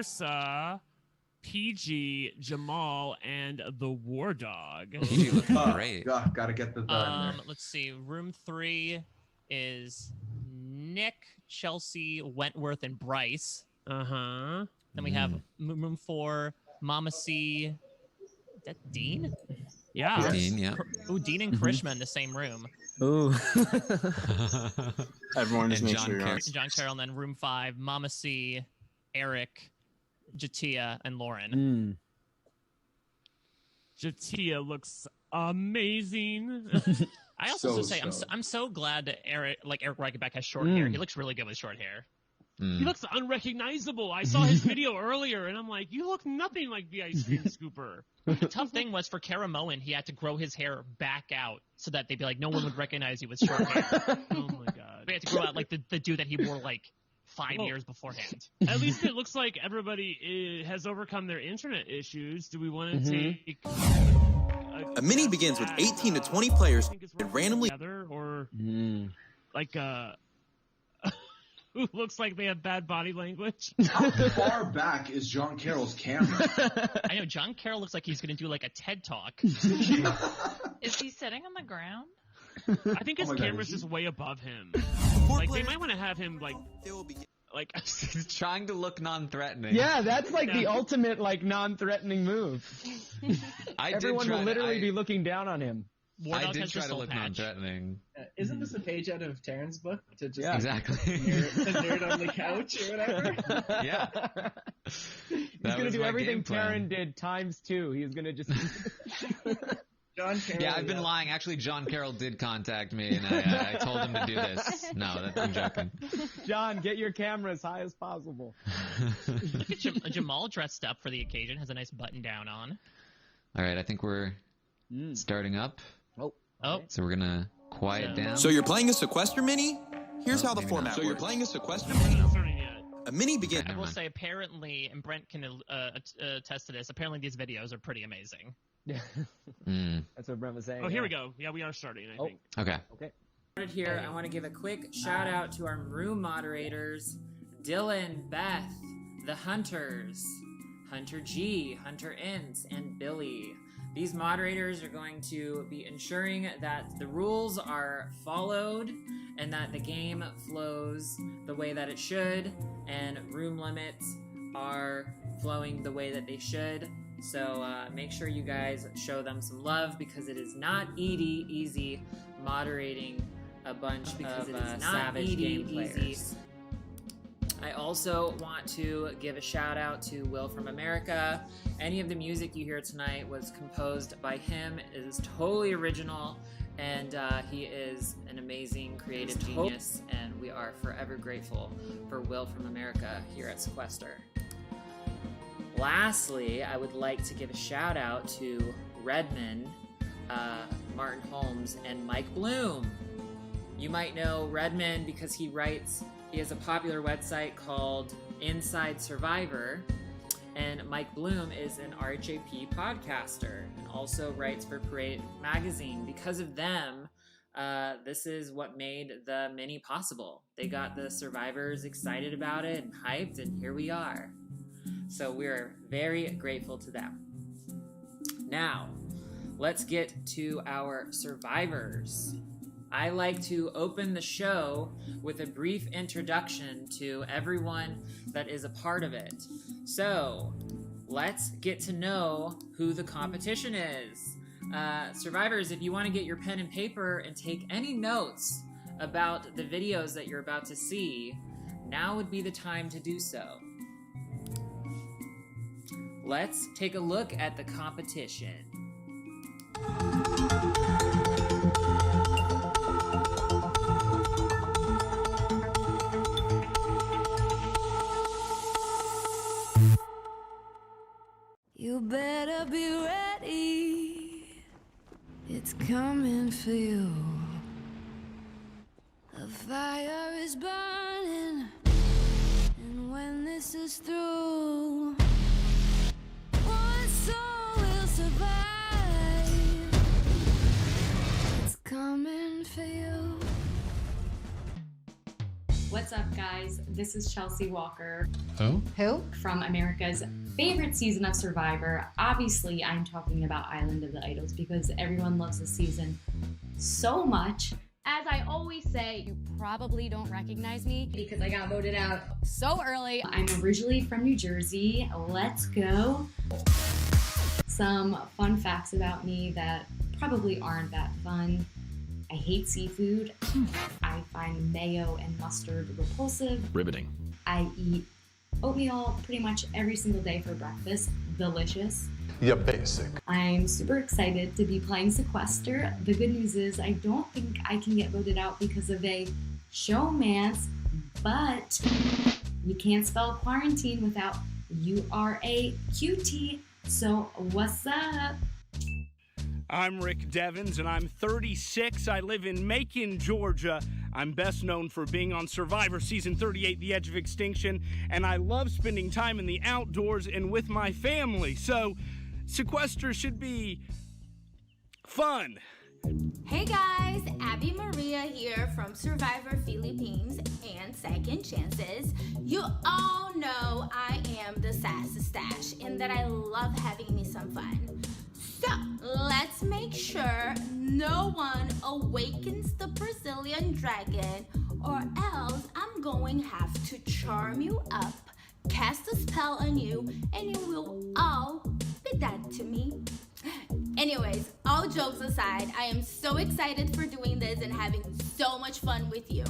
Ursa, PG, Jamal, and the War Dog. PG looking great. Gotta get the in there. Let's see. Room 3 is Nick, Chelsea, Wentworth, and Bryce. Uh-huh. Then we have room 4, Mama C. Is that Dean? Yeah. Dean, yeah. Ooh, Dean and Krishma in the same room. Ooh. Everyone just And makes John sure you're Carroll. on. John Carroll, and then room 5, Mama C, Eric, Jatia, and Lauren. Jatia looks amazing. I also have to say, I'm so glad that Eric Reichenbach has short hair. He looks really good with short hair. He looks unrecognizable. I saw his video earlier, and I'm like, you look nothing like the ice cream scooper. The tough thing was for Kara Moen, he had to grow his hair back out so that they'd be like, no one would recognize you with short hair. Oh my god. They had to grow out like the dude that he wore like 5 years beforehand. At least it looks like everybody has overcome their internet issues. Do we want to take A mini begins with 18 to 20 players and randomly together, or like who looks like they have bad body language? How far back is John Carroll's camera? I know John Carroll looks like he's going to do like a TED Talk. Is he sitting on the ground? I think his camera's just way above him. Like they might want to have him like He's trying to look non-threatening. Yeah, that's like the ultimate like non-threatening move. Everyone will literally be looking down on him. I did try to look non-threatening. Isn't this a page out of Taran's book to just exactly the nerd on the couch or whatever? Yeah. He's gonna do everything Taran did ×2. He's gonna just. John Carroll. Yeah, I've been lying. Actually, John Carroll did contact me, and I told him to do this. No, I'm joking. John, get your camera as high as possible. Look at Jamal dressed up for the occasion. Has a nice button down on. All right, I think we're starting up. Oh. So we're gonna quiet down. So you're playing a Sequester Mini? Here's how the format works. So you're playing a Sequester Mini? A mini begins. I will say, apparently, and Brent can attest to this, apparently these videos are pretty amazing. That's what Brent was saying. Oh, here we go. Yeah, we are starting, I think. Okay. Here, I want to give a quick shout out to our room moderators, Dylan, Beth, the Hunters, Hunter G, Hunter Ince, and Billy. These moderators are going to be ensuring that the rules are followed and that the game flows the way that it should, and room limits are flowing the way that they should. So make sure you guys show them some love, because it is not easy moderating a bunch of savage game players. I also want to give a shout out to Will from America. Any of the music you hear tonight was composed by him. It is totally original, and he is an amazing creative genius, and we are forever grateful for Will from America here at Sequester. Lastly, I would like to give a shout out to Redman, Martin Holmes, and Mike Bloom. You might know Redman because he has a popular website called Inside Survivor, and Mike Bloom is an RHAP podcaster and also writes for Parade Magazine. Because of them, this is what made the mini possible. They got the survivors excited about it and hyped, and here we are. So we're very grateful to them. Now, let's get to our survivors. I like to open the show with a brief introduction to everyone that is a part of it. So, let's get to know who the competition is. Survivors, if you want to get your pen and paper and take any notes about the videos that you're about to see, now would be the time to do so. Let's take a look at the competition. You better be ready. It's coming for you. The fire is burning, and when this is through, one soul will survive. It's coming for you. What's What's up, guys? This is Chelsea Walker. Who? From America's favorite season of Survivor. Obviously, I'm talking about Island of the Idols because everyone loves this season so much. As I always say, you probably don't recognize me because I got voted out so early. I'm originally from New Jersey. Let's go. Some fun facts about me that probably aren't that fun. I hate seafood. I find mayo and mustard repulsive. Riveting. I eat oatmeal pretty much every single day for breakfast. Delicious. You're basic. I'm super excited to be playing Sequester. The good news is I don't think I can get voted out because of a showmance, but you can't spell quarantine without URAQT. So what's up? I'm Rick Devins, and I'm 36. I live in Macon, Georgia. I'm best known for being on Survivor Season 38, The Edge of Extinction, and I love spending time in the outdoors and with my family. So Sequester should be fun. Hey guys, Abby Maria here from Survivor Philippines and Second Chances. You all know I am the sassy stash and that I love having me some fun. So let's make sure no one awakens the Brazilian dragon, or else I'm going to have to charm you up, cast a spell on you, and you will all be dead to me. Anyways, all jokes aside, I am so excited for doing this and having so much fun with you.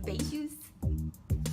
Beijos.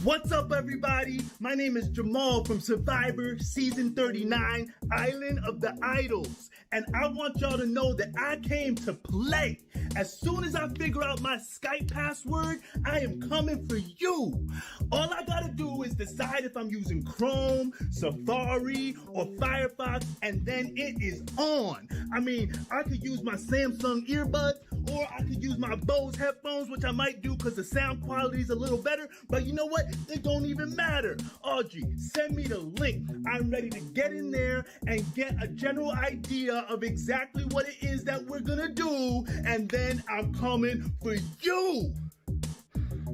What's up, everybody? My name is Jamal from Survivor Season 39, Island of the Idols. And I want y'all to know that I came to play. As soon as I figure out my Skype password, I am coming for you. All I gotta do is decide if I'm using Chrome, Safari, or Firefox, and then it is on. I mean, I could use my Samsung earbuds, or I could use my Bose headphones, which I might do because the sound quality is a little better, but you know what? It don't even matter. Audrey, send me the link. I'm ready to get in there and get a general idea of exactly what it is that we're gonna do, and then I'm coming for you.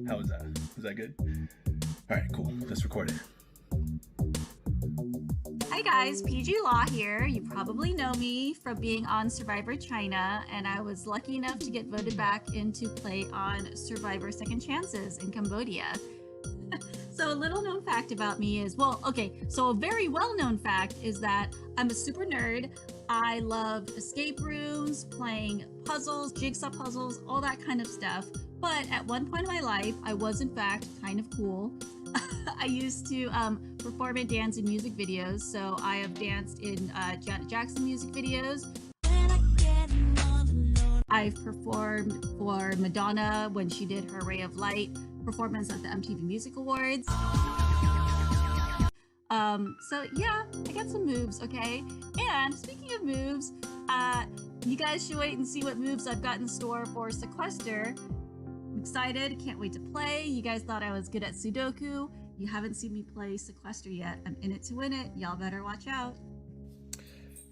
How was that? Was that good? All right, cool. Let's record it. Hi guys, PG Law here. You probably know me from being on Survivor China, and I was lucky enough to get voted back into play on Survivor Second Chances in Cambodia. So a little known fact about me is, so a very well known fact is that I'm a super nerd. I love escape rooms, playing puzzles, jigsaw puzzles, all that kind of stuff. But at one point in my life, I was in fact kind of cool. I used to perform and dance in music videos, so I have danced in Janet Jackson music videos. I've performed for Madonna when she did her Ray of Light performance at the MTV Music Awards. So yeah, I got some moves, okay? And speaking of moves, you guys should wait and see what moves I've got in store for Sequester. I'm excited, can't wait to play. You guys thought I was good at Sudoku. You haven't seen me play Sequester yet. I'm in it to win it. Y'all better watch out.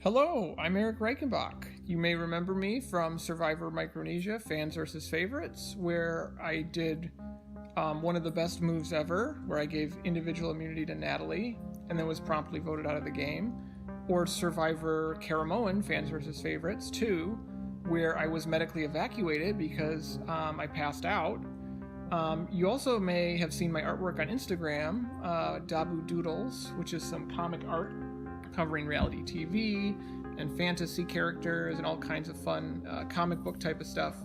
Hello, I'm Eric Reichenbach. You may remember me from Survivor Micronesia, Fans vs. Favorites, where I did one of the best moves ever, where I gave individual immunity to Natalie, and then was promptly voted out of the game. Or Survivor Caramoan, Fans vs. Favorites 2, where I was medically evacuated because I passed out. You also may have seen my artwork on Instagram, Dabu Doodles, which is some comic art covering reality TV and fantasy characters and all kinds of fun comic book type of stuff.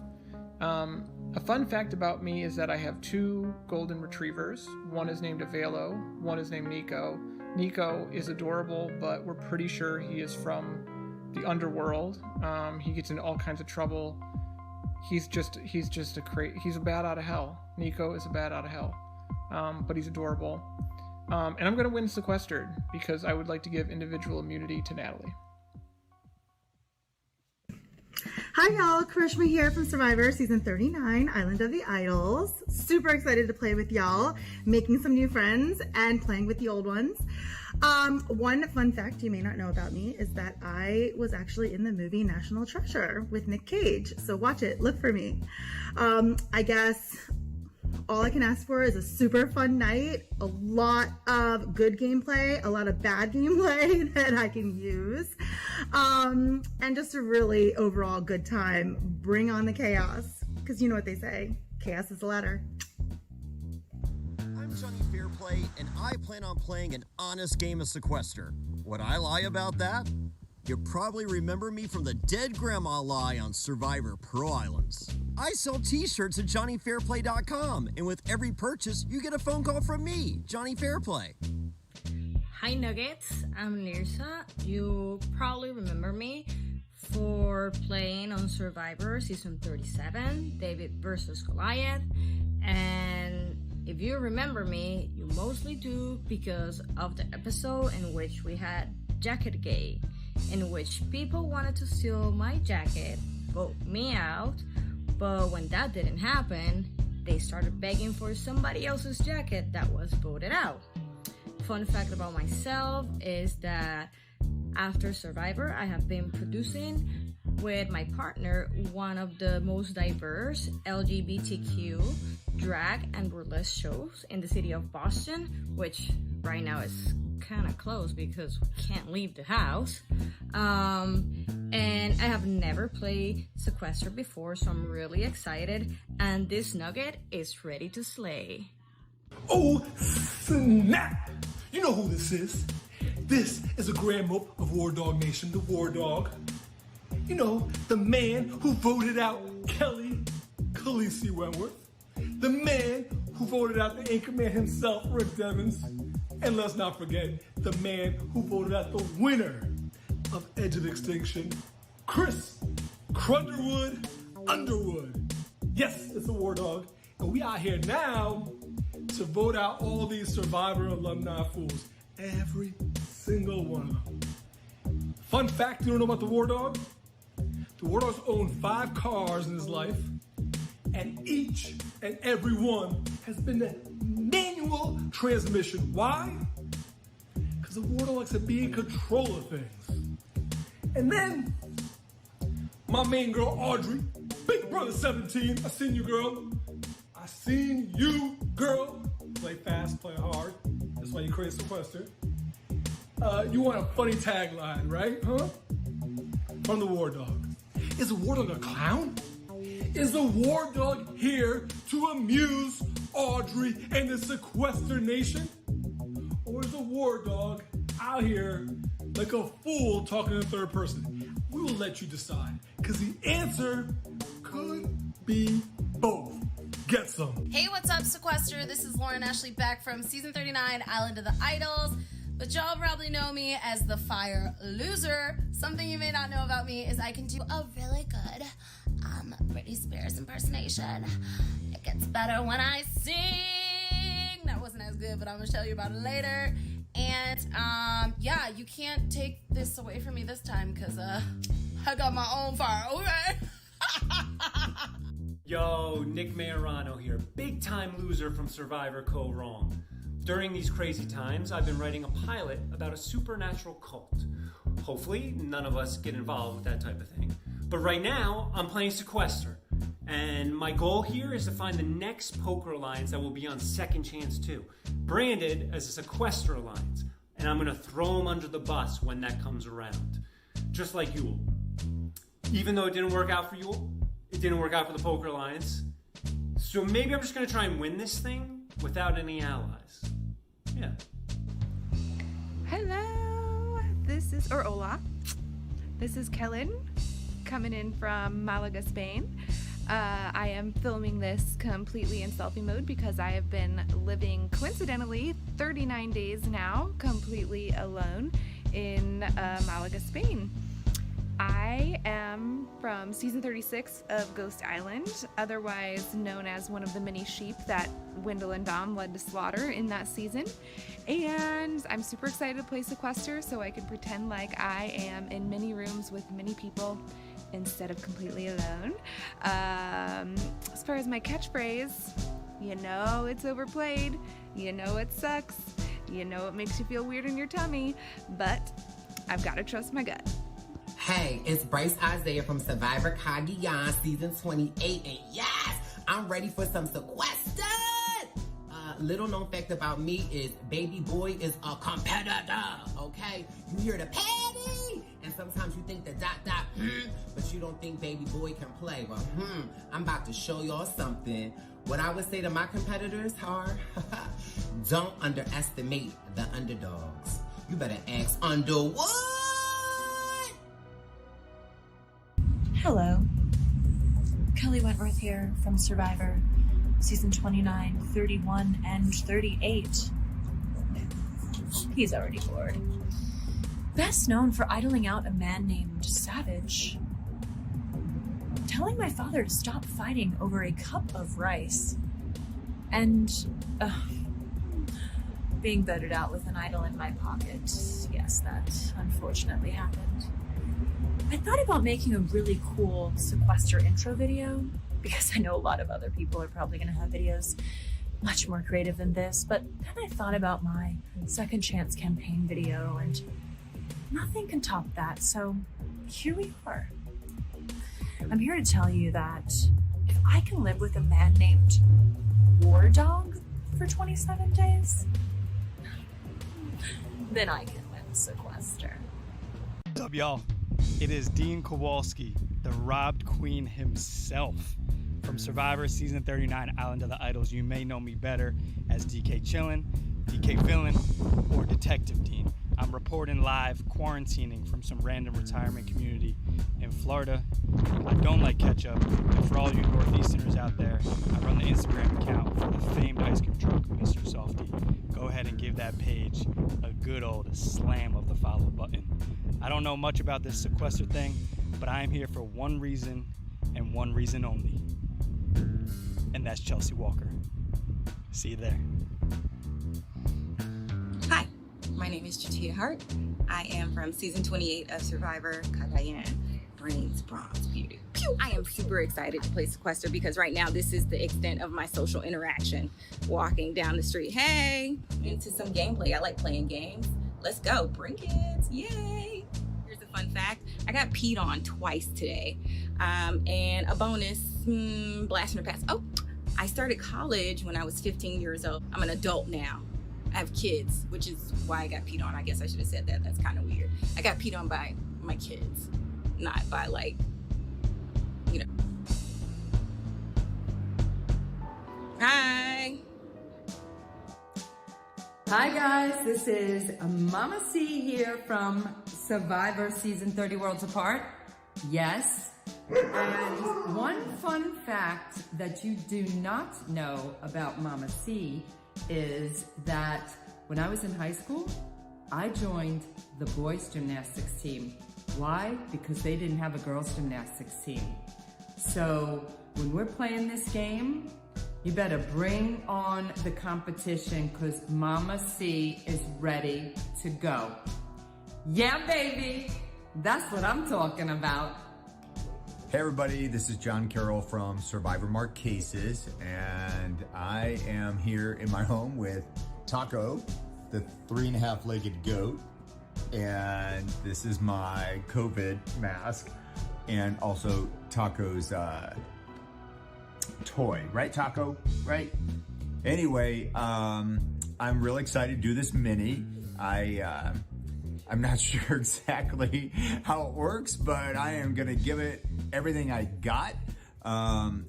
A fun fact about me is that I have 2 golden retrievers. One is named Avelo, one is named Nico. Nico is adorable, but we're pretty sure he is from the underworld. He gets into all kinds of trouble. He's a bat out of hell. Nico is a bat out of hell, but he's adorable. And I'm gonna win Sequestered because I would like to give individual immunity to Natalie. Hi y'all, Karishma here from Survivor Season 39, Island of the Idols. Super excited to play with y'all, making some new friends and playing with the old ones. One fun fact you may not know about me is that I was actually in the movie National Treasure with Nick Cage. So watch it, look for me. I guess all I can ask for is a super fun night, a lot of good gameplay, a lot of bad gameplay that I can use, and just a really overall good time. Bring on the chaos, because you know what they say, chaos is the ladder. I'm Johnny Fairplay, and I plan on playing an honest game of Sequester. Would I lie about that? You probably remember me from the Dead Grandma lie on Survivor Pearl Islands. I sell t-shirts at JohnnyFairplay.com, and with every purchase, you get a phone call from me, Johnny Fairplay. Hi Nuggets, I'm Nirsa. You probably remember me for playing on Survivor Season 37, David versus Goliath, and if you remember me, you mostly do because of the episode in which we had Jacket Gay, in which people wanted to steal my jacket, vote me out, but when that didn't happen, they started begging for somebody else's jacket that was voted out. Fun fact about myself is that after Survivor, I have been producing with my partner one of the most diverse LGBTQ drag and burlesque shows in the city of Boston, which right now is kind of closed because we can't leave the house. And I have never played Sequester before, so I'm really excited, and this nugget is ready to slay. Oh, snap! You know who this is. This is a grand mope of War Dog Nation, the War Dog. You know, the man who voted out Kelly Khaleesi Wentworth. The man who voted out the Anchorman himself, Rick Devens. And let's not forget the man who voted out the winner of Edge of Extinction, Chris Crunderwood Underwood. Yes, it's a War Dog. And we out here now to vote out all these Survivor alumni fools. Every single one of them. Fun fact you don't know about the War Dog? The War Dog's owned 5 cars in his life, and each and every one has been a manual transmission. Why? Because the War Dog likes to be in control of things. And then, my main girl, Audrey, Big Brother 17, I seen you, girl. I seen you, girl. Play fast, play hard. That's why you create Sequester. You want a funny tagline, right? Huh? From the War Dog. Is the War Dog a clown? Is the War Dog here to amuse Audrey and the Sequester Nation? Or is the War Dog out here like a fool talking in third person? We will let you decide, because the answer could be both. Get some. Hey, what's up, Sequester? This is Lauren Ashley back from Season 39, Island of the Idols. But y'all probably know me as the Fire Loser. Something you may not know about me is I can do a really good Britney Spears impersonation. It gets better when I sing. That wasn't as good, but I'm gonna tell you about it later. And yeah, you can't take this away from me this time, because I got my own fire, okay? Yo, Nick Majorano here, big-time loser from Survivor Co. Wrong. During these crazy times, I've been writing a pilot about a supernatural cult. Hopefully, none of us get involved with that type of thing. But right now, I'm playing Sequester. And my goal here is to find the next poker alliance that will be on Second Chance 2, branded as a Sequester alliance. And I'm gonna throw them under the bus when that comes around. Just like Yule. Even though it didn't work out for Yule, it didn't work out for the Poker Alliance. So maybe I'm just going to try and win this thing without any allies. Yeah. Hello. Hola. This is Kellen coming in from Malaga, Spain. I am filming this completely in selfie mode because I have been living, coincidentally, 39 days now, completely alone in Malaga, Spain. I am from Season 36 of Ghost Island, otherwise known as one of the many sheep that Wendell and Dom led to slaughter in that season. And I'm super excited to play Sequester so I can pretend like I am in many rooms with many people instead of completely alone. As far as my catchphrase, you know it's overplayed, you know it sucks, you know it makes you feel weird in your tummy, but I've got to trust my gut. Hey, it's Bryce Isaiah from Survivor Cagayan Season 28, and yes, I'm ready for some Sequester! Little known fact about me is baby boy is a competitor, okay? You hear the patty, and sometimes you think the ... but you don't think baby boy can play. But I'm about to show y'all something. What I would say to my competitors are, don't underestimate the underdogs. You better ask under what? Hello. Kelly Wentworth here from Survivor, season 29, 31, and 38. He's already bored. Best known for idling out a man named Savage. Telling my father to stop fighting over a cup of rice. And, being voted out with an idol in my pocket. Yes, that unfortunately happened. I thought about making a really cool Sequester intro video, because I know a lot of other people are probably going to have videos much more creative than this, but then I thought about my Second Chance campaign video, and nothing can top that, so here we are. I'm here to tell you that if I can live with a man named War Dog for 27 days, then I can win Sequester. What's up, y'all? It is Dean Kowalski, the robbed queen himself. From Survivor Season 39, Island of the Idols, you may know me better as DK Chillin', DK Villain, or Detective Dean. I'm reporting live, quarantining from some random retirement community in Florida. I don't like ketchup, and for all you Northeasterners out there, I run the Instagram account for the famed ice cream truck, Mr. Softy. Go ahead and give that page a good old slam of the follow button. I don't know much about this Sequester thing, but I am here for one reason and one reason only. And that's Chelsea Walker. See you there. Hi, my name is Chatia Hart. I am from season 28 of Survivor Cagayan, Brains, Bronze, Beauty. Pew! I am super excited to play Sequester because right now this is the extent of my social interaction. Walking down the street, hey, into some gameplay. I like playing games. Let's go, bring kids, yay! Here's a fun fact. I got peed on twice today. And a bonus, blast from the past. Oh, I started college when I was 15 years old. I'm an adult now. I have kids, which is why I got peed on. I guess I should have said that. That's kind of weird. I got peed on by my kids, not by like, you know. Hi. Hi guys, this is Mama C here from Survivor Season 30 Worlds Apart. Yes. And one fun fact that you do not know about Mama C is that when I was in high school, I joined the boys gymnastics team. Why? Because they didn't have a girls gymnastics team. So when we're playing this game, you better bring on the competition because Mama C is ready to go. Yeah, baby. That's what I'm talking about. Hey everybody, this is John Carroll from Survivor Marquesas, and I am here in my home with Taco, the 3.5-legged goat, and this is my COVID mask, and also Taco's toy, right Taco? Right? Anyway, I'm really excited to do this mini. I'm not sure exactly how it works, but I am gonna give it everything I got.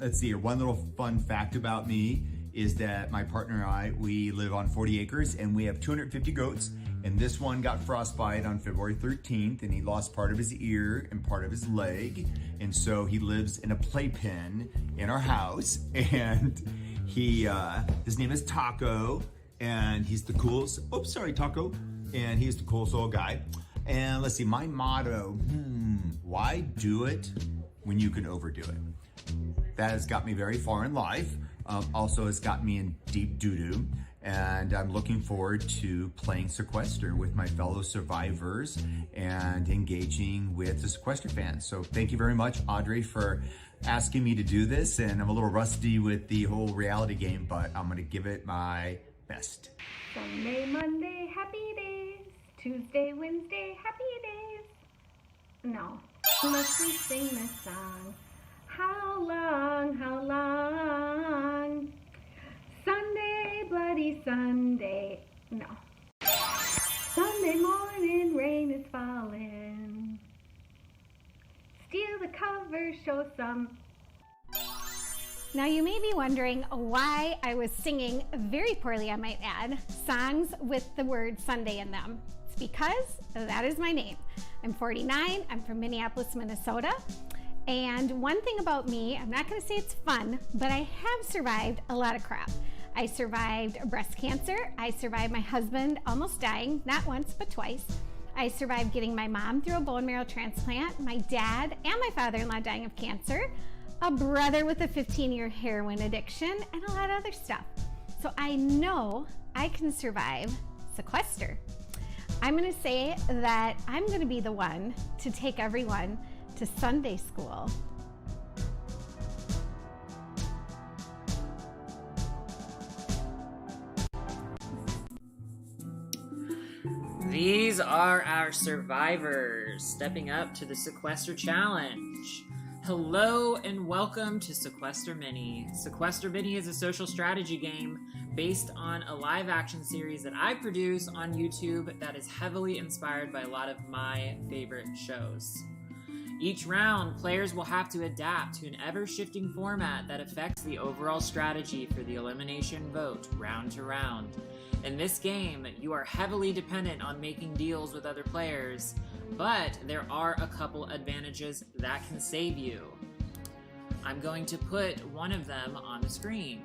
Let's see here. One little fun fact about me is that my partner and I, we live on 40 acres and we have 250 goats. And this one got frostbite on February 13th and he lost part of his ear and part of his leg. And so he lives in a playpen in our house. And his name is Taco and he's the coolest, oops, sorry, Taco. And he's the coolest little guy. And let's see, my motto, why do it when you can overdo it? That has got me very far in life. Also has got me in deep doo-doo. And I'm looking forward to playing Sequester with my fellow survivors and engaging with the Sequester fans. So thank you very much, Audrey, for asking me to do this. And I'm a little rusty with the whole reality game, but I'm gonna give it my best. Sunday, Monday, happy days. Tuesday, Wednesday, happy days. No, must we sing this song? How long, how long? Sunday, bloody Sunday, no. Sunday morning, rain is falling. Steal the cover, show some. Now you may be wondering why I was singing, very poorly I might add, songs with the word Sunday in them. It's because that is my name. I'm 49, I'm from Minneapolis, Minnesota. And one thing about me, I'm not gonna say it's fun, but I have survived a lot of crap. I survived breast cancer. I survived my husband almost dying, not once, but twice. I survived getting my mom through a bone marrow transplant, my dad and my father-in-law dying of cancer, a brother with a 15-year heroin addiction, and a lot of other stuff. So I know I can survive sequester. I'm gonna say that I'm gonna be the one to take everyone to Sunday school. These are our survivors stepping up to the Sequester Challenge. Hello and welcome to Sequester Mini. Sequester Mini is a social strategy game based on a live action series that I produce on YouTube that is heavily inspired by a lot of my favorite shows. Each round, players will have to adapt to an ever-shifting format that affects the overall strategy for the elimination vote, round to round. In this game, you are heavily dependent on making deals with other players, but there are a couple advantages that can save you. I'm going to put one of them on the screen.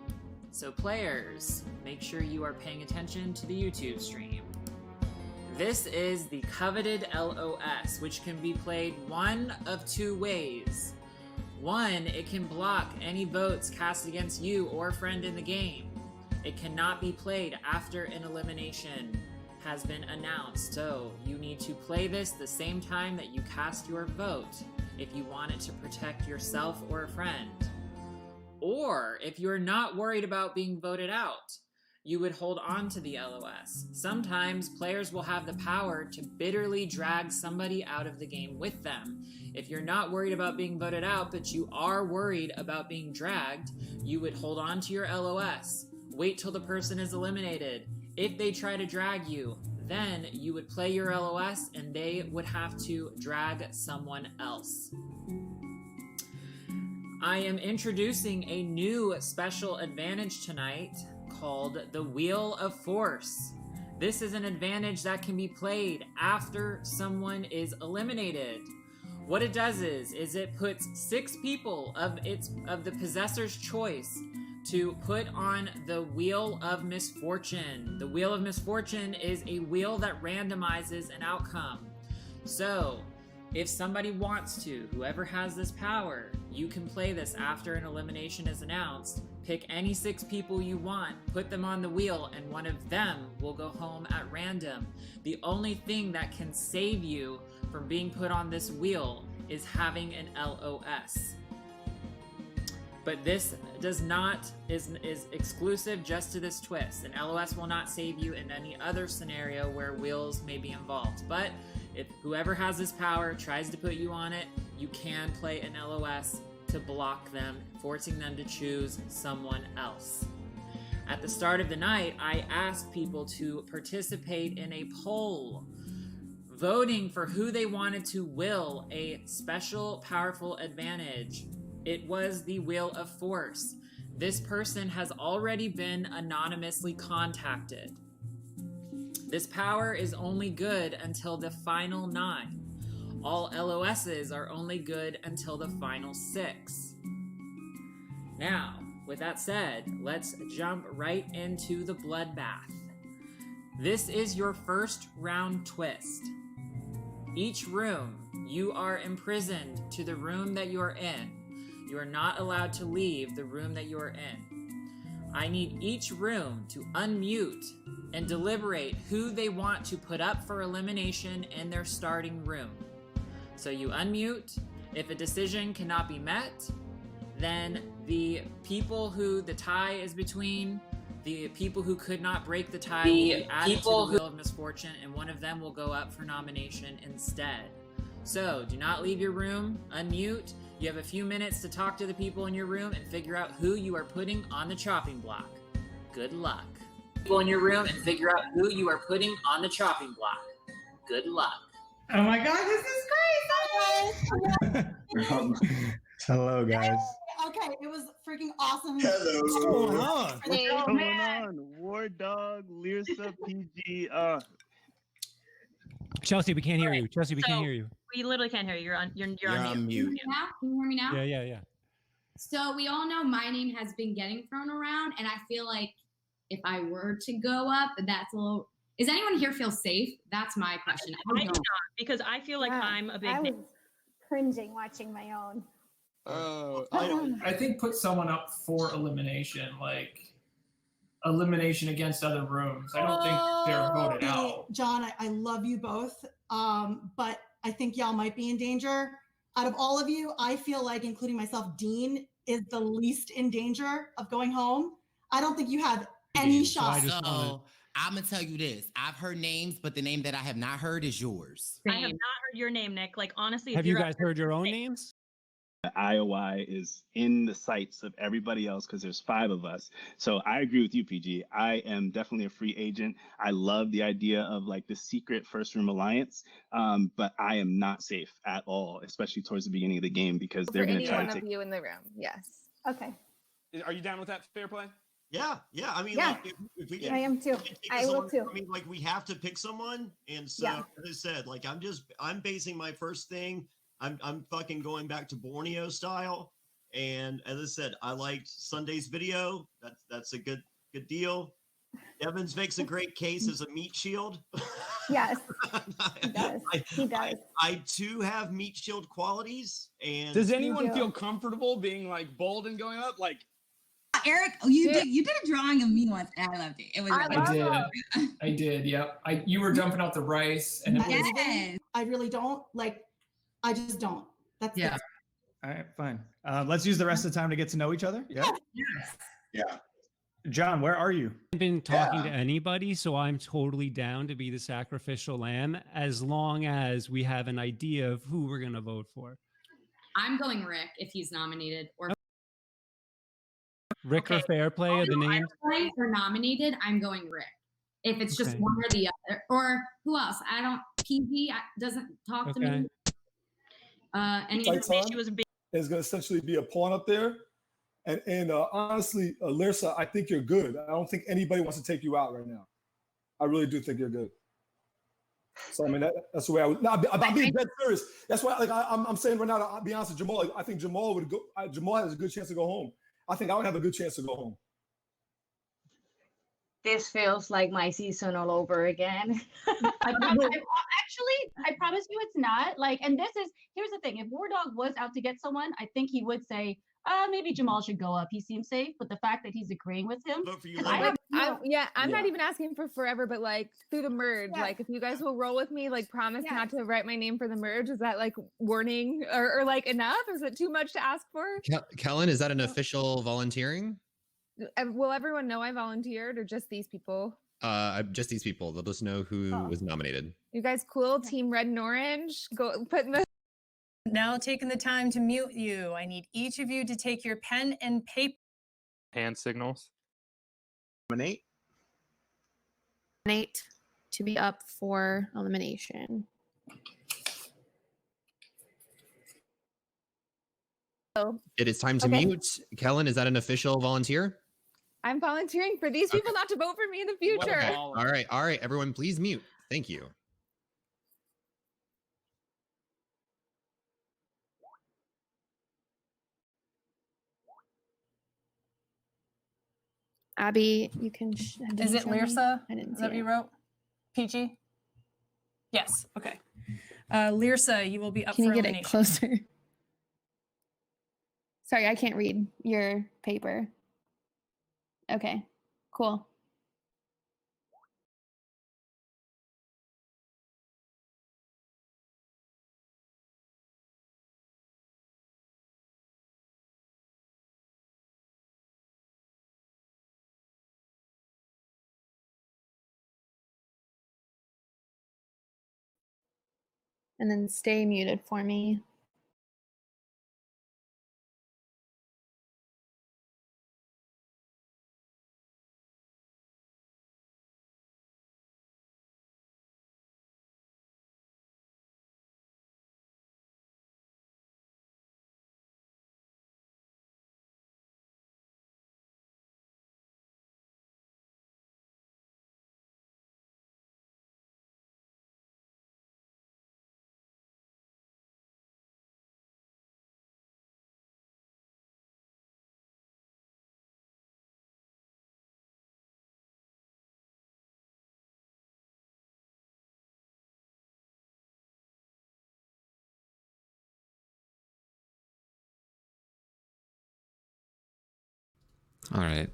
So players, make sure you are paying attention to the YouTube stream. This is the coveted LOS, which can be played one of two ways. One, it can block any votes cast against you or a friend in the game. It cannot be played after an elimination has been announced, so you need to play this the same time that you cast your vote if you want it to protect yourself or a friend. Or, if you're not worried about being voted out, you would hold on to the LOS. Sometimes players will have the power to bitterly drag somebody out of the game with them. If you're not worried about being voted out, but you are worried about being dragged, you would hold on to your LOS. Wait till the person is eliminated. If they try to drag you, then you would play your LOS and they would have to drag someone else. I am introducing a new special advantage tonight called the Wheel of Force. This is an advantage that can be played after someone is eliminated. What it does is it puts 6 people of the possessor's choice to put on the Wheel of Misfortune. The Wheel of Misfortune is a wheel that randomizes an outcome. So, if somebody wants to, whoever has this power, you can play this after an elimination is announced. Pick any 6 people you want, put them on the wheel, and one of them will go home at random. The only thing that can save you from being put on this wheel is having an LOS. But this is exclusive just to this twist. An LOS will not save you in any other scenario where wheels may be involved. But if whoever has this power tries to put you on it, you can play an LOS to block them, forcing them to choose someone else. At the start of the night, I asked people to participate in a poll, voting for who they wanted to will a special, powerful advantage. It was the Wheel of Force. This person has already been anonymously contacted. This power is only good until the final 9. All LOSs are only good until the final 6. Now, with that said, let's jump right into the bloodbath. This is your first round twist. Each room, you are imprisoned to the room that you are in. You are not allowed to leave the room that you are in. I need each room to unmute and deliberate who they want to put up for elimination in their starting room. So you unmute. If a decision cannot be met, then the people who the tie is between, the people who could not break the tie will be added to the Wheel of Misfortune, and one of them will go up for nomination instead. So do not leave your room, unmute. You have a few minutes to talk to the people in your room and figure out who you are putting on the chopping block. Good luck. People in your room and figure out who you are putting on the chopping block. Good luck. Oh my god, this is crazy! Hello, guys. Okay, it was freaking awesome. What's going on? What's Oh, going man. on? War Dog, Lirsa, PG. Chelsea, we can't hear you. Chelsea, we So, can't hear you. We literally can't hear you. You're on mute. Can you hear me now? Can you hear me now? Yeah. So we all know my name has been getting thrown around, and I feel like if I were to go up, that's a little. Is anyone here feel safe? That's my question. I do not, because I feel like I'm a big. I was cringing watching my own. I think put someone up for elimination, like elimination against other rooms. I don't think they're voted out. John, I love you both, but I think y'all might be in danger. Out of all of you, I feel like, including myself, Dean is the least in danger of going home. I don't think you have any shot. So I'm gonna tell you this: I've heard names, but the name that I have not heard is yours. I have not heard your name, Nick. Like honestly, Have you guys heard your own names? IOI is in the sights of everybody else because there's 5 of us. So I agree with you, PG. I am definitely a free agent. I love the idea of like the secret first room alliance, but I am not safe at all, especially towards the beginning of the game because they're going to try to take. You in the room, yes. Okay. Are you down with that fair play? Yeah. I mean, Yeah. like, if we get, I am too. I will too. I mean, like, we have to pick someone, and so Yeah. as I said, like, I'm basing my first thing. I'm fucking going back to Borneo style, and as I said, I liked Sunday's video. That's a good deal. Evans makes a great case as a meat shield. Yes, he does. He does. I too have meat shield qualities, and Does anyone feel comfortable being like bold and going up? Like Eric, you did a drawing of me once, and I loved it. It was I did. Yep. You were dumping out the rice, and it was. I really don't like. I just don't. That's All right, fine. Let's use the rest of the time to get to know each other. Yeah. Yeah. John, where are you? I haven't been talking to anybody, so I'm totally down to be the sacrificial lamb as long as we have an idea of who we're going to vote for. I'm going Rick if he's nominated, or Rick or Fair Play are the names? If they're nominated, I'm going Rick. If it's just Okay. one or the other, or who else? I don't. PG doesn't talk to me. Any Titan is going to essentially be a pawn up there. And honestly, Lirsa, I think you're good. I don't think anybody wants to take you out right now. I really do think you're good. So I mean, that's the way I would. No, I'm being dead serious. That's why, like, I'm saying right now. I'll be honest with Jamal. Like, I think Jamal would go. Jamal has a good chance to go home. I think I would have a good chance to go home. This feels like my season all over again. Actually, I promise you it's not. Like, and here's the thing. If War Dog was out to get someone, I think he would say, maybe Jamal should go up. He seems safe. But the fact that he's agreeing with him. I'm not even asking for forever, but like through the merge, like if you guys will roll with me, like promise not to write my name for the merge. Is that like warning or like enough? Is it too much to ask for? Kellen, is that an official volunteering? Will everyone know I volunteered or just these people? Just these people. They'll just know who was nominated. You guys cool? Team red and orange? Go put in the Now taking the time to mute you. I need each of you to take your pen and paper. Hand signals. Nominate. Nominate to be up for elimination. It is time to Okay. mute. Kellen, is that an official volunteer? I'm volunteering for these people not to vote for me in the future. Okay. All right. Everyone, please mute. Thank you. Abby, you can. Is it Lirsa? I didn't Is see that what it. you wrote? PG? Yes. Okay. Lirsa, you will be up Can for you get it elimination. closer? Sorry, I can't read your paper. Okay, cool. And then stay muted for me. All right.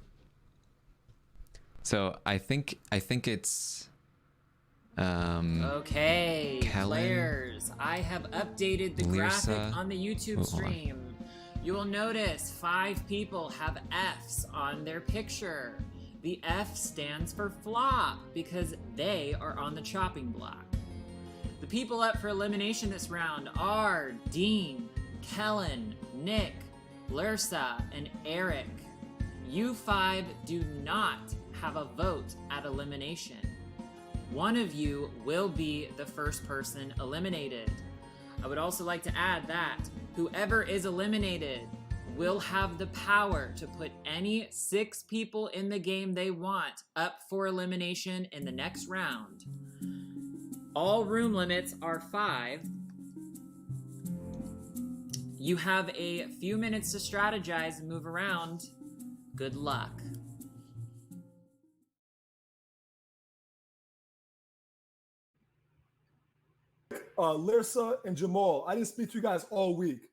So I think it's Okay, Kellen, players, I have updated the graphic on the YouTube stream. You will notice 5 people have Fs on their picture. The F stands for flop because they are on the chopping block. The people up for elimination this round are Dean, Kellen, Nick, Lursa, and Eric. You 5 do not have a vote at elimination. One of you will be the first person eliminated. I would also like to add that whoever is eliminated will have the power to put any 6 people in the game they want up for elimination in the next round. All room limits are 5. You have a few minutes to strategize and move around. Good luck. Lirsa and Jamal, I didn't speak to you guys all week,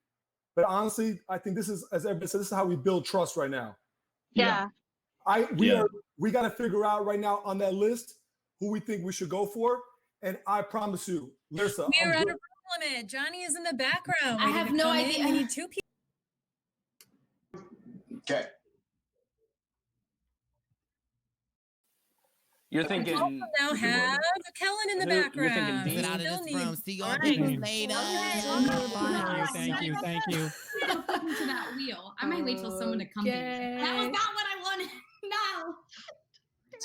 but honestly, I think this is, as everybody said, this is how we build trust right now. Yeah. We got to figure out right now on that list who we think we should go for, and I promise you, Lirsa, We're at a room limit. Johnny is in the background. I have no idea. We need 2 people. Okay. You're thinking. We also now have Kellen in the background. Get out of this room. See y'all later. Thank you. I'm flipping to that wheel. I might wait till someone to come to me. That was not what I wanted. No.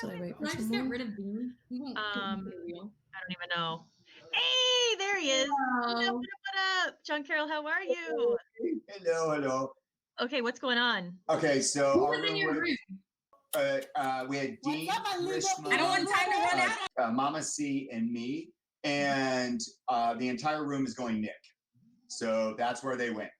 Should I wait for Can I just get rid of Bean? He won't I don't even know. Hey, there he is. What up? John Carroll, how are you? Hello. Okay, what's going on? Okay, so Who our was in your room? we had Dean, I don't want time to run out. Mama C, and me, and the entire room is going Nick. So that's where they went.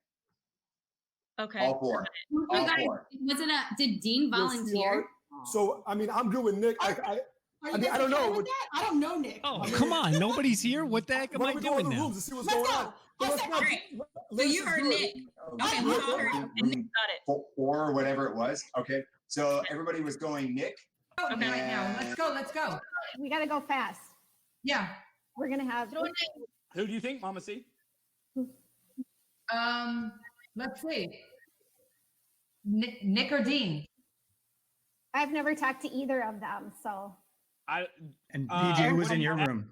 Okay. All 4. All 4. Was it did Dean volunteer? So I mean, I'm good with Nick. I don't know. I don't know Nick. Oh, come on. Nobody's here. What the heck am I doing now? Rooms to see what's going on. So you heard Nick. Okay, who heard Nick? Got it. 4 or whatever it was. Okay. So everybody was going Nick. Okay, right now. Let's go. We got to go fast. Yeah. We're going to have. Who do you think, Mama C? Let's see. Nick or Dean? I've never talked to either of them, so. And PJ, who was in your room?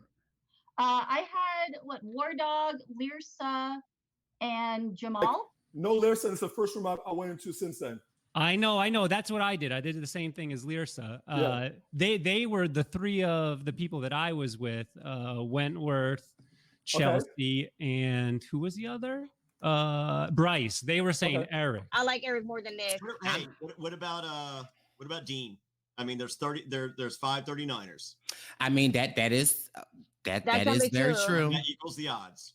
I had War Dog, Lirsa, and Jamal. No, Lirsa. It's the first room I went into since then. I know. That's what I did. I did the same thing as Lirsa. They were the 3 of the people that I was with, Wentworth, Chelsea, and who was the other? Bryce. They were saying Eric. I like Eric more than Nick. Hey, what about Dean? I mean, there's 5 39ers. I mean that is very true. That equals the odds.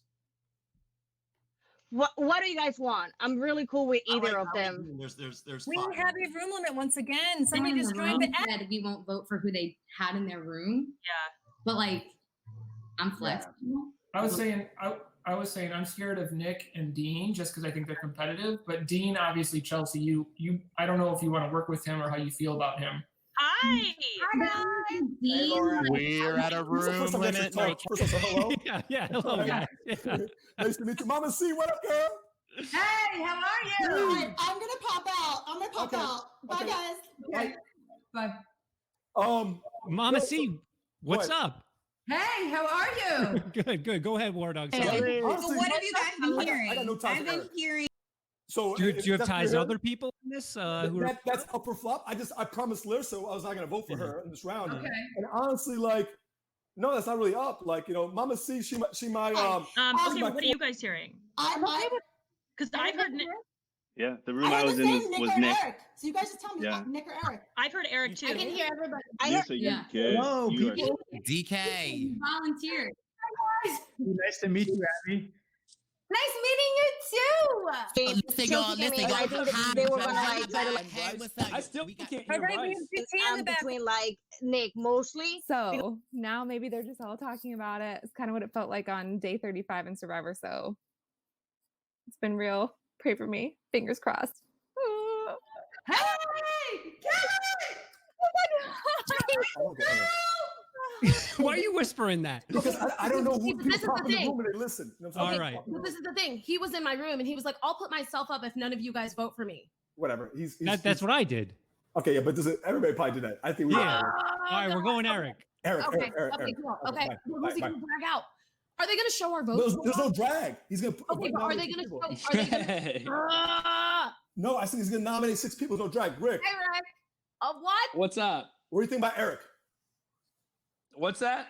What do you guys want? I'm really cool with either of them. There's We 5. have a room limit once again. Somebody Someone in just the joined room the said we won't vote for who they had in their room. Yeah. But I'm flexible. I was saying I'm scared of Nick and Dean just because I think they're competitive. But Dean, obviously, Chelsea, you I don't know if you want to work with him or how you feel about him. Hi. Dean. We're at a room limit. Hello. Yeah. Hello, guys. Yeah. Nice to meet you, Mama C. What up, girl? Hey, how are you? I'm gonna pop out. Bye, guys. Bye. Mama C, what's up? Hey, how are you? Good. Go ahead, War Dog. Hey, honestly, what have you guys been hearing? I got no time I've for been her. hearing. So Do you have that's ties for to her. other people in this? That's up for flop. I promised Lirsa I was not going to vote for her in this round. Okay. And honestly, no, that's not really up. Mama C, she might. Okay, what are you guys hearing? Because I've heard Nick. Yeah, the room I was in was Nick. Eric. So you guys just tell me Nick or Eric. I've heard Eric too. I can hear everybody. Hello, people. DK. Volunteered. Nice to meet you, Abby. Nice meeting you too. Listen, y'all. I think they were gonna Hey, what's up? I still can't hear All right, we Bryce. have 15 in the back. between Nick mostly. So now maybe they're just all talking about it. It's kind of what it felt like on day 35 in Survivor. So it's been real. Pray for me. Fingers crossed. Hey! Why are you whispering that? Because I don't know who This is the talk in the thing. room and they listen. You know what I'm All saying? right. But this is the thing. He was in my room and he was like, "I'll put myself up if none of you guys vote for me." Whatever. That's what I did. Okay, yeah, but everybody probably did that. I think we. Yeah. All right, we're going Eric. Eric. Okay, Eric. cool. Okay, Okay, bye, who's he bye. gonna drag out? Are they gonna show our votes? There's no drag. He's gonna. Okay, but are they gonna show? Are they gonna? No, I think he's gonna nominate 6 people. No drag. Rick. Hey, Rick. What? What's up? What do you think about Eric? What's that?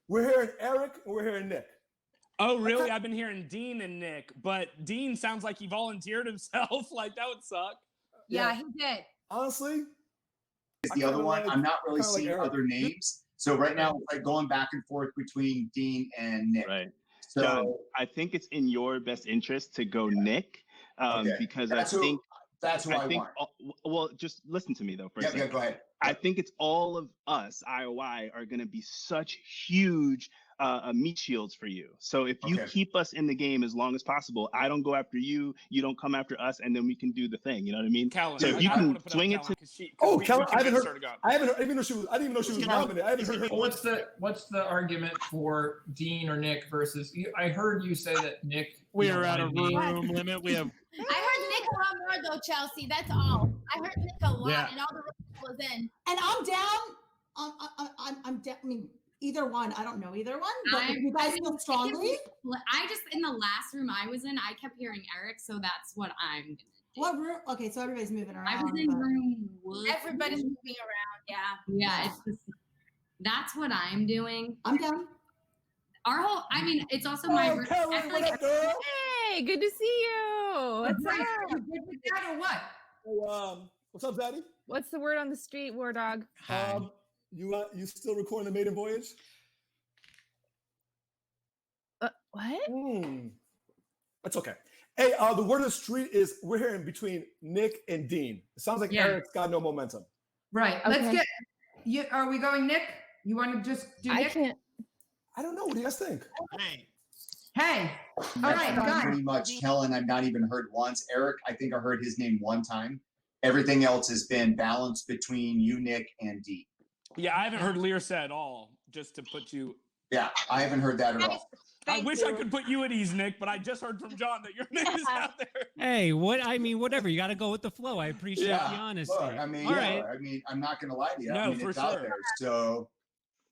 We're hearing Eric and we're hearing Nick. Oh, really? I've been hearing Dean and Nick, but Dean sounds like he volunteered himself. Like, that would suck. Yeah, he did. Honestly, is the other one. I'm not really seeing other names. So right now it's like going back and forth between Dean and Nick. Right. So John, I think it's in your best interest to go Nick, because that's I think that's who I think. want. Well, just listen to me though for a second. Yeah, go ahead. I think it's all of us, IOI, are going to be such huge meat shields for you. So if you keep us in the game as long as possible, I don't go after you, you don't come after us, and then we can do the thing. You know what I mean? Kellen, so if you can swing it to. Kellen, I haven't heard. I didn't even know she was nominated. I haven't heard her. What's the argument for Dean or Nick versus? I heard you say that Nick. We are at a room limit. We have. I heard Nick a lot more though, Chelsea. That's all. I heard Nick a lot, Yeah. and all the rest was in. And I'm down. I'm down. I mean, either one. I don't know either one. But if you guys feel strongly. I just in the last room I was in, I kept hearing Eric, so that's what I'm gonna do. What room? Okay, so everybody's moving around. I was in room. Everybody's moving around. Yeah. Yeah, it's just that's what I'm doing. I'm down. Our whole, I mean, it's also my room. I feel like Hey, good to see you. What's up? You good with that or what? Oh, what's up, Zaddy? What's the word on the street, War Dog? You still recording the maiden voyage? What? That's okay. Hey, the word of the street is we're hearing between Nick and Dean. It sounds like Eric's got no momentum. Right. Okay. Let's get. You are we going Nick? You want to just do Nick? I don't know. What do you guys think? Hey. All right, guys. Pretty much Kellen, I've not even heard once. Eric, I think I heard his name one time. Everything else has been balanced between you, Nick, and Dean. Yeah, I haven't heard Learsa at all, just to put you. Yeah, I haven't heard that at all. I wish I could put you at ease, Nick, but I just heard from John that your name is out there. Hey, whatever. You got to go with the flow. I appreciate the honesty. Look, I mean, all right. I mean, I'm not going to lie to you. No, I mean, for it's out sure. there. So,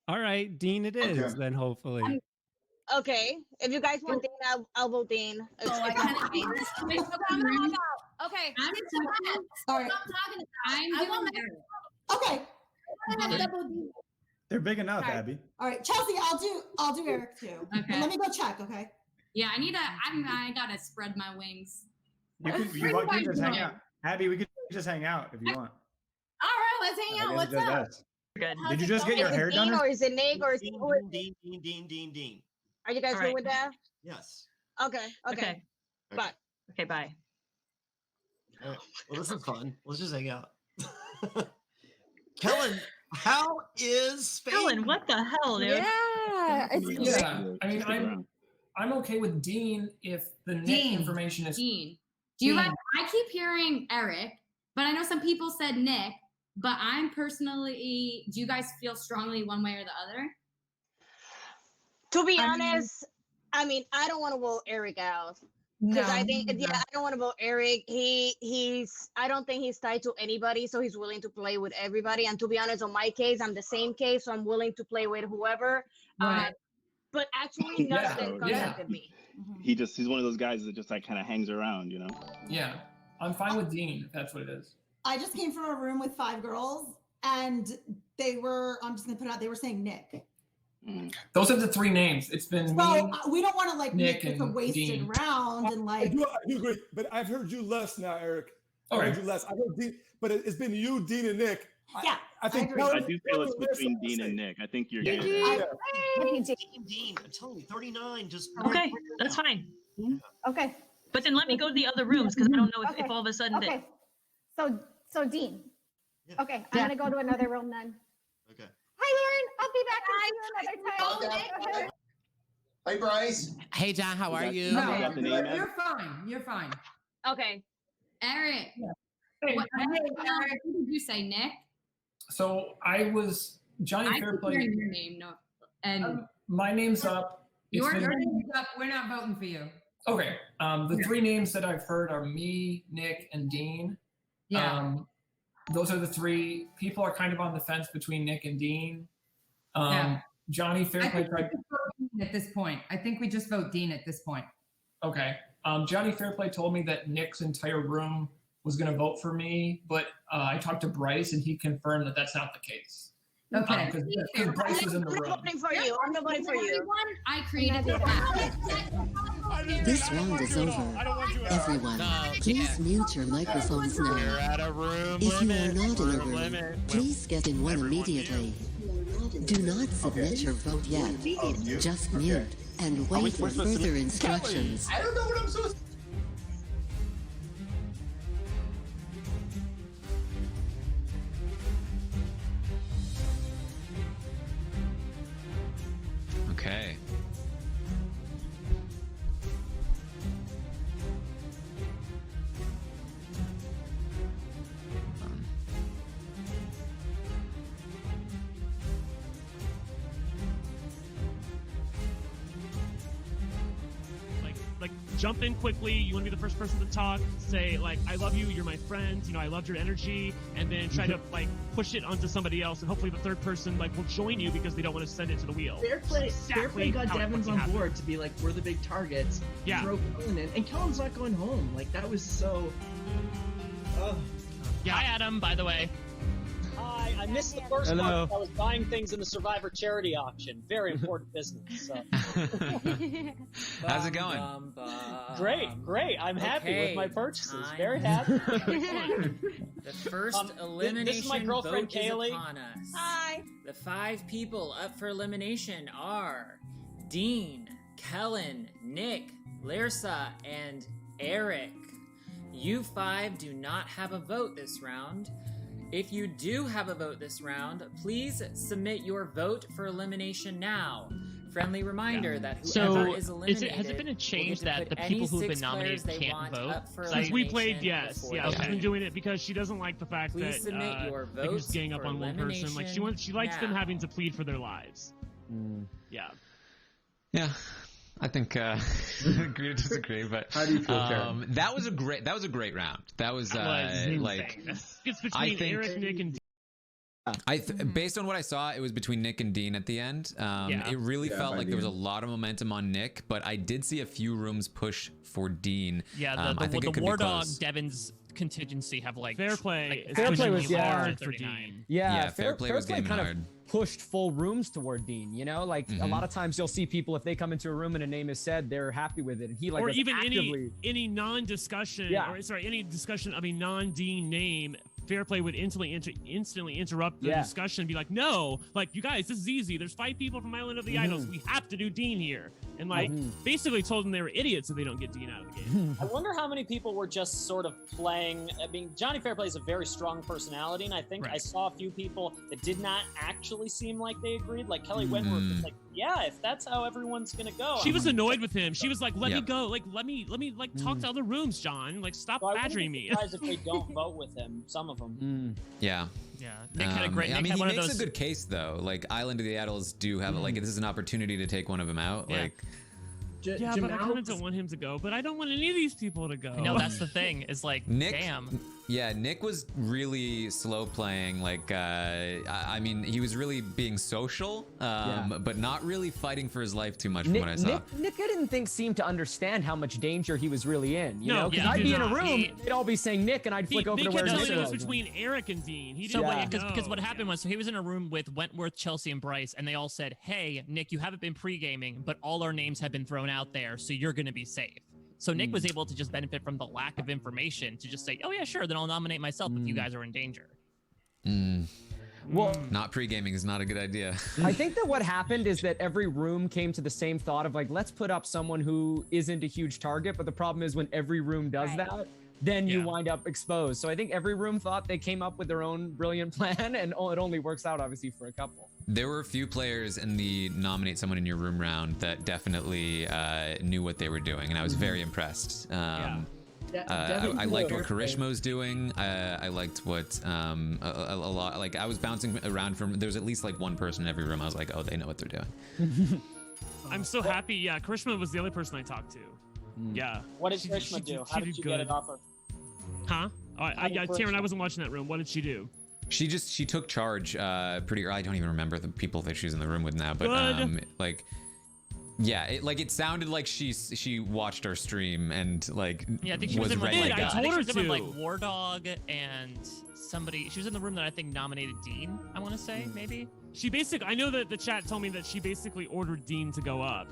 All right, Dean, it is then. Hopefully. Okay, if you guys want Dean, I'll vote Dean. Okay, I'm gonna hop out. Okay, Sorry. I want Okay. They're big enough, Sorry. Abby. All right, Chelsea, I'll do Eric too. Okay. And let me go check. Okay. Yeah, I gotta spread my wings. You can just hang out. Abby, we could just hang out if you want. All right, let's hang out. What's up? Good. Did you just get your hair done? Dean or is it Nick or is Dean. Are you guys All good right. with that? Yes. Okay. Bye. Okay, bye. All right. Well, this is fun. Let's just hang out. Kellen, how is Spain? Kellen, what the hell, dude? Yeah. I mean, I'm okay with Dean if the Nick information is Dean. Do you guys? I keep hearing Eric, but I know some people said Nick. But I'm personally. Do you guys feel strongly one way or the other? To be honest, I mean, I don't want to vote Eric out. Because I think, I don't want to vote Eric. I don't think he's tied to anybody, so he's willing to play with everybody. And to be honest, on my case, I'm the same case, so I'm willing to play with whoever. Right. But actually, none of them contacted me. He's one of those guys that just like kind of hangs around, you know? Yeah, I'm fine with Dean if that's what it is. I just came from a room with 5 girls, and they were. I'm just gonna put it out. They were saying Nick. Those are the 3 names. It's been So me. we don't want to like Nick make this a and wasted Dean. round and like. I do agree, but I've heard you less now, Eric. I heard you less. I've heard Dean, but it's been you, Dean, and Nick. Yeah, I think I do feel it's between Dean and Nick. I think you're Yeah. good. Dean, I'm telling you, 39. Just Okay, that's fine. Okay. But then let me go to the other rooms because I don't know if all of a sudden Okay. So Dean. Okay, I'm gonna go to another room then. Okay. Hi, Lauren. I'll be back and see you another time. Hi, Bryce. Hey, John, how are you? No, you're fine. You're fine. Okay. Eric. Hey, What did you say, Nick? So I was Johnny I keep Fairplay. hearing your name, no, and My name's up. your It's been- name's up. We're not voting for you. Okay. The three names that I've heard are me, Nick, and Dean. Yeah. Those are the three. People are kind of on the fence between Nick and Dean. Yeah. Johnny I Fairplay think tried. we just vote Dean at this point. I think we just vote Dean at this point. Okay. Johnny Fairplay told me that Nick's entire room was going to vote for me, but I talked to Bryce and he confirmed that that's not the case. Okay. Because Bryce was in the I'm room. not voting for you. I'm not voting for you. I created the app. This round is over. Everyone, please mute your microphones now. If you are not in a room, please get in one immediately. Do not submit your vote yet. Just mute and wait for further instructions. I don't know what I'm supposed to. Okay. Like jump in quickly. You want to be the first person to talk. Say like, "I love you. You're my friend. You know, I loved your energy," and then try to like push it onto somebody else, and hopefully the third person like will join you because they don't want to send it to the wheel. Fair play got how it Devins fucking on board to be like, we're the big targets. Yeah. Throw Kellen in, and Kellen's not going home. Like that was so. Yeah. Hi, Adam. By the way. Hi, I missed the first Hello. part. I was buying things in the Survivor charity auction. Very important business. So. How's it going? Great. I'm happy with my purchases. Very happy. The first elimination this is my girlfriend, vote Kaylee. is upon us. Hi. The 5 people up for elimination are Dean, Kellen, Nick, Lyrsa, and Eric. You 5 do not have a vote this round. If you do have a vote this round, please submit your vote for elimination now. Friendly reminder that whoever is eliminated has it been a change will get to that put the people who've any been 6 nominated players they can't want vote? up for Since we played, elimination yes. before Yeah, the she's been end. doing it because she doesn't like the fact Please that submit your they can just votes gang up for on one person. Like she likes them now. having to plead for their lives. Yeah. Yeah, I think agree to disagree, but how do you feel, Karen? that was a great round. That was like It's between I think Eric, Nick, and based on what I saw, it was between Nick and Dean at the end. It really felt like there was a lot of momentum on Nick, but I did see a few rooms push for Dean. Yeah, I think the it could War be Dog close. Contingency have like Fair play. Like, Fair play pushing was you hard hard for Dean. Yeah, Fair Play was Play gaming kind hard. of pushed full rooms toward Dean, you know, like a lot of times you'll see people, if they come into a room and a name is said, they're happy with it, and he like or was even actively... any non-discussion, or sorry, any discussion of a non-Dean name. Fair Play would instantly interrupt the discussion and be like, no, like, you guys, this is easy. There's 5 people from Island of the Idols. We have to do Dean here. And, like, basically told them they were idiots if they don't get Dean out of the game. I wonder how many people were just sort of playing. I mean, Johnny Fairplay is a very strong personality, and I think I saw a few people that did not actually seem like they agreed. Like Kelly Wentworth was like, yeah, if that's how everyone's gonna go. She was annoyed with him. She was like, let me go. Like, let me like talk to other rooms, John. Like, stop badgering me. I wouldn't be surprised if they don't vote with him, some of them. Yeah. Yeah. Nick had a great. I Nick mean, had he one of makes those. a good case though. Like Island of the Idols do have like this is an opportunity to take one of them out. Yeah. Like. Yeah, but I kind of don't want him to go. But I don't want any of these people to go. No, that's the thing. Is like, Nick, damn. Yeah, Nick was really slow playing. Like, I mean, he was really being social, but not really fighting for his life too much from what I saw. Nick, I didn't seem to understand how much danger he was really in. You know, because he I'd did be in a not. room, they'd all be saying Nick, and I'd flick over to where Nick it was was. between Eric and Dean. He So didn't because what happened was, so he was in a room with Wentworth, Chelsea, and Bryce, and they all said, "Hey, Nick, you haven't been pre-gaming, but all our names have been thrown out there, so you're going to be safe." So Nick was able to just benefit from the lack of information to just say, "Oh yeah, sure, then I'll nominate myself if you guys are in danger." Well, not pre-gaming is not a good idea. I think that what happened is that every room came to the same thought of like, let's put up someone who isn't a huge target. But the problem is when every room does that, then you wind up exposed. So I think every room thought they came up with their own brilliant plan, and it only works out obviously for a couple. There were a few players in the nominate someone in your room round that definitely knew what they were doing, and I was very impressed. I liked what Karishma's doing. I liked what a lot. Like I was bouncing around from. There was at least like one person in every room. I was like, oh, they know what they're doing. I'm so happy. Yeah, Karishma was the other person I talked to. Yeah. What did Karishma do? How did you get it off of? Huh? Taran, I wasn't watching that room. What did she do? She took charge pretty early. I don't even remember the people that she's in the room with now, but like. Yeah, it sounded like she watched our stream and like I think she was in ready. I think she was in with like War Dog and somebody. She was in the room that I think nominated Dean. I want to say maybe. She basically. I know that the chat told me that she basically ordered Dean to go up.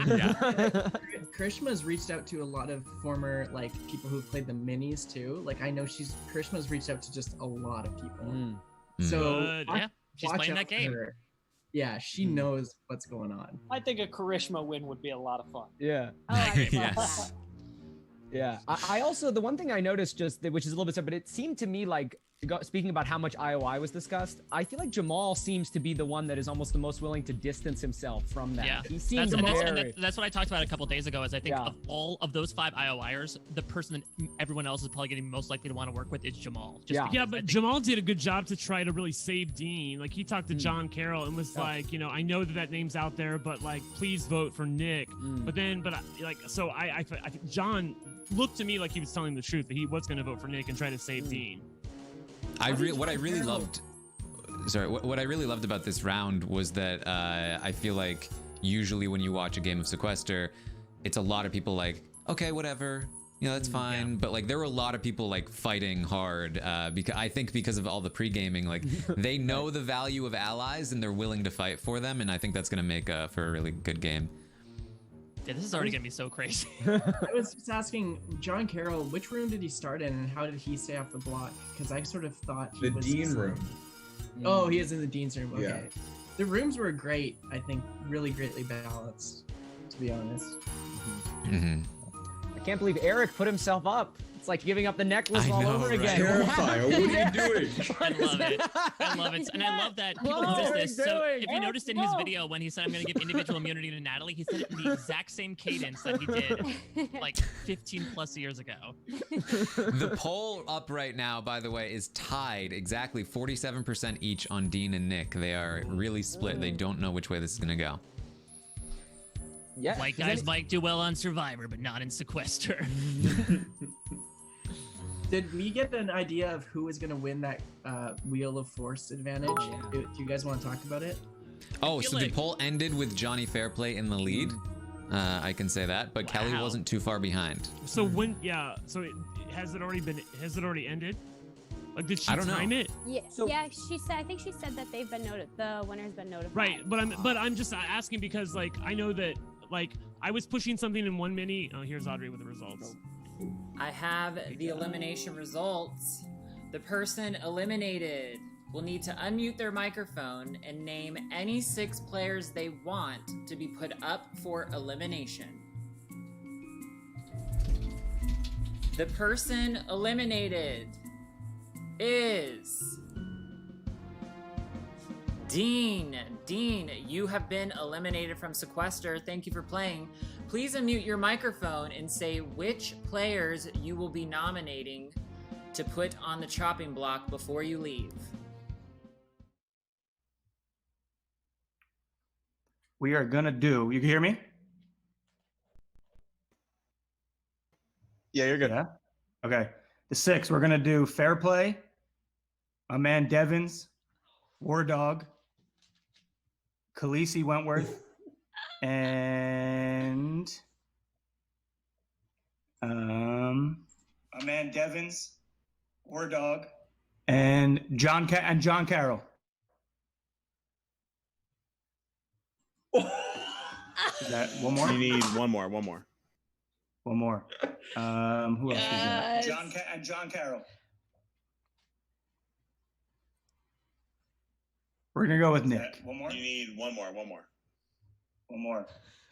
Yeah. Karishma's reached out to a lot of former like people who've played the minis too. Like I know Karishma's reached out to just a lot of people. So yeah, she's playing that game. Yeah, she knows what's going on. I think a Karishma win would be a lot of fun. Yeah. Yes. Yeah. I also, the one thing I noticed just, which is a little bit separate, but it seemed to me like, speaking about how much IOI was discussed, I feel like Jamal seems to be the one that is almost the most willing to distance himself from that. Yeah, he seems that's what I talked about a couple days ago. Is I think of all of those 5 IOIers, the person that everyone else is probably getting most likely to want to work with is Jamal. But Jamal did a good job to try to really save Dean. Like he talked to John Carroll and was like, I know that name's out there, but like, please vote for Nick. But I think John looked to me like he was telling the truth that he was going to vote for Nick and try to save Dean. What I really loved about this round was that I feel like usually when you watch a game of Sequester, it's a lot of people like, okay, whatever, that's fine. But like there were a lot of people like fighting hard because of all the pre-gaming, like they know the value of allies and they're willing to fight for them, and I think that's gonna make for a really good game. Yeah, this is already gonna be so crazy. I was just asking John Carroll, which room did he start in, and how did he stay off the block? Because I sort of thought he was Dean room. Oh, he is in the Dean's room. Okay. Yeah. The rooms were great. I think really greatly balanced, to be honest. I can't believe Eric put himself up. It's like giving up the necklace all over again. Terrifying. What are you doing? I love it. I love it. And I love that people notice this. So if you noticed in his video when he said, I'm going to give individual immunity to Natalie, he said it in the exact same cadence that he did like 15 plus years ago. The poll up right now, by the way, is tied exactly 47% each on Dean and Nick. They are really split. They don't know which way this is going to go. Yeah. White guys might do well on Survivor, but not in Sequester. Did we get an idea of who is going to win that Wheel of Force advantage? Do you guys want to talk about it? Oh, so the poll ended with Johnny Fairplay in the lead. I can say that, but Kelly wasn't too far behind. So has it already ended? Like, did she time it? Yeah, she said. I think she said that they've been the winner's been notified. Right, but I'm just asking because like I know that like I was pushing something in one mini. Oh, here's Audrey with the results. I have the elimination results. The person eliminated will need to unmute their microphone and name any 6 players they want to be put up for elimination. The person eliminated is Dean. Dean, you have been eliminated from Sequester. Thank you for playing. Please unmute your microphone and say which players you will be nominating to put on the chopping block before you leave. We are gonna do, you can hear me? Yeah, you're good. Yeah? Okay. The 6, we're gonna do Fair Play, my man Devins, War Dog, Khaleesi Wentworth, and my man Devins, War Dog, and John Carroll. Is that one more? You need one more. One more. Who else is that? John Carroll. We're gonna go with Nick. One more. You need one more. One more.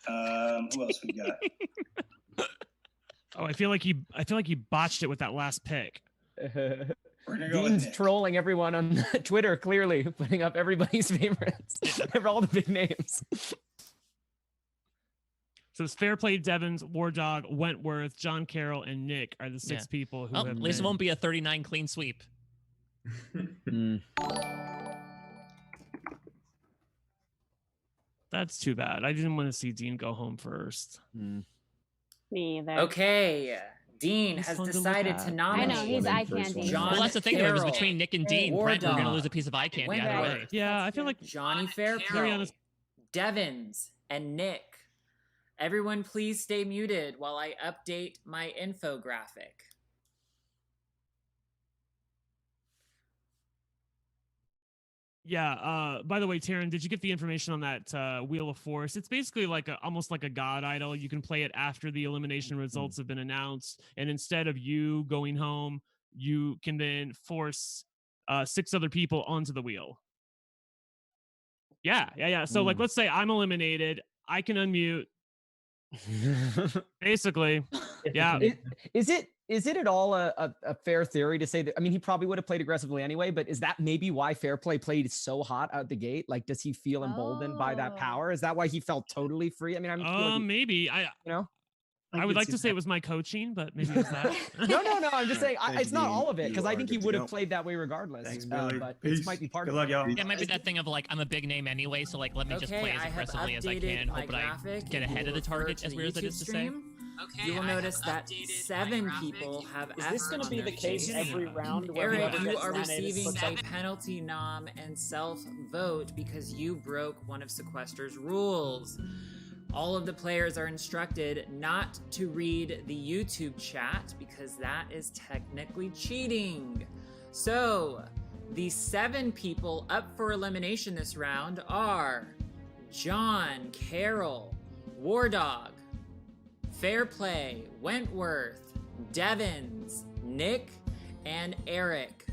Who else we got? Oh, I feel like he botched it with that last pick. We're gonna go Dean's with trolling everyone on Twitter, clearly putting up everybody's favorites for all the big names. So it's Fair Play, Devins, War Dog, Wentworth, John Carroll, and Nick are the 6 people who Well, have at least it been... won't be a 39 clean sweep. That's too bad. I didn't want to see Dean go home first. Me either. Okay. Dean He's has fun to look decided at. to nominate. I know, he's eye candy. John Well, that's the thing, though. It was Carroll, between Nick and Dean. War Brent, we're going to Dog, lose a piece of eye candy either way. Yeah, I feel like Johnny Fairplay, Devins, and Nick. Everyone, please stay muted while I update my infographic. Yeah. By the way, Taran, did you get the information on that Wheel of Force? It's basically like almost like a god idol. You can play it after the elimination results have been announced, and instead of you going home, you can then force 6 other people onto the wheel. Yeah. So like, let's say I'm eliminated. I can unmute. Basically, yeah. Is it at all a fair theory to say that? I mean, he probably would have played aggressively anyway, but is that maybe why Fair Play played so hot out the gate? Like, does he feel emboldened by that power? Is that why he felt totally free? I mean, maybe I would like to say it was my coaching, but maybe it's that. No. I'm just saying it's not all of it, because I think he would have played that way regardless. Thanks, Billy. But Peace. it might be part Good of luck, it. y'all. Yeah, it might be that thing of like, I'm a big name anyway, so like, let me just play as aggressively as I can, hope that I get ahead of the target, as weird as it is to say. Okay, you will notice that 7 people have. Is this going to be the case every round? Eric, you are receiving a penalty nom and self-vote because you broke one of Sequester's rules. All of the players are instructed not to read the YouTube chat because that is technically cheating. So, the 7 people up for elimination this round are John Carroll, War Dog, Fair Play, Wentworth, Devins, Nick, and Eric.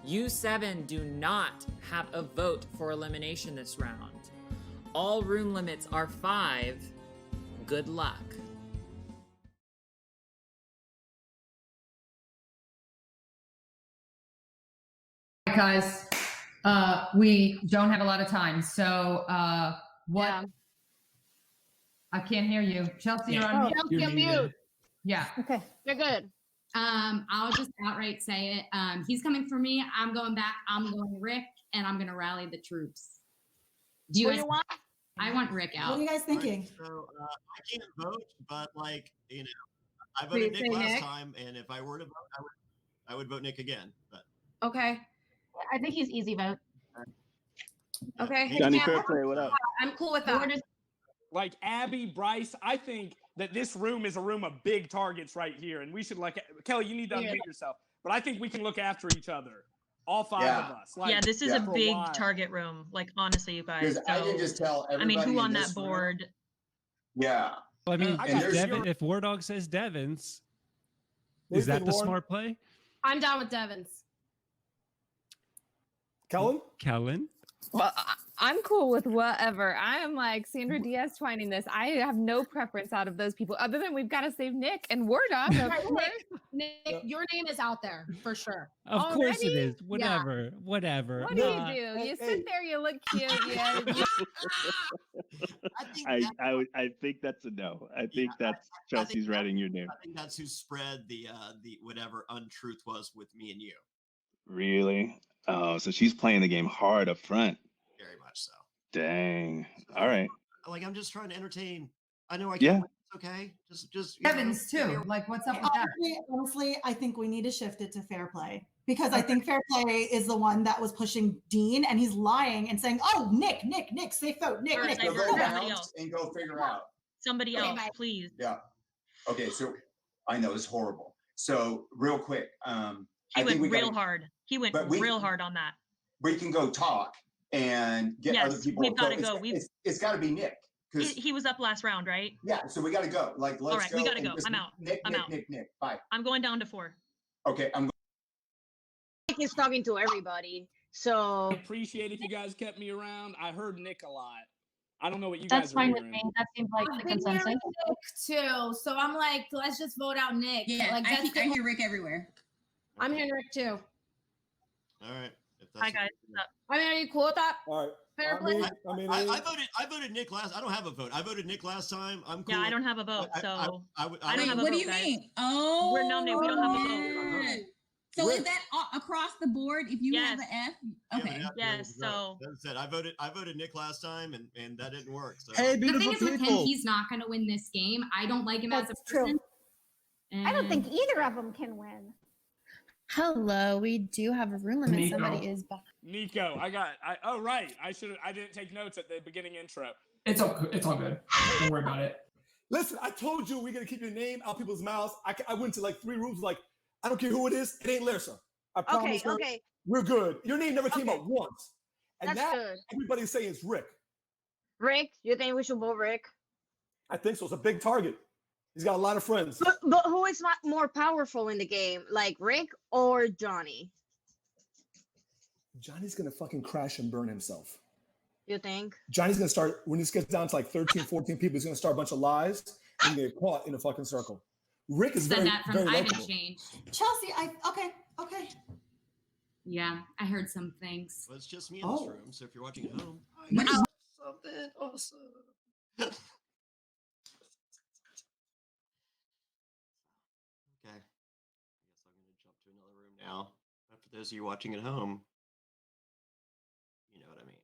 You 7 do not have a vote for elimination this round. All room limits are 5. Good luck. Guys, we don't have a lot of time, so what? Yeah. I can't hear you, Chelsea. You're on mute. Chelsea, mute. Yeah. Okay. You're good. I'll just outright say it. He's coming for me. I'm going back. I'm going Rick, and I'm going to rally the troops. Do you Who guys you want? I want Rick out. What are you guys thinking? So I can't vote, but like I voted Nick last time, and if I were to vote, I would vote Nick again. But Okay. I think he's easy vote. Okay. Johnny Fairplay, what up? I'm cool with that. Like Abby, Bryce, I think that this room is a room of big targets right here, and we should Kelly, you need to unmute yourself. But I think we can look after each other, all 5 of us. Like, this is a big target room. Like honestly, you guys. So, I can just tell everybody. I mean, who on that board? Room, yeah. Well, I mean, if War Dog says Devins, is that the smart play? I'm down with Devins. Kellen? Well, I'm cool with whatever. I am like Sandra Diaz twining this. I have no preference out of those people, other than we've got to save Nick and War Dog. Nick, your name is out there for sure. Of course it is. Whatever. What do you do? You sit there, you look cute. I think that's a no. I think that's Chelsea's writing your name. I think that's who spread the whatever untruth was with me and you. Really? Oh, so she's playing the game hard up front. Very much so. Dang. All right. Like I'm just trying to entertain. I know I Yeah. can't win. It's okay. Just Evans too. Like, what's up with that? Honestly, I think we need to shift it to Fair Play because I think Fair Play is the one that was pushing Dean, and he's lying and saying, "Oh, Nick, safe vote, Nick." And go figure out. Somebody else, please. Yeah. Okay. So I know it's horrible. So real quick, He went real hard. He went real hard on that. We can go talk and get other people. We've got to go. It's got to be Nick. He was up last round, right? Yeah, so we got to go. Like, let's all right, go. We got to go. I'm out. I'm out. Nick. Bye. I'm going down to 4. Okay, I'm. He's talking to everybody, so. I appreciate if you guys kept me around. I heard Nick a lot. I don't know what you That's guys are fine with hearing. me. That seems like the consensus. Nick too. So I'm like, let's just vote out Nick. Yeah, like, I hear Rick everywhere. I'm hearing Rick too. All right. Hi guys. I mean, are you cool with that? All right. Fair play. I voted Nick last. I don't have a vote. I voted Nick last time. I'm cool. Yeah, I don't have a vote, so I don't have a vote. What do you mean? Oh, we're nominated. We don't have a vote. So is that across the board? If you have an F, okay. Yes. So as I said, I voted Nick last time, and that didn't work. So. Hey, the thing is with him, he's not going to win this game. I don't like him as a person. I don't think either of them can win. Hello, we do have a room limit. Somebody is back. Nico, oh right. I didn't take notes at the beginning intro. It's all good. Don't worry about it. Listen, I told you we're gonna keep your name out people's mouths. I went to like 3 rooms, like, I don't care who it is, it ain't Larissa. I promise her. Okay. We're good. Your name never came up once. And That's now good. everybody's saying it's Rick. Rick, you think we should vote Rick? I think so. It's a big target. He's got a lot of friends. But who is more powerful in the game, like Rick or Johnny? Johnny's gonna fucking crash and burn himself. You think? Johnny's gonna start, when this gets down to like 13, 14 people, he's gonna start a bunch of lies and get caught in a fucking circle. Rick is very likable. Chelsea, okay. Yeah, I heard some things. Well, it's just me in this room, so if you're watching at home, something awesome. Okay. I guess I'm going to jump to another room now. But for those of you watching at home, you know what I mean.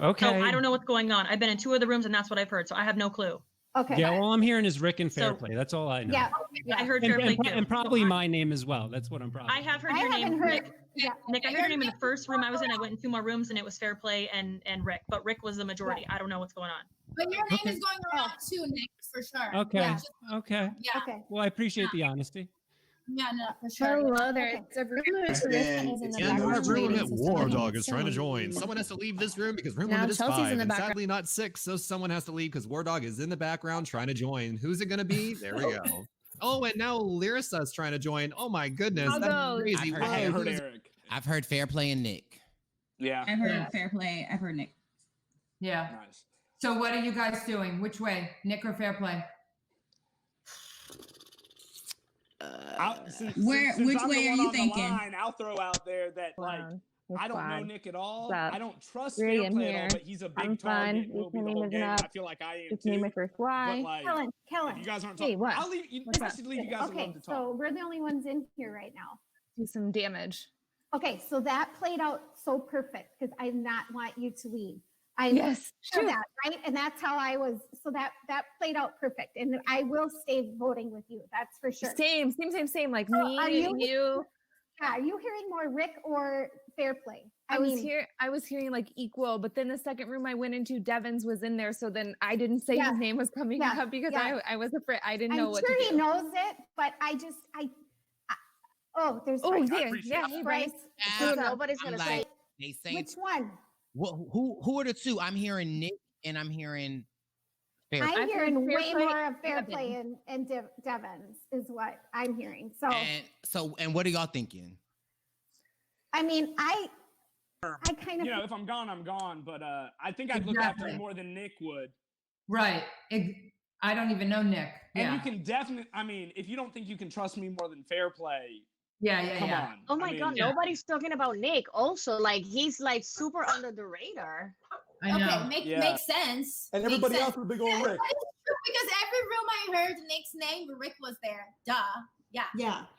Okay. So I don't know what's going on. I've been in 2 of the rooms, and that's what I've heard. So I have no clue. Okay. Yeah, all I'm hearing is Rick and Fairplay. That's all I know. Yeah. I heard Fairplay too. And probably my name as well. That's what I'm probably. I have heard your name, Nick. Nick, I heard your name in the first room I was in. I went in 2 more rooms, and it was Fairplay and Rick. But Rick was the majority. I don't know what's going on. But your name is going around too, Nick, for sure. Okay. Yeah. Okay. Yeah. Okay. Well, I appreciate the honesty. Yeah, no, for sure. Hello there. It's a room limit for this that is in the background. Room limit War Dog is trying to join. Someone has to leave this room because room limit is 5, and sadly not 6, so someone has to leave because War Dog is in the background trying to join. Who's it going to be? There we go. Oh, and now Larissa's trying to join. Oh my goodness, that's crazy. I've heard Fairplay and Nick. Yeah. I've heard Fairplay. I've heard Nick. Yeah. Nice. So what are you guys doing? Which way, Nick or Fairplay? Since which I'm way the are one you on the thinking? line, I'll throw out there that I don't know Nick at all. Stop. I don't trust Really, I'm Fairplay at all, here. but he's a big I'm target. fine. Will be Your the name whole is game. enough. I feel like I am Just too. name my first why. But like, Kellen. if you guys aren't Hey, talking, what? I'll leave you. What's I up? should leave you guys alone to talk. So we're the only ones in here right now. Do some damage. Okay, so that played out so perfect because I did not want you to leave. Yes, sure that, right? And that's how I was. So that played out perfect. And I will stay voting with you. That's for sure. Same. Like So me, are you. Yeah, are you hearing more Rick or Fairplay? I was hearing like equal, but then the second room I went into, Devins was in there. So then I didn't say his name was coming up because I was afraid. I didn't know what to do. I'm sure he knows it, but there's Bryce. Yeah, hey, Bryce. Dude, nobody's I'm gonna like, say they say Which one? who are the 2? I'm hearing Nick and I'm hearing Fairplay. I'm hearing way more of Fairplay and Devins is what I'm hearing. And what are y'all thinking? I mean, I kind of, if I'm gone, I'm gone. But I think I'd look after him more than Nick would. Right. I don't even know Nick. And you can definitely. I mean, if you don't think you can trust me more than Fairplay. Come on. Oh my God, nobody's talking about Nick. Also, like he's like super under the radar. I know. Okay, makes sense. And everybody else would be going Rick. Because every room I heard Nick's name, Rick was there. Duh. Yeah.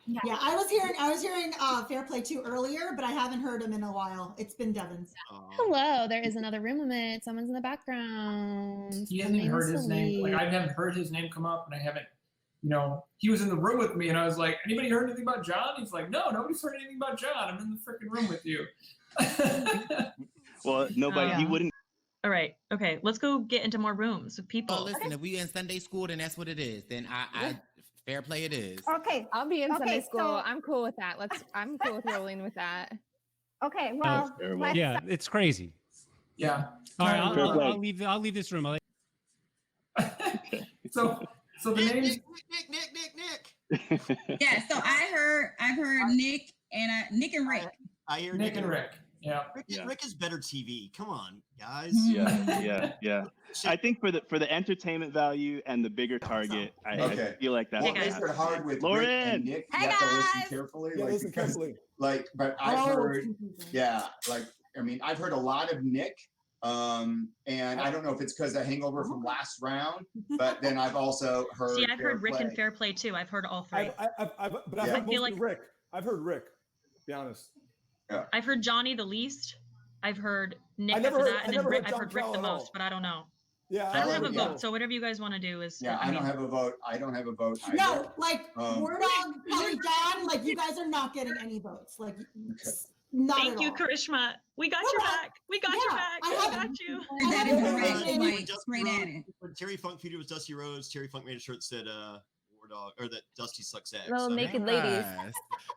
I was hearing Fairplay too earlier, but I haven't heard him in a while. It's been Devins. Hello, there is another room limit. Someone's in the background. He hasn't even heard his name. Like, I haven't heard his name come up, and I haven't. He was in the room with me, and I was like, "Anybody heard anything about John?" He's like, "No, nobody's heard anything about John. I'm in the freaking room with you." Well, nobody. He wouldn't. All right. Okay. Let's go get into more rooms with people. Well, listen, if we in Sunday school, then that's what it is. Then I Fairplay it is. Okay. I'll be in Sunday school. So, I'm cool with that. I'm cool with rolling with that. Okay. Well, yeah, it's crazy. Yeah. All right. I'll leave this room. So the names. Nick. Yeah. So I've heard Nick and Rick. I hear Nick and Rick. Yeah. Rick is better TV. Come on, guys. Yeah. I think for the entertainment value and the bigger target, I feel like that's what makes it hard with Lauren. Rick and Nick. You have to listen carefully. Yeah, like, listen because, carefully. but I've heard, I've heard a lot of Nick. And I don't know if it's because of hangover from last round, but then I've also heard. See, I've heard Rick and Fair Play too. I've heard all three. But I've heard mostly Rick. I've heard Rick. To be honest. Yeah. I've heard Johnny the least. I've heard Nick I never after heard- that, I and then never Rick. heard I've heard John Rick the Carroll at all. most, but I don't know. Yeah, I don't have a yeah. vote, so whatever you guys want to do is. Yeah, I don't have a vote. I don't have a vote. No, either. like War Dog, Kelly, John, like you guys are not getting any votes. Like, not Thank at you, all. Karishma. We got your back. We got your back. I We haven't- got you. I haven't When voted. Terry Funk feuded with Dusty Rhodes, Terry Funk made a shirt that said War Dog, or that Dusty sucks eggs. Little So- naked ladies.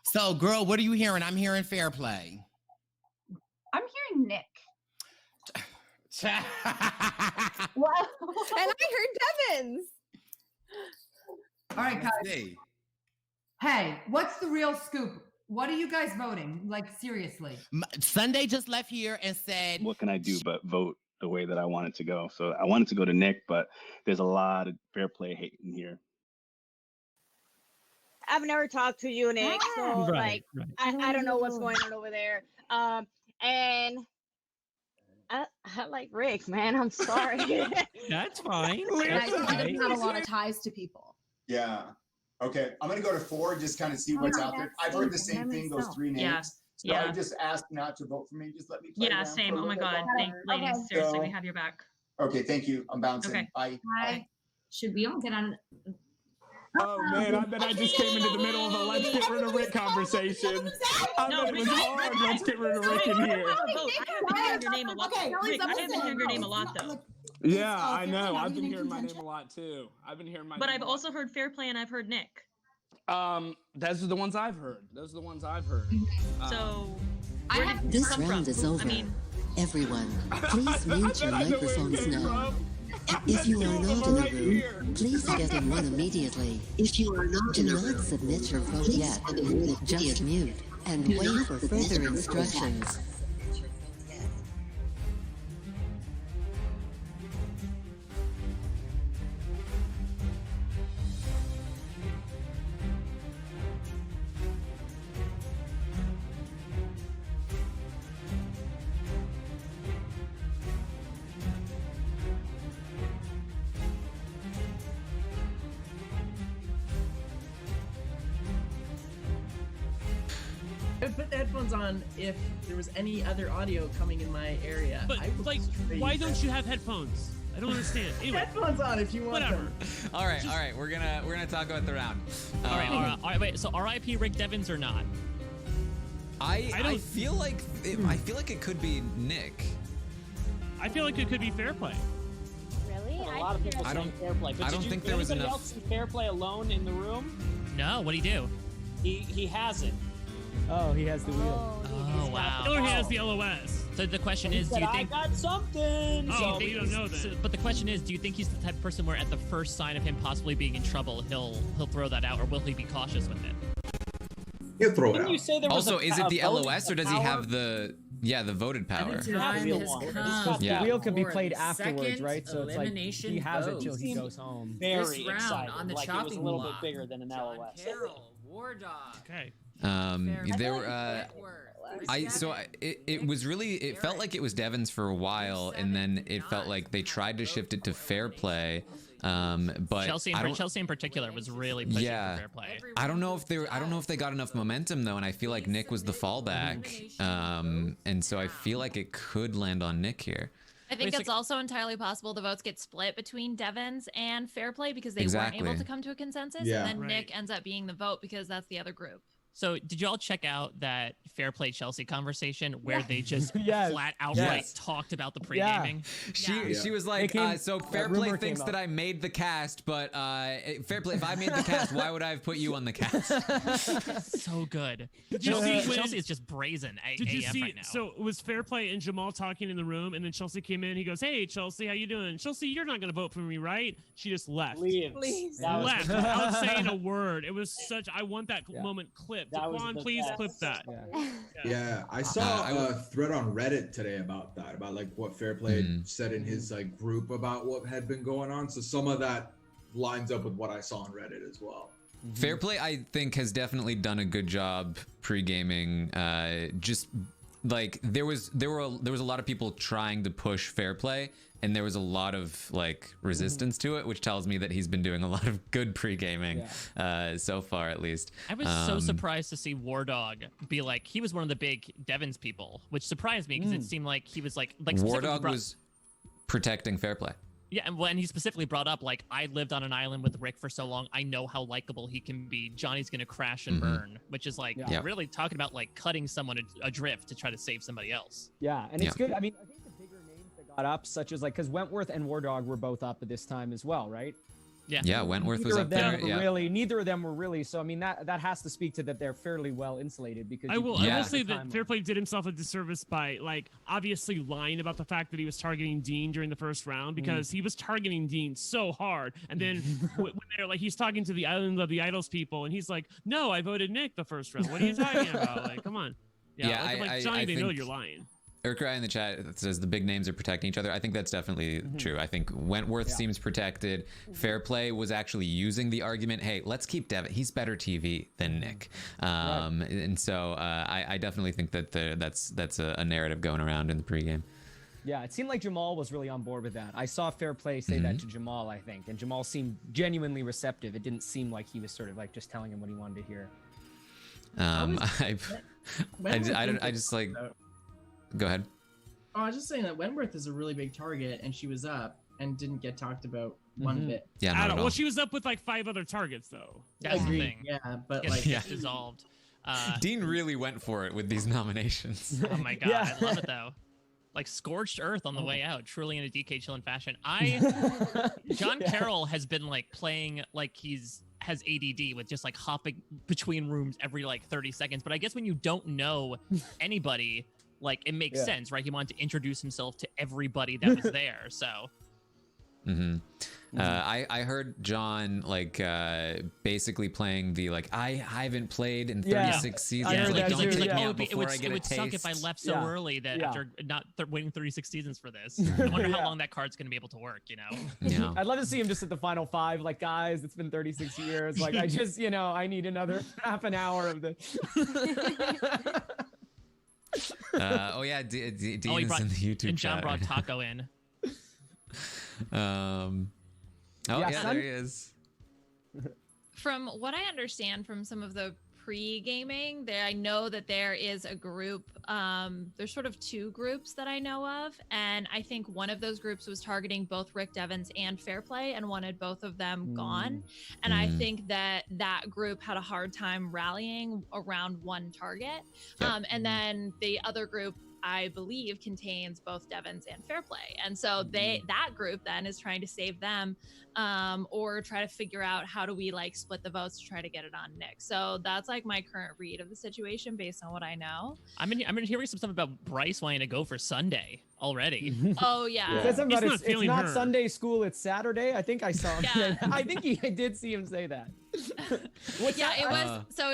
So, girl, what are you hearing? I'm hearing Fair Play. I'm hearing Nick. Wow. And I heard Devins. All right, guys. Hey, what's the real scoop? What are you guys voting? Like, seriously. Sunday just left here and said, What can I do but vote the way that I want it to go? So I wanted to go to Nick, but there's a lot of Fair Play hate in here. I've never talked to you, Nick, so Right, I don't know what's going on over there. And I like Rick, man. I'm sorry. That's fine. And I That's think he fine. doesn't have a lot of ties to people. Yeah. Okay. I'm gonna go to 4, just kind of see what's out there. I've heard the same thing, those 3 names. Yeah. So I just asked not to vote for me. Just let me play Yeah, around same. for a Oh my little bit God. longer. Thank ladies. Seriously, we So- have your back. Okay, thank you. I'm bouncing. Okay. Bye. Hi. Should we all get on? Oh man, I bet I just came into the middle of a let's get rid of Rick conversation. I bet it was hard. Let's get rid of Rick in here. I have been hearing your name a lot. Okay, Rick, I have been hearing your name a lot though. Yeah, I know. I've been hearing my name a lot too. But I've also heard Fair Play and I've heard Nick. Those are the ones I've heard. So I have this round is over. Everyone, please mute your microphones now. If you are not in a room, please get in one immediately. If you are not do not submit your vote yet. Just mute and wait for further instructions. I would put the headphones on if there was any other audio coming in my area. But like, why don't you have headphones? I don't understand. Anyway, headphones on if you want whatever. them. All right. We're gonna talk about the round. All right. Wait. So, R.I.P. Rick Devins or not? I feel like it could be Nick. I feel like it could be Fair Play. Really? A lot of people I don't- Fair Play. I don't think there was anybody enough- else see Fair Play alone in the room? No. What do you do? He has it. Oh, he has the wheel. Oh wow. Or he has the LOS. So the question is, He do you said, think? I got something. Oh, So you don't know So, that. but the question is, do you think he's the type of person where at the first sign of him possibly being in trouble, he'll throw that out, or will he be cautious with it? He'll throw it Didn't out. you say there was Also, a, is it a the vote, LOS or a does he power? have the voted power? That's the one. Yeah. The wheel could be For played the afterwards, second right? So it's like elimination he has it vote. till he goes home. Very This round excited. on the like it was a chopping little block. bit bigger than an LOS. Carroll, War Dog. Okay. There were it was really, it felt like it was Devins for a while, and then it felt like they tried to shift it to Fair Play. But Chelsea in particular was really pushing for Fair Play. I don't know if they got enough momentum though, and I feel like Nick was the fallback. And so I feel like it could land on Nick here. I think it's also entirely possible the votes get split between Devins and Fair Play because they weren't able to come to a consensus, and then Nick ends up being the vote because that's the other group. So did you all check out that Fair Play Chelsea conversation where they just flat outright talked about the pre-gaming? She was like, so Fair Play thinks that I made the cast, but Fair Play, if I made the cast, why would I have put you on the cast? So good. Did you see when- Chelsea is just brazen Did you AF see? right now. So it was Fair Play and Jamal talking in the room, and then Chelsea came in. He goes, "Hey, Chelsea, how you doing? Chelsea, you're not gonna vote for me, right?" She just left. Please. Left without saying a word. It was such. I want that moment clip clip. That was Daquan, the please best. clip that. Yeah, I saw a thread on Reddit today about that, about like what Fair Play said in his like group about what had been going on. So some of that lines up with what I saw on Reddit as well. Fair Play, I think, has definitely done a good job pre-gaming. Just like there was a lot of people trying to push Fair Play, and there was a lot of like resistance to it, which tells me that he's been doing a lot of good pre-gaming so far, at least. I was so surprised to see War Dog be like, he was one of the big Devon's people, which surprised me because it seemed like he was like War Dog was protecting Fair Play. Yeah, and when he specifically brought up, like, I lived on an island with Rick for so long, I know how likable he can be. Johnny's gonna crash and burn, which is like really talking about like cutting someone adrift to try to save somebody else. Yeah, and it's good. I mean, I think the bigger names that got up, such as like, because Wentworth and War Dog were both up at this time as well, right? Yeah, Wentworth was up there. Neither of them were really. So I mean, that has to speak to that they're fairly well insulated because I will say that Fair Play did himself a disservice by like obviously lying about the fact that he was targeting Dean during the first round, because he was targeting Dean so hard, and then when they're like, he's talking to the Island of the Idols people, and he's like, "No, I voted Nick the first round. What are you talking about? Like, come on." Like Johnny, they know you're lying. Urkrai in the chat says the big names are protecting each other. I think that's definitely true. I think Wentworth seems protected. Fair Play was actually using the argument, hey, let's keep Devin. He's better TV than Nick. And so I definitely think that that's a narrative going around in the pregame. Yeah, it seemed like Jamal was really on board with that. I saw Fair Play say that to Jamal, I think, and Jamal seemed genuinely receptive. It didn't seem like he was sort of like just telling him what he wanted to hear. I just like... Go ahead. Oh, I was just saying that Wentworth is a really big target, and she was up and didn't get talked about one bit. Yeah, I don't know. Well, she was up with like 5 other targets, though. That's the thing. Yeah, but like dissolved. Dean really went for it with these nominations. Oh my god, I love it though. Like scorched earth on the way out, truly in a DK Chillin fashion. John Carroll has been like playing like has ADD with just like hopping between rooms every like 30 seconds. But I guess when you don't know anybody, like it makes sense, right? He wanted to introduce himself to everybody that was there, so. I heard John like basically playing the like I haven't played in 36 seasons. It would suck if I left so early that after not waiting 36 seasons for this. I wonder how long that card's gonna be able to work, you know? Yeah. I'd love to see him just at the final 5, like, guys, it's been 36 years. Like, I just, I need another half an hour of this. Dean's in the YouTube chat. And John brought Taco in. There he is. From what I understand from some of the pre-gaming, I know that there is a group, there's sort of 2 groups that I know of, and I think one of those groups was targeting both Rick Devens and Fair Play and wanted both of them gone, and I think that group had a hard time rallying around one target, and then the other group, I believe, contains both Devens and Fair Play, and so that group then is trying to save them, or try to figure out how do we like split the votes to try to get it on Nick. So that's like my current read of the situation based on what I know. I'm hearing some stuff about Bryce wanting to go for Sunday already. Oh yeah, it's not Sunday school, it's Saturday. I think I saw him. I think I did see him say that. It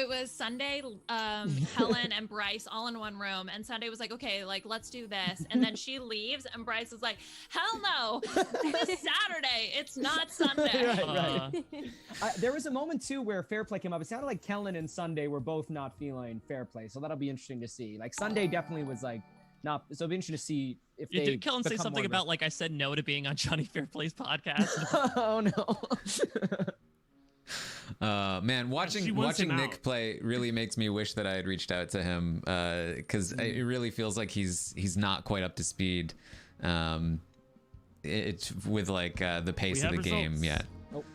was Sunday, Helen and Bryce all in one room, and Sunday was like, okay, like let's do this, and then she leaves and Bryce is like, hell no, this Saturday, it's not Sunday. Right. There was a moment too where Fair Play came up. It sounded like Kellen and Sunday were both not feeling Fair Play, so that'll be interesting to see. Like Sunday definitely was like not, so it'll be interesting to see if they did Kellen say something about like I said no to being on Johnny Fair Play's podcast? Oh no. Man, watching Nick play really makes me wish that I had reached out to him, because it really feels like he's not quite up to speed. It's with like the pace of the game yet.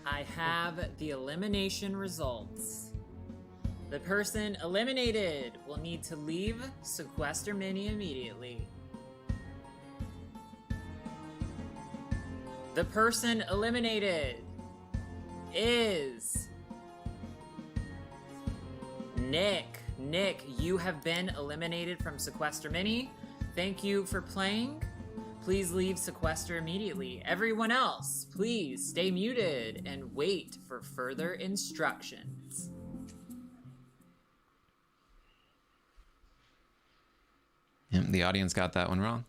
I have the elimination results. The person eliminated will need to leave Sequester Mini immediately. The person eliminated is Nick. Nick, you have been eliminated from Sequester Mini. Thank you for playing. Please leave Sequester immediately. Everyone else, please stay muted and wait for further instructions. Yeah, the audience got that one wrong.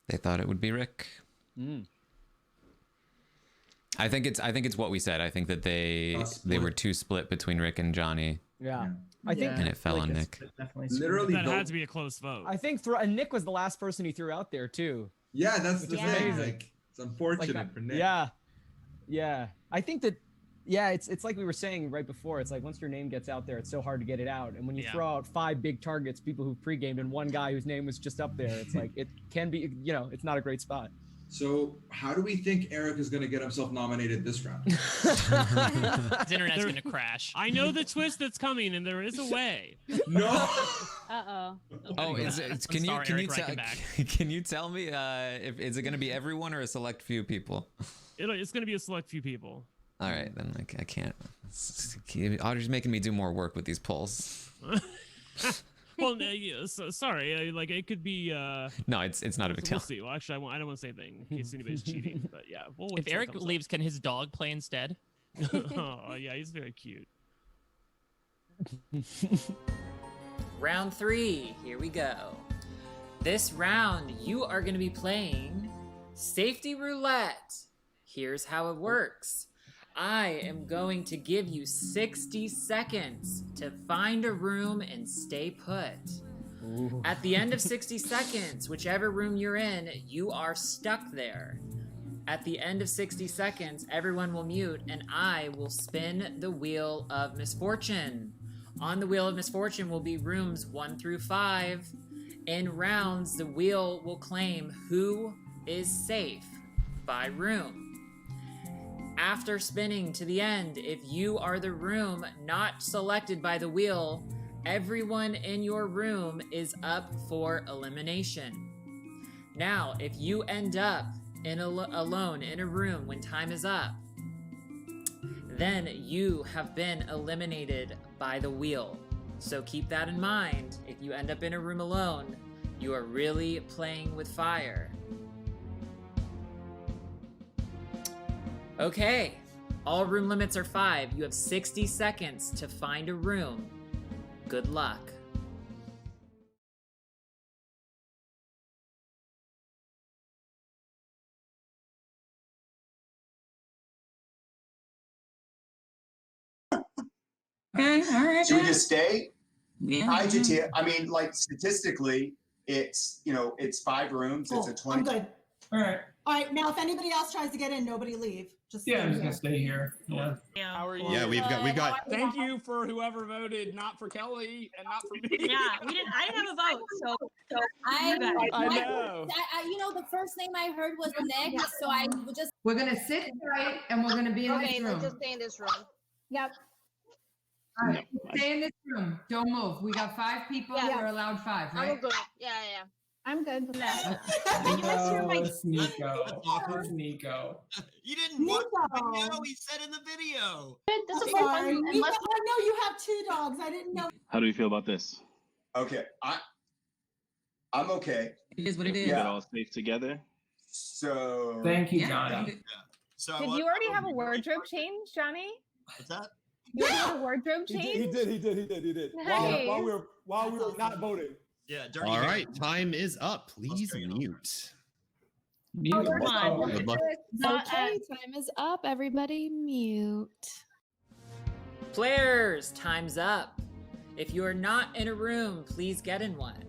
They thought it would be Rick. I think it's what we said. I think that they were too split between Rick and Johnny. Yeah. I think, and it fell on Nick. Literally, that had to be a close vote. I think and Nick was the last person he threw out there too. Yeah, that's the thing. Amazing. Like, it's unfortunate for Nick. Yeah. I think that. Yeah, it's like we were saying right before. It's like once your name gets out there, it's so hard to get it out. And when you throw out 5 big targets, people who've pre-gamed, and one guy whose name was just up there, it's like it can be. It's not a great spot. So how do we think Eric is going to get himself nominated this round? His internet's going to crash. I know the twist that's coming, and there is a way. No. Uh-oh. Oh, can you tell me if is it going to be everyone or a select few people? It's going to be a select few people. All right, then I can't. Audrey's making me do more work with these polls. Well, sorry. Like it could be. No, it's not a big deal. We'll see. Well, actually, I don't want to say anything in case anybody's cheating. But yeah, if Eric leaves, can his dog play instead? Oh yeah, he's very cute. Round 3. Here we go. This round, you are going to be playing Safety Roulette. Here's how it works. I am going to give you 60 seconds to find a room and stay put. Ooh. At the end of 60 seconds, whichever room you're in, you are stuck there. At the end of 60 seconds, everyone will mute and I will spin the Wheel of Misfortune. On the Wheel of Misfortune will be rooms 1 through 5. In rounds, the wheel will claim who is safe by room. After spinning to the end, if you are the room not selected by the wheel, everyone in your room is up for elimination. Now, if you end up alone in a room when time is up, then you have been eliminated by the wheel. So keep that in mind. If you end up in a room alone, you are really playing with fire. Okay, all room limits are 5. You have 60 seconds to find a room. Good luck. Okay, all right. Should we just stay? Yeah. Hi, Jatia. I mean, like statistically, it's 5 rooms. Cool. It's a 20. I'm good. All right. All right. Now, if anybody else tries to get in, nobody leave. Just Yeah, I'm stay just gonna here. stay here. Yeah. How are you? Yeah, we've got. Thank you for whoever voted not for Kelly and not for me. Yeah, I didn't have a vote, so I know. The first name I heard was Nick, so I would just. We're gonna sit tight and we're gonna be in this Okay, room. let's just stay in this room. Yep. All right, stay in this room. Don't move. We got 5 people. Yeah. We're allowed 5, right? I'm good. Yeah. I'm good with that. It's Nico. It's Nico. You didn't want the video. He said in the video. I'm sorry. I know you have 2 dogs. I didn't know. How do you feel about this? Okay, I'm okay. It is what it is. We're all safe together. So thank you, Johnny. So Did you already have a wardrobe change, Johnny? What's that? You already had a wardrobe change? He did. Nice. While we were not voting. Yeah, dirty. All right, time is up. Please mute. Oh, Good luck. Okay, time is up. Everybody mute. Players, time's up. If you are not in a room, please get in one.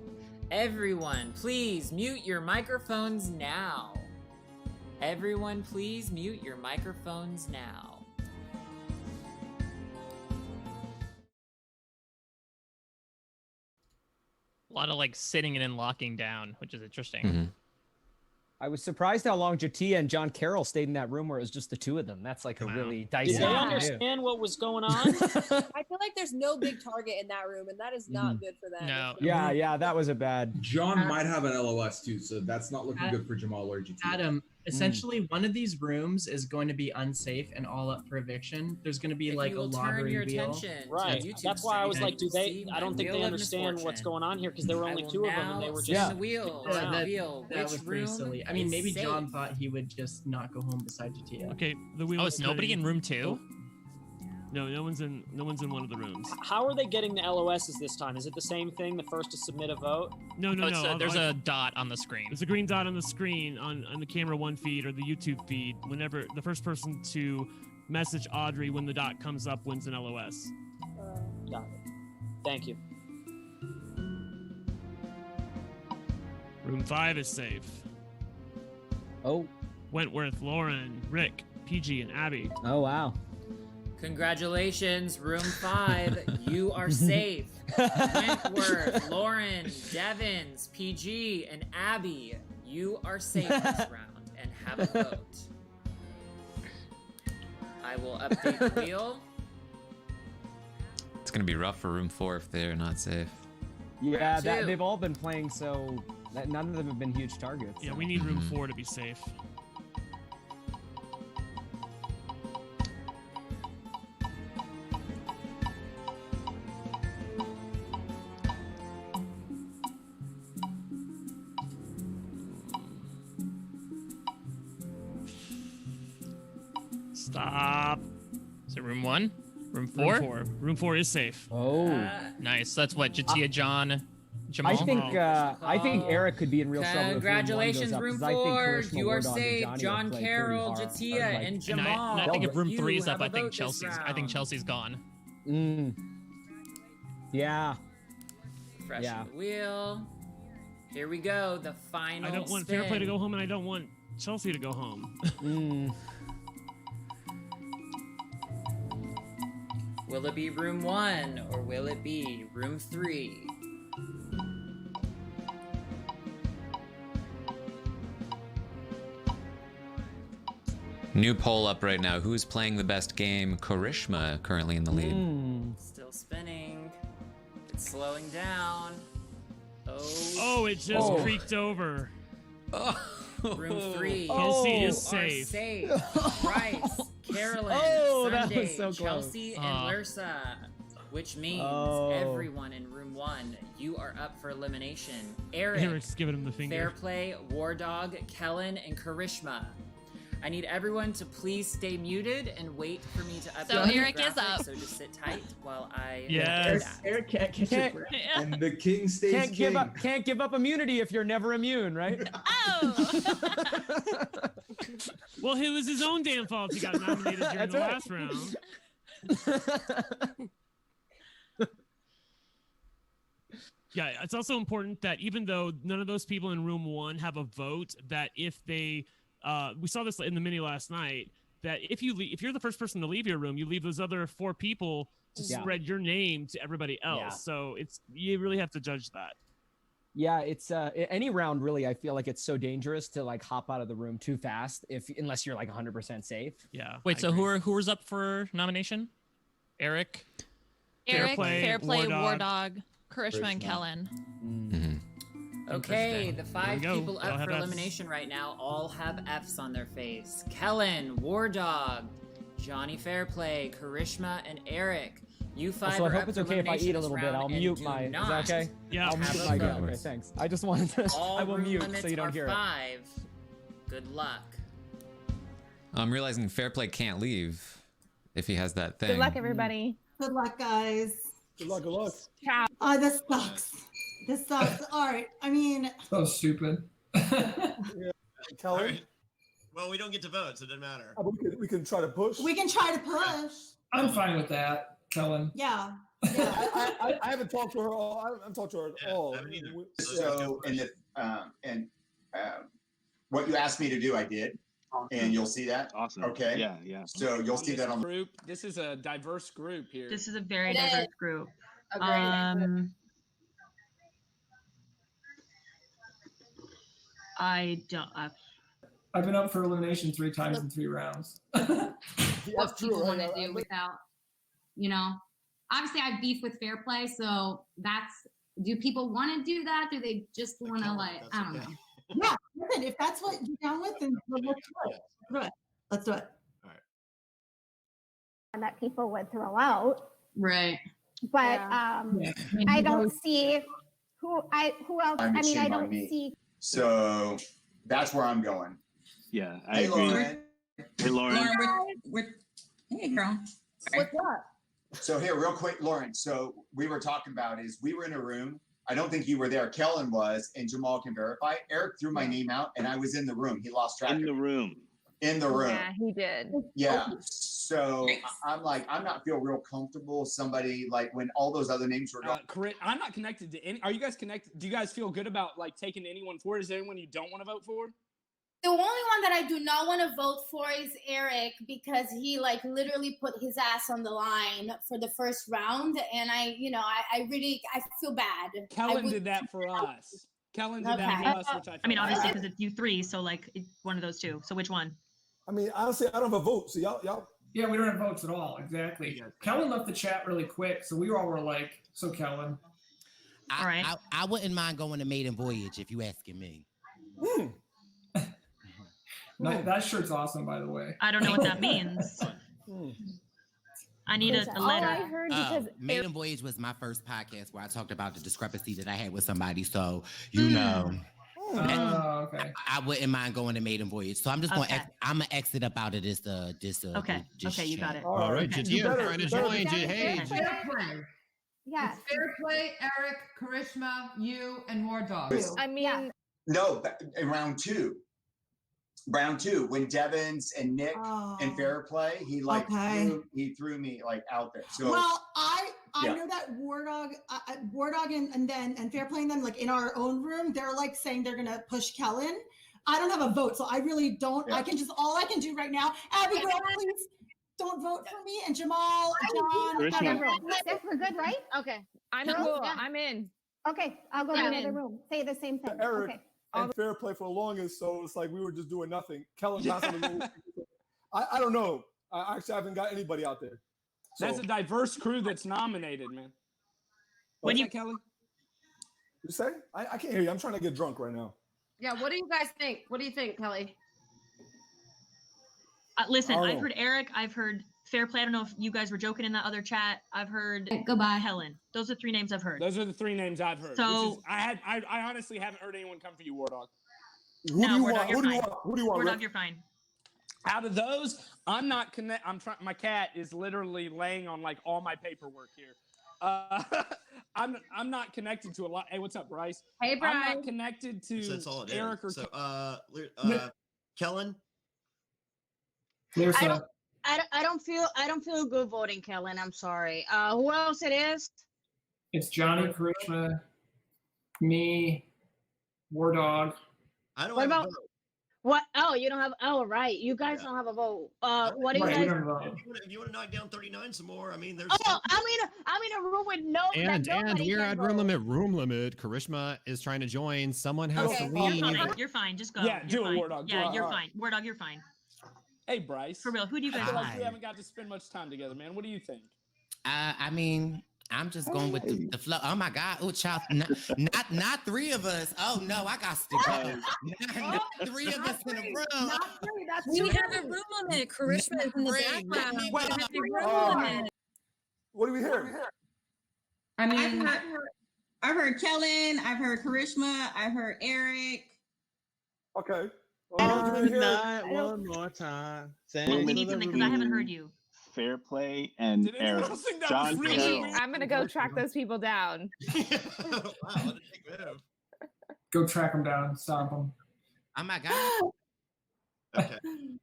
Everyone, please mute your microphones now. Everyone, please mute your microphones now. A lot of sitting and then locking down, which is interesting. Mm-hmm. I was surprised how long Jatia and John Carroll stayed in that room where it was just the 2 of them. That's like a really dicey. Did they understand what was going on? I feel like there's no big target in that room, and that is not good for them. No. Yeah, that was a bad. John might have an LOS too, so that's not looking good for Jamal or GT. Adam, essentially, one of these rooms is going to be unsafe and all up for eviction. There's going to be like a lottery wheel. Right. That's why I was like, I don't think they understand what's going on here because there were only 2 of them and they were just. The wheel. That was pretty silly. I mean, maybe John thought he would just not go home beside Jatia. Okay, the wheel. Oh, is nobody in room 2? No one's in one of the rooms. How are they getting the LOSs this time? Is it the same thing? The first to submit a vote? No. There's a dot on the screen. There's a green dot on the screen on the camera 1 feed or the YouTube feed. Whenever the first person to message Audrey when the dot comes up wins an LOS. Got it. Thank you. Room 5 is safe. Oh. Wentworth, Lauren, Rick, PG, and Abby. Oh, wow. Congratulations, room 5. You are safe. Wentworth, Lauren, Devins, PG, and Abby, you are safe this round and have a vote. I will update the wheel. It's gonna be rough for room 4 if they're not safe. Yeah, they've all been playing so that none of them have been huge targets. Yeah, we need room 4 to be safe. Stop. Is it room 1? Room 4? Room 4 is safe. Oh. Nice. That's what, Jatia, John, Jamal? I think Eric could be in real trouble. Congratulations, room 4. You are safe. John Carroll, Jatia, and Jamal. And I think if room 3 is up, I think Chelsea's gone. Yeah. Fresh the wheel. Here we go. The final I don't want spin. Fair Play to go home, and I don't want Chelsea to go home. Will it be room 1 or will it be room 3? New poll up right now. Who's playing the best game? Karishma currently in the lead. Still spinning. It's slowing down. Oh, it just creaked over. Room 3. Kelsey is safe. safe. Bryce, Carolyn, Oh, that Sunday, was so close. Chelsea, and Lursa. Which means everyone in room 1, you are up for elimination. Eric's giving him the finger. Fair Play, War Dog, Kellen, and Karishma. I need everyone to please stay muted and wait for me to update. So the Eric is graphics, up. So just sit tight while I. Eric can't catch his breath. And the king stays king. Can't give up immunity if you're never immune, right? Well, it was his own damn fault he got nominated during the last round. Yeah, it's also important that even though none of those people in room 1 have a vote, that if they, we saw this in the mini last night, that if you're the first person to leave your room, you leave those other 4 people to spread your name to everybody else. Yeah. So you really have to judge that. Yeah, it's any round really. I feel like it's so dangerous to like hop out of the room too fast unless you're like 100% safe. Yeah. Wait, so who was up for nomination? Eric, Fair Play, War Dog, Karishma, and Kellen. Okay, the 5 people up for elimination right now all have Fs on their face. Kellen, War Dog, Johnny Fairplay, Karishma, and Eric. You 5 So I are hope up it's for okay if I elimination eat a this little bit. round I'll and mute do my. Is not that okay? Yeah, I'll have mute a my. vote. Okay, thanks. I just wanted to. All I will room mute limits so you don't are hear it. 5. Good luck. I'm realizing Fairplay can't leave if he has that thing. Good luck, everybody. Good luck, guys. Good luck. Good luck. Ciao. Oh, this sucks. This sucks. All right. I mean, So stupid. Kelly? Right. Well, we don't get to vote, so it doesn't matter. We can try to push. we can try to push. I'm fine with that, Kellen. Yeah. I haven't talked to her all. I haven't talked to her at all. So, what you asked me to do, I did. And you'll see that. Awesome. Okay. Yeah. So you'll see that on the group. This is a diverse group here. This is a very diverse group. I don't. I've been up for elimination 3 times in 3 rounds. What people want to do without, obviously I have beef with Fair Play, so do people want to do that? Do they just want to I don't know. Yeah. Listen, if that's what you're down with, then let's do it. Let's do it. All right. And that people would throw out. Right. But Yeah. I don't see who else. I'm I mean, I don't me. see. So that's where I'm going. Yeah, I Hey, agree. Lauren. Hey, Lauren. Hey, girl. What's up? So here, real quick, Lauren. So we were talking about is we were in a room. I don't think you were there. Kellen was, and Jamal can verify. Eric threw my name out, and I was in the room. He lost track. In the room. In the room. Yeah, he did. Yeah. So I'm not feel real comfortable. Somebody like when all those other names were going. I'm not connected to any. Are you guys connected? Do you guys feel good about like taking anyone forward? Is there anyone you don't want to vote for? The only one that I do not want to vote for is Eric because he like literally put his ass on the line for the first round, and I feel bad. Kellen did that for us. Kellen did that for us, which I mean, obviously, because it's you three, so like one of those two. So which one? I mean, honestly, I don't have a vote. So y'all. Yeah, we don't have votes at all. Exactly. Kellen left the chat really quick, so we all were like, "So Kellen." All right. I wouldn't mind going to Maiden Voyage if you asking me. That shirt's awesome, by the way. I don't know what that means. I need a letter. I heard because Maiden Voyage was my first podcast where I talked about the discrepancy that I had with somebody. So, you know. Okay. I wouldn't mind going to Maiden Voyage. So I'm just going to I'm going to exit up out of this. Okay, you got it. All right, Jadir, trying to join. Hey, Yes. Fair play, Eric, Karishma, you, and War Dogs. I mean, No, in round two. Round two, when Devins and Nick and Fair Play, he threw me like out there. So well, I know that War Dog and Fair Play and them like in our own room, they're like saying they're gonna push Kellen. I don't have a vote, so I really don't. Yeah. All I can do right now, Abby, girl, please don't vote for me. And Jamal, John, Yes, we're good, right? Okay. I'm cool. I'm in. Okay, I'll go to another room. Say the same thing. Eric Okay. and Fair Play for the longest, so it's like we were just doing nothing. Kellen's not something new. I don't know. I actually haven't got anybody out there. So. That's a diverse crew that's nominated, man. What's that, Kelly? You say? I can't hear you. I'm trying to get drunk right now. Yeah, what do you guys think? What do you think, Kelly? Listen, I've heard Eric. I've heard Fair Play. I don't know if you guys were joking in that other chat. I've heard Helen. Those are three names I've heard. Those are the three names I've heard. So I honestly haven't heard anyone come for you, War Dog. Who do you want? Who do you want? War Dog, you're fine. Out of those, I'm not connect. I'm trying. My cat is literally laying on like all my paperwork here. I'm not connected to a lot. Hey, what's up, Bryce? Hey, Bryce. I'm not connected to that's all it Eric is. or Kellen. I don't feel good voting Kellen. I'm sorry. Who else it is? It's Johnny, Karishma, me, War Dog. I don't What have about a vote. what? Oh, you don't have. Oh, right. You guys don't have a vote. What do you guys? If you want to knock down 39 some more, I mean, there's. Oh, I'm in a room with no. And nobody we're can at vote. room limit. Karishma is trying to join. Someone has to leave. You're fine. Just go. Yeah, you're do it, fine. War Dog. Yeah, you're fine. War Dog, you're fine. Hey, Bryce. For real, who do you guys I feel like Hi. we haven't got to spend much time together, man. What do you think? I mean, I'm just going with the flow. Oh my God! Oh, child, not three of us. Oh no, I got to go. Not three of us in a room. Not three. That's we have a room limit. Karishma is in the background. We have a room limit. What do we hear? I mean, I've heard Kellen. I've heard Karishma. I've heard Eric. Okay. One more time. We need something because I haven't heard you. Fair Play and Eric. John Carroll. I'm gonna go track those people down. Go track them down, stomp them. Oh my God. Okay.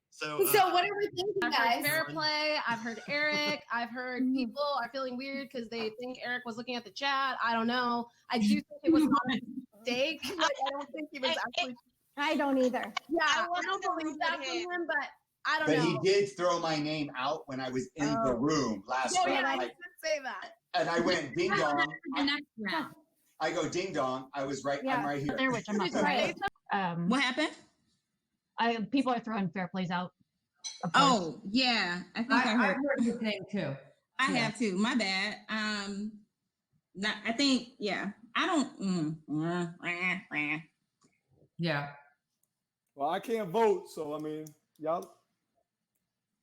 So what are we thinking, I've guys? heard Fair Play. I've heard Eric. I've heard people are feeling weird because they think Eric was looking at the chat. I don't know. I do think it was not a mistake. Like, I don't think he was actually. I don't either. Yeah, I don't believe that from him, but I don't But know. he did throw my name out when I was in the room last Oh, round. yeah, I like, did say that. and I went ding dong. The next round. I go ding dong. I was right. I'm right here. There, which I'm not right. What happened? People are throwing Fair Plays out. Oh yeah, I think I heard the thing too. I have too. My bad. I think yeah. I don't. Yeah. Well, I can't vote, so I mean, y'all.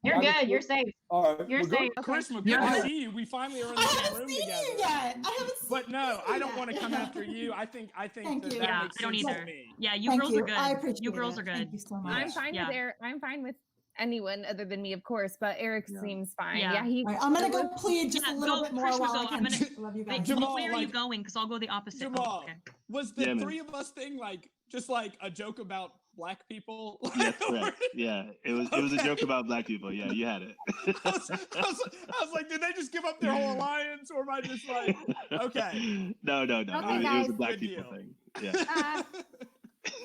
You're good. You're safe. All right. You're safe. Christmas, good to see you. We finally are in the same room together. I haven't seen But no, I don't want to come after you. I think that makes I don't sense either. to me. Yeah, you Thank girls you. are good. I appreciate You girls it. are good. Thank you so much. I'm fine with I'm fine with anyone other than me, of course, but Eric seems fine. Yeah, All right, I'm gonna go plead just a little bit more Krishna, while go. I can. I'm gonna, Love you wait, guys. Jamal, where are you like- going? Because I'll go the opposite. Jamal, okay. was the Yeah, man. three of us thing like just like a joke about black people? Yes, correct. Yeah, it was a joke about black people. Yeah, you had it. I was like, did they just give up their whole alliance, or am I just like, okay? No. Okay, It was guys. a black Good people deal. thing. Yeah.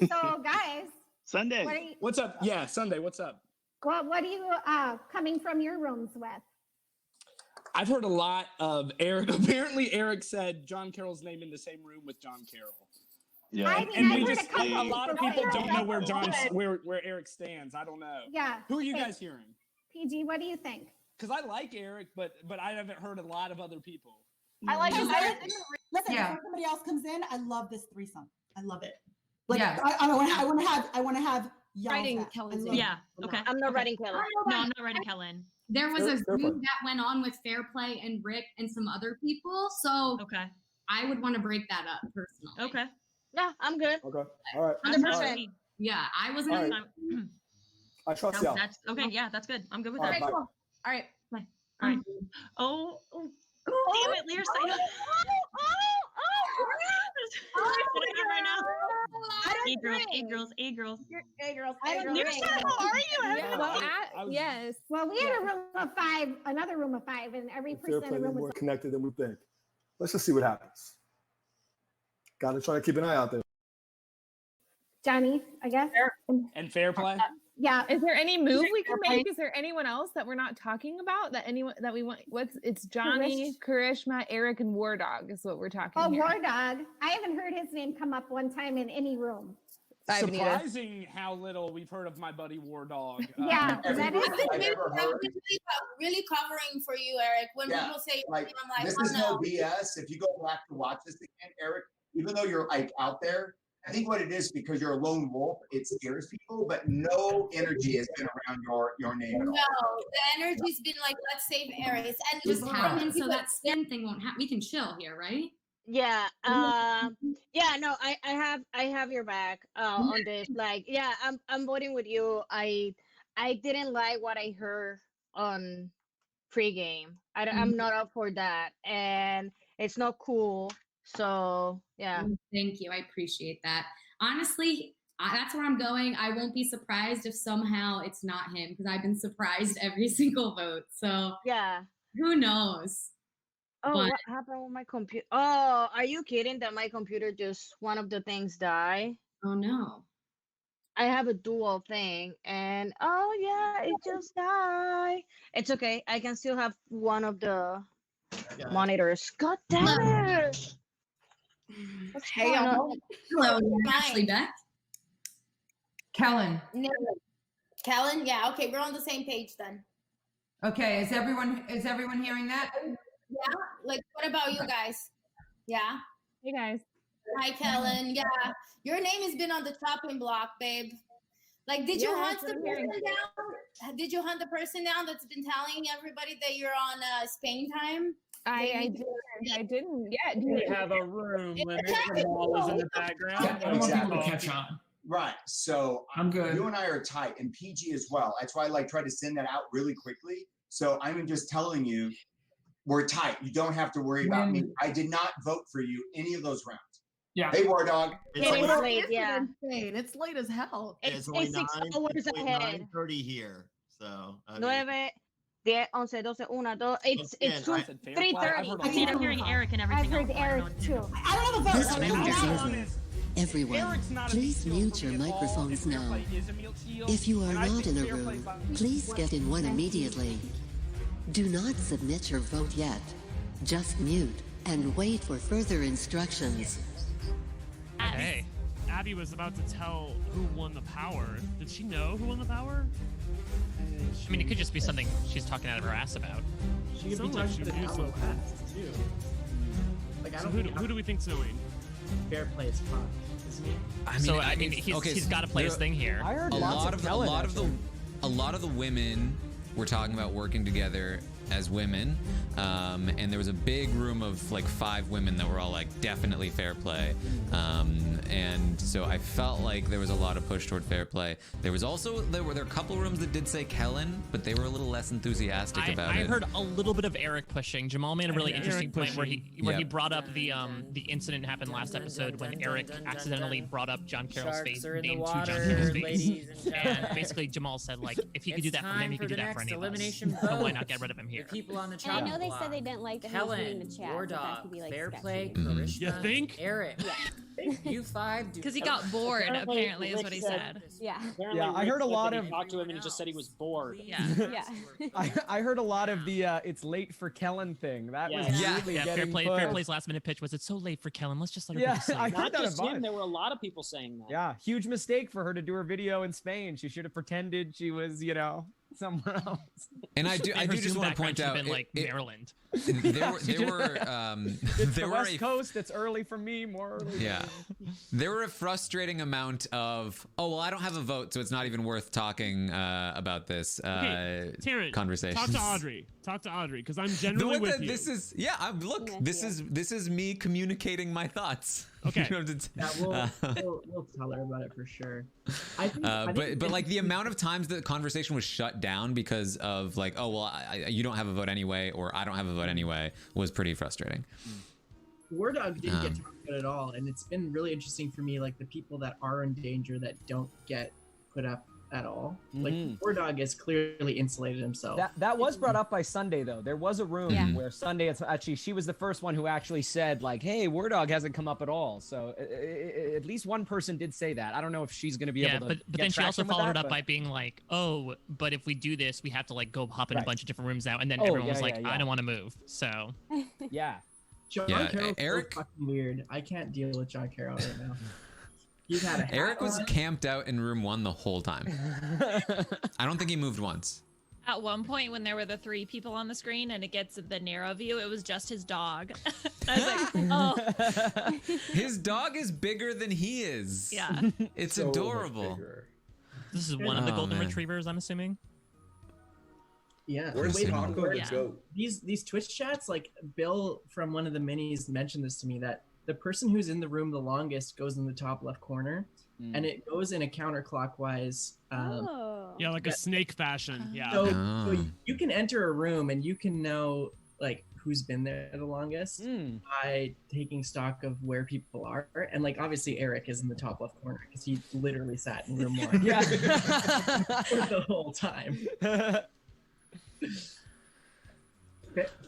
So, guys, Sunday. what are you, What's up? Yeah, Sunday. What's up? what are you coming from your rooms with? I've heard a lot of Eric. Apparently, Eric said John Carroll's name in the same room with John Carroll. Yeah. I mean, And I've we heard just a couple a lot of people people say don't know that. where Eric stands. I don't know. Yeah. Who are you Hey, guys hearing? PG, what do you think? Because I like Eric, but I haven't heard a lot of other people. I like Because his Listen, Yeah. before somebody else comes in, I love this threesome. I love it. Like, Yeah. I want to have y'all Writing back. Kelly's I love name. Yeah. Okay. I'm not okay. writing Kellen. No, I'm not writing Kellen. There was Fair- a fair feud play. that went on with Fair Play and Rick and some other people, so Okay. I would want to break that up personally. Okay. Yeah, I'm good. Okay. All right. That's fine 100%. with me. Yeah, I wasn't. All right. Fine. I trust No, y'all. that's okay. Yeah, that's good. I'm good with All that. right, Okay, bye. cool. All right. All right. Oh, damn it, Lear's saying. Right now. A girls. Hey, girls. I Hey, don't girls. know. Hey, How girls. are you? Yeah, Well, I was- yes. Well, we had a room of five, another room of five, and every Fair person in play the is room more was. connected than we think. Let's just see what happens. Got to try to keep an eye out there. Johnny, I guess. And fair play. Yeah. Is there any move we can make? Is there anyone else that we're not talking about that we want? It's Johnny, Karishma, Eric, and War Dog is what we're talking Oh, here. War Dog. I haven't heard his name come up one time in any room. I haven't either. Surprising how little we've heard of my buddy War Dog. Yeah, that Everybody is. I've ever heard, Really covering for you, Eric. When Yeah, people say, like, I'm like, this oh is no no. BS. If you go back to watch this again, Eric, even though you're like out there, I think what it is because you're a lone wolf, it scares people, but no energy has been around your name at all. No, the energy's been like, let's save Eric. And Just listen, happen so people- that spin thing won't happen. We can chill here, right? Yeah. Yeah. No, I have your back on this. Like, yeah, I'm voting with you. I didn't like what I heard on pregame. I'm not up for that, and it's not cool. So yeah. Thank you. I appreciate that. Honestly, that's where I'm going. I won't be surprised if somehow it's not him because I've been surprised every single vote. So Yeah. who knows? Oh, But- what happened with my computer? Oh, are you kidding that my computer just one of the things die? Oh no. I have a dual thing and oh yeah, it just died. It's okay. I can still have one of the monitors. God damn it. What's Hey, going y'all. on? Hello, Ashley Beck. Kellen. No. Kellen, yeah, okay, we're on the same page then. Okay, is everyone hearing that? Yeah, like what about you guys? Yeah. Hey guys. Hi, Kellen. Yeah, your name has been on the chopping block, babe. Like, did you Yeah, hunt that's the what I'm person hearing. down? Did you hunt the person down that's been telling everybody that you're on Spain time? I didn't. Yeah. We have a room limit. The ball is in the background. Yeah, I don't want people to catch on. Right. So I'm good. You and I are tight, and PG as well. That's why I like try to send that out really quickly. So I'm just telling you, we're tight. You don't have to worry about me. I did not vote for you any of those rounds. Yeah. Hey, War Dog. It's late, yeah. Insane. It's late as hell. It's only 6 hours it's only ahead. 9:30 here. So I mean, 9, 10, 11, 12, 1, 2. It's Again, 3:30. I'm hearing Eric and everything. I've heard Eric too. I don't have a This vote. round is I'm over. Everyone, please mute your microphones now. If you are not in a room, please get in one immediately. Do not submit your vote yet. Just mute and wait for further instructions. Hey, Abby was about to tell who won the power. Did she know who won the power? I mean, it could just be something she's talking out of her ass about. She could be Sounds like touching she the knew Alamo something. past too. Like I So don't who do we think's knowing? Fair play is fun, isn't he? I mean, he's got to play his thing here. A lot of the women were talking about working together as women, and there was a big room of like 5 women that were all like definitely fair play, and so I felt like there was a lot of push toward fair play. There were a couple rooms that did say Kellen, but they were a little less enthusiastic about it. I heard a little bit of Eric pushing. Jamal made a really interesting point where he brought up the incident happened last episode when Eric accidentally brought up John Carroll's face, named to John Carroll's face, and basically Jamal said like if he could do that for him, he could do that for any of us. So why not get rid of him here? People on the And chat. I know they said they didn't like that he was reading the chat. War so that Dog, could be, like, Fair sketchy. Play, Mm. Karishma, You think? Eric. You 5 do. Because he got bored, apparently, is what he said. Yeah. Yeah, I heard a lot of. He talked to him and he just said he was bored. Yeah. Yeah. I heard a lot of the "it's late for Kellen" thing. That was really getting Fair Play's last minute pitch was it's so late for Kellen. Let's just let her Yeah, go to sleep. I heard Not that just about him. it. There were a lot of people saying that. Yeah, huge mistake for her to do her video in Spain. She should have pretended she was, somewhere else. And I do just want to point out, like Maryland. There were It's there the were West Coast. It's early for me, more early. Yeah, there were a frustrating amount of I don't have a vote, so it's not even worth talking about this Taran, conversation. Talk to Audrey, because I'm generally with you. This is this is me communicating my thoughts. Okay. You don't have to We'll tell her about it for sure. I think but like the amount of times the conversation was shut down because of like, you don't have a vote anyway, or I don't have a vote anyway, was pretty frustrating. War Dog didn't get talked about at all, and it's been really interesting for me, like the people that are in danger that don't get put up at all. Like War Dog has clearly insulated himself. That was brought up by Sunday though. There was a room where Sunday, she was the first one who actually said like, "Hey, War Dog hasn't come up at all." So at least one person did say that. I don't know if she's going to be able to. But then she also followed it up by being like, "Oh, but if we do this, we have to like go hop in a bunch of different rooms now." And then everyone was like, "I don't want to move." So yeah. John Carroll's Eric so fucking weird. I can't deal with John Carroll right now. He's had a hat Eric was on. camped out in room 1 the whole time. I don't think he moved once. At one point, when there were the 3 people on the screen and it gets the narrow view, it was just his dog. I was like, oh. His dog is bigger than he is. Yeah. It's So adorable. this is one of the golden retrievers, I'm assuming. Yeah. Where's Wait, the goat? These Twitch chats, like Bill from one of the minis mentioned this to me, that the person who's in the room the longest goes in the top left corner, and it goes in a counterclockwise. Yeah, like a snake fashion. Yeah. So you can enter a room and you can know like who's been there the longest by taking stock of where people are, and like obviously Eric is in the top left corner because he literally sat in room 1 for the whole time.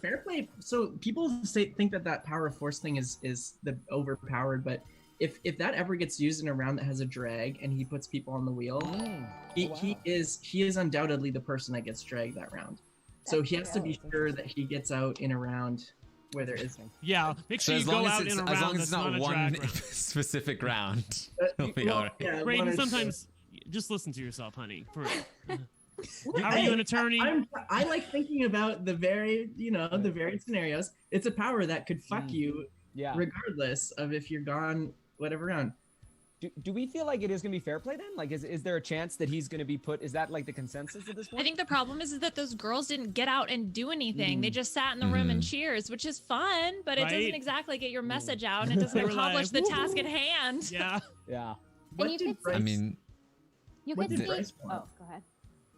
Fair play. So people think that power of force thing is the overpowered, but if that ever gets used in a round that has a drag and he puts people on the wheel, he is undoubtedly the person that gets dragged that round. So he has to be sure that he gets out in a round where there is. Yeah, make sure you go out in a round. As long as it's not one round. specific round, it'll be all right. Yeah, Brayden, sometimes just listen to yourself, honey. For how are you an attorney? I like thinking about the varied scenarios. It's a power that could fuck you, regardless of if you're gone whatever round. Do we feel like it is going to be fair play then? Like, is there a chance that he's going to be put? Is that like the consensus at this point? I think the problem is that those girls didn't get out and do anything. They just sat in the room and cheers, which is fun, but it doesn't exactly get your message out, and it doesn't accomplish the task at hand. Yeah. Yeah. What did Bryce? I mean, You what could did see. Bryce want? Oh, go ahead.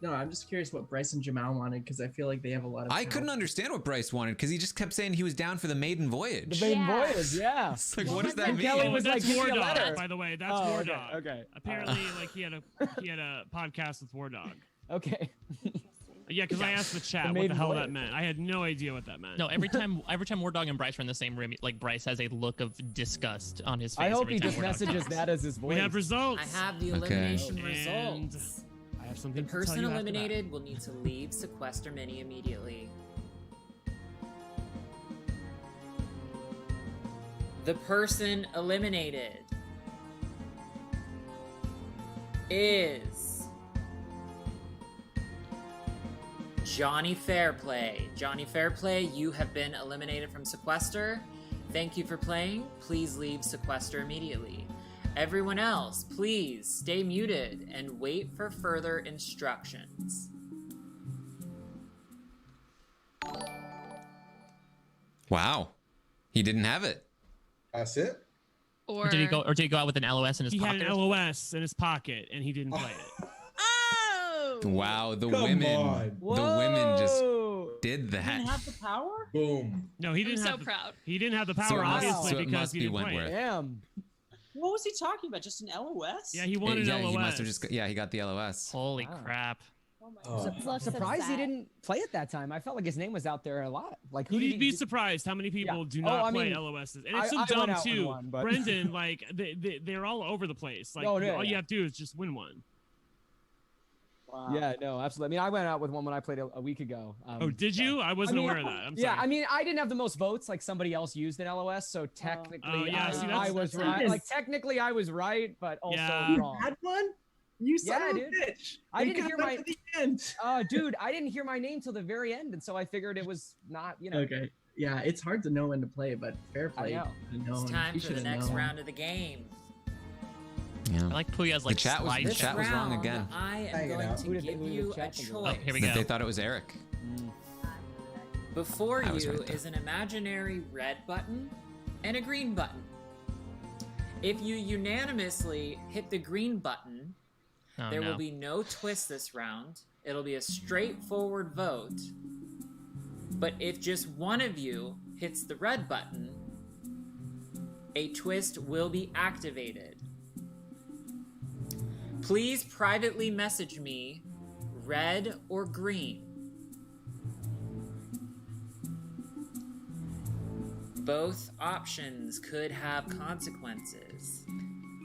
No, I'm just curious what Bryce and Jamal wanted because I feel like they have a lot of. I couldn't understand what Bryce wanted because he just kept saying he was down for the maiden voyage. The maiden voyage, yeah. It's like, what does that mean? Kelly was That's like, War "Give me a Dog, letter." by the way. That's Oh, War okay, Dog. okay. Apparently, like he had a podcast with War Dog. Okay. Yeah, because I asked the chat what the maiden hell voyage. that meant. I had no idea what that meant. No, every time War Dog and Bryce are in the same room, like Bryce has a look of disgust on his face. I hope every he time just War Dog messages talks. that as his voice. We have results. I have the elimination results. I have something The to tell person you after that. eliminated will need to leave Sequester Mini immediately. The person eliminated is Johnny Fairplay. Johnny Fairplay, you have been eliminated from Sequester. Thank you for playing. Please leave Sequester immediately. Everyone else, please stay muted and wait for further instructions. Wow. He didn't have it. That's it. Or did he go out with an LOS in his He pocket? had an LOS in his pocket and he didn't play it. Oh! Wow, the Come women on. the women just did that. Didn't have the power? Boom. No, he I'm didn't so have the, proud. He didn't have the So power, it must- obviously, so it because must he be didn't play Wentworth. it. Damn. What was he talking about? Just an LOS? Yeah, he won an yeah, LOS. he must have just he got the LOS. Holy Wow. crap. Surprised he didn't play it that time. I felt like his name was out there a lot. Like who did You'd he be surprised how many people Yeah. do Oh, not I play mean, LOSs. And it's so I went dumb out with too. one, but- Brendan, like they're all over the place. Like Oh, yeah, all you yeah. have to do is just win one. Wow. Yeah, no, absolutely. I mean, I went out with one when I played a week ago. Oh, did you? I wasn't aware of that. I'm sorry. Yeah, I mean, I didn't have the most votes. Like somebody else used an LOS, so technically, Oh, yeah, see, I that's- was that's right. nice. Like technically, I was right, but also Yeah. wrong. Had one? You son Yeah, of a dude. bitch. I We didn't could've hear got my- to the end. Dude, I didn't hear my name till the very end, and so I figured it was not, you know. Okay. Yeah, it's hard to know when to play, but fair play. know. It's time for the next round of the game. Yeah. I like Puya's like the chat was, slide the chat was wrong round, again. I am Hang it going out. to Who did give the you a chat think it was? Oh, choice. here we That go. they thought it was Eric. Before I was you right, though. is an imaginary red button and a green button. If you unanimously hit the green button, Oh, there no. will be no twist this round. It'll be a straightforward vote. But if just one of you hits the red button, a twist will be activated. Please privately message me red or green. Both options could have consequences.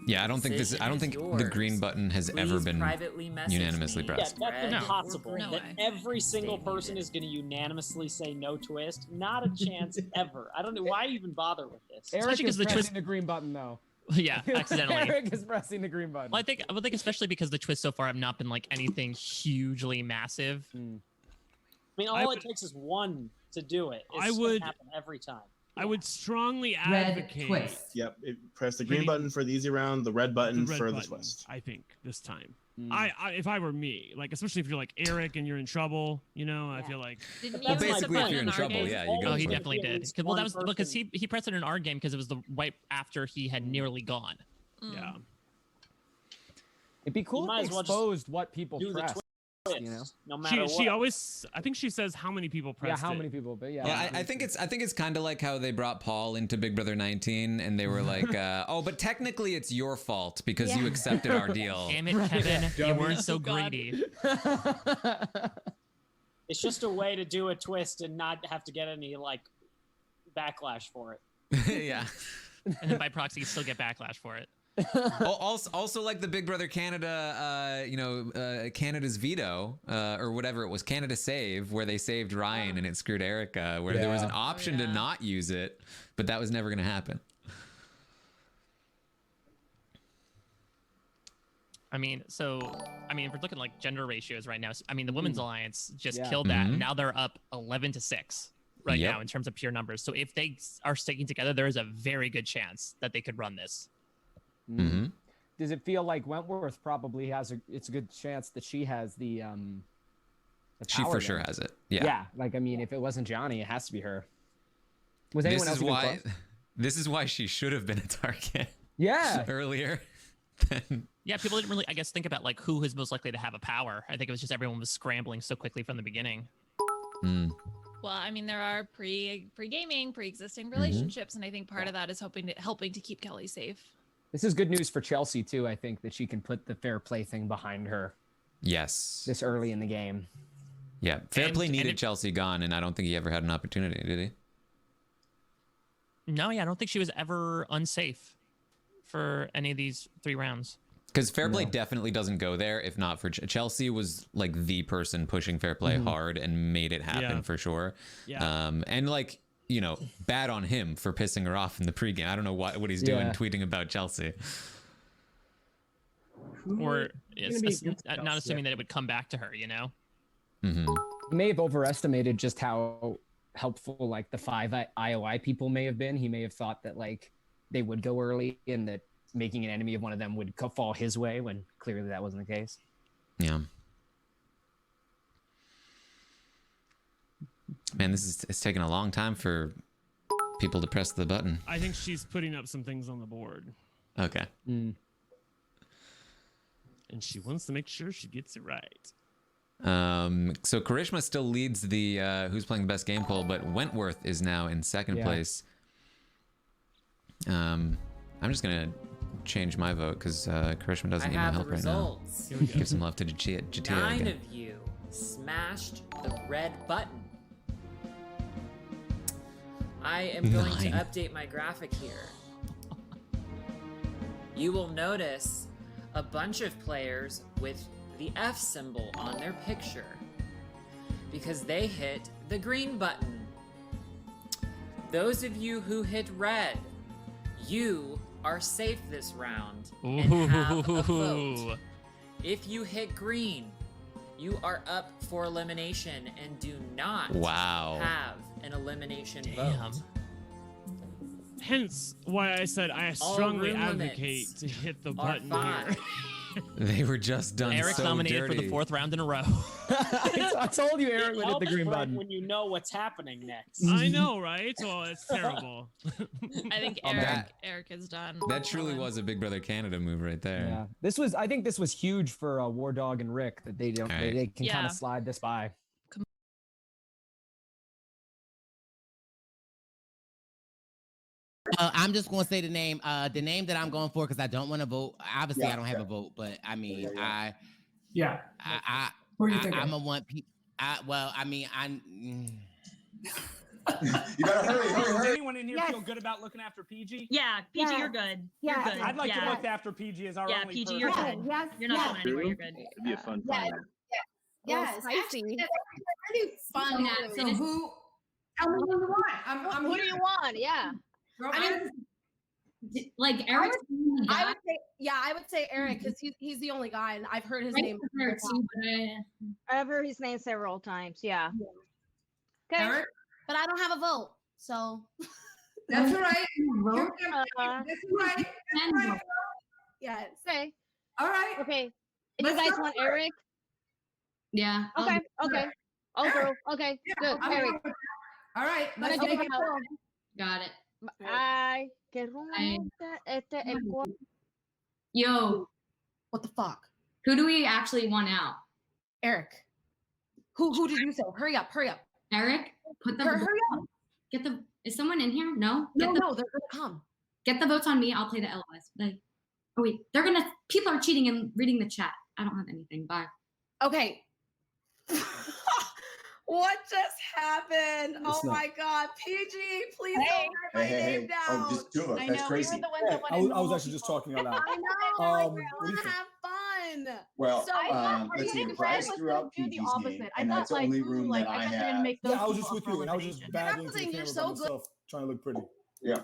Yeah, I don't think Decision I don't is think the yours. green button has ever Please been privately message unanimously me. pressed. Yeah, that's Red or impossible. green. That every single person is going to unanimously say no twist. Not a chance ever. I don't know why even bother with this. Eric Especially 'cause is the pressing twist- the green button though. Yeah, accidentally. Eric is pressing the green button. Well, I would think especially because the twists so far have not been like anything hugely massive. I mean, all it takes is one to do it. It's I gonna would- happen every time. I would strongly Red advocate twist. Yep. Press the green button for the easy round, the red button the red for the button, twist. I think this time. I if I were me, like especially if you're like Eric and you're in trouble, you know, I feel like. Didn't Well, you basically, if support you're in our trouble, game? yeah, you go. Oh, he for it. definitely did. Well, that was because he pressed it in our game because it was the right after he had nearly gone. Yeah. It'd be cool You if might they as well just exposed what people do the press. twist, You know? no matter what. She always, I think she says how many people pressed Yeah, how it. many people? But yeah, Yeah, I think it's kind of like how they brought Paul into Big Brother 19, and they were like, "Oh, but technically it's your fault because you accepted our deal." Damn it, Kevin! You weren't so Oh, God. greedy. It's just a way to do a twist and not have to get any like backlash for it. Yeah. And then by proxy, you still get backlash for it. Also, like the Big Brother Canada, Canada's veto, or whatever it was, Canada Save, where they saved Ryan and it screwed Erica, where there was an option to not use it, but that was never going to happen. I mean, if we're looking like gender ratios right now, I mean, the Women's Alliance just Yeah. killed that. Mhm. Now they're up 11-6 right Yep. now in terms of pure numbers. So if they are sticking together, there is a very good chance that they could run this. Mm-hmm. Does it feel like Wentworth probably has it's a good chance that she has the She power for sure then? has it. Yeah. Yeah, like I mean, if it wasn't Johnny, it has to be her. Was This anyone else is even why. close? This is why she should have been a target. Yeah. Earlier. Yeah, people didn't really, I guess, think about like who is most likely to have a power. I think it was just everyone was scrambling so quickly from the beginning. Mm. Well, I mean, there are pre-gaming, pre-existing relationships, and I think part of that is helping to keep Kelly safe. This is good news for Chelsea too. I think that she can put the fair play thing behind her Yes. this early in the game. Yeah. Fair play And needed it- Chelsea gone, and I don't think he ever had an opportunity, did he? No, yeah, I don't think she was ever unsafe for any of these 3 rounds. Because fair play definitely doesn't go there if not for Chelsea was like the person pushing fair play hard and made it happen for sure. Yeah. And like, you know, bad on him for pissing her off in the pregame. I don't know what he's doing Yeah. tweeting about Chelsea. Or gonna be against not Chelsea? assuming that it would come back to her, you know? Mm-hmm. He may have overestimated just how helpful like the 5 IOI people may have been. He may have thought that like they would go early and that making an enemy of one of them would fall his way when clearly that wasn't the case. Yeah. Man, it's taken a long time for people to press the button. I think she's putting up some things on the board. Okay. And she wants to make sure she gets it right. So Karishma still leads the who's playing the best game poll, but Wentworth is now in second place. I'm just gonna change my vote because Karishma doesn't need my help right now. Give some love to Jatia 9 again. of you smashed the red button. I am going to 9. update my graphic here. You will notice a bunch of players with the F symbol on their picture because they hit the green button. Those of you who hit red, you are safe this round and have a vote. If you hit green, you are up for elimination and do not have an elimination vote. Hence why I said I strongly advocate to hit the button here. They were just done Eric's so nominated dirty. for the 4th round in a row. I told you Eric It would hit the helps, green Frank, button. when you know what's happening next. I know, right? Well, it's terrible. I think Eric is done. That truly was a Big Brother Canada move right there. Yeah, I think this was huge for War Dog and Rick that they don't they can kind of slide this by. I'm just going to say the name that I'm going for because I don't want to vote. Obviously, I don't have a vote, but I mean, Who are you thinking? I'm a one. Well, I mean, You better hurry. Does anyone in here feel good about looking after PG? Yeah, PG, you're good. You're good. I'd like to look after PG as our only PG, person. you're good. You're not going anywhere. You're good. It'd be a fun time. Yes, actually, it's pretty fun. So who? Tell me who you want. I'm Who here. do you want? Yeah. I mean, like Eric. I would say Eric because he's the only guy, and I've heard his name. I've heard his name several times. Yeah. Okay. Eric? But I don't have a vote, so. That's all right. That's right. Yeah. Okay. All right. Okay. If Let's you guys go want for it. Eric? Yeah. Okay. Okay. I'll go. Okay. Good. Eric. All right. Let's Let's take go. it out. Got it. Ay, qué romántica. El Yo. What the fuck? Who do we actually want out? Eric. Who did you say? Hurry up. Eric, put the Hurry up. Get the. Is someone in here? No. No, they're gonna come. Get the votes on me. I'll play the LOS. Oh wait, they're gonna. People are cheating and reading the chat. I don't have anything. Bye. Okay. What just happened? It's Oh not- my God, PG, please don't write my name down. Oh, just two of us. That's crazy. I was actually just talking out loud. I know. I want to have fun. Well, So, let's see. Bryce threw out PG's name, and that's the only room that I have. Yeah, I was just with you, and I was just babbling to the You're camera so by good. myself, trying to look pretty. Yeah.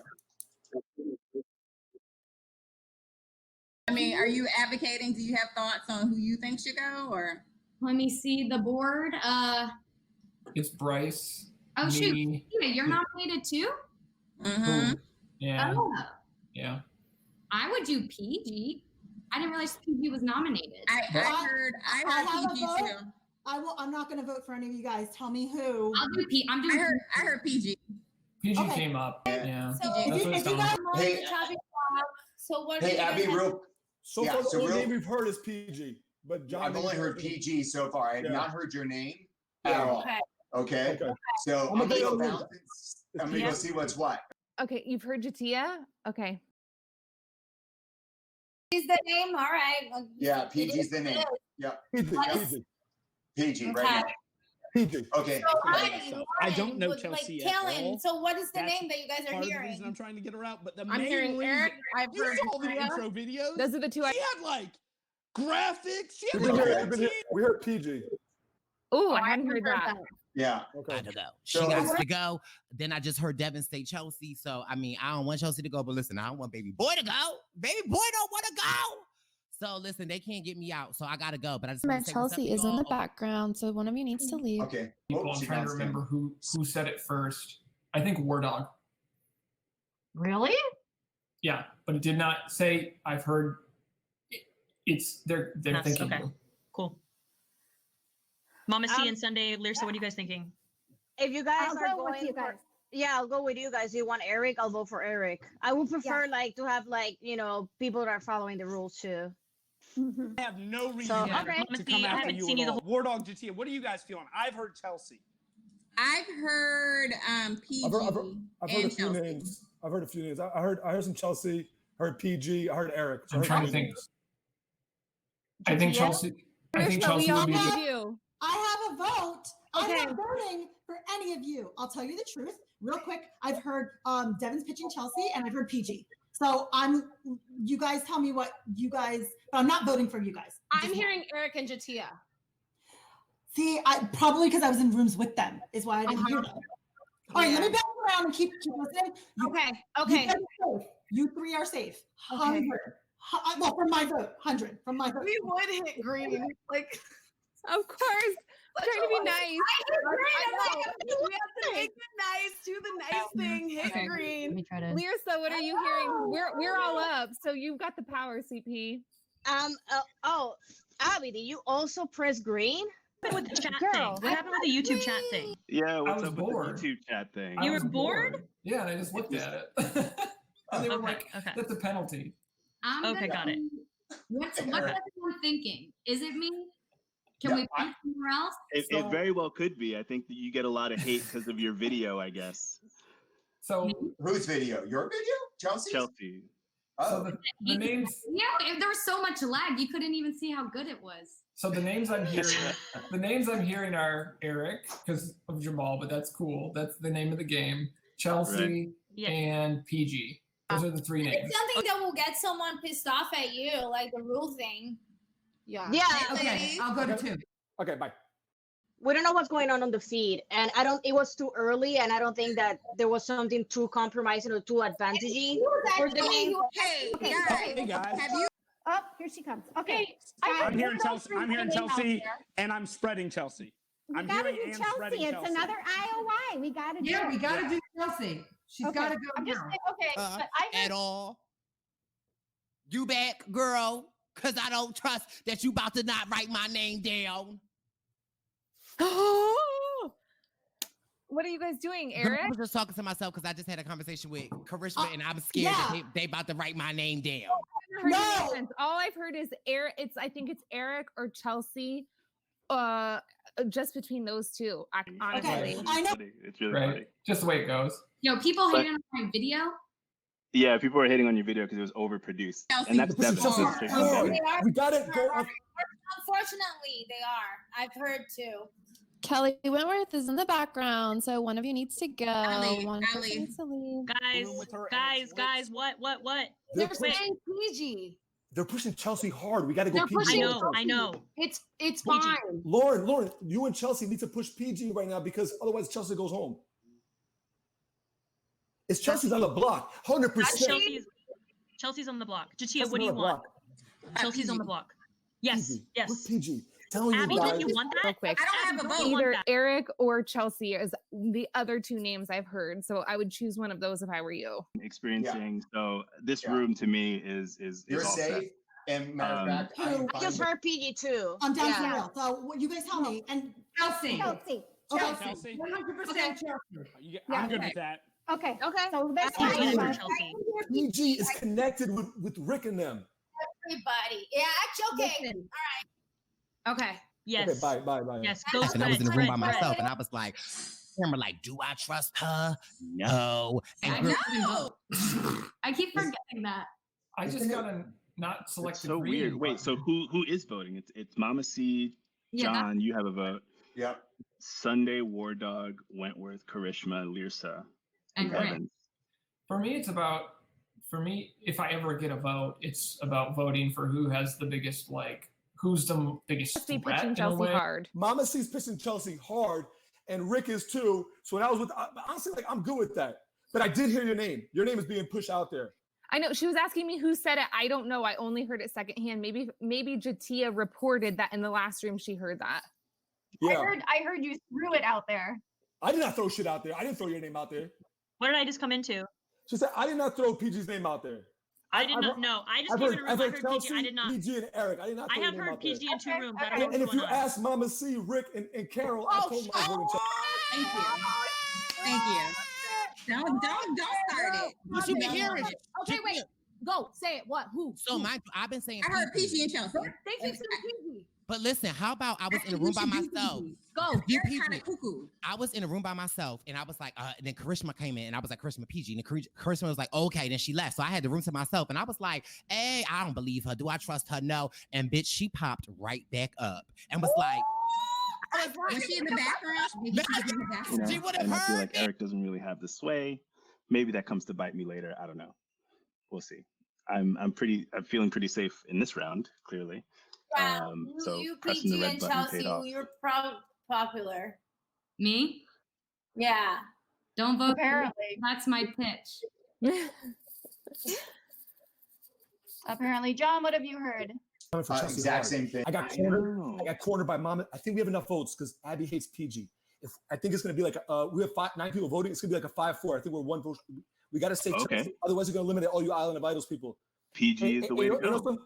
I mean, are you advocating? Do you have thoughts on who you think should go, or? Let me see the board. It's Bryce. Oh shoot, me. Tina, you're nominated too. Mm-hmm. Yeah. Oh, Yeah. I would do PG. I didn't realize PG was nominated. I heard have a PG vote. too. I'm not going to vote for any of you guys. Tell me who. I'll do P. I'm doing. I heard PG. PG Okay. came up. Yeah. So That's if what you it's guys telling want Hey, the topic, so what? Hey, do you guys Abby, have- real. So Yeah, far, so the only real- name we've heard is PG, but John. I've only heard PG so far. I have Yeah. not heard your name Yeah. at all. Okay. Okay. Okay. So I'm I'm gonna gonna go go balance. I'm gonna go see what's what. Okay, you've heard Jatia? Okay. Is the name all right? Yeah, PG's the name. Yeah, PG right now. PG. Okay. So I don't know like Chelsea at Kellen. all. So what is the That's name that you guys are Part of the hearing? reason I'm trying to get her out, but the I'm main hearing reason, Eric. I've you heard saw the Maria. intro videos. Those are the two She had like graphics. She had We like heard, we heard PG. Oh, I hadn't heard that. Yeah. I don't know. She So- got to go. Then I just heard Devin say Chelsea. So I mean, I don't want Chelsea to go, but listen, I don't want baby boy to go. Baby boy don't want to go. So listen, they can't get me out. So I gotta go. But I just wanna Matt say what's up Chelsea to is in y'all. the background, so one of you needs to leave. Okay. People, Oh, I'm she trying to bounced in. remember who said it first. I think War Dog. Really? Yeah, but it did not say. I've heard. It's they're That's thinking. okay. you. Cool. Mama C and Sunday, Lyrsa, what are you guys thinking? If you guys I'll are go with going you for, guys. I'll go with you guys. You want Eric? I'll vote for Eric. I would prefer like to have like people that are following the rules too. I have no reason So, to okay. come after you at all. War Dog, Jatia, what are you guys feeling? I've heard Chelsea. I've heard PG. I've heard a few names. I've heard a few names. I heard some Chelsea. I heard PG. I heard Eric. So I'm trying to think. I think Chelsea. I think Chelsea would be good. I have a vote. I'm not voting for any of you. I'll tell you the truth, real quick. I've heard Devin's pitching Chelsea, and I've heard PG. So you guys tell me what you guys. But I'm not voting for you guys. I'm hearing Eric and Jatia. See, probably because I was in rooms with them is why I didn't hear them. All right, let me back around and keep listening. Okay. You three are safe. 100. Well, from my vote, 100 from my vote. We would hit green, like. Of course. Trying to be nice. I know. We have to make it nice, do the nice thing, hit green. Let me try to. Lirsa, what are you hearing? We're all up, so you've got the power, CP. Abby, did you also press green? With the chat thing. What happened with the YouTube chat thing? Yeah, what's up bored. with the YouTube chat thing? You were bored? Yeah, and I just looked at it. And they were like, that's a penalty. Okay, got it. What's everyone thinking? Is it me? Can we pick somewhere else? It very well could be. I think that you get a lot of hate because of your video, I guess. So whose video? Your video? Chelsea? So the names. Yeah, there was so much lag, you couldn't even see how good it was. So the names I'm hearing, are Eric because of Jamal, but that's cool. That's the name of the game. Chelsea and PG. Those are the three names. It's something that will get someone pissed off at you, like the rule thing. Yeah. Okay, I'll go to 2. Okay, bye. We don't know what's going on the feed, and it was too early, and I don't think that there was something too compromising or too advantaging for the game. Hey guys. Have you? Oh, here she comes. Okay. I'm hearing Chelsea, and I'm spreading Chelsea. We gotta do Chelsea. It's another IOI. We gotta do. Yeah, we gotta do Chelsea. She's gotta go I'm just now. but I heard, At all. You back, girl, because I don't trust that you about to not write my name down. What are you guys doing, Girl, Eric? I was just talking to myself because I just had a conversation with Karishma, and I'm scared that they about to write my name down. All I've heard is Eric. I think it's Eric or Chelsea. Just between those two. Honestly, I know. It's really Right. funny. Just the way it goes. People hating on my video. Yeah, people are hating on your video because it was overproduced, and that's Devin. We got it. Unfortunately, they are. I've heard too. Kelly Wentworth is in the background, so one of you needs to go. One person needs to leave. Guys, what? they're saying PG. They're pushing Chelsea hard. We got to go PG. I know. It's fine. Lauren, you and Chelsea need to push PG right now because otherwise Chelsea goes home. It's Chelsea's on the block, 100%. Chelsea's on the block. Jatia, what do you want? Chelsea's on the block. Yes, PG. yes. With PG. Telling Abby, you guys. don't you want that? real quick. I don't have a vote. Either Eric or Chelsea is the other two names I've heard, so I would choose one of those if I were you. Experiencing so this room to me is You're all safe. set. And matter of fact, I just heard PG too. I'm down for real. So what you guys tell me. And Chelsea. Okay. 100% Chelsea. I'm good with that. Okay. So that's PG is connected with Rick and them. Everybody. Yeah, actually, okay. Listen. All Okay. Yes. Okay, bye. Yes. And I was in the room by myself, and I was like, do I trust her? No. And I keep forgetting that. I just got a not selected. So weird. Wait, so who is voting? It's Mama C, John. You have a vote. Yep. Sunday, War Dog, Wentworth, Karishma, Lirsa, and Evans. For me, if I ever get a vote, it's about voting for who has the biggest who's the biggest Chelsea threat pitching in a Chelsea way. hard. Mama C's pitching Chelsea hard, and Rick is too. So when I was with, honestly, I'm good with that. But I did hear your name. Your name is being pushed out there. I know she was asking me who said it. I don't know. I only heard it secondhand. Maybe Jatia reported that in the last room she heard that. Yeah. I heard you threw it out there. I did not throw shit out there. I didn't throw your name out there. What did I just come into? She said I did not throw PG's name out there. I did not know. I just came in a room. I heard Chelsea, PG. I did not. PG and Eric. I did not. I throw have your name heard out there. PG in 2 rooms. I don't know what's And if going you on. ask Mama C, Rick, and Carol, I told them I was voting Chelsea. Thank you. Don't start it. But you can hear it. Okay, wait. Go. Say it. What? Who? So I've been saying I heard PG and Chelsea. They keep saying PG. But listen, how about I was in a room by myself? Go. You You're kind of cuckoo. I was in a room by myself, and I was like, and then Karishma came in, and I was like, Karishma PG, and Karishma was like, okay, then she left, so I had the room to myself, and I was like, hey, I don't believe her. Do I trust her? No. And bitch, she popped right back up and was like, Was she in the background? She would have and I feel heard like me. Eric doesn't really have the sway. Maybe that comes to bite me later. I don't know. We'll see. I'm feeling pretty safe in this round, clearly. Wow. So you, pressing the PG, red and button Chelsea, paid off. you're popular. Me? Yeah. Don't vote. Apparently. That's my pitch. Apparently. John, what have you heard? Coming for Chelsea exact hard. same thing. I got cornered by Mama. I think we have enough votes because Abby hates PG. I think it's going to be like we have 9 people voting. It's going to be like a 5-4. I think we're one vote. We got to say Chelsea. Otherwise, we're going to eliminate all you Island of Idols people. PG is the way to go.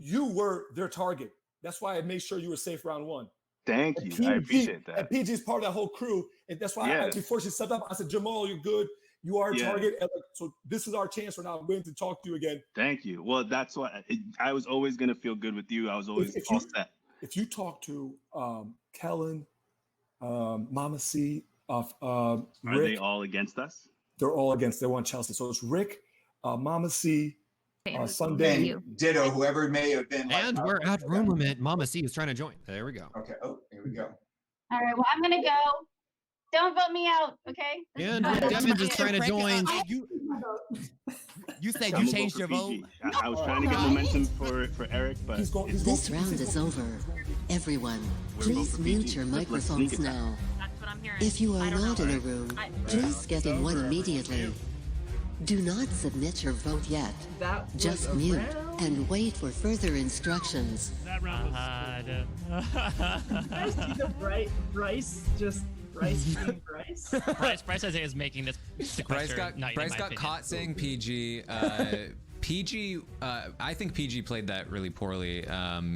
You were their target. That's why I made sure you were safe round 1. Thank you. I appreciate that. And PG is part of that whole crew. And that's why before she stepped up, I said, Jamal, you're good. You are a target. And so this is our chance for now. I'm waiting to talk to you again. Thank you. Well, that's why I was always going to feel good with you. I was always all set. If you talk to Kellen, Mama C, Rick, are they all against us? They're all against. They want Chelsea. So it's Rick, Mama C, Sunday, ditto, whoever may have been. And we're at room limit. Mama C is trying to join. There we go. Okay. Oh, here we go. All right. Well, I'm going to go. Don't vote me out, okay? And Devin is trying to join. You said you changed your vote. I was trying to get momentum for Eric, but this round is over. Everyone, please mute your microphones now. If you are not in a room, please get in one immediately. Do not submit your vote yet. Just mute and wait for further instructions. That round was see the Bryce just Bryce being Bryce. Bryce Isaiah is making this. Bryce got caught saying PG. PG, I think PG played that really poorly.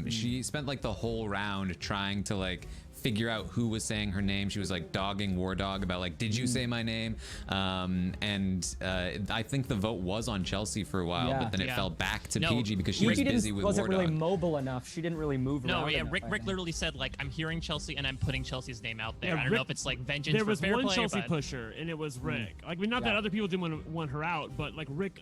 She spent like the whole round trying to like figure out who was saying her name. She was like dogging War Dog about like, did you say my name? And I think the vote was on Chelsea for a while, but then it fell back to PG because she was busy with War Dog. Wasn't really mobile enough. She didn't really move around. No, yeah, Rick literally said like, I'm hearing Chelsea and I'm putting Chelsea's name out there. Yeah, I don't know if it's like vengeance. There was for fair one play, Chelsea but... pusher, and it was Rick. Like, I mean, not that other people didn't want her out, but like Rick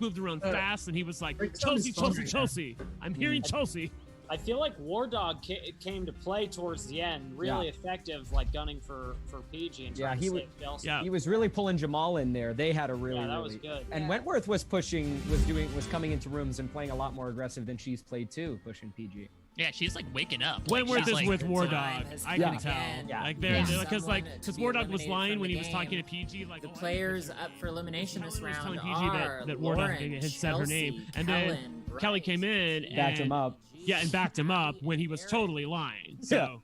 moved around fast, and he was like, Chelsea. I'm hearing Chelsea. I feel like War Dog came to play towards the end, really effective, like gunning for PG and trying to save Chelsea. He was really pulling Jamal in there. They had a really, that was good. And Wentworth was coming into rooms and playing a lot more aggressive than she's played too, pushing PG. Yeah, she's like waking up. Wentworth is like, with War Dog. I can tell. Yeah. Like because War Dog was lying when he was talking to PG. Like the players up for elimination this round PG are that War Dog had said her name, and then Kelly came in and backed him up. Yeah, and backed him up when he was totally lying. So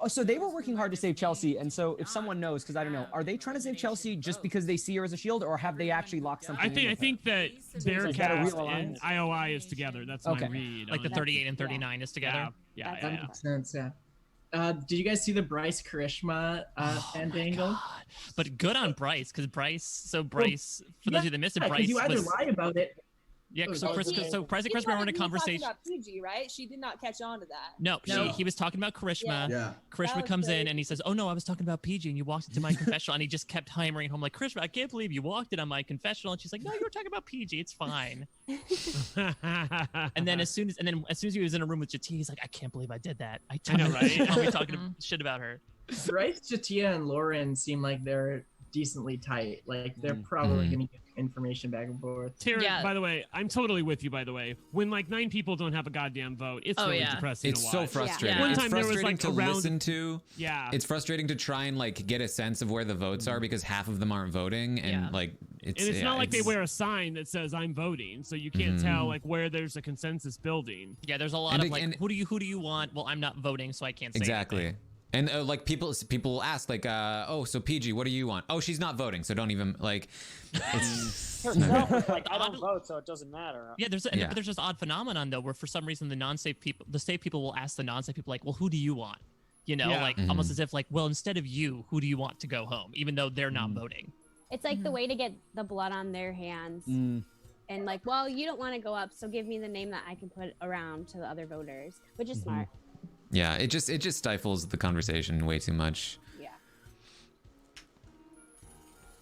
so they were working hard to save Chelsea, and so if someone knows, because I don't know, are they trying to save Chelsea just because they see her as a shield, or have they actually locked something? I think that their cast and IOI is together. That's my read. Like the 38 and 39 is together. Yeah. That makes sense. Yeah. Did you guys see the Bryce Karishma fandangle? But good on Bryce, because Bryce, for those of you that missed it, Bryce you either lie about it. Yeah, so Bryce and Karishma were in a conversation. About PG, right? She did not catch on to that. No, he was talking about Karishma. Yeah. Karishma comes in and he says, "Oh no, I was talking about PG, and you walked into my confessional." And he just kept hammering home like, "Karishma, I can't believe you walked in on my confessional." And she's like, "No, you were talking about PG. It's fine." and then as soon as he was in a room with Jatia, he's like, "I can't believe I did that. I know, right? I'll be talking shit about her." Bryce, Jatia, and Lauren seem like they're decently tight. Like they're probably going to get information back and forth. Tara, by the way, I'm totally with you, by the way. When like 9 people don't have a goddamn vote, it's really depressing to watch. It's so frustrating. One It's time there was frustrating like to around... listen to. Yeah. It's frustrating to try and like get a sense of where the votes are because half of them aren't voting, and like it's not like they wear a sign that says I'm voting, so you can't tell like where there's a consensus building. Yeah, there's a lot of like, who do you want? Well, I'm not voting, so I can't say anything. And like people will ask like, oh, so PG, what do you want? Oh, she's not voting, so don't even like. It's like I don't vote, so it doesn't matter. Yeah, there's this odd phenomenon though, where for some reason the safe people will ask the non-safe people like, well, who do you want? You know, like almost as if like, well, instead of you, who do you want to go home? Even though they're not voting. It's like the way to get the blood on their hands. And like, well, you don't want to go up, so give me the name that I can put around to the other voters, which is smart. Yeah, it just stifles the conversation way too much.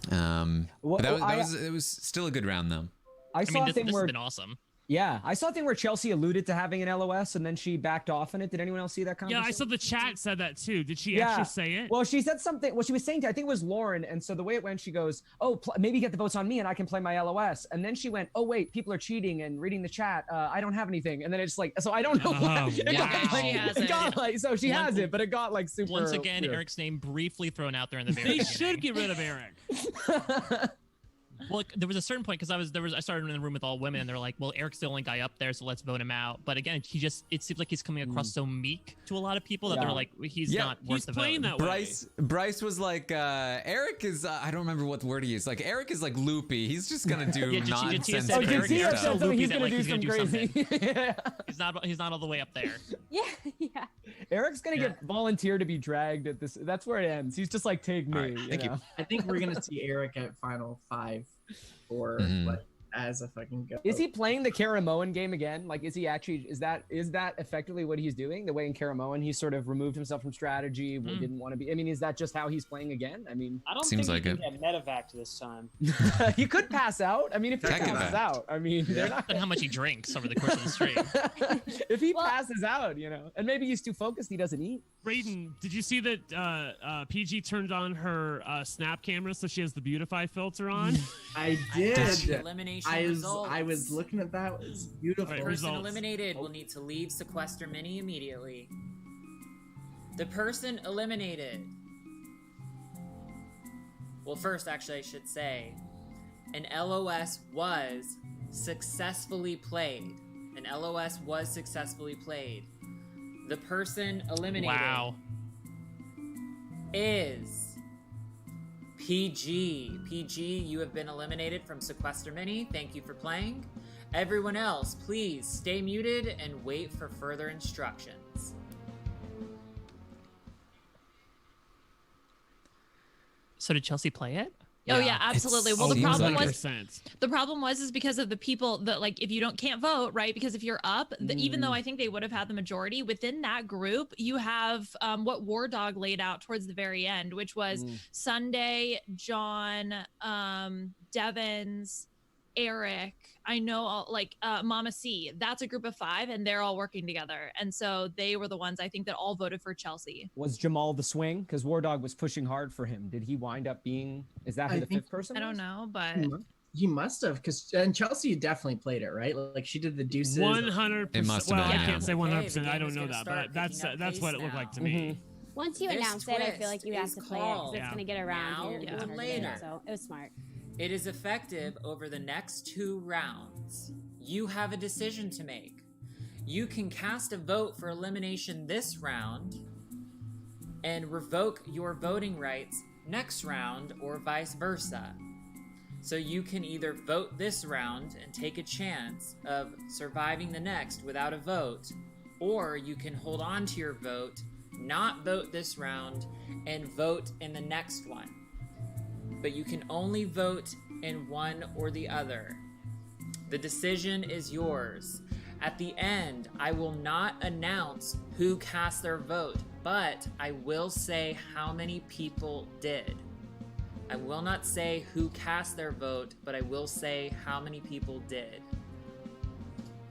But it was still a good round though. I saw a thing this where has been awesome. Yeah, I saw a thing where Chelsea alluded to having an LOS and then she backed off in it. Did anyone else see that conversation? Yeah, I saw the chat said that too. Did she actually say it? Well, she said something. Well, she was saying, I think it was Lauren. And so the way it went, she goes, oh, maybe get the votes on me and I can play my LOS. And then she went, oh, wait, people are cheating and reading the chat. I don't have anything. And then it's like, so I don't know. So she has it, but it got like super. Once again, weird. Eric's name briefly thrown out there in the very They should get rid of Eric. Well, there was a certain point because I started in the room with all women and they're like, well, Eric's the only guy up there, so let's vote him out. But again, it seems like he's coming across so meek to a lot of people that they're like, he's not worth the vote. Bryce was like, Eric is, I don't remember what word he used. Like, Eric is like loopy. He's just gonna do nonsense. He's gonna do some crazy. He's not all the way up there. Yeah. Eric's gonna get volunteered to be dragged at this. That's where it ends. He's just like, take me. Thank you. I think we're gonna see Eric at final 5 or like as a fucking goat. Is he playing the Karamoan game again? Like, is he actually? Is that effectively what he's doing? The way in Karamoan, he sort of removed himself from strategy. Didn't want to be. I mean, is that just how he's playing again? I mean, I don't think he can get medevac this time. He could pass out. I mean, if he passes out, I mean, they're not. And how much he drinks over the course of the stream. If he passes out, and maybe he's too focused, he doesn't eat. Brayden, did you see that PG turned on her snap camera so she has the beautify filter on? I did. Elimination I was looking at that. It was beautiful. The person eliminated will need to leave Sequester Mini immediately. The person eliminated. Well, first, actually, I should say, an LOS was successfully played. An LOS was successfully played. The person eliminated is PG. PG, you have been eliminated from Sequester Mini. Thank you for playing. Everyone else, please stay muted and wait for further instructions. So did Chelsea play it? Oh yeah, absolutely. Well, the problem was because of the people that, like, if you can't vote, right? Because if you're up, even though I think they would have had the majority within that group, you have what War Dog laid out towards the very end, which was Sunday, John, Devins, Eric. I know, Mama C. That's a group of 5, and they're all working together. And so they were the ones I think that all voted for Chelsea. Was Jamal the swing? Because War Dog was pushing hard for him. Did he wind up being? Is that who the 5th person? I don't know, but he must have, and Chelsea definitely played it, right? Like she did the deuces. 100%. It must have been. I can't say 100%. I don't know that, but that's what it looked like to me. Once you announce it, I feel like you have to play it because it's going to get around here or later. So it was smart. It is effective over the next 2 rounds. You have a decision to make. You can cast a vote for elimination this round and revoke your voting rights next round or vice versa. So you can either vote this round and take a chance of surviving the next without a vote, or you can hold on to your vote, not vote this round, and vote in the next one. But you can only vote in one or the other. The decision is yours. At the end, I will not announce who cast their vote, but I will say how many people did. I will not say who cast their vote, but I will say how many people did.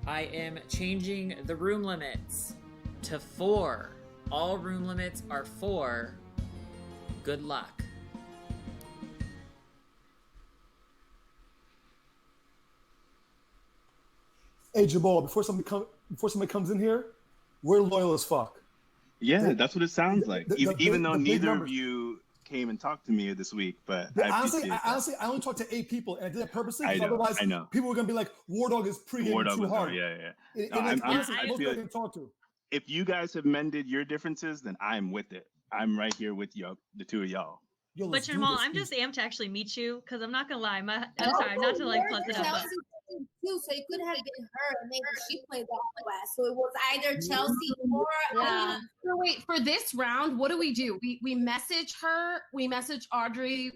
I am changing the room limits to 4. All room limits are 4. Good luck. Hey Jamal, before somebody comes in here, we're loyal as fuck. Yeah, that's what it sounds like. Even though neither of you came and talked to me this week, but honestly, I only talked to 8 people, and I did that purposely. Otherwise, I know people were gonna be like, "War Dog is pre-gaming too hard." Yeah. Honestly, most people I can talk to. If you guys have mended your differences, then I'm with it. I'm right here with you, the 2 of y'all. But Jamal, I'm just amped to actually meet you because I'm not gonna lie. I'm sorry, not to like plus it up. Too, so it could have been her. Maybe she played the West. So it was either Chelsea or. So wait, for this round, what do? We message her. We message Audrey.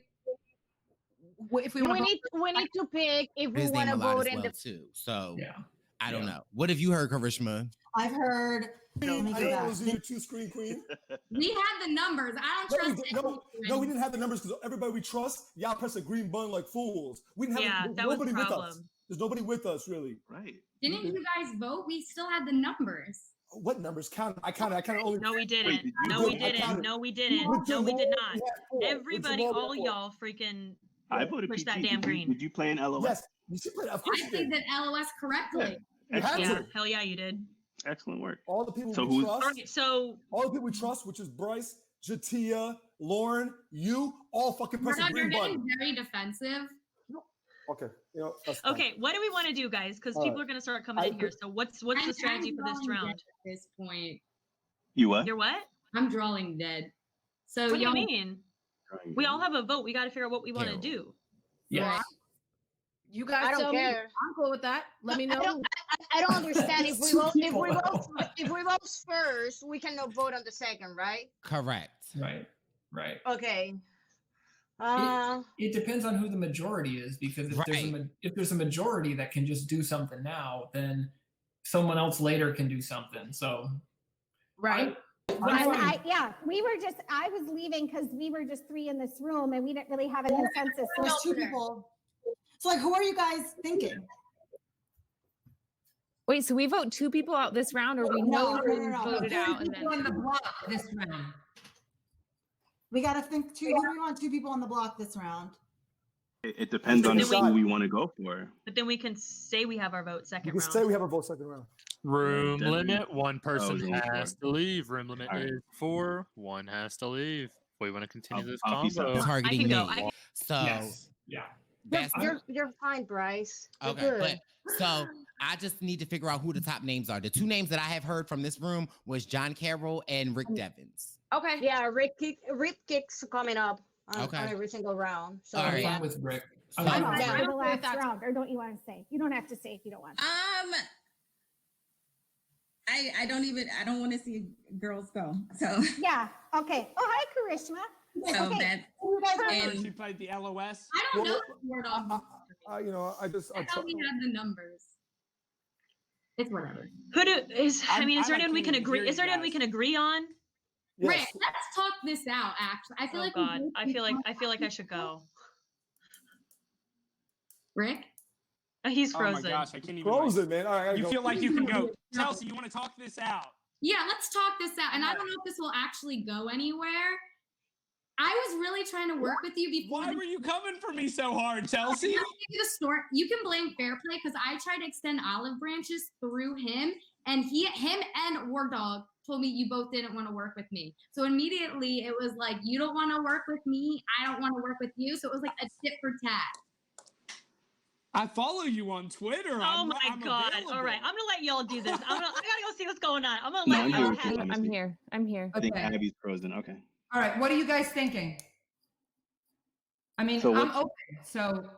if we want we need to pick if we His want name to a lot vote as in well the. too. So Yeah. I don't know. What have you heard, Karishma? I've heard. Let me I go know back. it was your two screen queen. We had the numbers. I don't trust No, we didn't have the numbers because everybody we trust, y'all press a green button like fools. We didn't have that was the nobody with us. problem. There's nobody with us really. Right. Didn't you guys vote? We still had the numbers. What numbers? I counted only. No, we didn't. Wait, No, we didn't. No, we didn't. No, we did not. We had Everybody, all y'all freaking I voted push PG. that damn green. Did you play in LOS? Yes, you should play. Of course I you played did. that LOS correctly. Yeah, hell yeah, you did. Excellent work. All the people So we who's- trust. All right, so all the people we trust, which is Bryce, Jatia, Lauren, you, all fucking press a You're green getting button. very defensive. Okay. That's fine. okay, what do we want to do, guys? Because All people right. are gonna start coming in here. So what's the strategy for this drawing round? dead at this point. You what? You're what? I'm drawing dead. So What do you y'all- mean? We all have a vote. We got to figure out what we want to do. Yeah. You guys I don't tell me. care. I'm cool with that. Let me know. I don't understand if we Two vote people. if we vote first, we cannot vote on the second, right? Correct. Right. Okay. It depends on who the majority is, because if there's a majority that can just do something now, then someone else later can do something. So right. I was leaving because we were just three in this room and we didn't really have a consensus. There's two people. So like, who are you guys thinking? Wait, so we vote two people out this round, or we know who voted out? And On the then... block this round. We got to think two. Who do we want? Two people on the block this round. It depends on who we want to go for. But then we can say we have our vote second You can round. say we have our vote second round. Room Definitely. limit, one person Oh, has to leave. Room limit All right. is 4, one has to leave. If we want to continue this I'll peace out. combo. Targeting me. So yeah. that's You're fine, Bryce. You're okay. good. But so I just need to figure out who the top names are. The two names that I have heard from this room was John Carroll and Rick Devins. Okay. Yeah, Rick kicks coming up on Okay. every single round. So All right. I'm fine with Rick. So- I'm Yeah, fine for the with last that. round, or don't you want to say? You don't have to say if you don't want to. I don't want to see girls go. So Yeah. Okay. Oh, hi, Karishma. So Okay. that- You guys are- She played the LOS. I don't know the word off. I thought we had the numbers. It's whatever. Who do is? I mean, is there I anyone we can't can agree? hear Is there you anyone we guys. can agree on? Rick, let's talk this out. Actually, I feel Oh like God, I feel like I should go. Rick. He's Oh frozen. my gosh, I can't even. Frozen, man. All right, I gotta You go. feel like you can go. Chelsea, you want to talk this out? Yeah, let's talk this out. And I don't know if this will actually go anywhere. I was really trying to work with you before. Why were you coming for me so hard, Chelsea? I'll give you the story. You can blame Fairplay because I tried to extend olive branches through him, and him and War Dog told me you both didn't want to work with me. So immediately it was like, you don't want to work with me, I don't want to work with you. So it was like a tit for tat. I follow you on Twitter. Oh I'm God! available. All right, I'm gonna let y'all do this. I gotta go see what's going on. I'm gonna No, let I'm y'all here with have you, it. honestly. I'm here. I think Okay. Abby's frozen. Okay. All right. What are you guys thinking? I mean, So I'm what's- open. So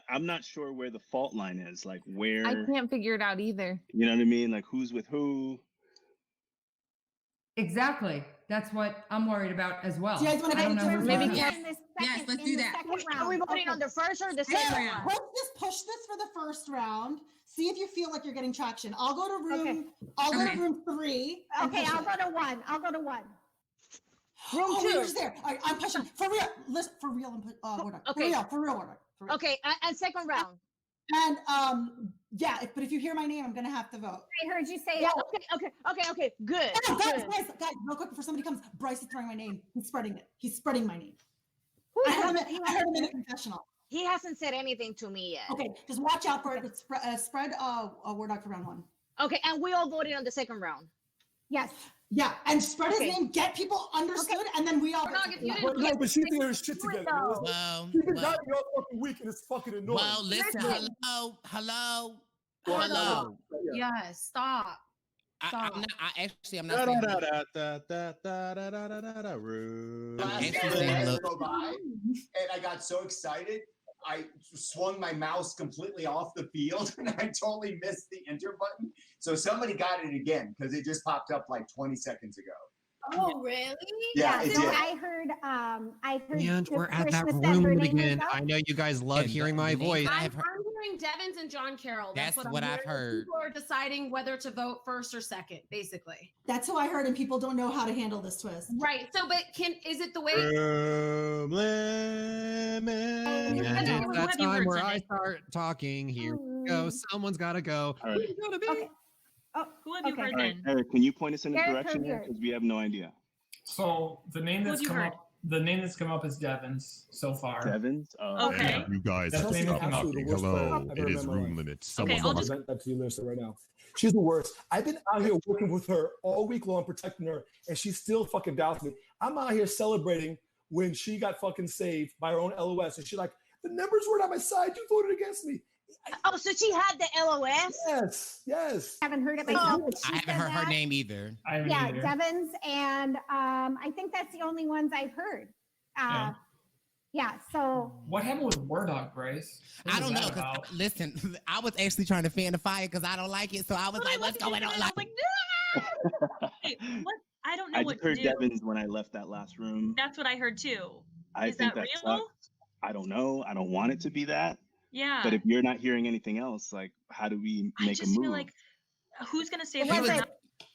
I'm not sure where the fault line is. Like where I can't figure it out either. you know what I mean? Like who's with who? exactly. That's what I'm worried about as well. Do you guys want to I don't know who's maybe with who. Yes, let's do that. Are we voting on the first or the Second second round. one? Let's just push this for the first round. See if you feel like you're getting traction. I'll go to room. I'll go to room 3. and Okay, push I'll it. go to 1. I'll go to 1. Room Oh, two. you're just there. All right, I'm pushing for real. Listen, for real. Order. Okay. For real. Order. For real. Okay, and second round. And yeah. But if you hear my name, I'm gonna have to vote. I heard you say Yeah. it. Okay. Good. No, Good. guys, real quick before somebody comes. Bryce is throwing my name. He's spreading it. He's spreading my name. I heard him in the confessional. He hasn't said anything to me yet. Okay, just watch out for it. But spread War Dog for round 1. Okay, and we all voted on the second round. Yes. Yeah, and spread his Okay. name, get people understood, and then we all. We're not gonna- you But, didn't no, but she thinks her shit together. though. Well, She's been got me all fucking week and it's fucking annoying. well, listen. Hello. Well, Yes. Stop. I'm not. I'm not saying. Last I'm night actually I had saying. to Look, go by, and I got so excited, I swung my mouse completely off the field, and I totally missed the enter button. So somebody got it again because it just popped up like 20 seconds ago. Oh, really? Yeah, it so did. I heard I heard. And we're at that Krishna said room her mood name again. was up. I know you guys love And hearing the my name voice. I I'm have heard. hearing Devins and John Carroll. That's I'm what I've hearing. heard. People are deciding whether to vote first or second, basically. That's who I heard, and people don't know how to handle this twist. Right. So, but is it the way? And it's that time where I start talking. Here we go. Someone's got to go. All right. Okay. Oh, Who have you okay. heard All right, then? Eric, can you point us in a Eric direction here? heard Because we have no idea. So the name Who that's have you come heard? up, the name that's come up is Devins so far. Devins? Oh, Okay. You guys That's are the name that came up. talking. Hello, it is room limits. Okay, Someone I'll just- Present that to you, Larissa, right now. She's the worst. I've been out here working with her all week long, protecting her, and she still fucking doubts me. I'm out here celebrating when she got fucking saved by her own LOS, and she's like, the numbers weren't on my side. You voted against me. Oh, so she had the LOS? Yes, yes. Haven't heard it myself. but she I haven't said heard her that. name either. I haven't Yeah, either. Devins, and I think that's the only ones I've heard. Yeah. So What happened with War Dog, Bryce? What I was don't know. that 'Cause about? listen, I was actually trying to fan the fire because I don't like it. So I was like, what's going on? I was like, no! Hey, what? I don't know I what just to heard do. Devins when I left that last room. That's what I heard too. I Is think that that real? sucks. I don't know. I don't want it to be that. Yeah. But if you're not hearing anything else, like, how do we I make a just move? feel like who's gonna save He her? was,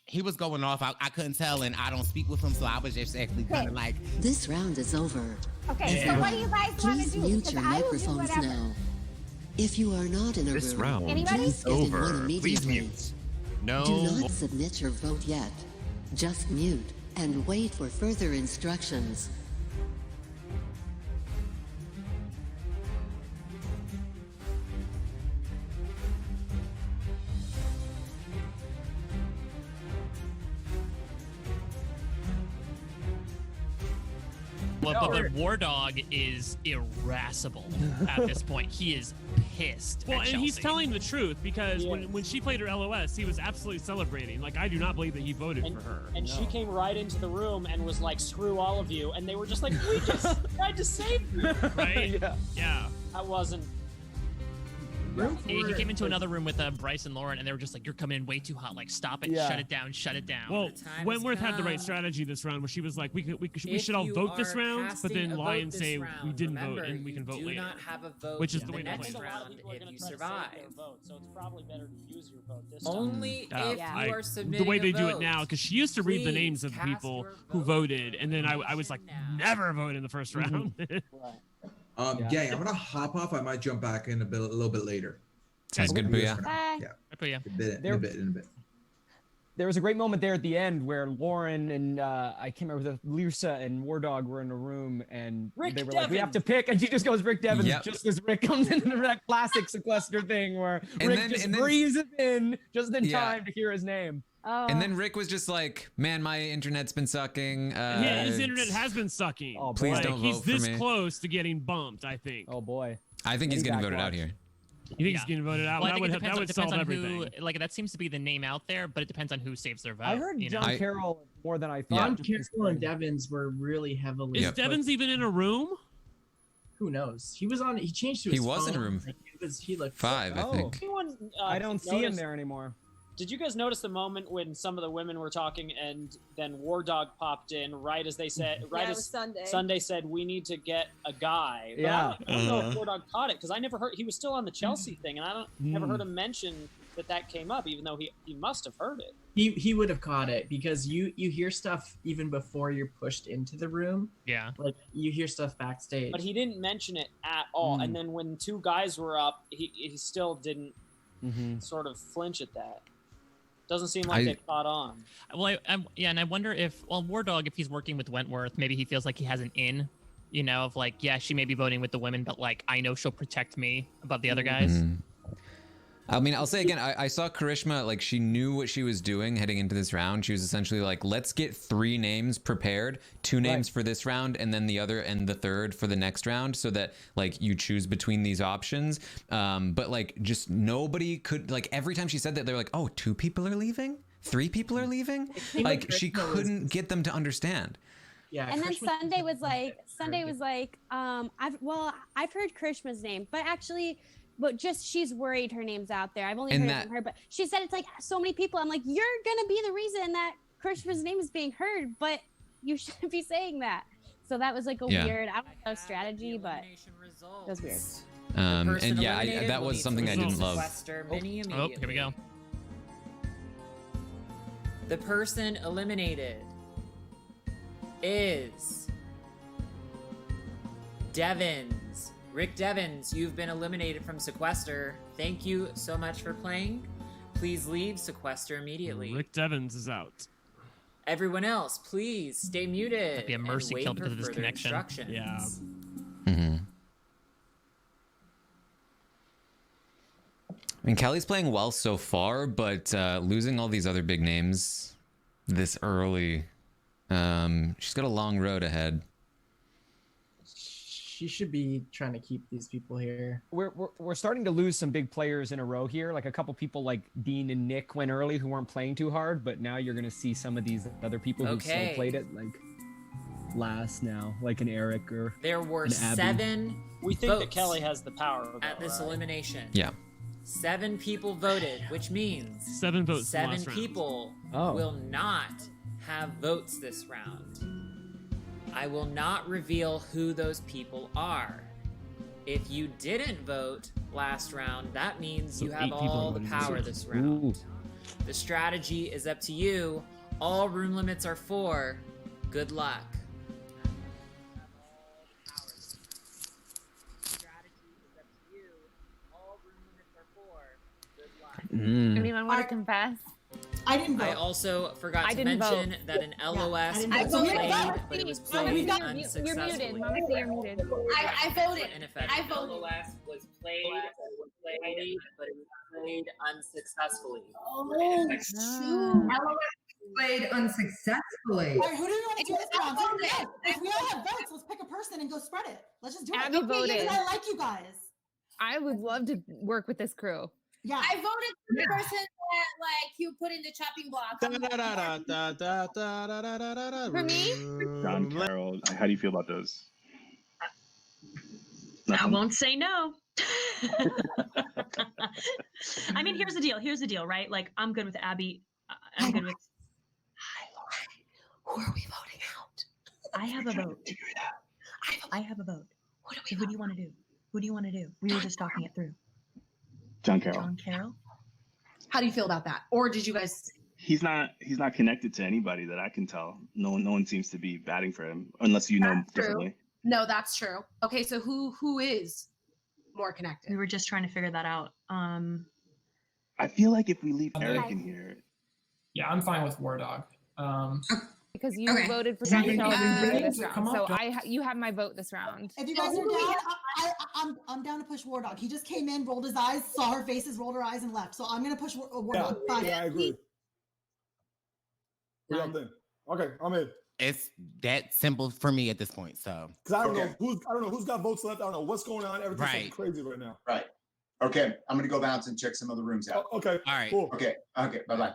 he was going off. I couldn't tell, and I don't speak with him, so I was just actually kind of like. This round is over. okay. So what do you guys want to Please do? mute Because your I will do microphones whatever. now. If you are not in a This room, round Anybody? is please get in one over. Please immediately. mute. No. Do not submit your vote yet. Just mute and wait for further instructions. But War Dog is irascible at this point. He is pissed. Well, at and he's Chelsea. telling the truth because He when she played her LOS, he was absolutely celebrating. Like, I do not believe that he voted for her. And she came right into the room and was like, "Screw all of you," and they were just like, "We just tried to save you." Right? Yeah. That wasn't. He came into another room with Bryce and Lauren, and they were just like, "You're coming in way too hot. Like, stop it. Yeah. Shut it down. Shut it down." Well, Wentworth had the right strategy this round, where she was like, "We If should all you vote this are round," but casting then a vote Lions this say we round, didn't vote remember, and we can you vote do later. not have a vote Which is in the the way to next play it. round if you survive. Vote, so it's probably better to use your vote this time. Only if you are the submitting way they a do it vote. now, because she used to read the Please names of cast people your who voted, and then I was like, never vote in the first round. Gang, I'm gonna hop off. I might jump back in a little bit later. Sounds good, Booyah. Yeah. In a bit. There was a great moment there at the end where Lauren and I can't remember, Lisa and War Dog were in a room and Rick they were like, "We have to Devins." pick," and she just goes Rick Devins Yep. just as Rick comes into that classic Sequester thing where And Rick then- just and then- breezes in just in Yeah. time to hear his name. Oh. And then Rick was just like, "Man, my internet's been sucking." Yeah, his internet has been sucking. Oh, Please Like, don't he's vote for this me. close to getting bumped, I think. Oh boy. I think he's getting voted out here. You think he's getting voted out? Well, I that think would, it depends, that would depends solve on who. everything. Like, that seems to be the name out there, but it depends on who saves their vote. I heard you know? John Carroll more than I thought. John Carroll and Devins were really heavily. Is Devins even in a room? Who knows? He was on. He changed to He his was in a phone. room. Like, he looked 5, I think. Anyone, I don't see him notice- there anymore. Did you guys notice the moment when some of the women were talking and then War Dog popped in right as they said, right Yeah, it as was Sunday. Sunday said, "We need to get a guy." But Yeah. I don't know if War Dog caught it because I never heard he was still on the Chelsea thing, and I don't never heard him mention that came up, even though he must have heard it. He would have caught it because you hear stuff even before you're pushed into the room. Yeah. Like you hear stuff backstage. But he didn't mention it at all. And then when two guys were up, he still didn't sort of flinch at that. Doesn't seem like they caught on. Well, and I wonder if, War Dog, if he's working with Wentworth, maybe he feels like he has an in, you know, of like, yeah, she may be voting with the women, but like, I know she'll protect me above the other guys. Mhm. I mean, I'll say again, I saw Karishma, like, she knew what she was doing heading into this round. She was essentially like, let's get 3 names prepared, 2 names for this round, and then the other and the third for the next round, so that, like, you choose between these options. But, like, just nobody could, like, every time she said that, they were like, oh, 2 people are leaving? 3 people are leaving? Like, she couldn't get them to understand. Yeah. And then Sunday was like, I've heard Krishma's name, but actually, just she's worried her name's out there. I've only heard it from her, but she said it's like so many people. I'm like, you're gonna be the reason that Krishma's name is being heard, but you shouldn't be saying that. So that was like a Yeah. weird, I don't know, strategy, but it was weird. And yeah, that will was need something to I didn't love. Sequester Mini Oh, here we go. The person eliminated is Devins. Rick Devins, you've been eliminated from Sequester. Thank you so much for playing. Please leave Sequester immediately. Rick Devins is out. Everyone else, please stay muted. That'd be a mercy and wait kill for because of this further connection. instructions. Yeah. I mean, Kelly's playing well so far, but losing all these other big names this early, she's got a long road ahead. She should be trying to keep these people here. We're starting to lose some big players in a row here. Like a couple people like Dean and Nick went early who weren't playing too hard, but now you're gonna see some of these other people who still played it like last now, like an Eric or There were an Abby. 7 We think votes that Kelly has the power at this elimination. Yeah. 7 people voted, which means 7 votes. 7 people Oh. will not have votes this round. I will not reveal who those people are. If you didn't vote last round, that means So you 8 have people all the voted. power this round. The strategy is up to you. All room limits are 4. Good luck. Anyone want to confess? I didn't vote. I also forgot to didn't mention vote. that an LOS didn't was vote. played, but it was played You're muted. unsuccessfully. Mama, say you're muted. I voted. Ineffective. I voted. LOS was played, but it was played unsuccessfully. Oh, shoot. Played unsuccessfully. All right, who do you want to do this round? If we all have votes, let's pick a person and go spread it. Let's just do Abby it. voted. Because I like you guys. I would love to work with this crew. Yeah. I voted for the person that like you put in the chopping block. For me? John Carroll. How do you feel about those? I won't say no. I mean, here's the deal. Here's the deal, right? Like, I'm good with Abby. I'm good with. Who are we voting out? I have a vote. I have a vote. Who do you want to do? Who do you want to do? We were just talking it through. John Carroll. John Carroll. How do you feel about that? Or did you guys? He's not connected to anybody that I can tell. No one seems to be batting for him unless you know That's true. differently. No, that's true. Okay, so who is more connected? We were just trying to figure that out. I feel like if we leave Eric in here, Yeah, I'm fine with War Dog. Because you Okay. voted for Something yourself else. this round. Come So up, you have my vote this round. If you guys are down, I'm down to push War Dog. He just came in, rolled his eyes, saw her faces, rolled her eyes, and left. So I'm gonna push War Dog. Fine. Yeah, I agree. What y'all think? Okay, I'm in. It's that simple for me at this point. So Because I don't know who's got votes left. I don't know what's going on. Everything's Right. crazy right now. Right. Okay, I'm gonna go bounce and check some other rooms out. Okay. All right. Cool. Okay. Okay. Bye bye.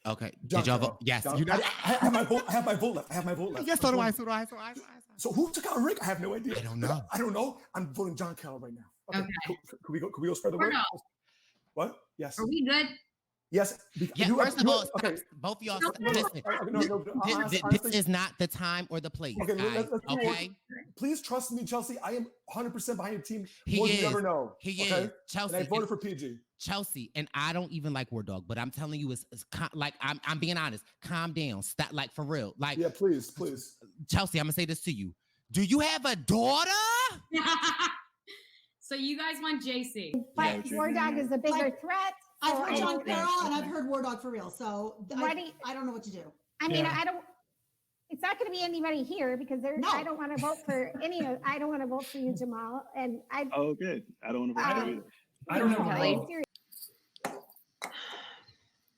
Okay. John Did y'all Carroll. vote? Yes. John- You know. I have my vote. I have my vote left. I have my vote left. Yes, so do I. So do I. So do I. So who took out Rick? I have no idea. I don't know. I don't know. I'm voting John Carroll right now. Okay. Could we go spread the We're word? not. What? Yes. Are we good? Yes. Yeah, first of all, both of y'all, listen. This honestly- is not the time or the place, Okay, guys. let's do Okay, it. Please trust me, Chelsea. I am 100% behind your team. He more than you is. ever know. He okay? is. Chelsea, And I voted and- for PG. Chelsea, and I don't even like War Dog, but I'm telling you, like I'm being honest. Calm down. Stop, like for real. Like Yeah, please. Chelsea, I'm gonna say this to you. Do you have a daughter? So you guys want JC? But War Dog is a bigger threat. I've heard so- John Carroll and I've heard War Dog for real. So Why do you- I don't know what to do. I mean, Yeah. I don't. It's not going to be anybody here because I don't want to vote for any of. I don't want to vote for you, Jamal. And I. Oh, good. I don't want to vote for either. I don't know. Kelly.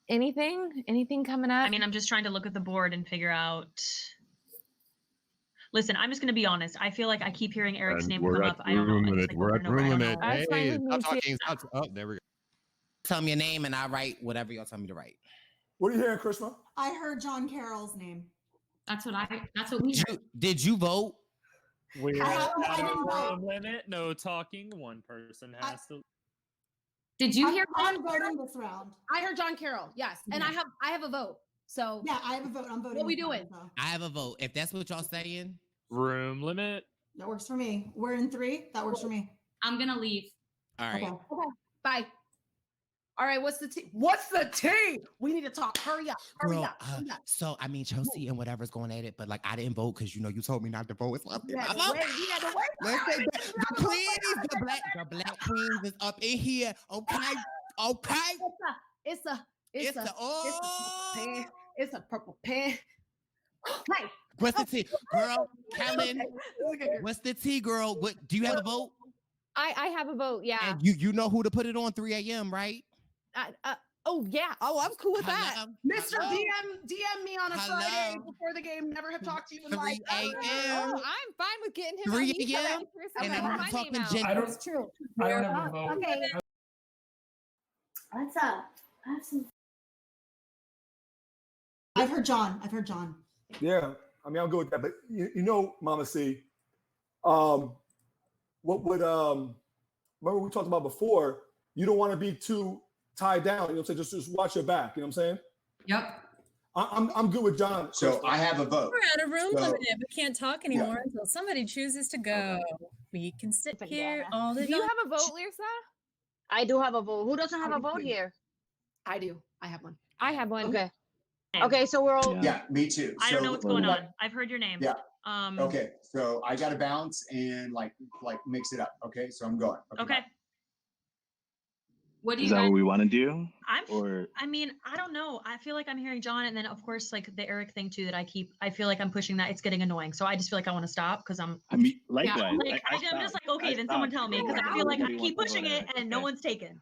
Anything coming up? I mean, I'm just trying to look at the board and figure out. Listen, I'm just going to be honest. I feel like I keep hearing Eric's And name we're come at up. I don't know. room It's limit. like We're over at and over. I room don't limit. know. That's fine Hey, with me stop too. talking. Stop. Oh, there we go. Tell me your name and I write whatever y'all tell me to write. What are you hearing, Krishna? I heard John Carroll's name. That's what we heard. Did you vote? We're I at didn't a vote. room limit. No talking. One person has to. Did you hear? I'm voting this round. I heard John Carroll. Yes, and I have a vote. So yeah, I have a vote. I'm voting. What we with doing? mine, so. I have a vote. If that's what y'all saying. Room limit. That works for me. We're in 3. That works for me. I'm gonna leave. All right. Okay. Bye. All right. What's the tea? What's the tea? We need to talk. Hurry up. Hurry Girl, up. Hurry up. so I mean Chelsea and whatever's going at it, but like I didn't vote because you know you told me not to vote. So We had to wait. We had to wait. Listen, the queens, the black queens is up in here. Okay. It's a purple pen. Hey. What's the tea, girl? Kellen, what's the tea, girl? What do you have a vote? I have a vote. Yeah. And you know who to put it on 3 a.m. right? Oh yeah. Oh, I'm cool with that. Mr. DM me on a Friday before the game. Never have talked to you in 3 like a.m. Oh, I'm fine with getting him. 3 on a.m. And I'm not talking gender. That's true. I don't have a vote. Okay. What's up? I have some. I've heard John. Yeah, I mean, I'll go with that. But you know, Mama C, what would remember we talked about before? You don't want to be too tied down. You know what I'm saying? Just watch your back. You know what I'm saying? Yep. I'm good with John. So I have a vote. We're out of room So- limit. We can't talk anymore until somebody chooses to go. We can sit here all the Do time. you have a vote, Lisa? I do have a vote. Who doesn't have a vote here? I do. I have one. I have one. Okay. Okay, so we're all. Yeah, me too. I don't know So what's going what- on. I've heard your name. Yeah. Um. Okay, so I got to bounce and like mix it up. Okay, so I'm going. Okay. What do Is you that guys? what we want to do? I mean, I don't know. I feel like I'm hearing John, and then of course, like the Eric thing too. That I feel like I'm pushing that. It's getting annoying. So I just feel like I want to stop because I'm. I mean, likewise. Like I'm just like, okay, then someone tell me because I feel like I keep pushing it and no one's taken.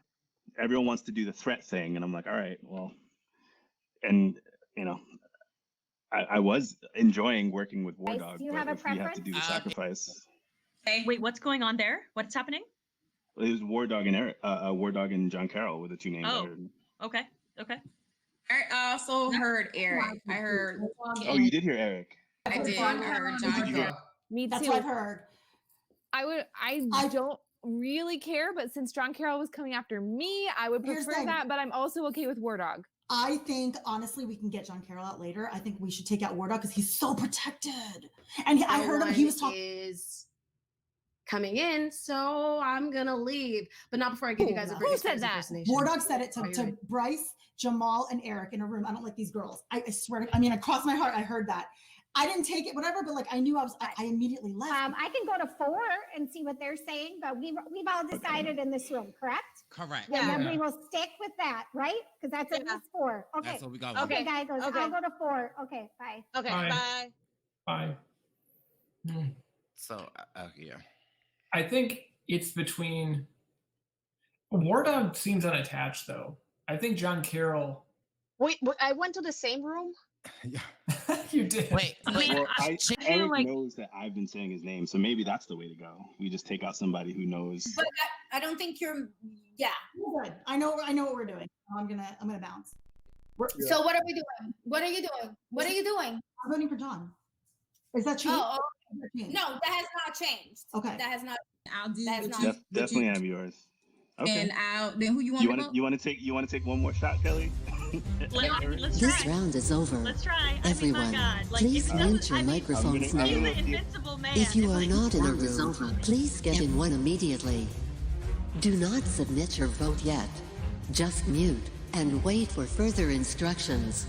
Everyone wants to do the threat thing, and I'm like, all right, well, and you know, I was enjoying working with War Dog, do you but have a if we have to do the preference? sacrifice, Wait, what's going on there? What's happening? it was War Dog and Eric, War Dog and John Carroll were the two names. Oh. Okay. Okay. I also heard Eric. I heard. Oh, you did hear Eric. I did. I heard John Carroll. Me too. That's what I've heard. I don't really care, but since John Carroll was coming after me, I would Here's the prefer thing. that. But I'm also okay with War Dog. I think honestly we can get John Carroll out later. I think we should take out War Dog because he's so protected. And I heard him. He was talking. Is coming in, so I'm gonna leave, but not before I give you guys a Britney Spears impersonation. War Dog said it Are you to ready? Bryce, Jamal, and Eric in a room. I don't like these girls. I swear to, I mean, across my heart, I heard that. I didn't take it, whatever, but like I knew I immediately left. I can go to 4 and see what they're saying, but we've all decided in this room, correct? Correct. And then we will stick with that, right? Because that's at least 4. Okay. That's what we got. Okay, guy goes. Okay. I'll go to 4. Okay, bye. Okay, Bye. bye. Bye. So yeah. I think it's between. War Dog seems unattached, though. I think John Carroll. Wait, I went to the same room. You did. Wait, Well, Eric like- knows that I've been saying his name, so maybe that's the way to go. We just take out somebody who knows. But I don't think you're. Yeah. Good. I know what we're doing. I'm gonna bounce. So what are we doing? What are you doing? What are you doing? I'm voting for John. Is that changed? Oh, no, that has not changed. Okay. That has not. I'll do. That has not. Definitely have yours. Okay. And then who you want to vote? You want to take one more shot, Kelly? Let's This try. round is over. Let's try. Everyone, I mean, my God. Like, please if it mute doesn't- your I mean, microphones he's now. the invincible man. If you It's are like- not in a room, please get in one immediately. Do not submit your vote yet. Just mute and wait for further instructions.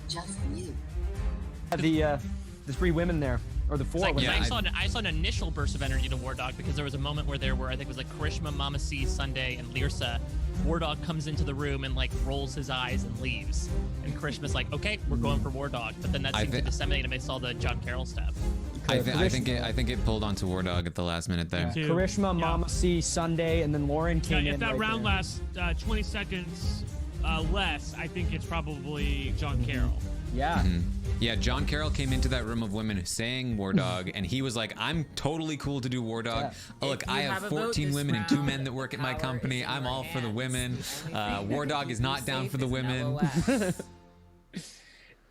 Just mute. The 3 women there, or the 4. It's like, was I saw an initial burst of energy to War Dog because there was a moment where there were, I think it was like Karishma, Mama C, Sunday, and Lirsa. War Dog comes into the room and like rolls his eyes and leaves. And Karishma's like, okay, we're going for War Dog. But then that seemed to disseminate amidst all the John Carroll stuff. I think it pulled onto War Dog at the last minute there. Karishma, Mama C, Sunday, and then Lauren came in. If that right round there. lasts 20 seconds less, I think it's probably John Carroll. Yeah. Yeah, John Carroll came into that room of women saying War Dog, and he was like, I'm totally cool to do War Dog. Yeah. Oh, look, If you I have have a vote 14 this women and 2 round, men that work at my power company. is in I'm your all for the hands. women. The only thing War that Dog keeps is you not down safe for the is an women. LOS.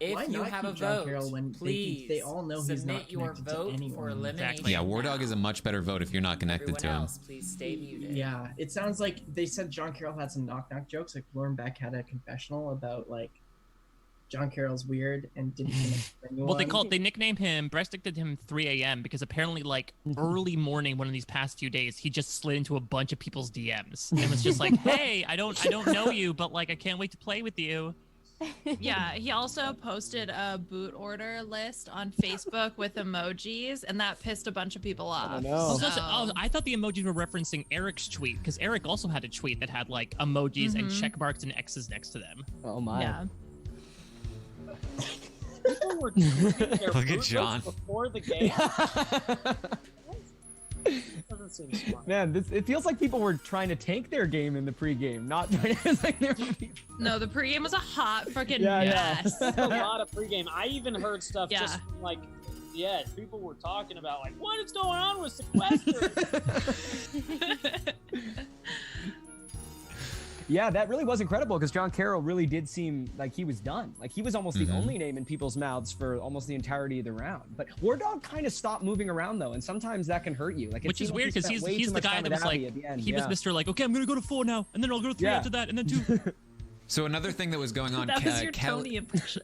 If Why you not have a keep John vote, Carroll when please they all know he's submit not your connected to vote anyone? for elimination. Yeah, War Dog is a much better vote if you're not connected Everyone to him. else, please stay muted. Yeah, it sounds like they said John Carroll had some knock-knock jokes. Like Lauren Beck had a confessional about like John Carroll's weird and didn't connect with anyone. Well, they nicknamed him, Breast did him 3 a.m. because apparently, like, early morning, one of these past few days, he just slid into a bunch of people's DMs and was just like, "Hey, I don't know you, but like, I can't wait to play with you." Yeah, he also posted a boot order list on Facebook with emojis, and that pissed a bunch of people off. I thought the emojis were referencing Eric's tweet because Eric also had a tweet that had like emojis and check marks and X's next to them. Oh my. Yeah. People were tweeting their Look at boot John. lists before the game. Doesn't seem smart. Man, it feels like people were trying to tank their game in the pregame, not trying to like their. No, the pregame was a hot freaking Yeah. mess. A lot of pregame. I even heard stuff just from, like, yeah, people were talking about like what is going on with Sequester. Yeah, that really was incredible because John Carroll really did seem like he was done. Like he was almost the only name in people's mouths for almost the entirety of the round. But War Dog kind of stopped moving around though, and sometimes that can hurt you. Like Which is weird because he's the guy that was like, he was Mr. like, okay, I'm gonna go to 4 now, and then I'll go to 3 after that, and then 2. So another thing that was going on, That was your Tony impression.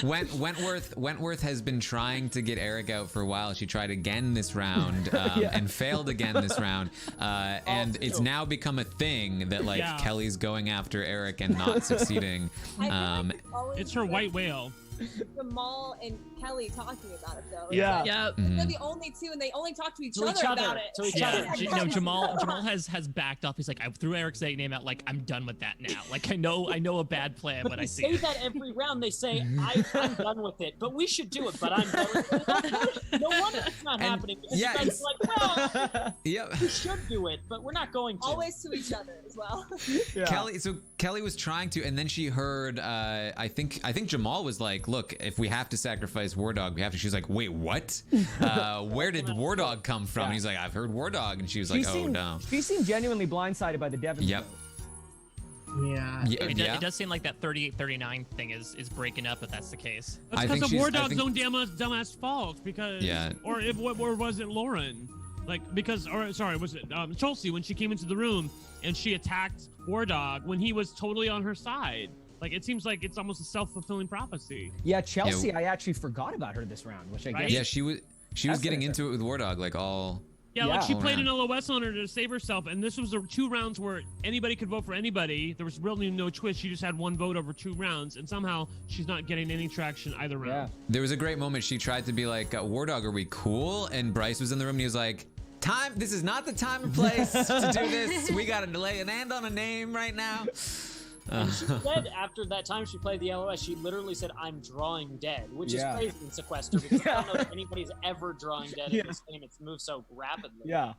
Wentworth has been trying to get Eric out for a while. She tried again this round and failed again this round. And it's now become a thing that like Kelly's going after Eric and not succeeding. It's her white whale. Jamal and Kelly talking about it though. Yeah. Yep. They're the only two, and they only talk to each other about it. No, Jamal has backed off. He's like, I threw Eric's name out. Like, I'm done with that now. Like, I know a bad plan, but I see They it. say that every round. They say, I'm done with it, but we should do it. But I'm done with it. No wonder it's not happening. Because you guys are like, well, we should do it, but we're not going to. Always to each other as well. Kelly was trying to, and then she heard. I think Jamal was like, "Look, if we have to sacrifice War Dog, we have to." She's like, "Wait, what? Where did War Dog come from?" And he's like, "I've heard War Dog," and she was like, "Oh no." She seemed genuinely blindsided by the Devon. Yep. Yeah. It does seem like that 38-39 thing is breaking up if that's the case. That's because of War Dog's own dumbass fault. Because or was it Lauren? Like was it Chelsea when she came into the room and she attacked War Dog when he was totally on her side? Like it seems like it's almost a self-fulfilling prophecy. Yeah, Chelsea, I actually forgot about her this round, which I guess. Yeah, she was getting into it with War Dog like all. Yeah, like she played an LOS on her to save herself, and this was the 2 rounds where anybody could vote for anybody. There was really no twist. She just had 1 vote over 2 rounds, and somehow she's not getting any traction either round. Yeah. There was a great moment. She tried to be like, "War Dog, are we cool?" And Bryce was in the room, and he was like, This is not the time and place to do this. We got to lay an hand on a name right now." And she said after that time she played the LOS, she literally said, "I'm drawing dead," which is crazy in Sequester because I don't know if anybody's ever drawing dead in this game. It's moved so rapidly. Yeah.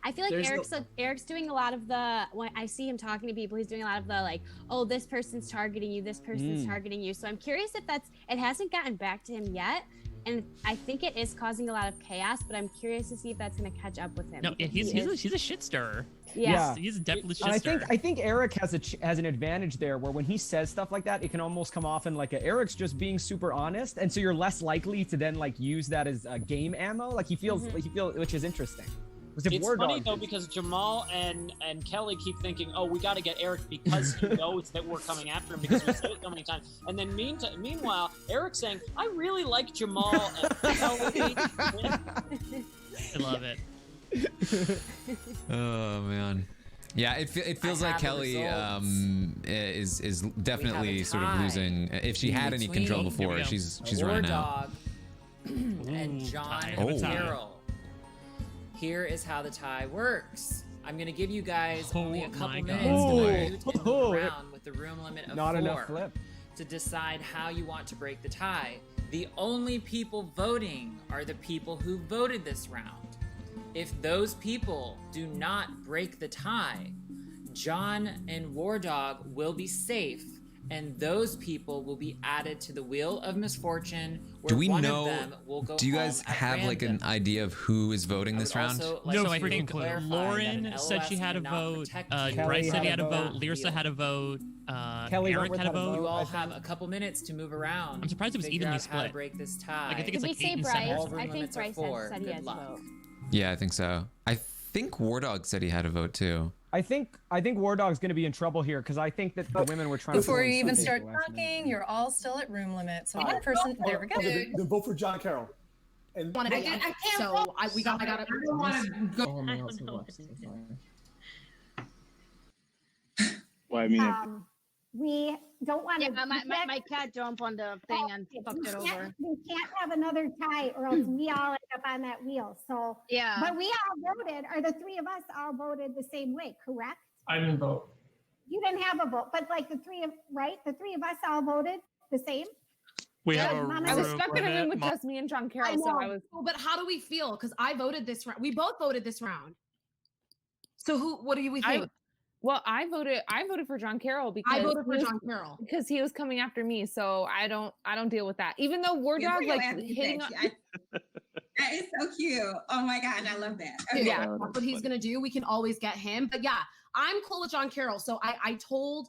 I feel like Eric's doing a lot of the, when I see him talking to people, he's doing a lot of the like, oh, this person's targeting you, this person's targeting you. So I'm curious if it hasn't gotten back to him yet. And I think it is causing a lot of chaos, but I'm curious to see if that's going to catch up with him. No, he's a shit stirrer. Yeah. He's definitely a shit stirrer. I think Eric has an advantage there where when he says stuff like that, it can almost come off in like Eric's just being super honest, and so you're less likely to then like use that as game ammo. Like he feels which is interesting. It's funny though because Jamal and Kelly keep thinking, "Oh, we got to get Eric because he knows that we're coming after him because we said it so many times." And then meanwhile, Eric's saying, "I really like Jamal and Kelly." I love it. Oh man. Yeah, it feels like Kelly is definitely sort of losing. If she had any control before, she's running out. And John Carroll. Here is how the tie works. I'm going to give you guys only a couple minutes to vote in the round with the room limit of 4 to decide how you want to break the tie. The only people voting are the people who voted this round. If those people do not break the tie, John and War Dog will be safe and those people will be added to the Wheel of Misfortune, where Do we one know? of them will go Do you guys home at have like random. an idea of who is voting this round? Also, like, No to freaking clue. clarify that Lauren an said she LOS had a may not vote. protect Bryce you said he from had a vote. that Lyrsa wheel. had a vote. Kelly Eric Wentworth had a had a vote. You all I have think. a couple minutes to move around. I'm surprised it was figure evenly out how to split. break this tie. Like, I think Did it's we like say 8 and Bryce? 7. All room I think limits are Bryce 4. said he Good had luck. to vote. Yeah, I think so. I think War Dog said he had a vote too. I think War Dog's going to be in trouble here because I think that the women were trying Before to. you even start talking, you're all still at room limit. So one person, there we go. Okay, then vote for John Carroll. And I can't so I got I don't want to go. Well, I mean, We don't want to. Yeah, my cat jumped on the thing and fucked it over. We can't have another tie, or else we all end up on that wheel. So Yeah. but we all voted, or the three of us all voted the same way, correct? I didn't vote. You didn't have a vote, but like the three of us all voted the same. We Yeah, have a Mama, I was room stuck in a room limit. with just me and John I Carroll, so know. I was. But how do we feel? Because I voted this round. We both voted this round. So what do we think? I voted for John Carroll because I voted for John Carroll because he was coming after me. So I don't deal with that. Even though War Good for Dog you, like Anthony. hitting on. That is so cute. Oh my god, I love that. Okay. Yeah, that's what he's gonna do. We can always get him. But yeah, I'm cool with John Carroll. So I told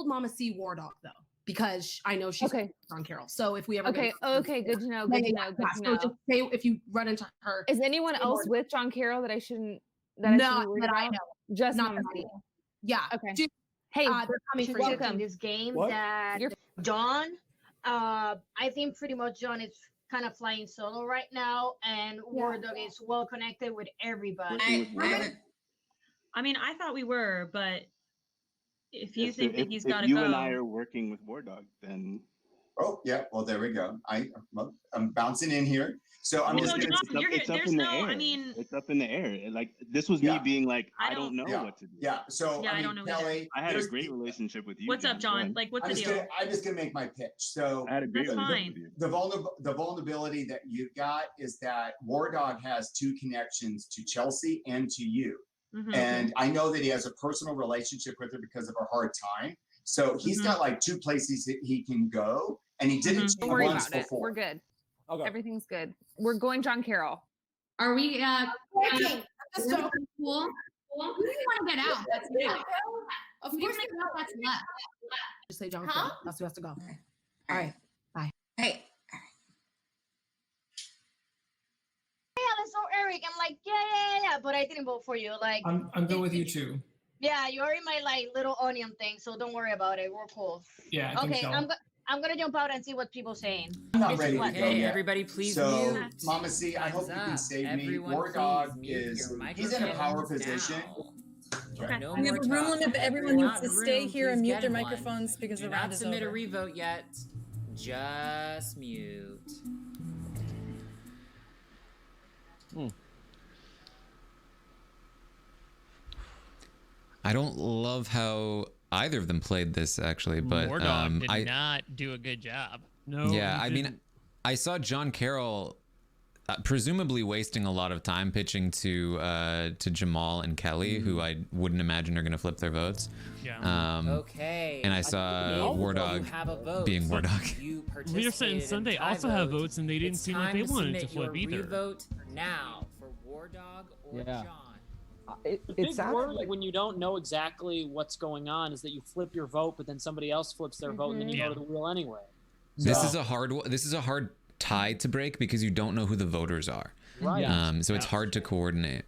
Mama C War Dog though, because I know she's Okay. John Carroll. So if we ever Okay, okay, good to know. Good to know. Good to So know. just say if you run into her. Is anyone say else War with John Carroll that I shouldn't? That I No, should be worried that I about? know. Just Not Mama that I C. know. Yeah. Okay. Hey, they're coming for you. Welcome this game What? that John, I think pretty much John is kind of flying solo right now, and War Dog is well connected with everybody. I mean, I thought we were, but if you think that he's got to if you go, and I are working with War Dog, then Oh, yeah. Well, there we go. I'm bouncing in here. So I'm Well, just no, gonna. John, it's up there's in the no- air. I mean- it's up in the air. Like this was Yeah. me being like, I I don't know Yeah. what to do. Yeah. So Yeah, I I don't mean, know either. Kelly, I had a there's- great relationship with you. what's up, Go John? ahead. Like, what's I'm the just deal? gonna, I'm just gonna make my pitch. So I had a great That's relationship fine. with you. the vulnerability that you got is that War Dog has two connections to Chelsea and to you. Mhm. And I know that he has a personal relationship with her because of her hard time. So he's got like two places that he can go, and he didn't Don't cheat worry once about it. before. We're good. Okay. Everything's good. We're going John Carroll. Are we just so cool? We want to get out. That's it. Of course, get out. That's left. Just say John Carroll. That's who has to go. All right. Bye. Hey. Yeah, let's vote Eric. I'm like, yeah, but I didn't vote for you. Like, I'm good with you too. yeah, you're in my like little onion thing, so don't worry about it. We're cool. Yeah, I think Okay, so. I'm gonna jump out and see what people saying. I'm not This is ready to what- go Okay, yet. everybody please So, mute. Mama C, I hope you can Thumbs save up. me. Everyone War please Dog mute is your he's in a power microphones position. now. Okay. No We have more a room talk. limit, but everyone You're needs not to in the stay room, here and please mute get their one. microphones because Do the round not is submit over. a revote yet. Just mute. I don't love how either of them played this actually, but War Dog did I not do a good job. No. yeah, he I mean, didn't. I saw John Carroll presumably wasting a lot of time pitching to Jamal and Kelly, who I wouldn't imagine are going to flip their votes. Yeah. Okay. And I saw War Dog have a vote. being War Dog. You Learsa participated and in Sunday tie also have vote. votes, and they didn't It's seem like time they wanted to submit flip your either. revote now for War Dog or Yeah. John. The It big sounded word like when you don't know exactly what's going on is that you flip your vote, but then somebody else flips their vote, and then you Yeah. go to the wheel anyway. This is a hard tie to break because you don't know who the voters are. Right. So it's hard to coordinate.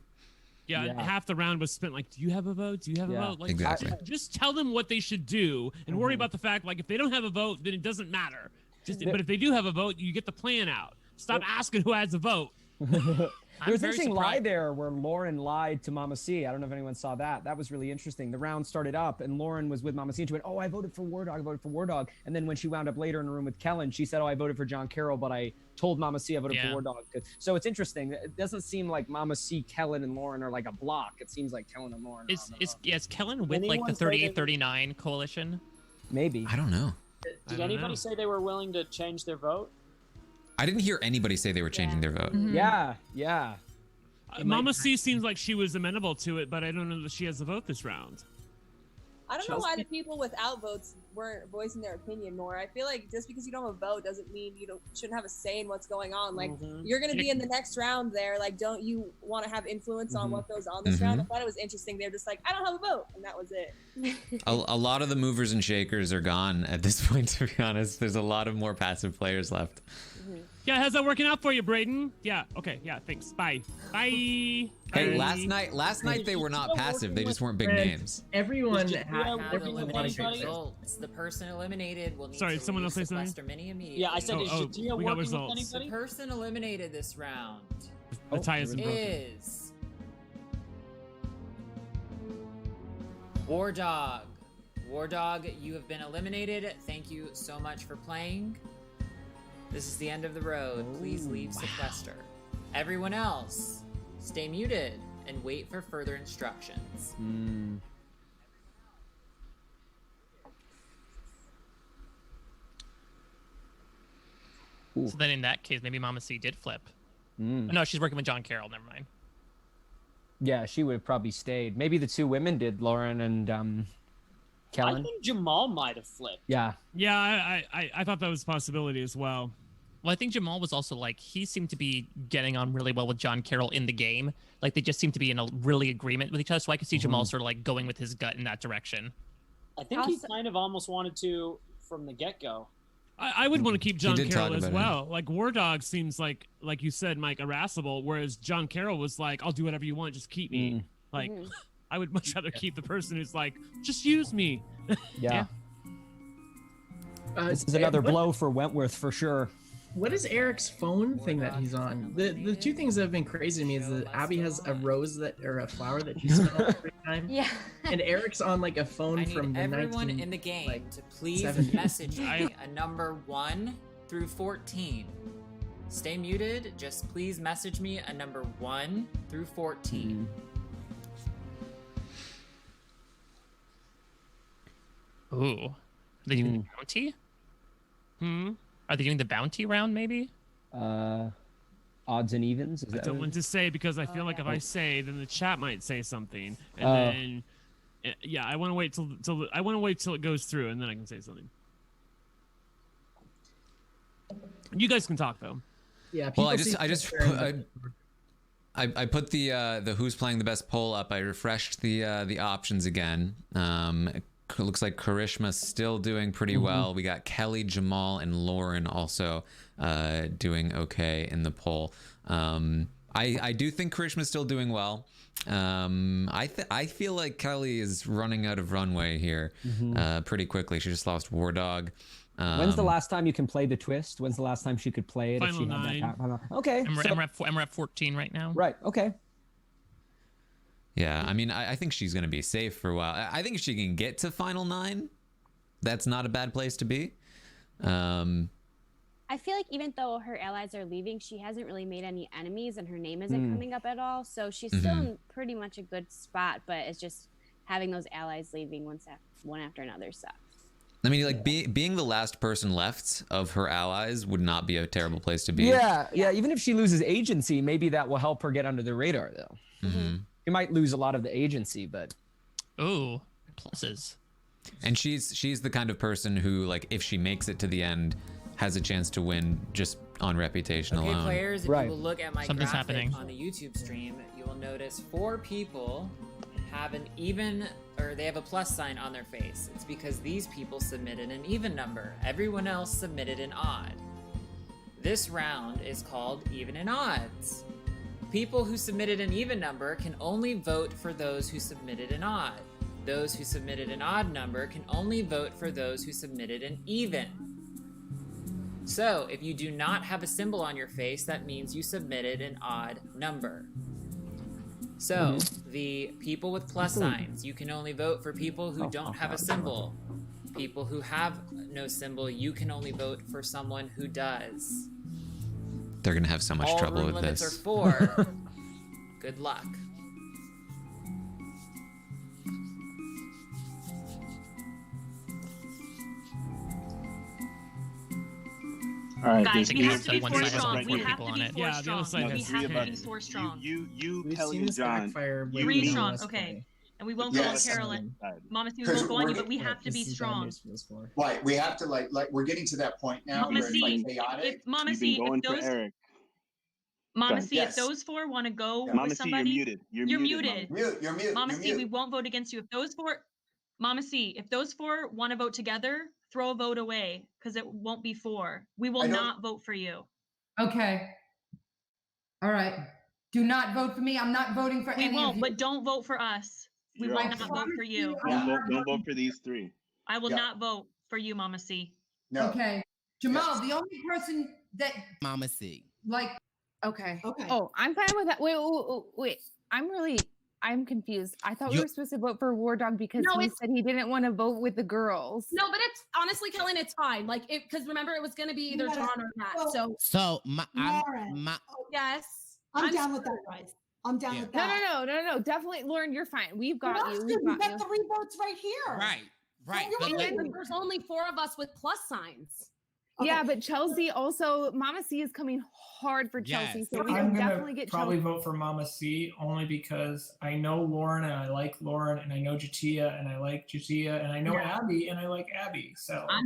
Yeah, half the round was spent like, do you have a vote? Do you have a vote? Like, Exactly. just tell them what they should do and worry about the fact, like, if they don't have a vote, then it doesn't matter. But if they do have a vote, you get the plan out. Stop asking who has a vote. There was an very interesting lie surprised. there where Lauren lied to Mama C. I don't know if anyone saw that. That was really interesting. The round started up and Lauren was with Mama C and she went, oh, I voted for War Dog. I voted for War Dog. And then when she wound up later in a room with Kellen, she said, oh, I voted for John Carroll, but I told Mama C I voted for War Dog. So it's interesting. It doesn't seem like Mama C, Kellen, and Lauren are like a block. It seems like Kellen and Lauren are. Is Kellen with like the 3839 coalition? Maybe. I don't know. Did anybody say they were willing to change their vote? I didn't hear anybody say they were changing their vote. Yeah. Mama C seems like she was amenable to it, but I don't know that she has a vote this round. I don't know why the people without votes weren't voicing their opinion more. I feel like just because you don't have a vote doesn't mean you shouldn't have a say in what's going on. Like you're gonna be in the next round there. Like, don't you want to have influence on what goes on this round? I thought it was interesting. They're just like, I don't have a vote, and that was it. A lot of the movers and shakers are gone at this point, to be honest. There's a lot of more passive players left. Yeah, how's that working out for you, Braden? Yeah, okay, yeah, thanks. Bye. Bye. Hey, last night they were not passive. They just weren't big names. Everyone Have results. The person eliminated will need Sorry, to someone leave else say something? Sequester Mini immediately. Yeah, I said, is Jadea we got working with results. The anybody? person eliminated this round The tie isn't broken. is War Dog. War Dog, you have been eliminated. Thank you so much for playing. This is the end of the road. Please leave Sequester. Everyone else, stay muted and wait for further instructions. So then in that case, maybe Mama C did flip. No, she's working with John Carroll. Never mind. Yeah, she would have probably stayed. Maybe the two women did, Lauren and Kellen. I think Jamal might have flipped. Yeah. Yeah, I thought that was a possibility as well. Well, I think Jamal was also like, he seemed to be getting on really well with John Carroll in the game. Like, they just seemed to be in a really agreement with each other. So I could see Jamal sort of like going with his gut in that direction. I think he kind of almost wanted to from the get-go. I would want to keep John did Carroll talk as about it. well. Like, War Dog seems like you said, Mike, irascible, whereas John Carroll was like, I'll do whatever you want, just keep me. Like, I would much rather keep the person who's like, just use me. Yeah. This is another blow for Wentworth for sure. What is Eric's phone thing that he's on? The two things that have been crazy to me is that Abby has a rose or a flower that she smells every time. Yeah. And Eric's on like a phone I need from the everyone 19, in the game like, to please 70s. message me a number 1 through 14. Stay muted. Just please message me a number 1 through 14. Ooh. Are they doing the bounty? Are they doing the bounty round, maybe? Odds and evens? Is I that don't what- want to say because I feel like if I say, then the chat might say something, and then yeah, I want to wait till it goes through, and then I can say something. You guys can talk though. Yeah. Well, I put the who's playing the best poll up. I refreshed the options again. It looks like Karishma's still doing pretty well. We got Kelly, Jamal, and Lauren also doing okay in the poll. I do think Karishma's still doing well. I feel like Kelly is running out of runway here pretty quickly. She just lost War Dog. When's the last time you can play the twist? When's the last time she could play it? Final if she had 9. that okay. And we're at 14 right now. Right. Okay. Yeah, I mean, I think she's going to be safe for a while. I think if she can get to Final 9, that's not a bad place to be. I feel like even though her allies are leaving, she hasn't really made any enemies and her name isn't coming up at all. So she's still in pretty much a good spot, but it's just having those allies leaving one after another sucks. I mean, like being the last person left of her allies would not be a terrible place to be. Yeah. Even if she loses agency, maybe that will help her get under the radar, though. You might lose a lot of the agency, but ooh, pluses. And she's the kind of person who, like, if she makes it to the end, has a chance to win just on reputation Okay, alone. players, if you will look at my Something's graphic happening. on the YouTube stream, you will notice 4 people have an even, or they have a plus sign on their face. It's because these people submitted an even number. Everyone else submitted an odd. This round is called Even and Odds. People who submitted an even number can only vote for those who submitted an odd. Those who submitted an odd number can only vote for those who submitted an even. So, if you do not have a symbol on your face, that means you submitted an odd number. So, the people with plus signs, you can only vote for people who don't have a symbol. People who have no symbol, you can only vote for someone who does. They're gonna have so much trouble room with limits this. are 4. Good luck. All right, Guys, there's we three have to be of us 4 right strong. now. We have to be 4 strong. Yeah, We the have other to be side 4 strong. You We've Kelly, seen and this John. backfire way 3 more strong. less Okay. And we won't go on Carolyn. Mama C, we won't go on you, but we have to be strong. Right, we have to like we're getting to that point now Mama where it's C, like chaotic. if Mama C, if those Mama C, if those four want to go with somebody, you're muted. You're muted. Mama C, we won't vote against you. If those four, Mama C, if those four want to vote together, throw a vote away because it won't be four. We will not vote for you. Okay. All right. Do not vote for me. I'm not voting for any We won't, of you. but don't vote for us. We will not vote for you. Don't vote for these three. I will not vote for you, Mama C. No. Okay. Jamal, the only person that Mama C. like. Okay. Okay. Oh, I'm fine with that. Wait. I'm confused. I thought we were supposed to vote for War Dog because he said he didn't want to vote with the girls. No, but it's honestly, Kellen, it's fine. Like, because remember, it was going to be either John or Matt. So yes, I'm down with that, guys. I'm down with that. No. Definitely, Lauren, you're fine. We've got you. We've got 3 votes right here. Right. There's only 4 of us with plus signs. Okay. Yeah, but Chelsea also, Mama C is coming hard for Chelsea, so we I'm can gonna definitely get probably Chelsea. vote for Mama C only because I know Lauren and I like Lauren and I know Jatia and I like Jatia and I know Abby and I like Abby. So I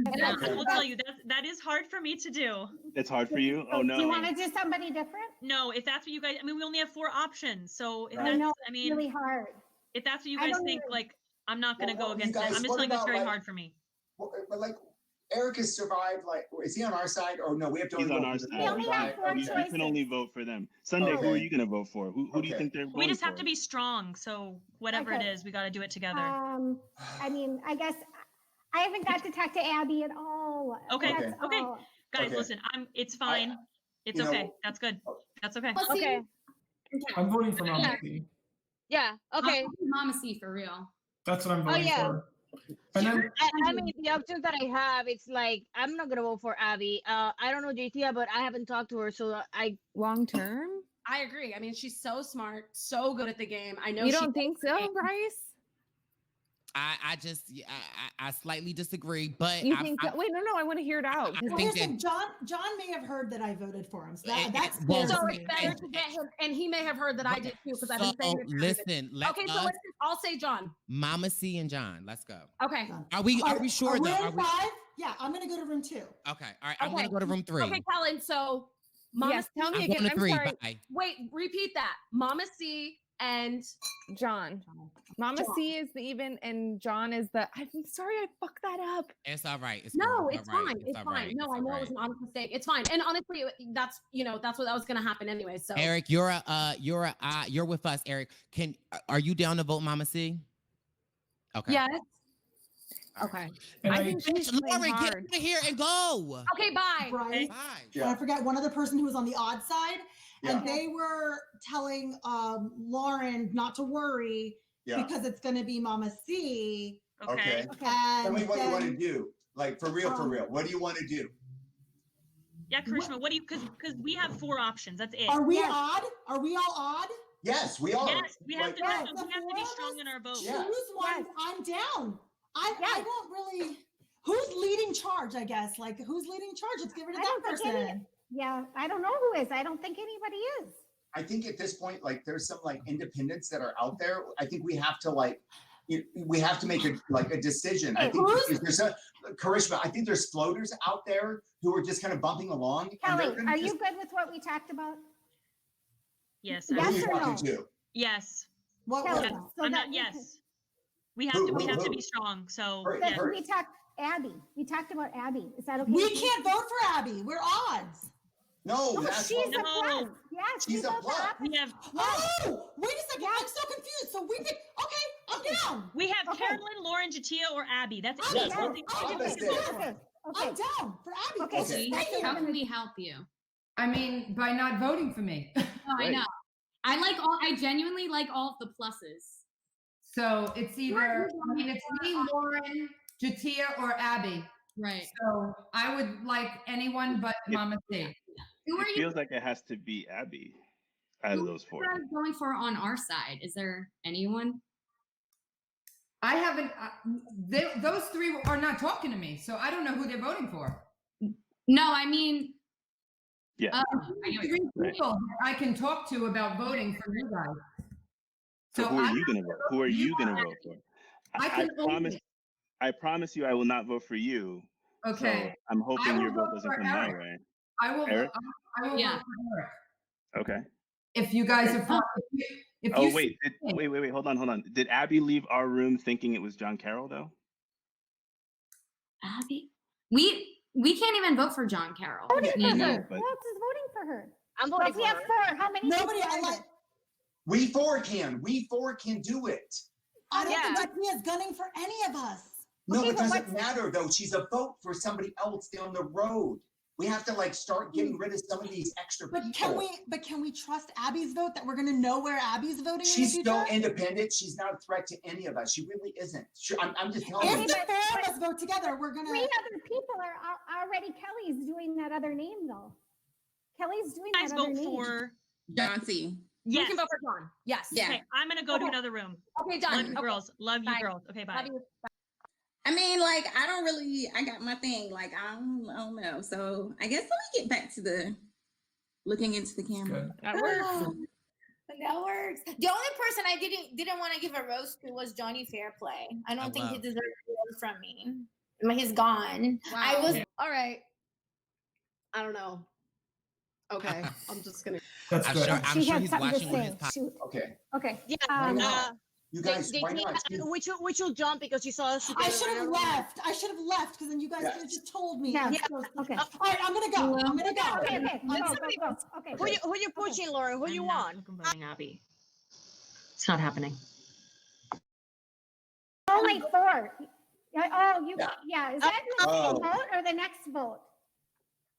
will tell you that is hard for me to do. It's hard for you? Oh no. Do you want to do somebody different? No, if that's what you guys, I mean, we only have 4 options. So if I know, I mean, really hard. If that's what you guys think, like, I'm not going to go against it. I'm just telling you it's very hard for me. But like, Eric has survived. Like, is he on our side? Or no, we have to. He's on our side. We can only vote for them. Sunday, who are you going to vote for? Who do you think they're voting for? We just have to be strong. So whatever it is, we got to do it together. I mean, I guess I haven't got to talk to Abby at all. Okay. Guys, listen, it's fine. It's okay. That's good. That's okay. Okay. I'm voting for Mama C. Yeah. Okay. Mama C for real. That's what I'm voting for. And then, I mean, the options that I have, it's like I'm not gonna vote for Abby. I don't know Jatia, but I haven't talked to her, so I long term. I agree. I mean, she's so smart, so good at the game. I know. You don't think so, Bryce? I slightly disagree, but you think that? Wait, no, I want to hear it out. I think that John may have heard that I voted for him, so that's so it's better to get him, and he may have heard that I did too, because I've been saying it. Listen, I'll say John. Mama C and John. Let's go. Okay. Are we sure though? Room 5? Yeah, I'm gonna go to room 2. Okay. All right. I'm gonna go to room 3. Okay, Kellen. So, Mama C. Tell me again. I'm sorry. Bye. Wait, repeat that. Mama C and John. Mama C is the even, and John is the. I'm sorry, I fucked that up. It's all right. It's fine. It's fine. No, I know it was an honest mistake. It's fine. And honestly, that's what was gonna happen anyway. So Eric, you're with us. Eric, are you down to vote Mama C? Okay. Yes. Okay. I think Lauren, get out of here and go. Okay, bye. Right. Bye. Yeah. I forgot one other person who was on the odd side, and they were telling Lauren not to worry because it's going to be Mama C. Okay. Tell me what you want to do. Like for real. What do you want to do? Yeah, Karishma, what do you? Because we have 4 options. That's it. Are we odd? Are we all odd? Yes, we are. Yes, we have to. We have to be strong in our vote. Choose one. I'm down. I don't really. Who's leading charge? I guess. Like who's leading charge? Let's get rid of that person. I don't know who is. I don't think anybody is. I think at this point, like there's some like independents that are out there. I think we have to we have to make a decision. I think there's Karishma. I think there's floaters out there who are just kind of bumping along. Kelly, are you good with what we talked about? Yes. Yes or no? Yes. Kelly, I'm not. Yes. We have to be strong. So we talked Abby. We talked about Abby. Is that okay? We can't vote for Abby. We're odds. No, she's a plus. Yes, she's a plus. We have. Oh, wait a second. I'm so confused. So we pick. Okay, I'm down. We have Carolyn, Lauren, Jatia, or Abby. That's it. Yes, I'm down for Abby. Okay. How can we help you? I mean, by not voting for me. Oh, I know. I genuinely like all of the pluses. So it's either, it's me, Lauren, Jatia, or Abby. Right. So I would like anyone but Mama C. It feels like it has to be Abby out of those 4. Who are you going for on our side? Is there anyone? I haven't. Those 3 are not talking to me, so I don't know who they're voting for. No, I mean. Yeah. 3 people I can talk to about voting for you guys. So who are you gonna vote? Who are you gonna vote for? I promise you, I will not vote for you. Okay. So I'm hoping your vote doesn't come my Eric. way. I will. Eric? I will vote for Eric. Okay. If you guys are fine. Oh wait, wait, hold on. Did Abby leave our room thinking it was John Carroll though? Abby, we can't even vote for John Carroll. Voting for know, her. but- Who else is voting for her? I'm Well, voting we for have her. 4. How many? Nobody, people I are like. there? We four can do it. I don't think Atia's gunning for any of us. No, Okay, it but doesn't matter though. She's a vote for somebody else down the road. We have to like start getting rid of some of these extra But people. can we trust Abby's vote that we're gonna know where Abby's voting She's in the so future? independent. She's not a threat to any of us. She really isn't. I'm just telling If you. the four of us vote together, we're gonna. 3 other people are already. Kelly's doing that other name though. Kelly's doing Guys that other vote name. for. John C. Yes. We can vote for John. Yes. Yeah. Okay, I'm gonna go to another room. Okay, done. Love you, Okay. girls. Love you, Bye. girls. Okay, bye. Love you. I mean, like, I got my thing. Like, I don't know. So I guess let me get back to the looking into the camera. That works. That works. The only person I didn't want to give a roast to was Johnny Fairplay. I don't think he deserves a roast from me. I mean, he's gone. Wow. I was All right. I don't know. Okay, I'm just gonna. That's I'm good. sure, I'm She sure had he's something to watching with his say. pop. Okay. Okay. Yeah. You guys, they why can't- not? which will jump because you saw us. I should have left. I should have left because then you guys Yes. could have just told me. Yeah. So- Okay. All right, I'm gonna go. I'm gonna go. Okay. Go. Okay. Who you pushing, Lauren? Who you want? Voting Abby. It's not happening. Only 4. Oh, you. Yeah. Yeah. Is that the Oh. next vote or the next vote?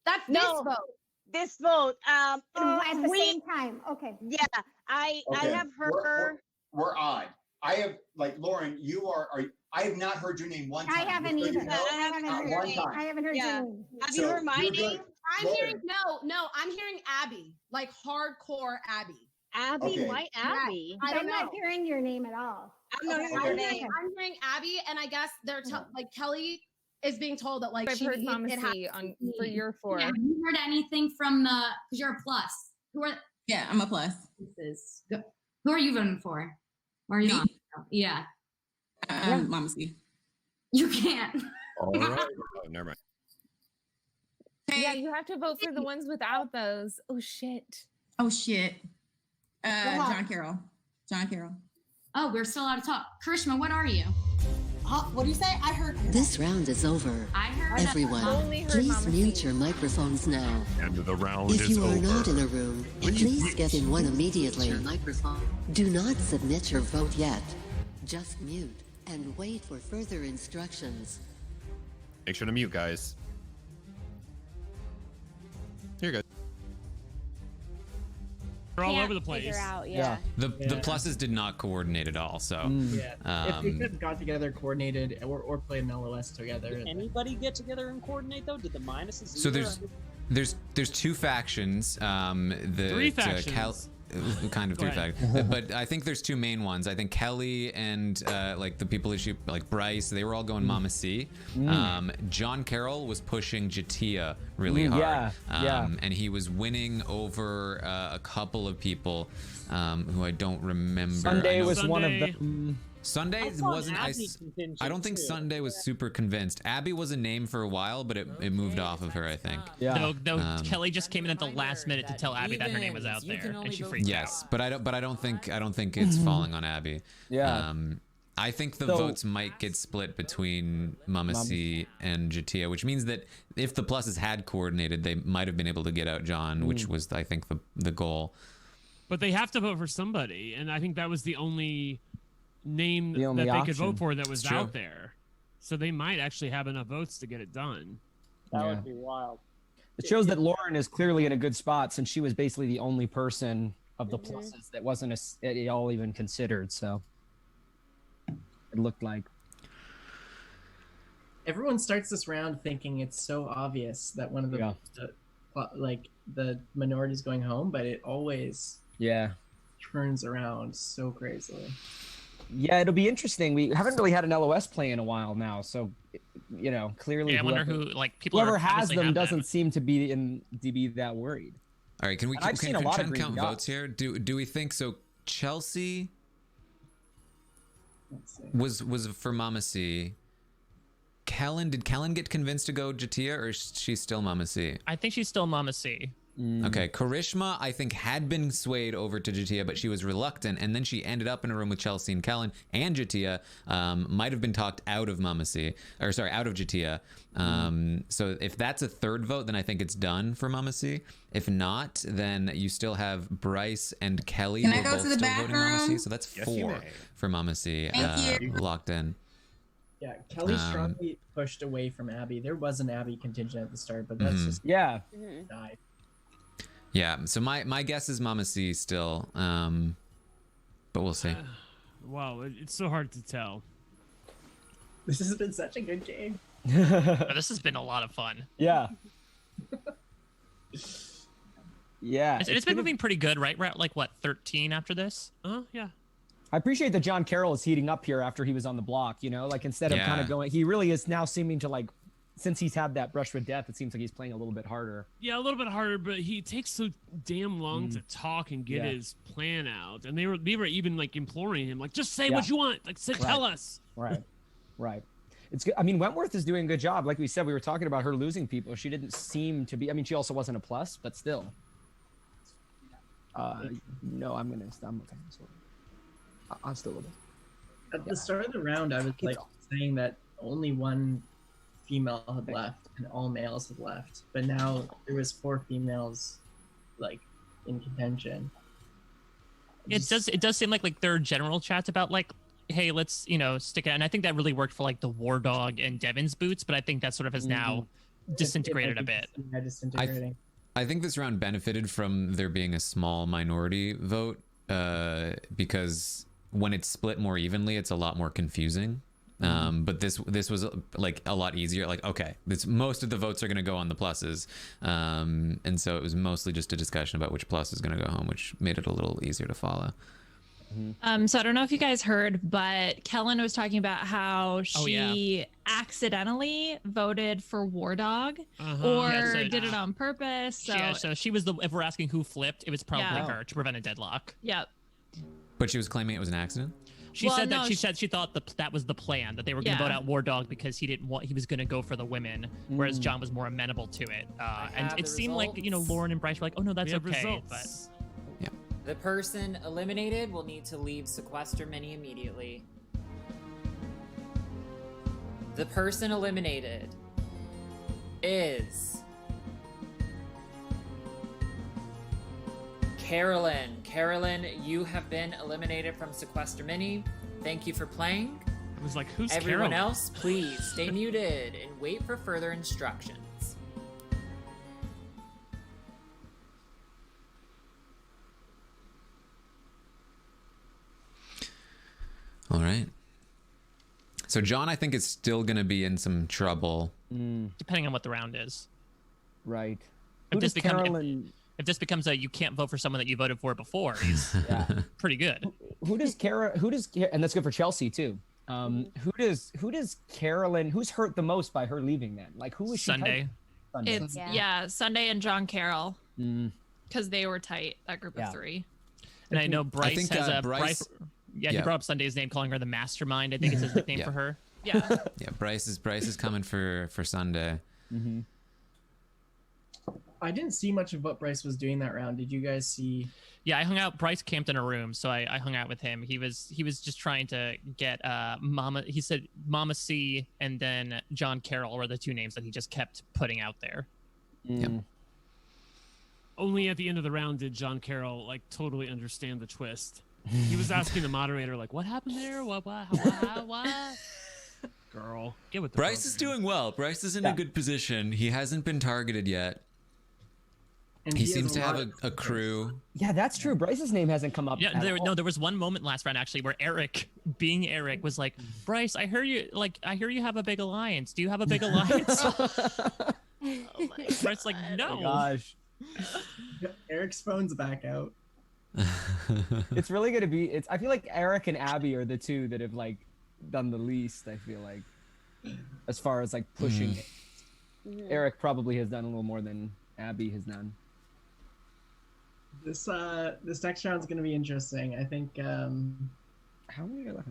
That's No. this vote. This vote. Oh, at the we- same time. Okay. Yeah, I Okay. have her. We're odd. I have like Lauren. You are. I have not heard your name one time. I haven't Just so you either. know, I haven't not heard. one time. I haven't heard Yeah. your name. Have So you heard my you're name? good. I'm Lauren. hearing I'm hearing Abby, like hardcore Abby. Abby, Okay. why Abby? I don't I'm know. not hearing your name at all. I'm not hearing Okay. your name. I'm hearing Abby, and I guess they're like Kelly is being told that like I've heard Mama C on for your 4. Yeah, have you heard anything from the? Because you're a plus. Who are? Yeah, I'm a plus. Who are you voting for? Or are you Me? on? Yeah. Mama C. You can't. All right. Oh, never mind. Yeah, you have to vote for the ones without those. Oh shit. Oh shit. John Carroll. John Carroll. Oh, we're still out of talk. Karishma, what are you? What do you say? I heard. This round is over. I heard. Everyone, Only heard please Mama mute C. your microphones now. And the round If is you are over. not in a room, please get in one immediately. Do not submit your vote yet. Just mute and wait for further instructions. Make sure to mute, guys. Here you go. They're all Can't over the place. figure out, Yeah. The pluses did not coordinate at all. So Yeah. If we um, could have got together, coordinated, or played an LOS together. Did anybody get together and coordinate though? Did the minuses? so either? there's 2 factions. The 3 factions. Kind of Go 3 ahead. factions, but I think there's 2 main ones. I think Kelly and like the people issue like Bryce, they were all going Mama C. John Carroll was pushing Jatia really hard, and he was winning over a couple of people who I don't remember. Sunday I know was one of Sunday- them. Sunday thought wasn't. Abby contingent I don't think too. Sunday was super convinced. Abby was a name for a while, but it moved off of her, I think. Yeah. No, Kelly just came in at the last minute to tell Abby that her name was out you there, can only and she vote freaked Yes, out. but I don't think it's falling on Abby. Yeah. I think the So- votes might get split between Mama C and Jatia, which means that if the pluses had coordinated, they might have been able to get out John, which was I think the goal. But they have to vote for somebody, and I think that was the only name The only that they could option. vote for that was It's true. out there. So they might actually have enough votes to get it done. That Yeah. would be wild. It shows that Lauren is clearly in a good spot since she was basically the only person of the pluses that wasn't at all even considered. So it looked like. Everyone starts this round thinking it's so obvious that one of the the minorities going home, but it always turns around so crazily. Yeah, it'll be interesting. We haven't really had an LOS play in a while now, so clearly. Yeah, I wonder whoever- who, like, people whoever are has obviously them have them. doesn't seem to be that worried. All right, can we And I've seen a can lot try of and green count dots. votes here? Do we think so? Chelsea, was for Mama C. Did Kellen get convinced to go Jatia, or is she still Mama C? I think she's still Mama C. Okay, Karishma, I think, had been swayed over to Jatia, but she was reluctant, and then she ended up in a room with Chelsea and Kellen, and Jatia might have been talked out of Mama C, or sorry, out of Jatia. So if that's a third vote, then I think it's done for Mama C. If not, then you still have Bryce and Kelly Can who I are go both to the still voting Mama C, bathroom? so that's Yes, you 4 may. for Mama C, Thank you. locked in. Yeah, Kelly strongly pushed away from Abby. There was an Abby contingent at the start, but that's just yeah. died. Yeah, so my guess is Mama C still, but we'll see. Wow, it's so hard to tell. This has been such a good game. This has been a lot of fun. Yeah. Yeah. It's been moving pretty good, right? We're at like what, 13 after this? Yeah. I appreciate that John Carroll is heating up here after he was on the block, you know, like instead of kind of going, he really is now seeming to like, since he's had that brush with death, it seems like he's playing a little bit harder. Yeah, a little bit harder, but he takes so damn long to talk and get his plan out. And they were even like imploring him, like, just say what you want, like, tell us. Right. It's good. I mean, Wentworth is doing a good job. Like we said, we were talking about her losing people. She didn't seem to be. I mean, she also wasn't a plus, but still. No, I'm okay. So I'm still with it. At the start of the round, I was like saying that only one female had left and all males had left, but now there was 4 females, like in contention. It does seem like there are general chats about like, hey, let's stick it, and I think that really worked for like the War Dog and Devin's boots, but I think that sort of has now disintegrated a bit. Yeah, disintegrating. I think this round benefited from there being a small minority vote because when it's split more evenly, it's a lot more confusing. But this was like a lot easier. Like, okay, most of the votes are going to go on the pluses. And so it was mostly just a discussion about which plus is going to go home, which made it a little easier to follow. So I don't know if you guys heard, but Kellen was talking about how she accidentally voted for War Dog or did it on purpose. So Yeah, so she was if we're asking who flipped, it was probably her to prevent a deadlock. Yep. But she was claiming it was an accident? She said that she thought that was the plan, that they were going to vote out War Dog because he was going to go for the women, whereas John was more amenable to it. And it seemed like Lauren and Bryce were like, oh no, that's okay. But the person eliminated will need to leave Sequester Mini immediately. The person eliminated is Carolyn. Carolyn, you have been eliminated from Sequester Mini. Thank you for playing. I was like, who's Everyone Carolyn? else, please stay muted and wait for further instructions. All right. So John, I think, is still going to be in some trouble. depending on what the round is. Right. If this becomes a you can't vote for someone that you voted for before, he's pretty good. Who does and that's good for Chelsea too. Who does Carolyn, who's hurt the most by her leaving then? Like who is she? Sunday. It's Sunday and John Carroll. Because they were tight, that group of 3. And I know Bryce has a Bryce. He brought up Sunday's name, calling her the mastermind. I think it's his nickname for her. Yeah. Yeah, Bryce is coming for Sunday. I didn't see much of what Bryce was doing that round. Did you guys see? Yeah, I hung out. Bryce camped in a room, so I hung out with him. He was just trying to get Mama. He said Mama C and then John Carroll were the 2 names that he just kept putting out there. Yep. Only at the end of the round did John Carroll like totally understand the twist. He was asking the moderator like, "What happened there? What? Girl, get with the Bryce is doing well. Bryce is in a good position. He hasn't been targeted yet. And he seems to have a crew. Yeah, that's true. Bryce's name hasn't come up. Yeah, there was one moment last round actually where Eric, being Eric, was like, "Bryce, I hear you have a big alliance. Do you have a big alliance?" Bryce's like, "No." Oh gosh. Eric's phone's back out. It's really gonna be. I feel like Eric and Abby are the 2 that have like done the least. I feel like, as far as like pushing it. Eric probably has done a little more than Abby has done. This next round's gonna be interesting. I think. How many are left?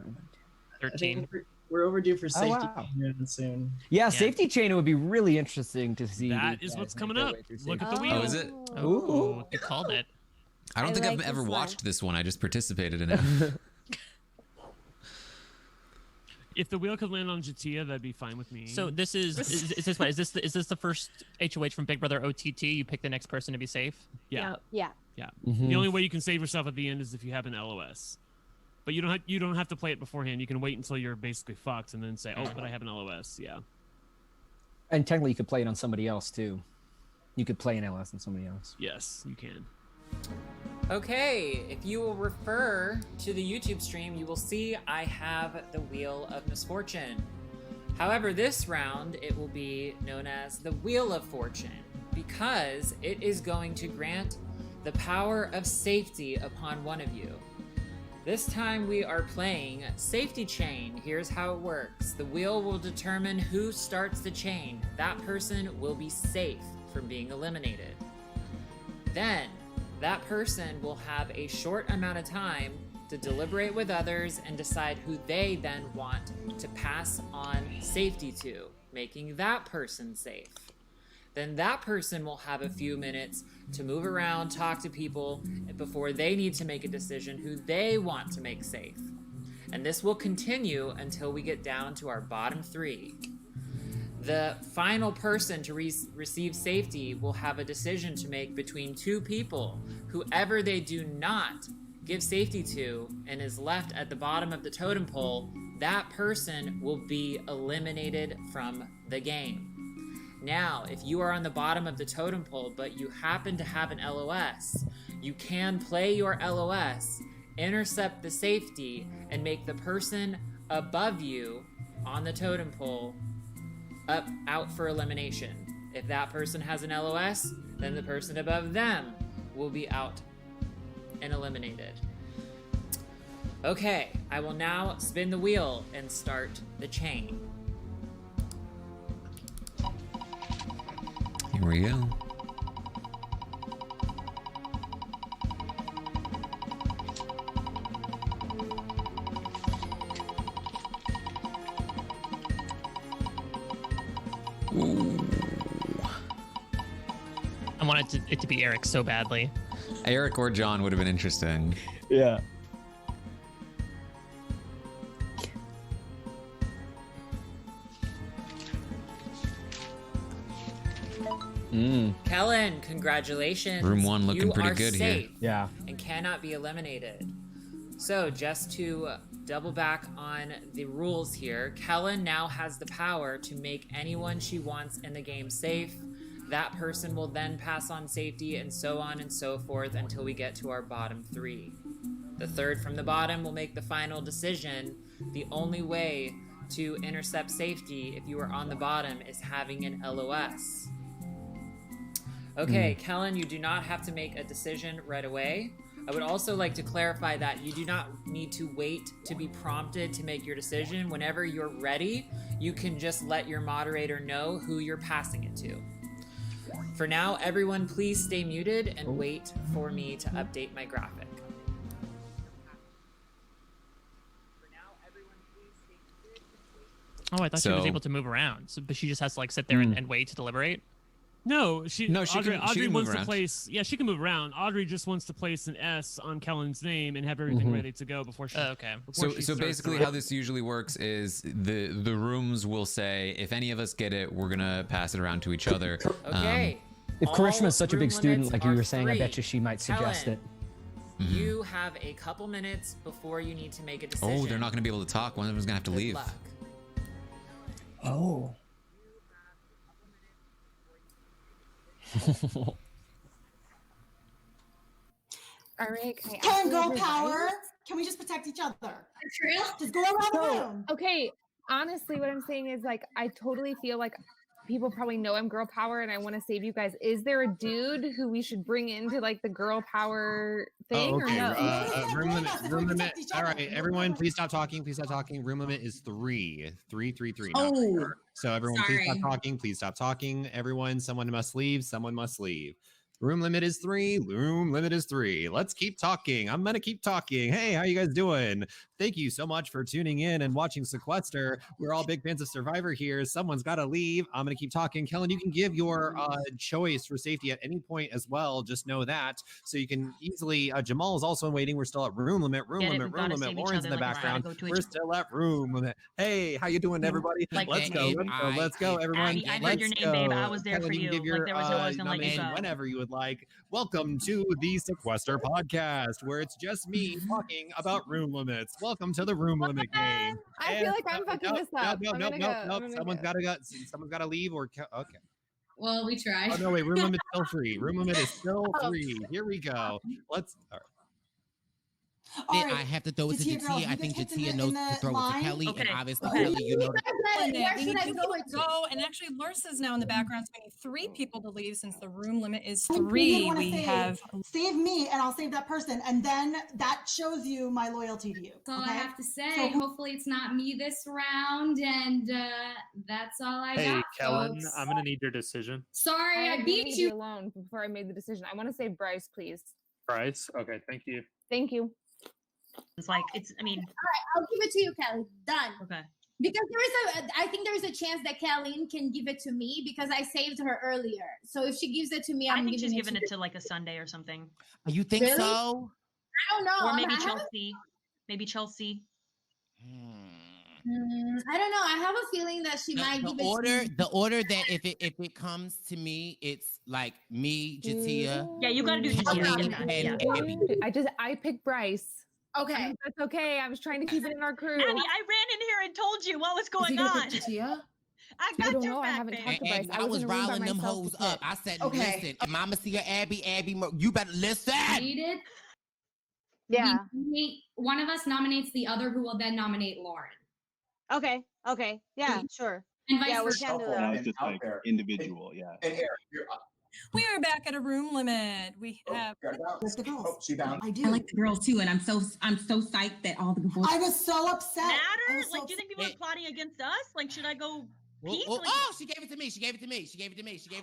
13. We're overdue for safety wow. soon. Yeah, safety chain, it would be really interesting to see. That is what's coming up. Look at the wheel. Oh, is it? Ooh, you called it. I don't think I've ever watched this one. I just participated in it. If the wheel could land on Jatia, that'd be fine with me. So this is this the first HOH from Big Brother OTT? You pick the next person to be safe. Yeah. Yeah. Yeah. Mhm. The only way you can save yourself at the end is if you have an LOS. But you don't have to play it beforehand. You can wait until you're basically fucked and then say, "Oh, but I have an LOS." Yeah. And technically, you could play it on somebody else too. You could play an LS on somebody else. Yes, you can. Okay, if you will refer to the YouTube stream, you will see I have the Wheel of Misfortune. However, this round, it will be known as the Wheel of Fortune because it is going to grant the power of safety upon one of you. This time we are playing Safety Chain. Here's how it works. The wheel will determine who starts the chain. That person will be safe from being eliminated. Then, that person will have a short amount of time to deliberate with others and decide who they then want to pass on safety to, making that person safe. Then that person will have a few minutes to move around, talk to people before they need to make a decision who they want to make safe. And this will continue until we get down to our bottom 3. The final person to receive safety will have a decision to make between 2 people. Whoever they do not give safety to and is left at the bottom of the totem pole, that person will be eliminated from the game. Now, if you are on the bottom of the totem pole, but you happen to have an LOS, you can play your LOS, intercept the safety, and make the person above you on the totem pole out for elimination. If that person has an LOS, then the person above them will be out and eliminated. Okay, I will now spin the wheel and start the chain. Here we go. I wanted it to be Eric so badly. Eric or John would have been interesting. Yeah. Kellen, congratulations. Room 1 looking you pretty are good safe here. Yeah. and cannot be eliminated. So just to double back on the rules here, Kellen now has the power to make anyone she wants in the game safe. That person will then pass on safety and so on and so forth until we get to our bottom 3. The third from the bottom will make the final decision. The only way to intercept safety if you are on the bottom is having an LOS. Okay, Kellen, you do not have to make a decision right away. I would also like to clarify that you do not need to wait to be prompted to make your decision. Whenever you're ready, you can just let your moderator know who you're passing it to. For now, everyone please stay muted and wait for me to update my graphic. Oh, I thought she was able to move around, but she just has to like sit there and wait to deliberate. No, Audrey can move wants around. to place. Yeah, she can move around. Audrey just wants to place an S on Kellen's name and have everything ready to go before she. Okay. So basically, how this usually works is the rooms will say, if any of us get it, we're gonna pass it around to each other. Okay. If Karishma is such a big student, like you were saying, I three. bet you she might suggest Kellen, it. You have a couple minutes before you need to make a decision. Oh, they're not gonna be able to talk. One of them's gonna have to leave. Luck. Oh. All right. Can girl power? Can we just protect each other? Just go around the room. Okay, honestly, what I'm saying is like I totally feel like people probably know I'm girl power and I want to save you guys. Is there a dude who we should bring into like the girl power thing or no? Room limit. All right, everyone, please stop talking. Please stop talking. Room limit is 3. 3, 3, 3. Oh, so everyone, please stop talking. Please stop talking. Everyone, someone must leave. Someone must leave. Room limit is 3. Room limit is 3. Let's keep talking. I'm gonna keep talking. Hey, how you guys doing? Thank you so much for tuning in and watching Sequester. We're all big fans of Survivor here. Someone's got to leave. I'm going to keep talking. Kellen, you can give your choice for safety at any point as well. Just know that. So you can easily, Jamal is also in waiting. We're still at room limit. Lauren's in the background. We're still at room limit. Hey, how you doing, everybody? Let's go, everyone. I heard your name, babe. I was there for you. Give your, there was no one was going to let you go. Whenever you would like. Welcome to the Sequester podcast, where it's just me talking about room limits. Welcome to the room limit game. I feel like I'm fucking this up. No. Someone's got to leave or okay. Well, we tried. Oh no, wait. Room limit's still free. Room limit is still free. Here we go. Let's. All right. I have to throw it to Jatia. I think Jatia knows to throw it to Kelly, and obviously Kelly, you know. Go and actually, Larsa's now in the background saying 3 people to leave since the room limit is 3. We have save me, and I'll save that person, and then that shows you my loyalty to you. That's all I have to say. So, hopefully, it's not me this round, and that's all I got. Hey, Kellen, folks. I'm gonna need your decision. Sorry, I beat you alone before I made the decision. I want to say Bryce, please. Bryce, okay, thank you. Thank you. It's like I mean. All right, I'll give it to you, Kelly. Done. Okay. Because I think there's a chance that Kelly can give it to me because I saved her earlier. So if she gives it to me, I think she's giving it to like a Sunday or something. You think Really? so? I don't know. Or maybe Chelsea. Maybe Chelsea. I don't know. I have a feeling that she might give it to me. The order that if it comes to me, it's like me, Jatia. Yeah, you gotta do Jatia. I picked Bryce. Okay. That's okay. I was trying to keep it in our crew. Abby, I ran in here and told you what was going on. Jatia? I got your back, I haven't talked to Bryce. I was riling them hoes up. I said, listen, if Mama see Abby, you better listen. Needed. Yeah. One of us nominates the other, who will then nominate Lauren. Okay. Yeah, sure. And vice yeah, we versa. can do Now that. it's just like individual, yeah. And Eric, you're We are back at a room limit. We have. she bound. I do. I like the girls too, and I'm so psyched that all the boys. I was so upset. Matter? Like, do you think people are plotting against us? Like, should I go? She gave it to me. She gave it to me. Yeah.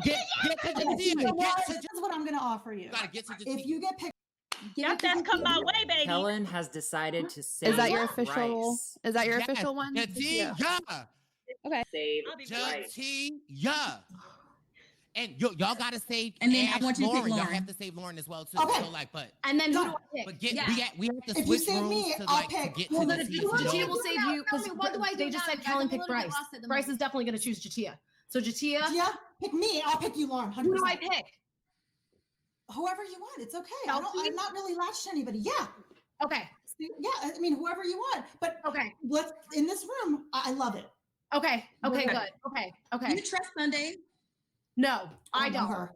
This is what I'm gonna offer you. If you get picked. That best come my way, baby. Helen has decided to save Is that your official? Bryce. Is that your official one? Jatia. Okay. Save Jatia. And y'all gotta save. And then Ash, I want you to pick Lauren. Y'all Lauren. have to save Lauren as well too. Okay. So like, but And then who do I pick? But we have to If you switch save rooms me, to I'll like pick. to get Well, to then the if season. you want Jatia will save you Tell because me, what do I do they just now? said Guys, Kellen I'm pick a little Bryce. lost at the Bryce moment. is definitely going to choose Jatia. So Jatia, Yeah, pick me. I'll pick you, Lauren. 100%. who do I pick? Whoever you want. It's okay. I'm not really latched to anybody. Yeah. Okay. Yeah, I mean, whoever you want. But okay, let's in this room. I love it. Okay. Okay. Okay. Good. Okay. You trust Sunday? No, I know don't. her.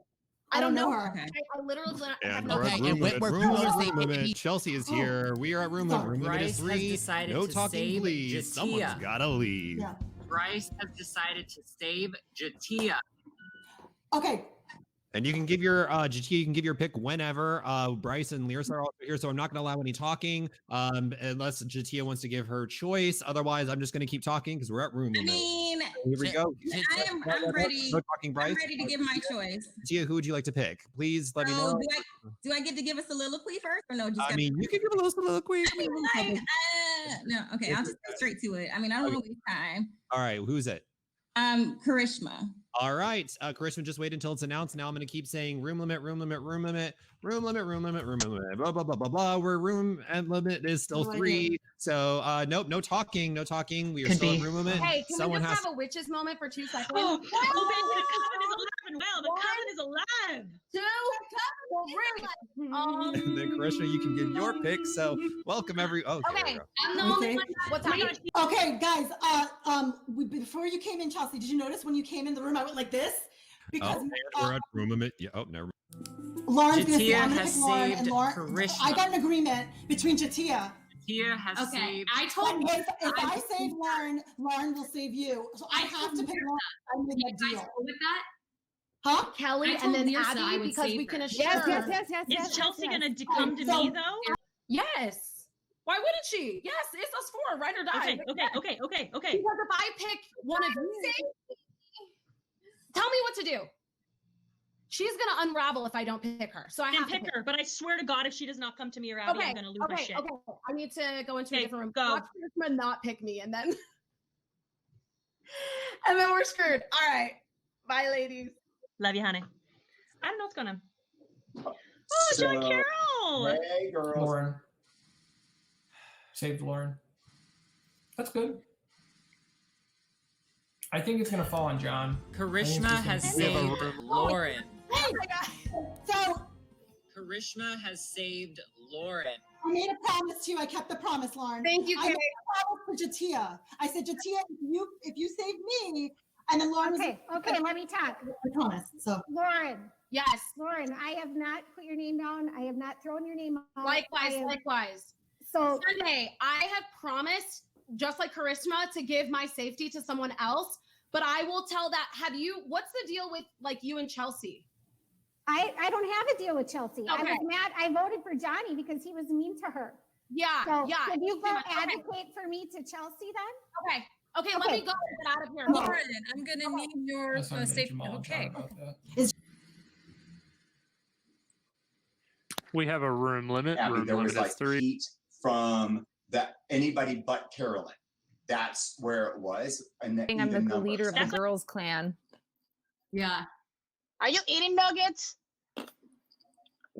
I don't know her. her. I literally have And no we're at idea. room limit. Chelsea is here. We are at room limit. Room limit Bryce is has 3. decided No to talking, save please. Jatia. Someone's gotta leave. Yeah. Bryce has decided to save Jatia. Okay. And you can give your Jatia, you can give your pick whenever. Bryce and Lyrsa are also here, so I'm not going to allow any talking unless Jatia wants to give her choice. Otherwise, I'm just going to keep talking because we're at room limit. Here we go. I'm ready. No talking, Bryce. I'm ready to give my choice. Jatia, who would you like to pick? Please let me know. Do I get to give a soliloquy first or no? I mean, you can give a little soliloquy. No, okay, I'll just go straight to it. I mean, I don't want to waste time. All right, who's it? Karishma. All right, Karishma, just wait until it's announced. Now I'm going to keep saying room limit, room limit, room limit, room limit, room limit, room limit, blah, blah, blah, blah, blah. Where room and limit is still 3. So, nope, no talking, no talking. We are still at room limit. Hey, can we just have a witch's moment for 2 seconds? Oh, baby, the coven is alive and well. The coven is alive. 2 And then Karishma, you can give your pick. So, welcome every. Okay. I'm the only one. What's up? Okay, guys. Before you came in, Chelsea, did you notice when you came in the room, I went like this? Because we're at room limit. Yeah. Oh, never. Lauren's gonna say, Jatia I'm gonna has pick Lauren, saved and Lauren. Karishma. I got an agreement between Jatia. Jatia has saved. I told But if I save Lauren, Lauren will save you. So I have to pick Lauren. I'm in the deal. With that? Huh? Kelly and then Abby because we can assure. Is Chelsea going to come to me though? Yes. Why wouldn't she? Yes, it's us 4, ride or die. Okay. Because if I pick one of you, tell me what to do. she's gonna unravel if I don't pick her. So I Then have to pick her. But I swear to God, if she does not come to me or Abby, I'm gonna lose my shit. Okay. I need to go into a Okay, different room. go. Watch Charisma not pick me, and then and then we're screwed. All right. Bye, ladies. Love you, honey. I don't know what's going on. Oh, Joy Carol! Hey, girls. Lauren. Saved Lauren. That's good. I think it's gonna fall on John. Karishma has saved Lauren. Oh my God. So Karishma has saved Lauren. I made a promise to you. I kept the promise, Lauren. Thank you, I made Kay. a promise to Jatia. I said, Jatia, if you save me, and then Lauren Okay, let me talk. I promise. So Lauren. Yes. Lauren, I have not put your name down. I have not thrown your name out. Likewise. So Sunday, I have promised, just like Karishma, to give my safety to someone else. But I will tell that. What's the deal with like you and Chelsea? I don't have a deal with Chelsea. I Okay. was mad. I voted for Johnny because he was mean to her. Yeah, So yeah. Can you go Okay. advocate for me to Chelsea then? Okay, let me go and get out of here. Lauren, I'm gonna need your That's not safe. Jamal and John Okay. about that. We have a room limit. Abby, Room there was limit like is 3. heat from anybody but Carolyn. That's where it was. And I think I'm the leader of the girls' clan. Yeah. Are you eating nuggets?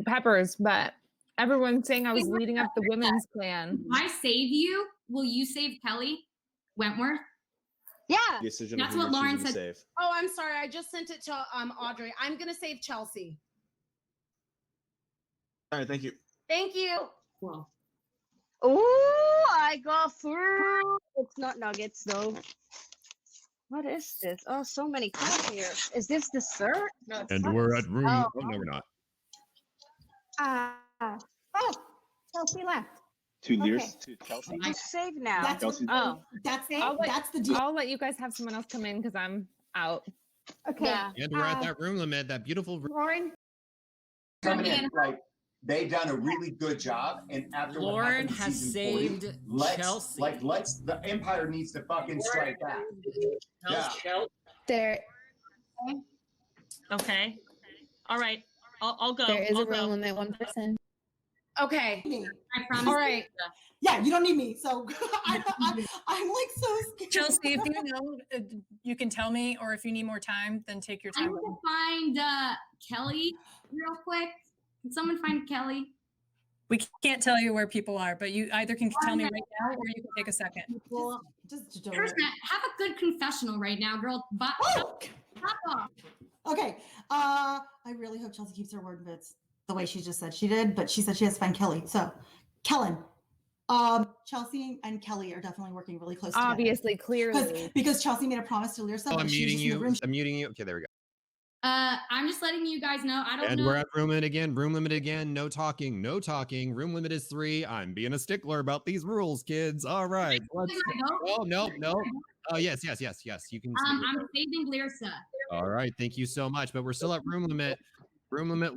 Peppers, but everyone's saying I was leading up the women's clan. If I save you, will you save Kelly Wentworth? Yeah. Decision That's of who what you're Lauren choosing to said. save. Oh, I'm sorry. I just sent it to Audrey. I'm gonna save Chelsea. All right, thank you. Thank you. Well. Ooh, I got fruit. It's not nuggets though. What is this? Oh, so many crap here. Is this dessert? No, it's And not. we're at room. Oh, Oh, no, we're not. Chelsea left. To Okay. Lears, to Chelsea. I'm safe now. That's Chelsea. Oh. That's the deal. I'll let you guys have someone else come in because I'm out. Okay. Yeah. And we're at that room limit, that beautiful room. Lauren. Coming in, like they've done a really good job, and after what Lauren happened in has season 40, saved let's Chelsea. the Empire needs to fucking strike back. Yeah. There, Okay. All right. I'll go. there is I'll a room go. limit, 1 person. Okay. I promise. All right. Yeah, you don't need me. So I'm like so scared. Chelsea, if you know, you can tell me, or if you need more time, then take your I'm time. gonna find Kelly real quick. Can someone find Kelly? We can't tell you where people are, but you either can tell me right now, or you can take a second. Just There's that. Have a good confessional right now, girl. But stop off. Okay. I really hope Chelsea keeps her word if it's the way she just said she did, but she said she has to find Kelly. So, Kellen, Chelsea and Kelly are definitely working really close together. Obviously, clearly. Because Chelsea made a promise to Learsa. Oh, I'm muting you. I'm muting you. Okay, there we go. I'm just letting you guys know. I don't And know. we're at room limit again. Room limit again. No talking. No talking. Room limit is 3. I'm being a stickler about these rules, kids. All right. Let's. Oh no. Oh yes. You can. I'm saving Learsa. All right. Thank you so much. But we're still at room limit. Room limit.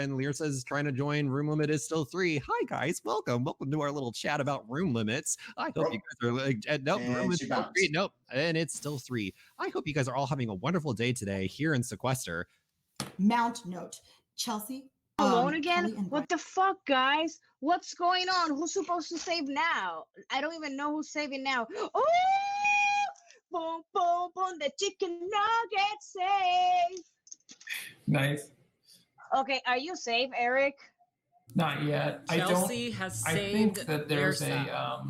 And Lear says trying to join. Room limit is still 3. Hi guys. Welcome to our little chat about room limits. I hope you guys are like. Nope. And Room is she still bounced. 3. Nope. And it's still 3. I hope you guys are all having a wonderful day today here in Sequester. Mount note. Chelsea. Alone again? Kelly and What the fuck, guys? What's going on? Who's supposed to save now? I don't even know who's saving now. Oh! Boom, boom, boom. The chicken nugget save. Nice. Okay, are you safe, Eric? Not yet. Chelsea has I saved think that there's Learsa.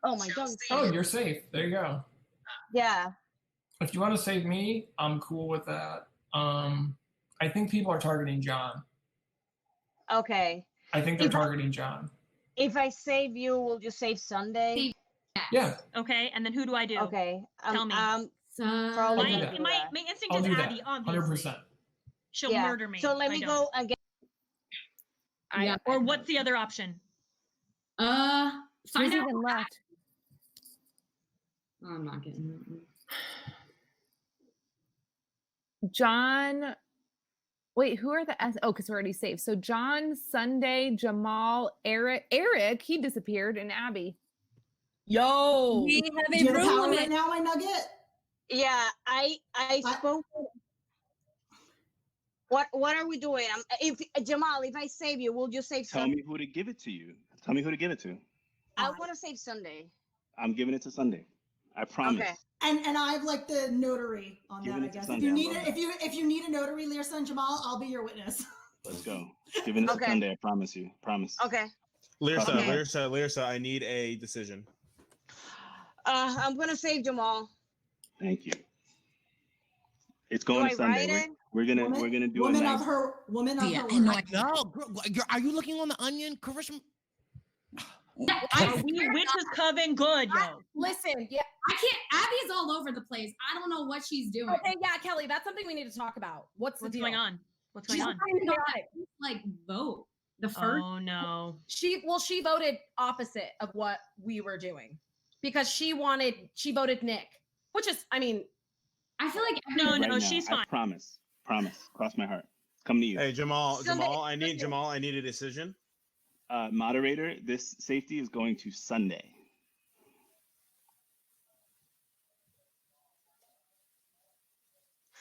Oh my god. Oh, you're safe. There you go. Yeah. If you want to save me, I'm cool with that. I think people are targeting John. Okay. I think they're If- targeting John. If I save you, will you save Sunday? Yeah. Okay, and then who do I do? Okay. Tell me. Probably I'll do that. My instinct I'll is do that. Abby, obviously. 100%. She'll Yeah. murder me. So let if I me don't. go again. Or what's the other option? Find Who's out. even left? Oh, I'm not getting it. John. Wait, who are the S? Oh, because we're already safe. So John, Sunday, Jamal, Eric. Eric, he disappeared, and Abby. Yo, we have Do you have power right now, my nugget? Yeah, I spoke. What are we doing? If Jamal, if I save you, will you save Tell Sunday? me who to give it to you. Tell me who to give it to. I want to save Sunday. I'm giving it to Sunday. I promise. Okay. And I've like the notary on Giving that, I it to guess. Sunday, If you I need love it, if you need a notary, Lisa and Jamal, I'll be your witness. Let's go. Giving it to Sunday. I promise you. Promise. Okay. Lyrsa, Okay. Lyrsa, I need a decision. I'm gonna save Jamal. Thank you. It's going to I Sunday. write it? We're gonna do Woman it of nice. her woman of Yeah, her and word. like, no, girl, are you looking on the Onion, Karishma? Which is Coven good, yo? Listen, yeah, I can't. Abby's all over the place. I don't know what she's doing. okay, yeah, Kelly, that's something we need to talk about. What's What's deal? going on? What's She's going on? trying to go like vote the first. Oh no. She voted opposite of what we were doing because she voted Nick, which is, I mean, I feel like No, Right now, she's fine. I promise. Promise. Cross my heart. It's coming to you. Hey, Jamal, Sunday- I need a decision. Moderator, this safety is going to Sunday.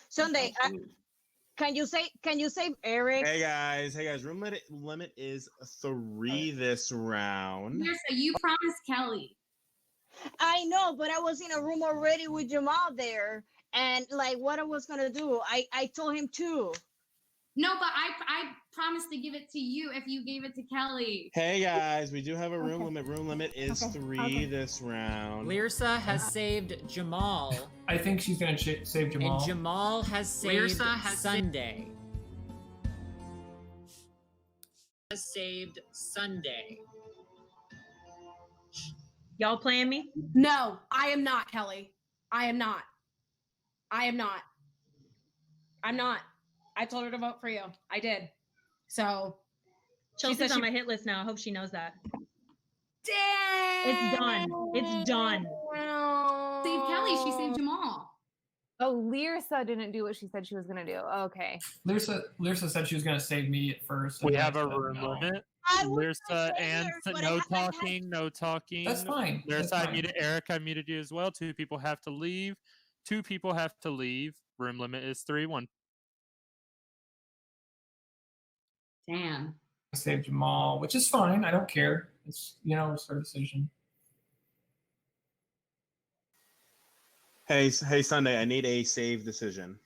Sunday. Absolutely. Can you save Eric? Hey guys, room limit is 3 this round. So you promised Kelly. I know, but I was in a room already with Jamal there, and like what I was gonna do, I told him to. No, but I promised to give it to you if you gave it to Kelly. Hey guys, we do have a room limit. Room limit is 3 this round. Lyrsa has saved Jamal. I think she's gonna save Jamal. And Jamal has saved Sunday. Has saved Sunday. Y'all playing me? no, I am not, Kelly. I am not. I'm not. I told her to vote for you. I did. So Chelsea's on my hit list now. I hope she knows that. Dang. It's done. It's done. Save Kelly. She saved Jamal. Oh, Lyrsa didn't do what she said she was gonna do. Okay. Lyrsa said she was gonna save me at first. We and have I a said room no. limit. I was Lyrsa and no talking, no talking. That's fine. Lyrsa, That's I fine. muted Eric. I muted you as well. 2 people have to leave. 2 people have to leave. Room limit is 3. 1. Damn. I saved Jamal, which is fine. I don't care. It's it's her decision. Hey, Sunday, I need a save decision.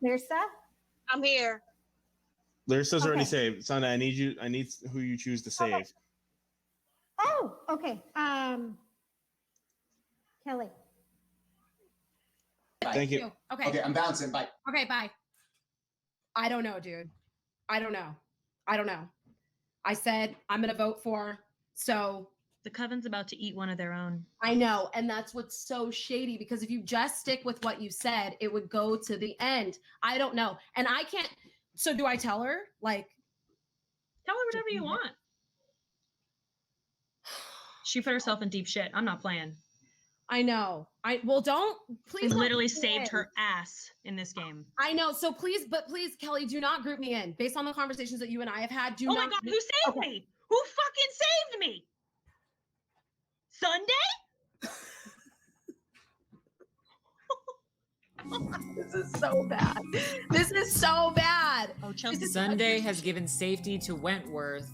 Lyrsa? I'm here. Lyrsa's already Okay. saved. Sunday, I need who you choose to save. Oh, okay. Kelly. Thank you. Okay. Okay, I'm bouncing. Bye. Okay, bye. I don't know, dude. I don't know. I said I'm gonna vote for. So The Coven's about to eat one of their own. I know, and that's what's so shady because if you just stick with what you said, it would go to the end. I don't know, and I can't. So do I tell her? Like, Tell her whatever you want. She put herself in deep shit. I'm not playing. I know. Don't please. She don't literally group me saved in. her ass in this game. I know. So please, Kelly, do not group me in. Based on the conversations that you and I have had, do Oh not. my god, who saved me? Who fucking saved me? Sunday? This is so bad. This is so bad. Oh, Chelsea. Sunday has given safety to Wentworth,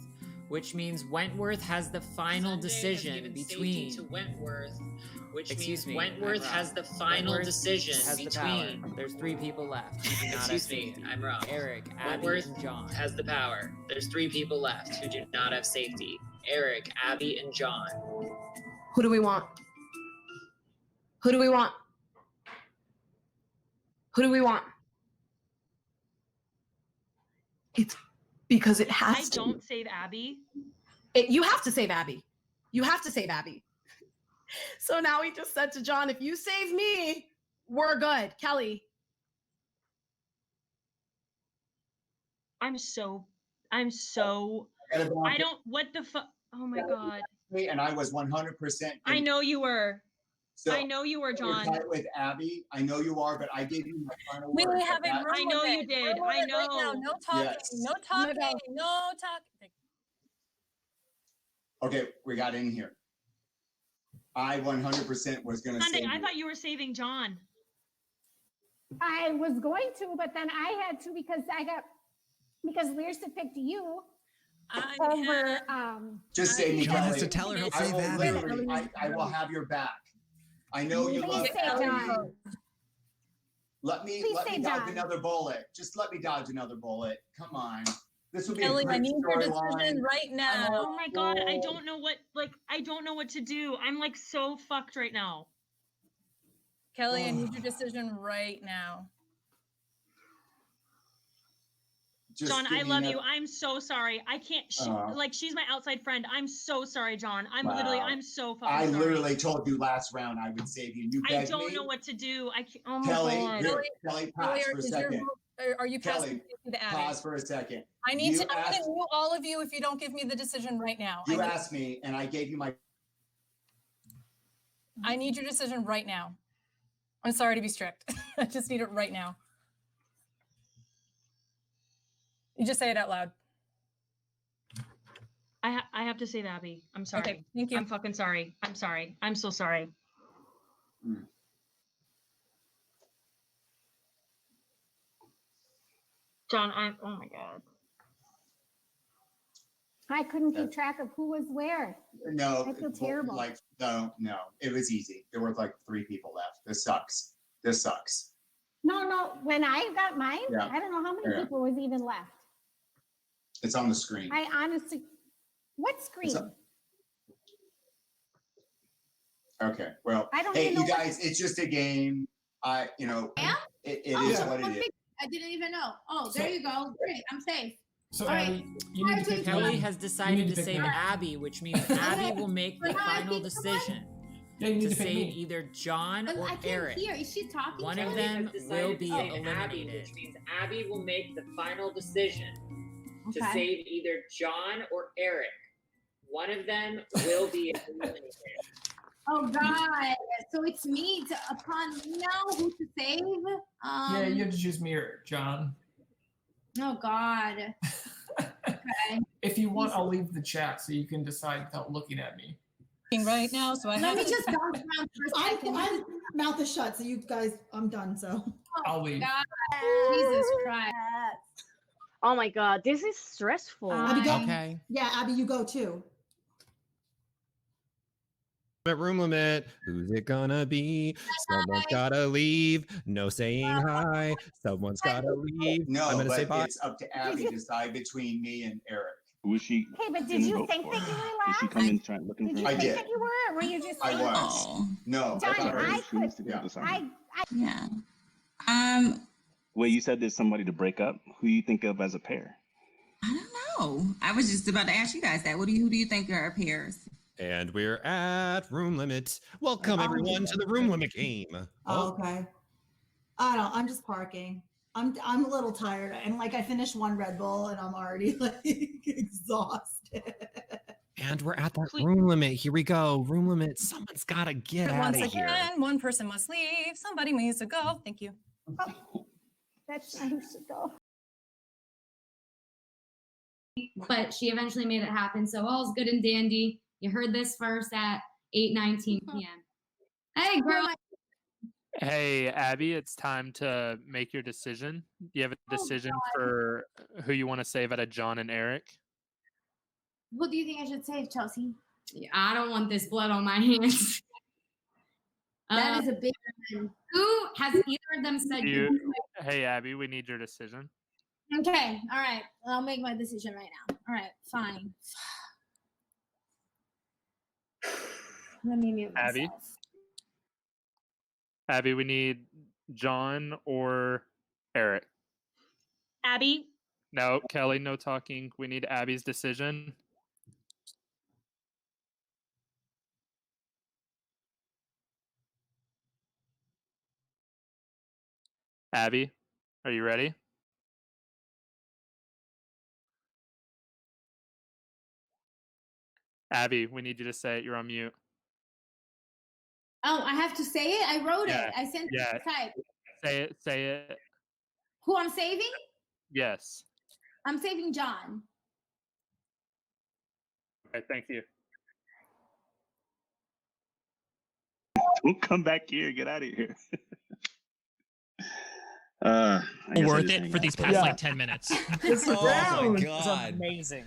which means Wentworth has the final decision between. Wentworth has the final decision between. There's 3 people left. Who do not have safety. I'm wrong. Eric, Abby, Wentworth and John. has the power. There's 3 people left who do not have safety. Eric, Abby, and John. Who do we want? Who do we want? Who do we want? It's because it has to. Don't save Abby. You have to save Abby. You have to save Abby. So now he just said to John, if you save me, we're good. Kelly. I'm so I don't what the fuck. Oh my god. And I was 100%. I know you were. So I know you were, John. You're tight with Abby. I know you are, but I gave you my final We word. have a That- room I know you limit. did. Room I limit right now. know. No talking. Yes. No talking. No talking. Okay, we got in here. I 100% was going to Sunday, say I thought you were saving John. I was going to, but then I had to because Lisa picked you over. Just say me, John has Kelly. to tell her he'll I save will Abby. literally, I will have your back. I know you Please love say Abby. John. Let me say dodge John. another bullet. Just let me dodge another bullet. Come on. This would be Kelly, a I great need your storyline. decision right now. Oh my god, I don't know what to do. I'm like so fucked right now. Kelly, I need your decision right now. Just John, give I me love another- you. I'm so sorry. I can't. She's my outside friend. I'm so sorry, John. I'm so fucking I sorry. literally told you last round I would save you. You I begged don't me. know what to do. I can't. Oh my Kelly, god. here, Kelly, pause for a second. Are you passing Kelly, to Abby? pause for a second. I need You to. I'm asked- going to mute all of you if you don't give me the decision right now. You asked me, and I gave you my. I need your decision right now. I'm sorry to be strict. I just need it right now. You just say it out loud. I have to save Abby. I'm sorry. Okay, thank you. I'm fucking sorry. I'm sorry. I'm so sorry. John, oh my god. I couldn't keep track of who was where. No, I feel terrible. like no, it was easy. There were like 3 people left. This sucks. No. When I got mine, Yeah. I don't know how many people was even left. It's on the screen. I honestly, what screen? Okay. Well, I don't hey, even know you guys, it's just a game. It is what it is. I didn't even know. Oh, there you go. Great, I'm safe. So All right. Abby, you need to pick Kelly me. has You decided need to pick save me. Abby, which means Abby will make the But I final think decision Yeah, you need to to pick save me. either John But or I can't Eric. hear. Is she talking? One to of me? them Has decided will to be save Abby, eliminated. which means Abby will make the final decision to Okay. save either John or Eric. One of them will be eliminated. Oh God! So it's me to upon know who to save. Yeah, you have to choose me or John. Oh God. Okay. If you want, I'll leave the chat so you can decide without looking at me. Right now, so I Let have me to- just bounce around for a second. My mouth is shut, so you guys, I'm done. So I'll leave. God. Jesus Christ. Oh my god, this is stressful. Abby, go. Okay. Yeah, Abby, you go too. Room limit. Who's it gonna be? Someone's gotta leave. No saying hi. Someone's gotta leave. No, I'm gonna say but bye. it's up to Abby to decide between me and Eric. Who is she? Okay, but did gonna you vote think for? that you were Did she last? come in trying looking Did for? you I think did. that you were, or were you just? I saying- was. No, John, I thought I She needs to could. get this on. I Yeah. Wait, you said there's somebody to break up. Who you think of as a pair? I don't know. I was just about to ask you guys that. Who do you think are our pairs? And we're at room limit. Welcome everyone to the room limit game. Oh, okay. I don't. I'm just parking. I'm a little tired, and like I finished one Red Bull, and I'm already like exhausted. And we're at that room limit. Here we go. Room limit. Someone's gotta get out Once of here. again, one person must leave. Somebody needs to go. Thank you. That's I should go. But she eventually made it happen. So all's good and dandy. You heard this first at 8:19 p.m. Hey, girl. Hey, Abby, it's time to make your decision. Do you have a decision for who you want to save out of John and Eric? What do you think I should save, Chelsea? Yeah, I don't want this blood on my hands. That is a big one. Who has either of them said Hey, Abby, we need your decision. Okay, all right. I'll make my decision right now. All right, fine. Let me mute myself. Abby? Abby, we need John or Eric. Abby? No, Kelly, no talking. We need Abby's decision. Abby, are you ready? Abby, we need you to say it. You're on mute. Oh, I have to say it? I wrote Yeah, it. I sent yeah. it to type. Say it. Say it. Who I'm saving? Yes. I'm saving John. Okay, thank you. Don't come back here. Get out of here. Worth it for these past like 10 minutes. Oh my God. Amazing.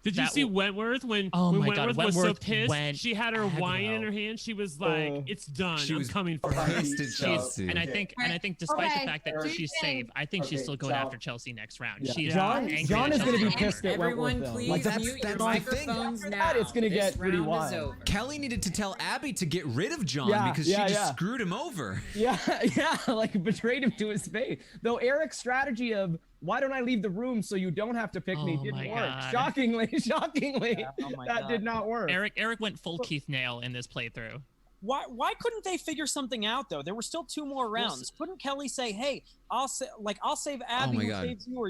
Did you see Wentworth when, Oh when my Wentworth God, was so Wentworth pissed? went She had her wine in aggro. her hand. She was like, "It's done. I'm coming for her." pissed at Chelsea. And I think, despite the fact that she's safe, I think she's still going after Chelsea next round. She's John angry John that is going to be Chelsea pissed at Everyone, Wentworth, though. please Like, mute that's your the thing. microphones After now. that, it's going to This get pretty round is wild. over. Kelly needed to tell Abby to get rid of John Yeah, because she yeah, just yeah. screwed him over. Yeah, like betrayed him to his face. Though Eric's strategy of why don't I leave the room so you don't have to pick me didn't my work. God. Shockingly, my that God. did not work. Eric went full Keith Nail in this playthrough. Why couldn't they figure something out though? There were still 2 more rounds. Couldn't Kelly say, "Hey, I'll save Abby, my who God. saves you, or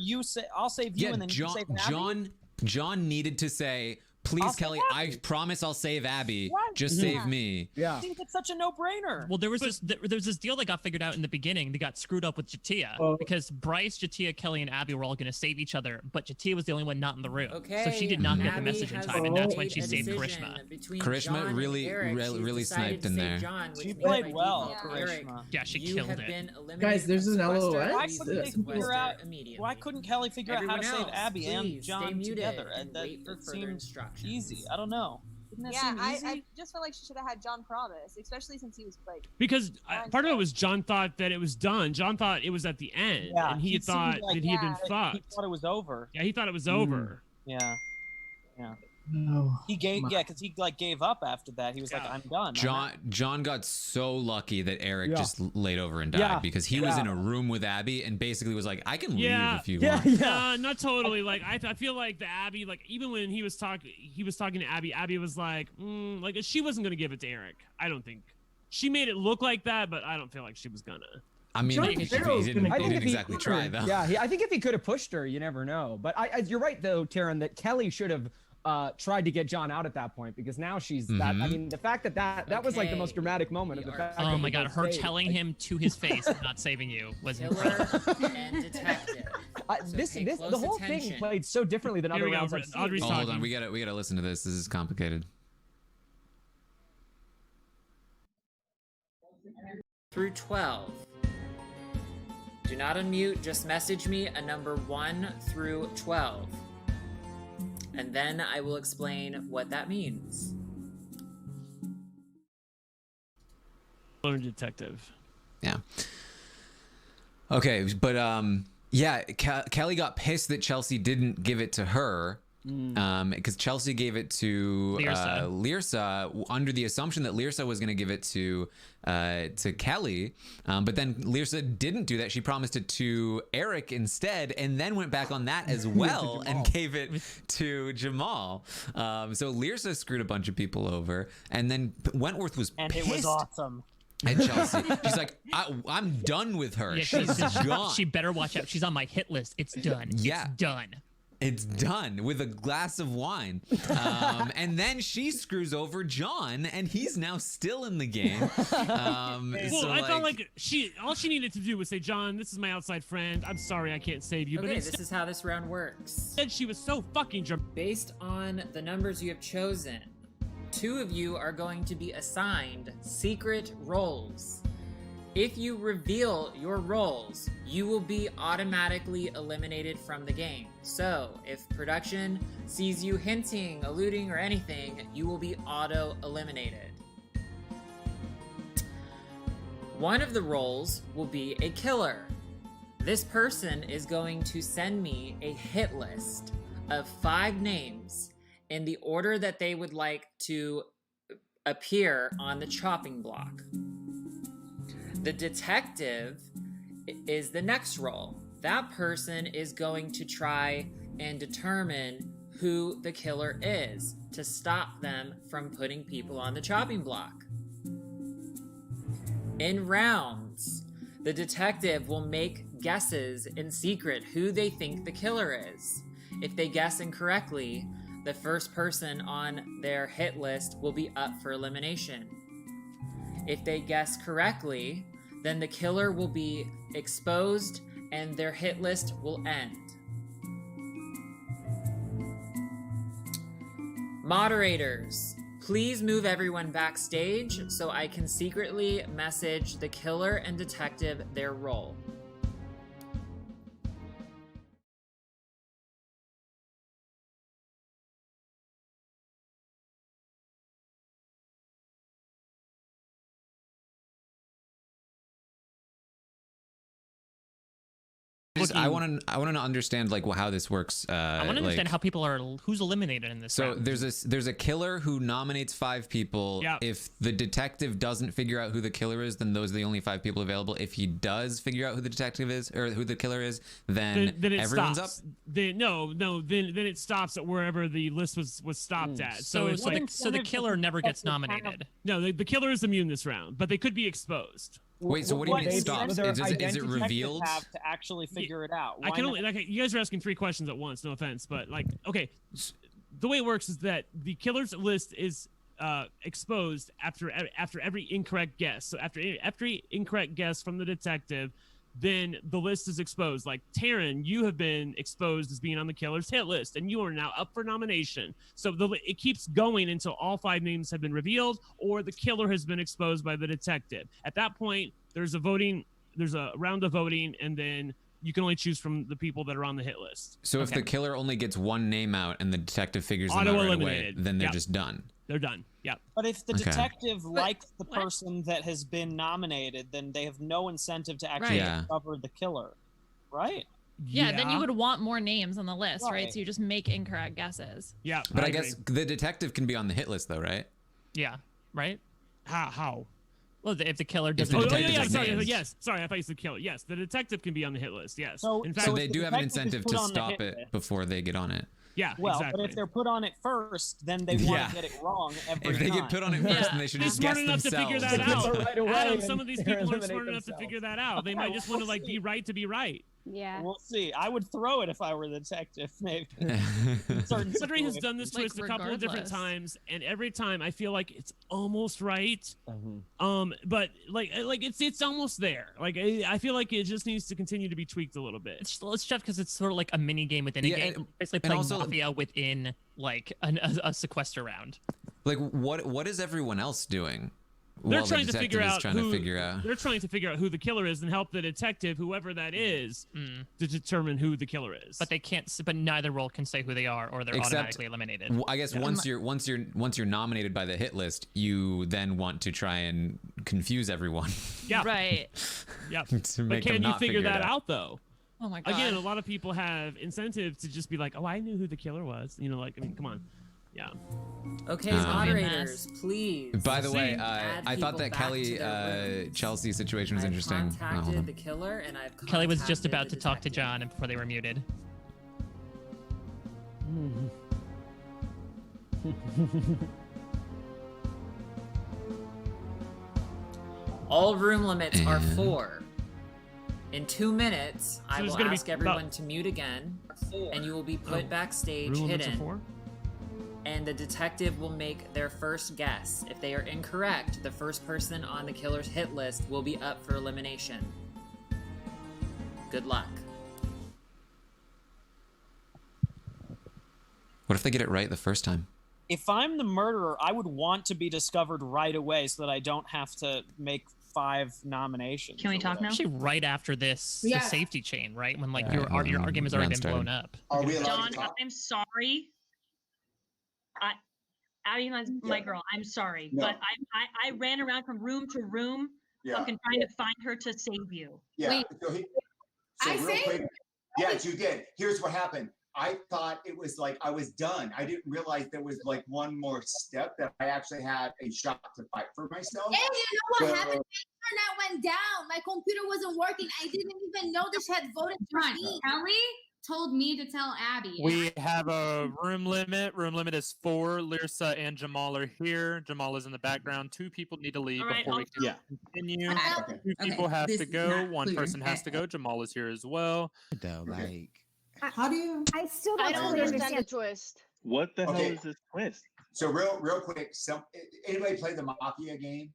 I'll save you, Yeah, and then you save Abby"? John needed to say, "Please, I'll save Kelly, Abby." I promise I'll save Abby. What? Just save me." I think it's such a no-brainer. Well, there was this deal that got figured out in the beginning. They got screwed up with Jatia because Bryce, Jatia, Kelly, and Abby were all going to save each other, but Jatia was the only one not in the room. So she did not get the Abby message in has time, and that's when made she a saved decision Karishma. between Karishma John and really- Eric. really- She's really decided sniped to in save there. John, which She means played by well, default, Eric, Karishma. Yeah, she you killed have it. been eliminated Guys, there's from an Sequester. LOS. Why couldn't they figure Sequester out? immediately. Why couldn't Kelly figure out Everyone how to save else, Abby and please stay John muted together? and That wait for further seemed instructions. easy. I don't know. Didn't that Yeah, seem easy? I just feel like she should have had John promise, especially since he was like. Because part of it was John thought that it was done. John thought it was at the end, Yeah, and he seemed thought like that he had been He fucked. thought it was over. Yeah, he thought it was over. Yeah. No. He gave because he like gave up after that. He was like, "I'm done." John got so lucky that Eric Yeah. just laid over and died Yeah. because he was in a room with Abby and basically was like, "I can leave if you want." Not totally. Like I feel like the Abby, like even when he was talking to Abby. Abby was like she wasn't gonna give it to Eric. I don't think she made it look like that, but I don't feel like she was gonna. I mean, John he Farrell's didn't, gonna- he didn't exactly try though. Yeah, I think if he could have pushed her, you never know. But you're right though, Taran, that Kelly should have tried to get John out at that point because now she's that. I Mhm. mean, the fact that was like the most dramatic moment of the fact. Oh that my they God, both her stayed. telling him to his face, "I'm not saving you," was Killer incredible. and detective. The whole thing played so differently than Here other we go, rounds. I've seen. Oh, hold on, we gotta listen to this. This is complicated. Through 12. Do not unmute, just message me a number 1 through 12. And then I will explain what that means. Detective. Yeah. Okay, but yeah, Kelly got pissed that Chelsea didn't give it to her. Because Chelsea gave it to Lyrsa under the assumption that Lyrsa was going to give it to Kelly, but then Lyrsa didn't do that. She promised it to Eric instead, and then went back on that as well and gave it to Jamal. So Lyrsa screwed a bunch of people over, and then Wentworth was And pissed it was awesome. at Chelsea. She's like, I'm done with her. Yeah, She's gone. she better watch out. She's on my hit list. It's done. Yeah. It's done. It's done with a glass of wine. And then she screws over John, and he's now still in the game. Well, I felt like all she needed to do was say, "John, this is my outside friend. I'm sorry I can't save you." Okay, But this instead, is how this round works. Said she was so fucking dramatic. Based on the numbers you have chosen, 2 of you are going to be assigned secret roles. If you reveal your roles, you will be automatically eliminated from the game. So, if production sees you hinting, alluding, or anything, you will be auto-eliminated. One of the roles will be a killer. This person is going to send me a hit list of 5 names in the order that they would like to appear on the chopping block. The detective is the next role. That person is going to try and determine who the killer is to stop them from putting people on the chopping block. In rounds, the detective will make guesses in secret who they think the killer is. If they guess incorrectly, the first person on their hit list will be up for elimination. If they guess correctly, then the killer will be exposed and their hit list will end. Moderators, Please move everyone backstage so I can secretly message the killer and detective their role. I want to understand like how this works. I want to understand like, how people are who's eliminated in this. So round. there's a killer who nominates 5 people. Yeah. If the detective doesn't figure out who the killer is, then those are the only 5 people available. If he does figure out who the detective is or who the killer is, then it everyone's stops. up. Then it stops at wherever the list was stopped at. So it's like the killer never gets nominated. No, the killer is immune this round, but they could be exposed. Wait, so what do you mean it stops? Is it revealed? Have to actually figure it out. I can only you guys are asking 3 questions at once. No offense, but like, okay, the way it works is that the killer's list is exposed after every incorrect guess. So after every incorrect guess from the detective, then the list is exposed. Like Taran, you have been exposed as being on the killer's hit list, and you are now up for nomination. So it keeps going until all 5 names have been revealed, or the killer has been exposed by the detective. At that point, there's a round of voting, and then you can only choose from the people that are on the hit list. So if the killer only gets 1 name out and the detective figures them out right away, Auto-eliminated. then they're Yep. just done. They're done. Yep. But if the Okay. detective likes the person that has been nominated, then they have no incentive to actually Right. Yeah. discover the killer, right? Yeah, then you would want more names on the list, right? Right. So you just make incorrect guesses. Yeah. But I guess the detective can be on the hit list though, right? Yeah. Right. How? Well, if the killer If doesn't. the Oh, detective yeah, has sorry. names. Yes, sorry. I thought you said killer. Yes, the detective can be on the hit list. Yes. So- in So fact, they do have an detective is incentive put to on the stop hit it list. before they get on it. Yeah, Well, exactly. but if they're put on it first, then they want Yeah. to get it wrong every If they time. get put on it first, then they should just guess smart enough themselves. to figure that out. Right away, Adam, and some of these they're people aren't eliminate smart enough to themselves. figure that out. They might just want to like be right to be right. Yeah. We'll see. I would throw it if I were the detective, maybe. Cedric has done this twist a couple of different times, and every time I feel like it's almost right. But like it's almost there. Like I feel like it just needs to continue to be tweaked a little bit. It's tough because it's sort of like a mini game within a Yeah, game. and- Basically and playing also- Mafia within like a sequester round. Like what is everyone else doing? They're while the trying to detective figure is out trying who to figure out. they're trying to figure out who the killer is and help the detective, whoever that is, to determine who the killer is. But they can't. But neither role can say who they are, or they're Except, automatically eliminated. I guess once you're nominated by the hit list, you then want to try and confuse everyone. Yeah. Right. Yeah. to But make them can you not figure it that out though? Oh my god. Again, a lot of people have incentive to just be like, "Oh, I knew who the killer was." You know, like, I mean, come on. Yeah. Okay, Um, moderators, please. By the way, add I thought people that back Kelly to their rooms. Chelsea situation was I've interesting. Oh, hold contacted on. the killer, and I've Kelly was just contacted about the to talk to John before they were muted. All room limits are 4. In 2 minutes, I there's will gonna be ask everyone to mute again, and you will be put backstage Room limits are hidden. 4? And the detective will make their first guess. If they are incorrect, the first person on the killer's hit list will be up for elimination. Good luck. What if they get it right the first time? If I'm the murderer, I would want to be discovered right away so that I don't have to make 5 nominations. Can we talk now? Actually, right after this, Yeah. the safety chain, right? When like Yeah, your argument has already been blown up. Are we allowed John, to talk? I'm sorry. Abby, my girl, I'm sorry, No. but I ran around from room to room, Yeah. fucking trying to find her to save you. Yeah. So, I real saved quick, you. yes, you did. Here's what happened. I thought it was like I was done. I didn't realize there was like one more step that I actually had a shot to fight for myself. And you know what So- happened? My internet went down. My computer wasn't working. I didn't even know that she had voted for John, me. Kelly told me to tell Abby. We have a room limit. Room limit is 4. Lyrsa and Jamal are here. Jamal is in the background. 2 people need to leave All right, before we can continue. 2 people have this to is go. not 1 clear person has to go. Jamal is here as well. Like, How do you? I still I don't don't fully understand the twist. What the hell Okay. is this twist? So real quick, anybody play the Mafia game?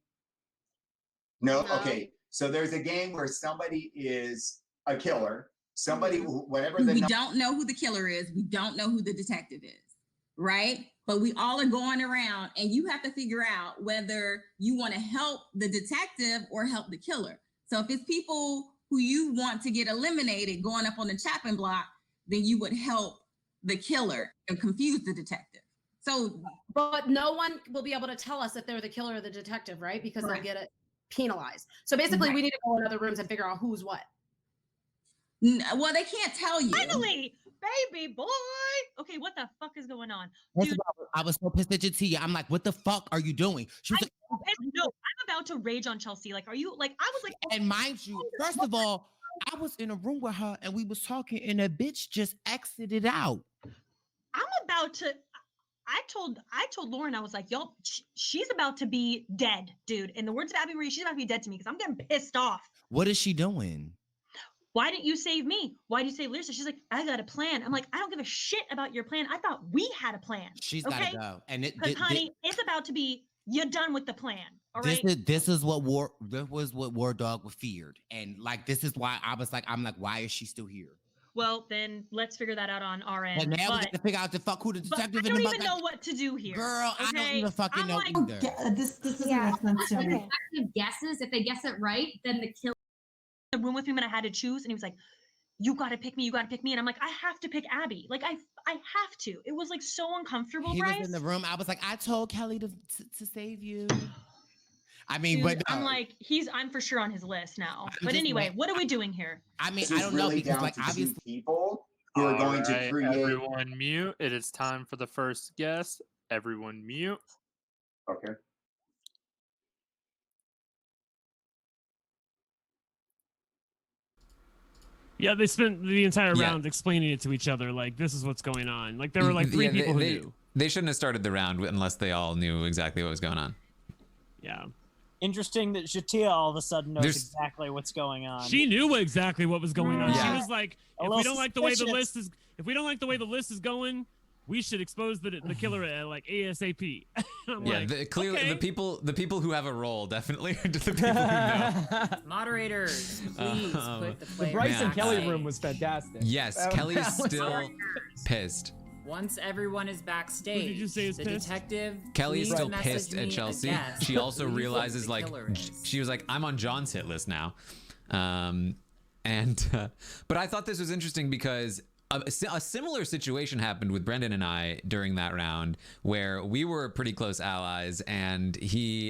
No? No. Okay. So there's a game where somebody is a killer. Somebody, whatever the We num- don't know who the killer is. We don't know who the detective is. right? But we all are going around, and you have to figure out whether you want to help the detective or help the killer. So if it's people who you want to get eliminated going up on the chopping block, then you would help the killer and confuse the detective. So, but no one will be able to tell us if they're the killer or the detective, right? Because they'll get it penalized. So basically, we need to go in other rooms and figure out who's what. Well, they can't tell you. Finally, baby boy. Okay, what the fuck is going on? Dude, I was so pissed at Jatia. I'm like, what the fuck are you doing? She was like, No, I'm about to rage on Chelsea. Like, are you like? I was like, and mind you, first of all, I was in a room with her and we was talking, and a bitch just exited out. I'm about to. I told Lauren, I was like, yo, she's about to be dead, dude. In the words of Abby Marie, she's about to be dead to me because I'm getting pissed off. What is she doing? Why didn't you save me? Why did you save Lisa? She's like, I got a plan. I'm like, I don't give a shit about your plan. I thought we had a plan. She's gotta go. And because honey, it's about to be, you're done with the plan. All right. This was what War Dog feared. And like, this is why I was like, why is she still here? Well, then let's figure that out on our end. And now we got to figure out who the detective is. I don't even know what to do here. Girl, okay? I don't even fucking know either. This doesn't make sense to me. Guesses. If they guess it right, then the killer. The room with him and I had to choose, and he was like, "You got to pick me. You got to pick me." And I'm like, "I have to pick Abby. Like I have to." It was like so uncomfortable. He Bryce. was in the room. I was like, I told Kelly to save you. I mean, Dude, but I'm like, I'm for sure on his list now. But anyway, what are we doing here? I mean, I don't know because like obviously people who are going to create. Everyone mute. It is time for the first guess. Everyone mute. Okay. Yeah, they spent the entire round explaining it to each other. Like, this is what's going on. Like, there were like three people who knew. They shouldn't have started the round unless they all knew exactly what was going on. Yeah. Interesting that Jatia all of a sudden knows exactly what's going on. She knew exactly what was going on. Yeah. She was like, if we don't like the way the list is going, we should expose the killer like ASAP. Clearly the people who have a role definitely are the people who know. Moderators, please put the player. The Bryce and Kelly back. room was fantastic. Yes, Kelly's still pissed. Once everyone is backstage, who did you say is the pissed? detective. Kelly's still message pissed at me Chelsea. again. She also Who realizes the like killer is. she was like, I'm on John's hit list now. But I thought this was interesting because a similar situation happened with Brendan and I during that round where we were pretty close allies, and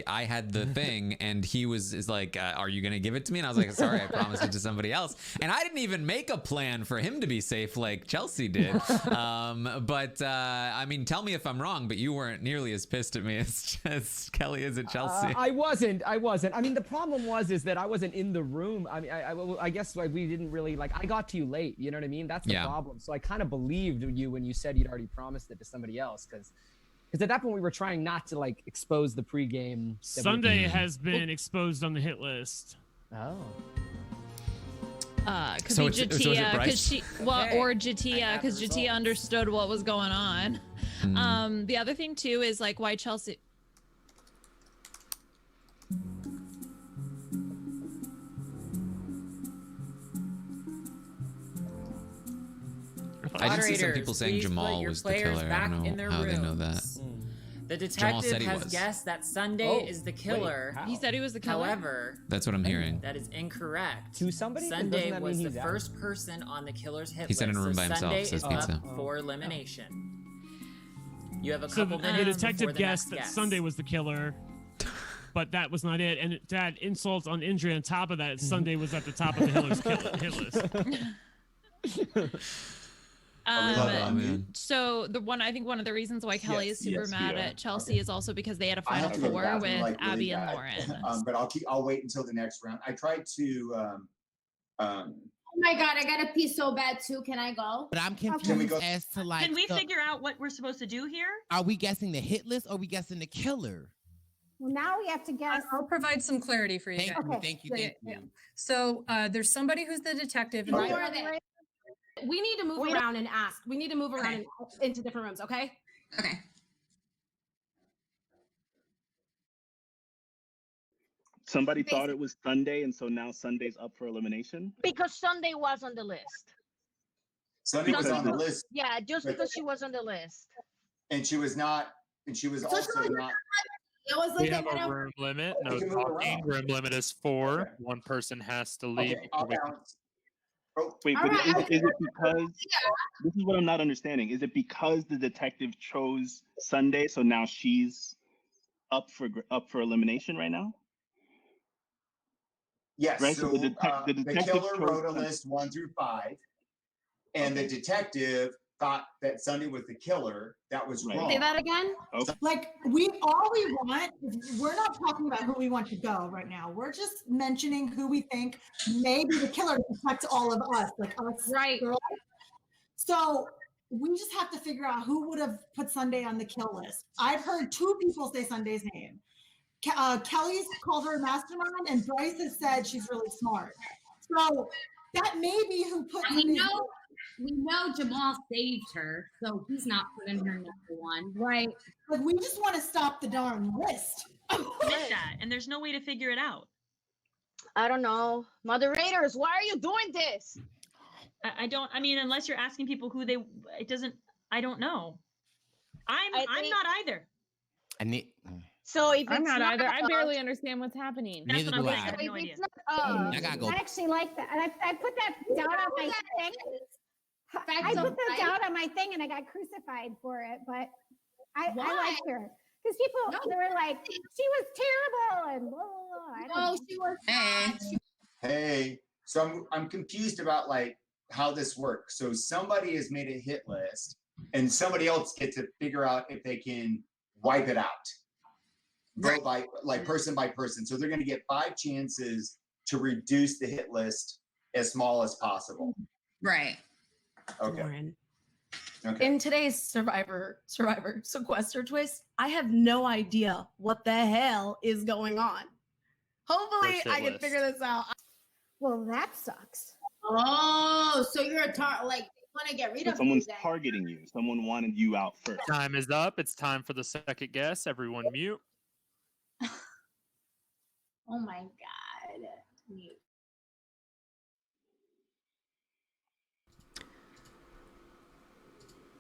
I had the thing and he is like, are you gonna give it to me? And I was like, sorry, I promised it to somebody else. And I didn't even make a plan for him to be safe like Chelsea did. I mean, tell me if I'm wrong, but you weren't nearly as pissed at me as Kelly is at Chelsea. I wasn't. I mean, the problem is that I wasn't in the room. I mean, I guess like we didn't really I got to you late. You know what I mean? That's the problem. So I kind of believed you when you said you'd already promised it to somebody else, because at that point we were trying not to like expose the pregame. Sunday has been exposed on the hit list. Oh. Could be Jatia, or Jatia, because Jatia understood what was going on. The other thing too is like why Chelsea. I did see some people saying Jamal was the killer. I don't know how they know that. The detective has guessed that Sunday is the killer. He said he was the killer. However, that's what I'm hearing. That is incorrect. To somebody? Sunday was the first person on the killer's hit list. He said in a room by himself. Sunday Says is pizza. up for elimination. You have a So couple the minutes detective before the guessed next that guess. Sunday was the killer, but that was not it. And to add insults on injury on top of that, Sunday was at the top of the hit list. So I think one of the reasons why Kelly is super mad at Chelsea is also because they had a final four with Abby and Lauren. But I'll wait until the next round. I tried to. Oh my god, I gotta pee so bad too. Can I go? But I'm confused as to like. Can we figure out what we're supposed to do here? Are we guessing the hit list or are we guessing the killer? Well, now we have to guess. I'll provide some clarity for you guys. Thank you. So there's somebody who's the detective. And Who are they? We need to move around and ask. We need to move around into different rooms, okay? Okay. Somebody thought it was Sunday, and so now Sunday's up for elimination? Because Sunday was on the list. Sunday was on the list. Yeah, just because she was on the list. and she was not, and she was also not. It was We like have a room limit. No can move talking. around. Room limit is 4. Okay. One person has to leave. Okay, I'll bounce. Oh, Wait, but is it because this is what I'm not understanding? Is it because the detective chose Sunday, so now she's up for elimination right now? yes. Right. So the the detective killer chose wrote a Sunday. list 1 through 5, and the detective thought that Sunday was the killer. That was wrong. Say that again. Okay. Like all we want is, we're not talking about who we want to go right now. We're just mentioning who we think may be the killer to protect all of us, like us girls. So we just have to figure out who would have put Sunday on the kill list. I've heard 2 people say Sunday's name. Kelly's called her a mastermind, and Bryce has said she's really smart. So that may be who put. We know Jamal saved her, so he's not putting her number 1. Right. But we just want to stop the darn list. Admit that, and there's no way to figure it out. I don't know. Moderators, why are you doing this? I don't. I mean, unless you're asking people who they. It doesn't. I don't know. I'm not either. I need. So if I'm it's not either. I us- barely understand what's happening. That's Neither what do I'm I. saying. I have no if idea. it's not us, I gotta go. I actually like that. And I put that down on my thing. I put that down on my thing and I got crucified for it, but I liked her. Because people, they were like, she was terrible and blah, blah, blah. No, she was not. Hey, so I'm confused about like how this works. So somebody has made a hit list, and somebody else gets to figure out if they can wipe it out. Vote by like person by person. So they're going to get 5 chances to reduce the hit list as small as possible. Right. Okay. Lauren. Okay. In today's Survivor Sequester twist, I have no idea what the hell is going on. Hopefully, I can figure this out. Well, that sucks. Oh, so you're a want to get rid of Someone's you then. targeting you. Someone wanted you out first. Time is up. It's time for the second guess. Everyone mute. Oh my God. Mute.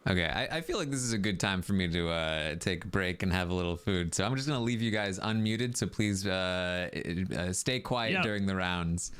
Okay, I feel like this is a good time for me to take a break and have a little food. So I'm just gonna leave you guys unmuted. So please stay quiet during the rounds.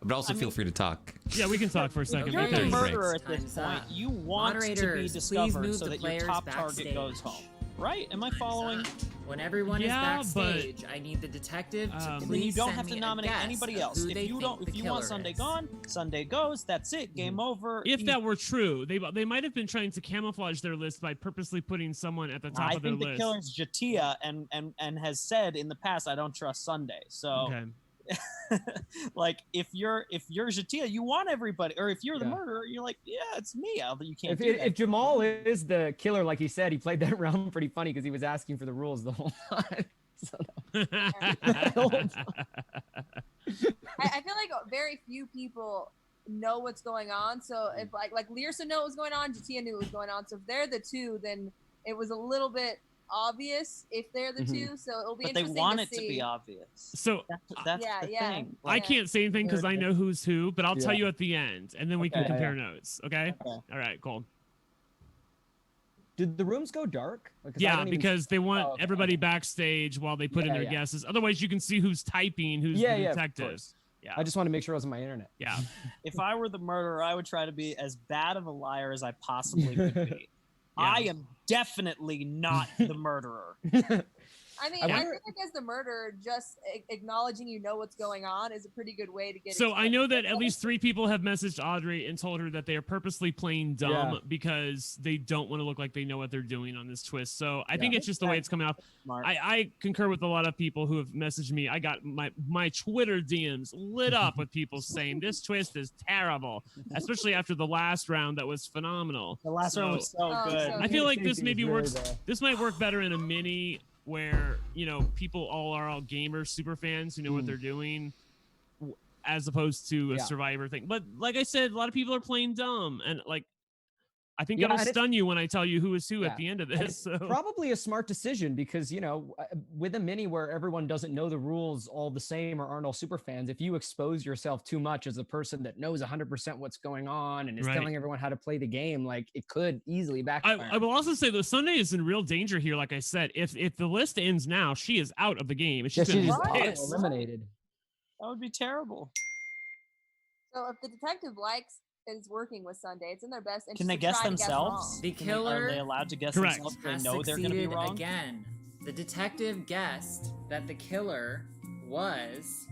But also feel free to talk. Yeah, we can talk for a second. You're the During murderer breaks. at this point. You want to be Moderators, please discovered move so the that your players top target backstage. goes home. Right? Am I following? When everyone is Yeah, backstage, I need the detective to Then you please don't send have me to a nominate guess anybody of else. who If they you don't, think if the you want killer Sunday is. gone, Sunday goes. That's it. Game over. If that were true, they might have been trying to camouflage their list by purposely putting someone at the top I of their think the list. killer's Jatia and has said in the past, I don't trust Sunday. So, like, if you're Jatia, you want everybody, or if you're the murderer, you're like, yeah, it's me. You can't. If Jamal is the killer, like he said, he played that round pretty funny because he was asking for the rules the whole time. I feel like very few people know what's going on. So if like Learson knew what was going on, Jatia knew what was going on. So if they're the two, then it was a little bit obvious if they're the two. So it'll be But they interesting want to it see. to be obvious. So that's Yeah, the yeah. thing. I can't say anything because I know who's who, but I'll tell Yeah. you at the end, and then we can Okay. compare notes. Okay? Okay. All right. Cool. Did the rooms go dark? Like, 'cause I Yeah, don't even because they want Oh, okay. everybody backstage while they put in Yeah, their yeah. guesses. Otherwise, you can see who's typing, who's Yeah, the yeah, of detective. course. Yeah. I just want to make sure it wasn't my internet. Yeah. If I were the murderer, I would try to be as bad of a liar as I possibly could be. I am definitely not the murderer. I mean, I I, wonder- feel like as the murderer, just acknowledging you know what's going on is a pretty good way to get. So into I it. know that at least 3 people have messaged Audrey and told her that they are purposely playing dumb Yeah. because they don't want to look like they know what they're doing on this twist. So I think Yeah. it's just the way it's coming off. Smart. I concur with a lot of people who have messaged me. I got my Twitter DMs lit up with people saying this twist is terrible, especially after the last round that was phenomenal. The last round was so good. I feel like this Safety maybe was really works. bad. This might work better in a mini where people are all gamers, super fans who know what they're doing, as opposed to a Yeah. Survivor thing. But like I said, a lot of people are playing dumb, and like I think it'll stun you when I tell you who is who at the end of this. So. Probably a smart decision because, you know, with a mini where everyone doesn't know the rules all the same or aren't all super fans, if you expose yourself too much as a person that knows 100% what's going on and is telling everyone how to play the game, like it could easily backfire. I will also say that Sunday is in real danger here. Like I said, if the list ends now, she is out of the game. She's eliminated. That would be terrible. So if the detective is working with Sunday, it's in their best interest. Can they guess themselves? The killer Are they allowed to guess Correct. themselves? They know they're going to be wrong. Again, the detective guessed that the killer was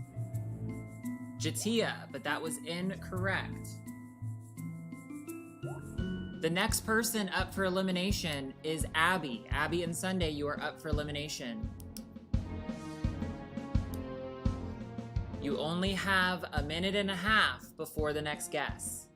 Jatia, but that was incorrect. The next person up for elimination is Abby. Abby and Sunday, you are up for elimination. You only have a minute and a half before the next guess.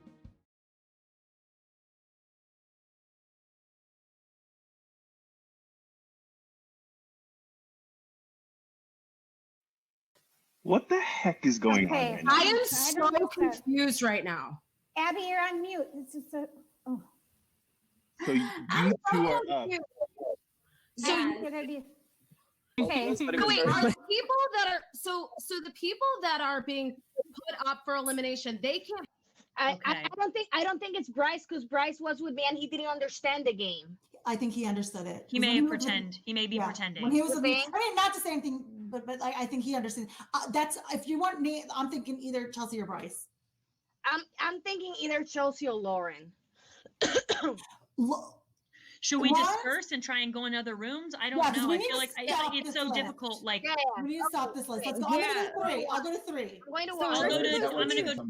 What the heck is going on right now? I am so confused right now. Abby, you're on mute. It's just a. Oh. So you two are up. So okay. So wait, are the people that are so the people that are being put up for elimination, they can't. I don't think it's Bryce because Bryce was with me and he didn't understand the game. I think he understood it. He may pretend. He may be pretending. When he was, I mean, not to say anything, but like I think he understands. That's if you want me, I'm thinking either Chelsea or Bryce. I'm thinking either Chelsea or Lauren. Should we disperse and try and go in other rooms? I don't know. I feel like it's so difficult. Like we need to stop this list. Let's go. I'll go to three. I'm gonna go.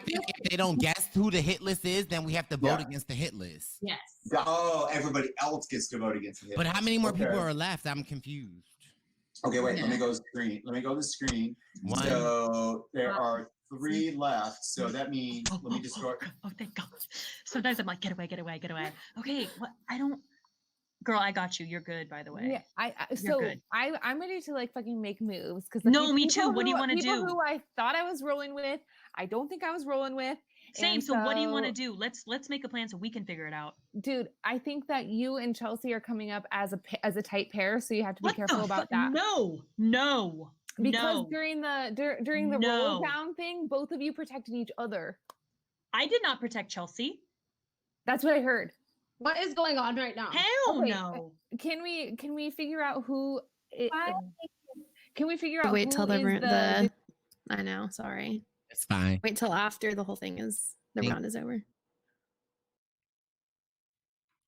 If they don't guess who the hit list is, then we have to vote against the hit list. Yes. Oh, everybody else gets to vote against the hit But list. how many more people are left? I'm confused. Okay, wait. Let me go to the screen. Let me go to the screen. So there are 3 left. So that means let me just go. Oh, thank God. Sometimes I'm like, get away. Okay, what? I don't. Girl, I got you. You're good, by the way. Yeah, I'm ready to like fucking make moves because no, me too. What do you want to do? People who I thought I was rolling with, I don't think I was rolling with. Same. So what do you want to do? Let's make a plan so we can figure it out. Dude, I think that you and Chelsea are coming up as a tight pair, so you have to be careful about that. No. Because during the roll down thing, both of you protected each other. I did not protect Chelsea. That's what I heard. What is going on right now? Hell no. Can we figure out who? Can we figure out? Wait till the I know. Sorry. It's fine. Wait till after the whole thing is round is over.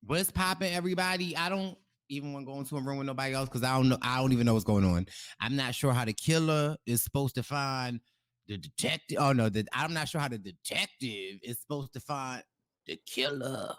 What's popping, everybody? I don't even want to go into a room with nobody else because I don't even know what's going on. I'm not sure how the killer is supposed to find the detective. Oh no, I'm not sure how the detective is supposed to find the killer.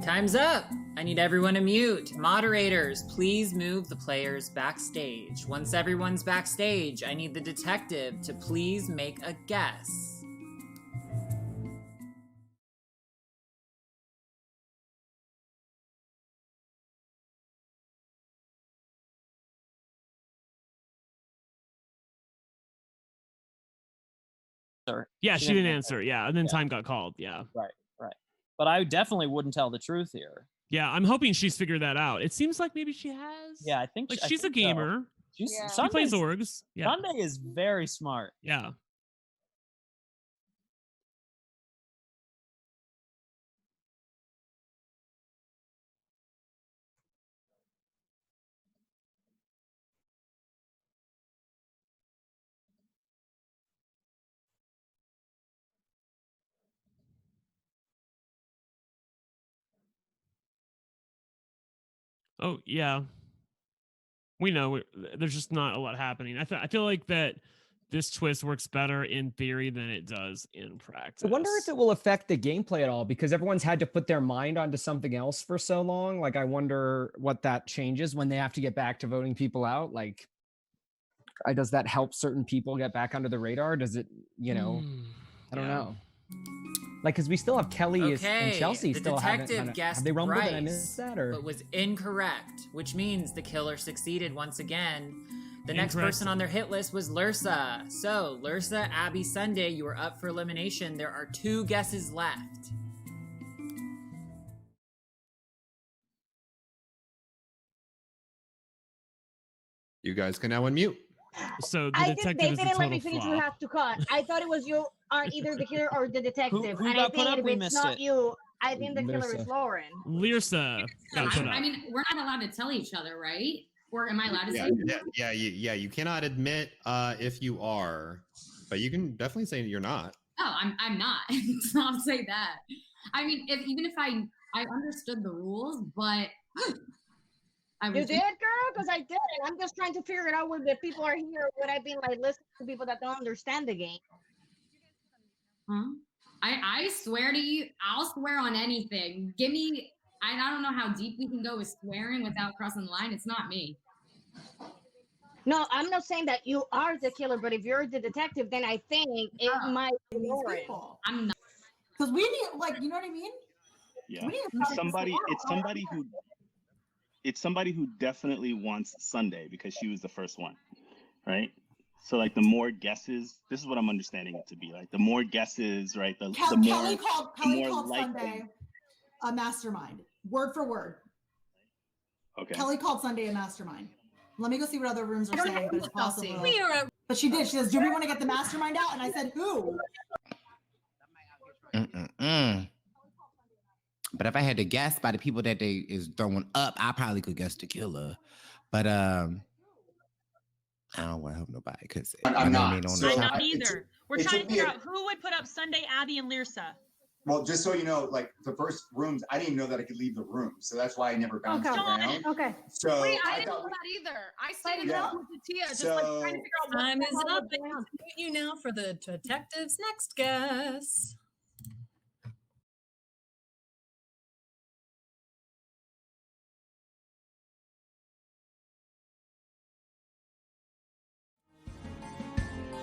Time's up. I need everyone to mute. Moderators, please move the players backstage. Once everyone's backstage, I need the detective to please make a guess. Yeah, she didn't answer. Yeah, and then time got called. Yeah. Right. But I definitely wouldn't tell the truth here. Yeah, I'm hoping she's figured that out. It seems like maybe she has. Yeah, I think she's a gamer. So. She plays orgs. Yeah. Sunday is very smart. Yeah. Oh yeah, we know there's just not a lot happening. I feel like that this twist works better in theory than it does in practice. I wonder if it will affect the gameplay at all because everyone's had to put their mind onto something else for so long. Like I wonder what that changes when they have to get back to voting people out. Like, does that help certain people get back onto the radar? Does it, I don't know. Like, because we still have Kelly and Okay, Chelsea the still haven't. detective guessed Have they rumbled? Bryce, Did I miss that? Or but was incorrect, which means the killer succeeded once again. The next Incorrect. person on their hit list was Lursa. So, Lursa, Abby, Sunday, you are up for elimination. There are 2 guesses left. You guys can now unmute. So the I think detective they is the didn't let me total finish. flop. You have to cut. I thought it was you are either the killer or the detective. who and got I put think up? if We it's missed not it. you, I think the killer is Lyrsa. Lauren. Lyrsa got put up. I mean, we're not allowed to tell each other, right? Or am I allowed to Yeah, say? yeah. You cannot admit if you are, but you can definitely say you're not. Oh, I'm not. So I'll say that. I mean, even if I understood the rules, but I You was did, girl? Because I didn't. I'm just trying to figure it out when the people are here. Would I be like listening to people that don't understand the game? Huh? I swear to you, I'll swear on anything. Give me. I don't know how deep we can go with swearing without crossing the line. It's not me. No, I'm not saying that you are the killer, but if you're the detective, then I think it might be Lauren. I'm not. Because we need, like, you know what I mean? Yeah. We need to It's talk somebody. this It's out. somebody who. It's somebody who definitely wants Sunday because she was the first one, right? So like the more guesses, this is what I'm understanding it to be like. The more guesses, right? The more Kelly called likely. Sunday a mastermind, word for word. Okay. Kelly called Sunday a mastermind. Let me go see what other rooms are saying, but it's possible. We are But she did. She says, "Do we want to get the mastermind out?" And I said, "Who?" But if I had to guess by the people that they is throwing up, I probably could guess the killer. But I don't want to help nobody because I'm not. On So I'm the not topic. either. We're it trying took to me figure a- out who would put up Sunday, Abby, and Lyrsa. Well, just so you know, like the first rooms, I didn't know that I could leave the room, so that's why I never bounced around. Okay. So Wait, I I didn't know thought that either. I stayed Yeah. with Tia, just like trying to figure out what Time the is hell up. was going on. You now for the detective's next guess.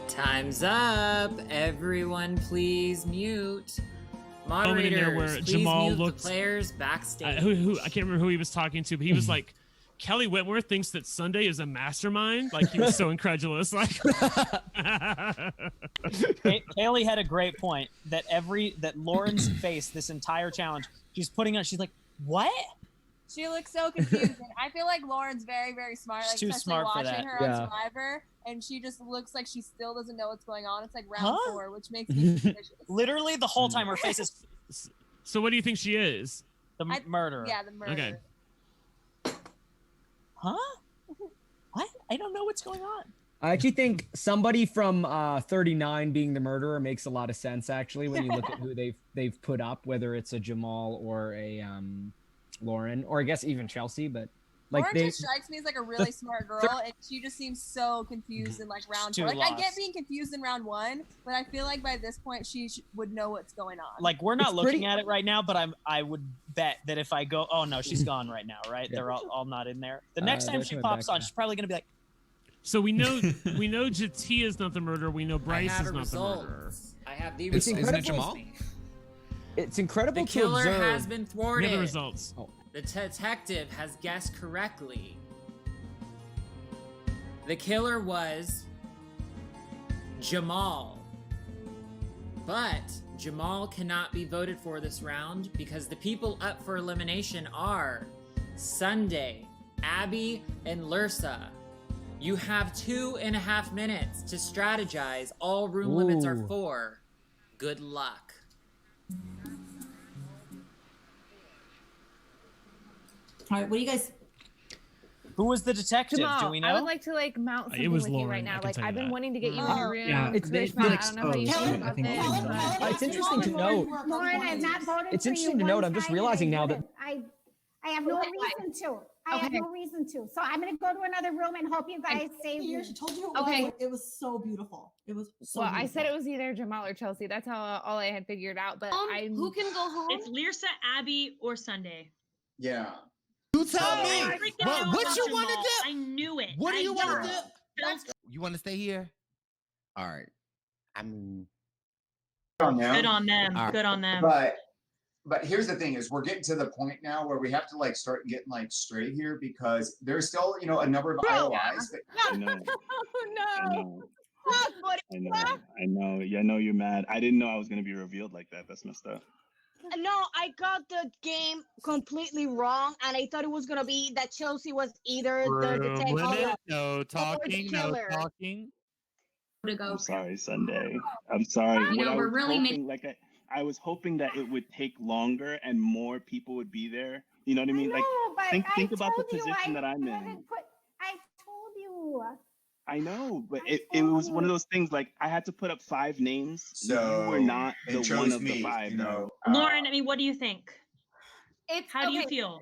Time's up. Everyone, please mute. Moment in there where Moderators, please Jamal mute looked- the players backstage. Who I can't remember who he was talking to, but he was like, Kelly Whitworth thinks that Sunday is a mastermind. Like he was so incredulous. Like Kaylee had a great point that Lauren's face this entire challenge, she's putting on. She's like, "What?" She looks so confused. And I feel like Lauren's very, very smart. She's Like, too especially smart for watching that. her Yeah. on Survivor, and she just looks like she still doesn't know what's going on. It's like round Huh? 4, which makes me suspicious. Literally the whole time her face is So what do you think she is? the murderer. Yeah, the murderer. Okay. Huh? What? I don't know what's going on. I actually think somebody from 39 being the murderer makes a lot of sense. Actually, when you look at who they've put up, whether it's a Jamal or a Lauren, or I guess even Chelsea, but like Lauren they. just strikes me as like a really smart girl, and she just seems so confused in like round Too 4. Like I get lost. being confused in round 1, but I feel like by this point she would know what's going on. Like we're not It's looking pretty- at it right now, but I would bet that if I go, oh no, she's gone right now, right? Yeah. They're all not in there. The next time they're she coming pops back on, now. she's probably gonna be like, So we know Jatia is not the murderer. We know I Bryce have is not the murderer. results. I have the It's results. incredible- Isn't it Jamal? It's incredible The to killer observe. has been We thwarted. have the results. Oh. The detective has guessed correctly. The killer was Jamal. But Jamal cannot be voted for this round because the people up for elimination are Sunday, Abby, and Lursa. You have 2.5 minutes to strategize. All room limits are Ooh. 4. Good luck. All right, what do you guys? who was the detective? Jamal, Do we know? I would like to like mount It something was with you Lauren, right I now. can Like tell you I've been that. wanting to get you in your room. Yeah, it's they Krishna, I don't know how you exposed. feel I about think this, Lauren- but- It's interesting to note. Lauren, I've not voted It's for interesting you to note. one I'm just time, and realizing now that didn't. I have no reason to. I have no reason to. So I'm going to go to another room and hope you guys save me. She told you Okay. it was so beautiful. It was so Well, beautiful. I said it was either Jamal or Chelsea. That's how all I had figured out. But I'm Who can go home? It's Lyrsa, Abby, or Sunday. Yeah. You tell me. I freaking know What about you want to Jamal. do? I knew it. What do you want to That's do? You want to stay here? All right. I mean, on them. Good on them. Good on them. But here's the thing: is we're getting to the point now where we have to like start getting like straight here because there's still a number of IOIs. I know. Oh no. I know. Yeah, I know you're mad. I didn't know I was gonna be revealed like that. That's messed up. No, I got the game completely wrong, and I thought it was gonna be that Chelsea was either the detective No talking. No killer. talking. To go. I'm sorry, Sunday. I'm sorry. You What know, I we're was really hoping, I was hoping that it would take longer and more people would be there. You know what I mean? Like, think about the position that I'm in. I told you. I know, but it was one of those things. Like, I had to put up 5 names. So you were not they the chose one of me, the 5. No. Lauren, I mean, what do you think? How do you okay. feel?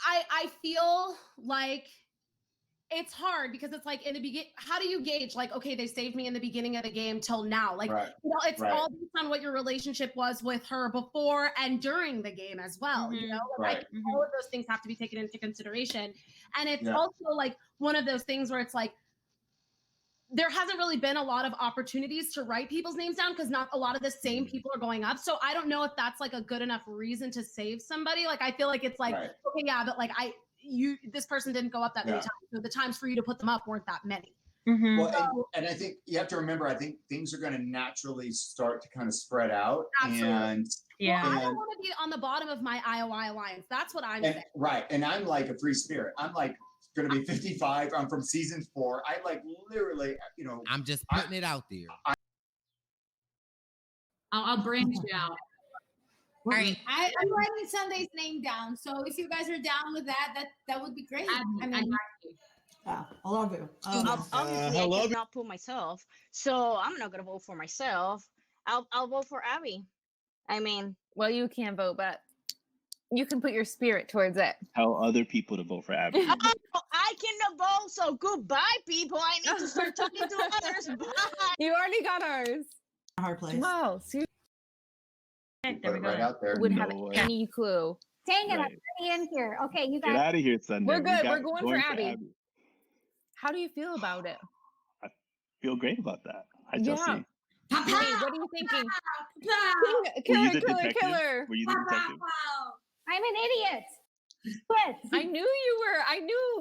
I feel like it's hard because it's like in the beginning, how do you gauge like, okay, they saved me in the beginning of the game till now? Like, it's all based on what your relationship was with her before and during the game as well. You know, like, I think all of those things have to be taken into consideration. And it's also like one of those things where it's like, there hasn't really been a lot of opportunities to write people's names down because not a lot of the same people are going up. So I don't know if that's like a good enough reason to save somebody. Like, I feel like it's like, okay, yeah, but like this person didn't go up that many times. So the times for you to put them up weren't that many. Well, and I think you have to remember, I think things are going to naturally start to kind of spread out. Absolutely. And I don't want to be on the bottom of my IOI alliance. That's what I'm saying. Right. And I'm like a free spirit. I'm like going to be 55. I'm from season 4. I like literally, I'm just putting it out there. I'll branch you out. All right, I'm writing Sunday's name down. So if you guys are down with that would be great. I mean, I love you. Obviously, I cannot pull myself, so I'm not gonna vote for myself. I'll vote for Abby. I mean, well, you can't vote, but you can put your spirit towards it. Tell other people to vote for Abby. Oh, I cannot vote, so goodbye, people. I need to start talking to others. Bye. You already got ours. Hard place. Wow, seriously. There we go. Right out there. Would have any clue. Dang it, I'm already in here. Okay, you guys. Get out of here, Sunday. We're good. We're going for Abby. How do you feel about it? I feel great about that. Hi, Chelsea. Hey, what are you thinking? Killer. Were you the detective? I'm an idiot. I knew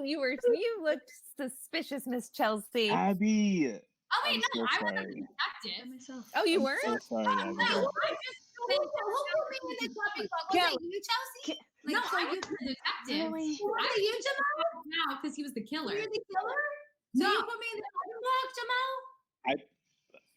you were. You looked suspicious, Miss Chelsea. Abby. Oh wait, I'm no, so I wasn't a sorry. detective. Oh, you weren't? So sorry, Abby. who put me in the jumping box? Was it you, Chelsea? Like, no, I was the detective. Really? Was it you, Jamal? No, because he was the killer. You're the killer? So you put me in the jumping box, Jamal?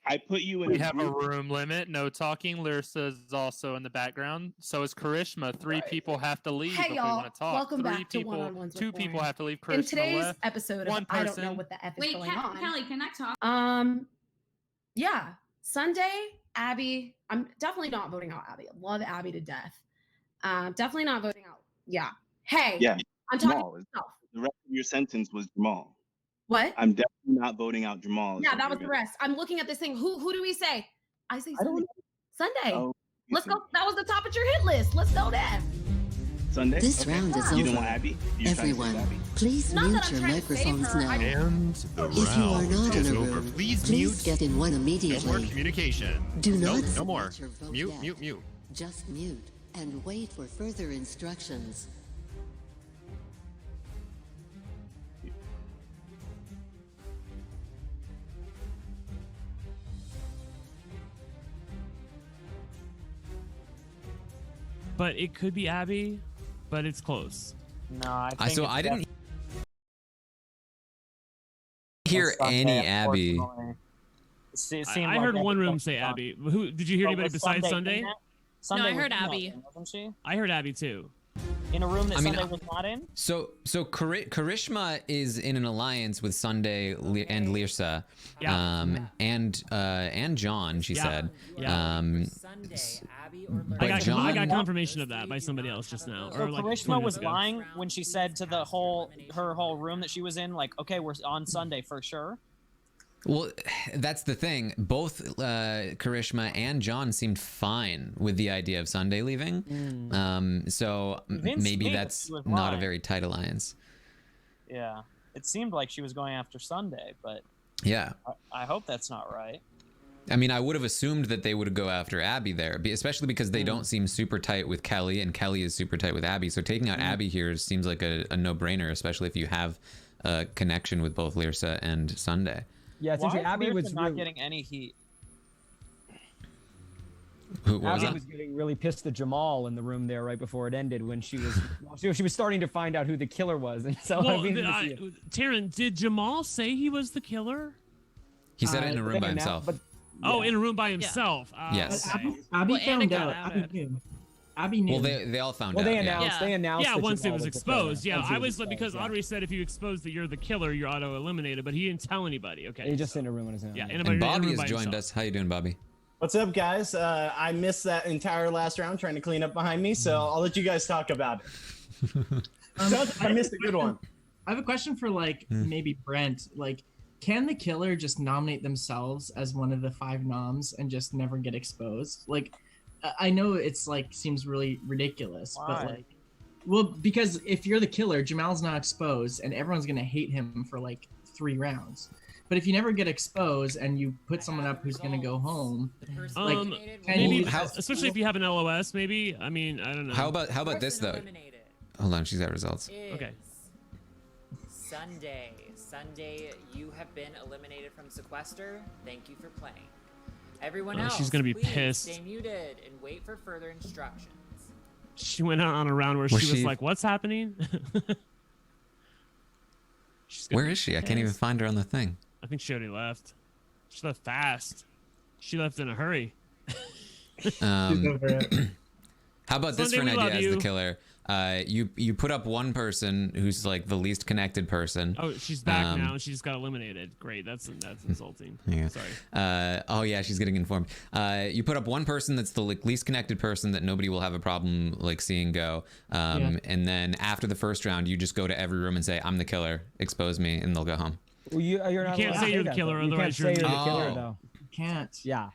I put you in. We have a room limit. No talking. Lyrsa is also in the background. So is Karishma. 3 people have to leave if we want to talk. Welcome 3 back to people. One-on-Ones with 2 people Lauren. have to leave. Karishma In today's left. episode of I don't know what the F is going on. Kelly, can I talk? Yeah, Sunday, Abby. I'm definitely not voting out Abby. I love Abby to death. Definitely not voting out. Yeah. Hey. Yeah. I'm talking Jamal. to myself. The rest of your sentence was Jamal. What? I'm definitely not voting out Jamal. Yeah, that was the rest. I'm looking at this thing. Who do we say? I say Sunday. Sunday. Oh, Let's go. That was the top of your hit list. Let's go there. Sunday. This round is You over. don't want Abby? You're trying to save Everyone, Abby? please Not that mute I'm your trying to save microphones her, now. And the If you are round not in is a over. room, Please please mute. get in one No more immediately. communication. Do not No more. submit your vote Mute, yet. mute, mute. Just mute and wait for further instructions. But it could be Abby, but it's close. No, I think So it's I didn't definitely hear any Sunday, Abby. unfortunately. It seemed I like heard that one was room say Sunday. Abby. Who did you hear But anybody was besides Sunday? in that? Sunday I was heard in that Abby. room, wasn't she? I heard Abby too. In a room that I mean, Sunday was not in? So Karishma is in an alliance with Sunday and Lyrsa, and John. She said. I got confirmation of that by somebody else just now. So Or like 20 Karishma was minutes ago. lying when she said to her whole room that she was in, like, okay, we're on Sunday for sure. Well, that's the thing. Both Karishma and John seemed fine with the idea of Sunday leaving. So Convinced maybe me that that's she was not a lying. very tight alliance. Yeah, it seemed like she was going after Sunday, but Yeah. I hope that's not right. I mean, I would have assumed that they would go after Abby there, especially because they don't seem super tight with Kelly, and Kelly is super tight with Abby. So taking out Abby here seems like a no-brainer, especially if you have a connection with both Lyrsa and Sunday. Yeah, Why is Abby Lyrsa was not really, getting any heat. What Abby was getting really pissed at Jamal in the room there right before it ended when she was starting to find out who the killer was, and so Well, I mean, Taran, did Jamal say he was the killer? He said it in a room by himself. Oh, in a room by himself. Yes. Abby Well, found Anna out. got Abby knew. Abby knew. Well, they all found Well, out. they yeah. announced. They announced. Yeah, that once it Jamal was the exposed. killer. Yeah, Once he I was like, because exposed, Audrey said if you expose that you're the killer, you're auto eliminated, but he didn't tell anybody. Okay. He just in a room on his own. Yeah, And Bobby has joined us. How you doing, Bobby? What's up, guys? I missed that entire last round trying to clean up behind me, so I'll let you guys talk about it. I missed a good one. I have a question for maybe Brent. Like, can the killer just nominate themselves as one of the 5 noms and just never get exposed? Like, I know it's seems really ridiculous, Why? but because if you're the killer, Jamal's not exposed, and everyone's gonna hate him for 3 rounds. But if you never get exposed and you put someone up who's gonna go home, maybe especially if you have an LOS, maybe. I mean, I don't know. How about this though? Hold on, she's got results. Okay. Sunday, you have been eliminated from Sequester. Thank you for playing. Everyone Oh, else, she's gonna be please pissed. stay muted and wait for further instructions. She went out on a round where she was like, "What's happening?" Where is she? I can't even find her on the thing. I think she already left. She left fast. She left in a hurry. How about this Sunday, for an we idea love as you. the killer? You put up one person who's like the least connected person. Oh, she's back now. She just got eliminated. Great. That's insulting. Yeah. Sorry. Oh yeah, she's getting informed. You put up one person that's the least connected person that nobody will have a problem seeing go. And then after the first round, you just go to every room and say, "I'm the killer. Expose me," and they'll go home. Well, you're not You can't allowed say to you're do the that, killer, though. You can't otherwise say you're you're the the killer, killer. though. You can't. Yeah.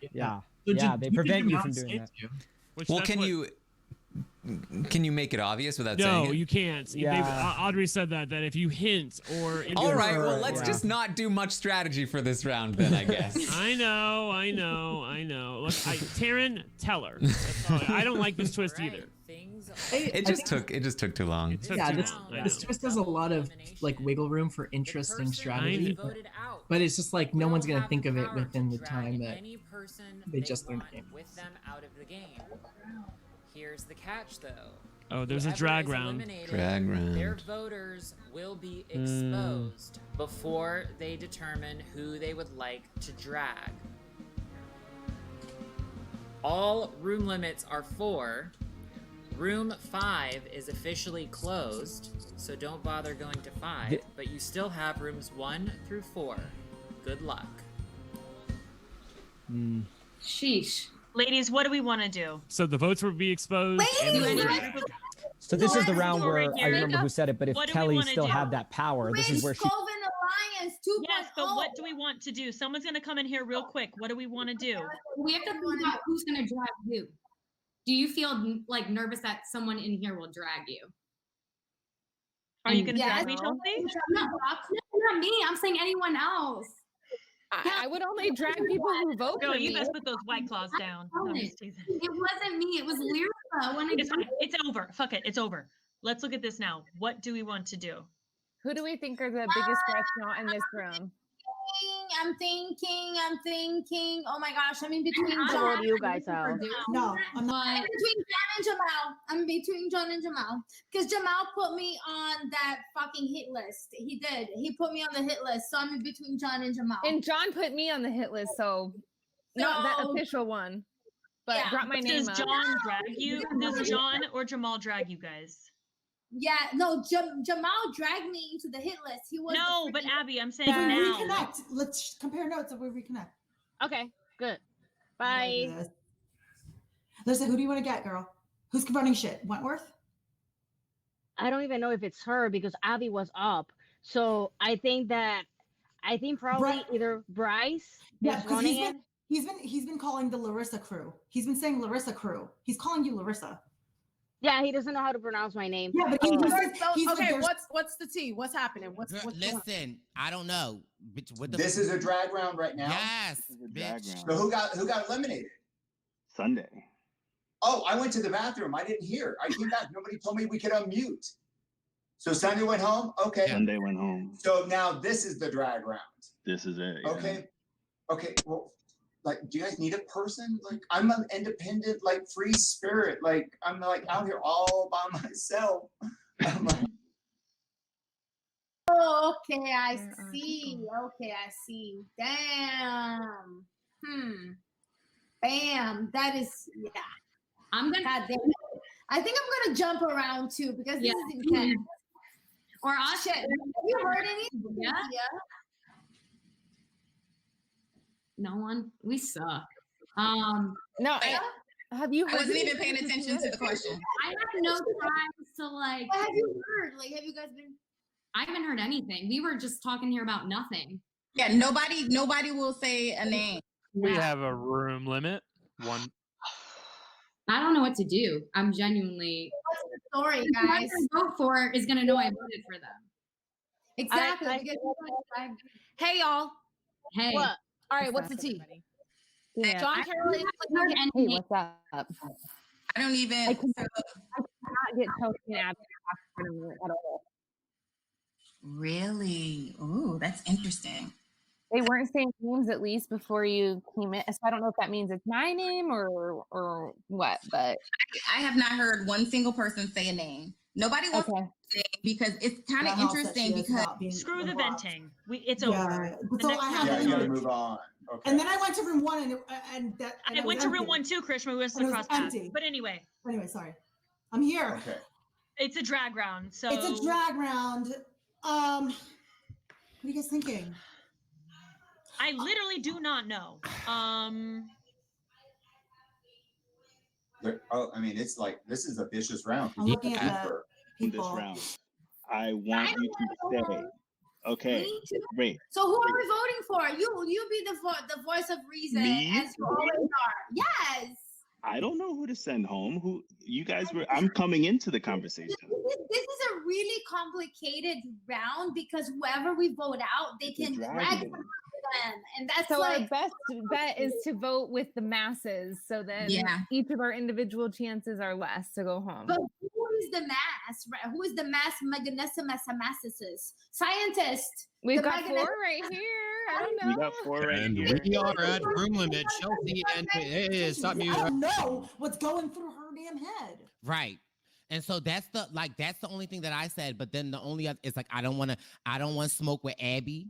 So Yeah, they prevent you from say doing that. to. Well, can you make it obvious without saying No, it? you can't. Audrey said that if you hint or All right, well, let's just not do much strategy for this round then, I guess. I know. Look, Taran, tell her. That's all. I don't like this twist either. It just took too long. This twist has a lot of wiggle room for interesting strategy, but it's just no one's gonna think of it within the time that they just learned the game. With them out of the game. Here's the catch, though. Oh, there's a drag round. Drag round. Their voters will be exposed before they determine who they would like to drag. All room limits are 4. Room 5 is officially closed, so don't bother going to 5, but you still have rooms 1 through 4. Good luck. Sheesh. Ladies, what do we want to do? So the votes will be exposed. So this is the round Right where here. I remember who said it, but if What do we Kelly wanna still do? had that power, this is where she. Alliance 2.0. Yes, but what do we want to do? Someone's gonna come in here real quick. What do we want to do? We have to think about who's going to drag who. Do you feel nervous that someone in here will drag you? Are you gonna drag me, Chelsea? Not me. I'm saying anyone else. I would only drag people who vote Girl, for you me. best put those white claws down. No, I'm just teasing. It wasn't me. It was Lyra. It's fine. It's over. Fuck it. It's over. Let's look at this now. What do we want to do? Who do we think are the biggest threats not in this room? I'm thinking. Oh my gosh, I'm in between I'll John. vote you guys out. No, I'm not. I'm between John and Jamal. I'm between John and Jamal. Because Jamal put me on that fucking hit list. He did. He put me on the hit list. So I'm in between John and Jamal. And John put me on the hit list, so not that official one, but brought my name Does up. John drag you? Does John or Jamal drag you guys? Yeah, no, Jamal dragged me into the hit list. He was No, but Abby, I'm saying If we now. reconnect, let's compare notes if we reconnect. Okay, good. Bye. Listen, who do you want to get, girl? Who's running shit? Wentworth? I don't even know if it's her because Abby was up. So I think probably either Bryce Yeah, is because running it. he's been calling the Larissa crew. He's been saying Larissa crew. He's calling you Larissa. Yeah, he doesn't know how to pronounce my name. Yeah, but okay, what's the tea? What's happening? What's Listen, I don't know. Bitch, what the This is a drag round right now. Yes, bitch. So who got eliminated? Sunday. Oh, I went to the bathroom. I didn't hear. I came back. Nobody told me we could unmute. So Sunday went home. Okay. Sunday went home. So now this is the drag round. This is it. Yeah. Okay. Well, like, do you guys need a person? Like, I'm an independent, like, free spirit. Like, I'm like out here all by myself. I'm like, Oh, okay, I see. Okay, I see. Damn. Bam. That is, yeah. I'm gonna. God damn it. I think I'm gonna jump around too because this is intense. Or us. Shit. Have you heard anything? Yeah. No one. We suck. No. Have you? I wasn't even paying attention to the question. I have no time to like. What have you heard? Like, have you guys been? I haven't heard anything. We were just talking here about nothing. Yeah, nobody will say a name. We have a room limit. One. I don't know what to do. I'm genuinely. What's the story, Whoever guys? I vote for is gonna know I voted for them. Exactly. Hey, y'all. Hey. What? All right. What's the tea? Yeah. John Carroll is Hey, what's up? I don't even. I cannot get Chelsea and Abby to talk at all. Really? Ooh, that's interesting. They weren't saying names at least before you came in. So I don't know if that means it's my name or what, but I have not heard one single person say a name. Nobody wants to say because it's kind of interesting because screw the venting. It's over. So I have you gotta move on. Okay. And then I went to room 1 and I went to room 1 too, Krishma. We went across paths. empty. But anyway, sorry. I'm here. Okay. it's a drag round. So It's a drag round. What are you guys thinking? I literally do not know. I mean, it's like this is a vicious round. I'm looking at the This people. round. I want you to stay. Okay. Me too. Great. So who are we voting for? You be the voice of reason, Me? as you always are. Yes. I don't know who to send home. Who you guys were? I'm coming into the conversation. This is a really complicated round because whoever we vote out, they can drag them, and that's so like our best bet is to vote with the masses, so then each of our individual chances are less to go home. But who is the mass? Right? Who is the mass meganesomacist scientist? We've The got meganes- 4 right here. I don't know. We got 4 right And here. we are at room limit. Chelsea and hey, stop I you. don't know what's going through her damn head. Right. And so that's the only thing that I said. But then the only other it's like I don't want to smoke with Abby.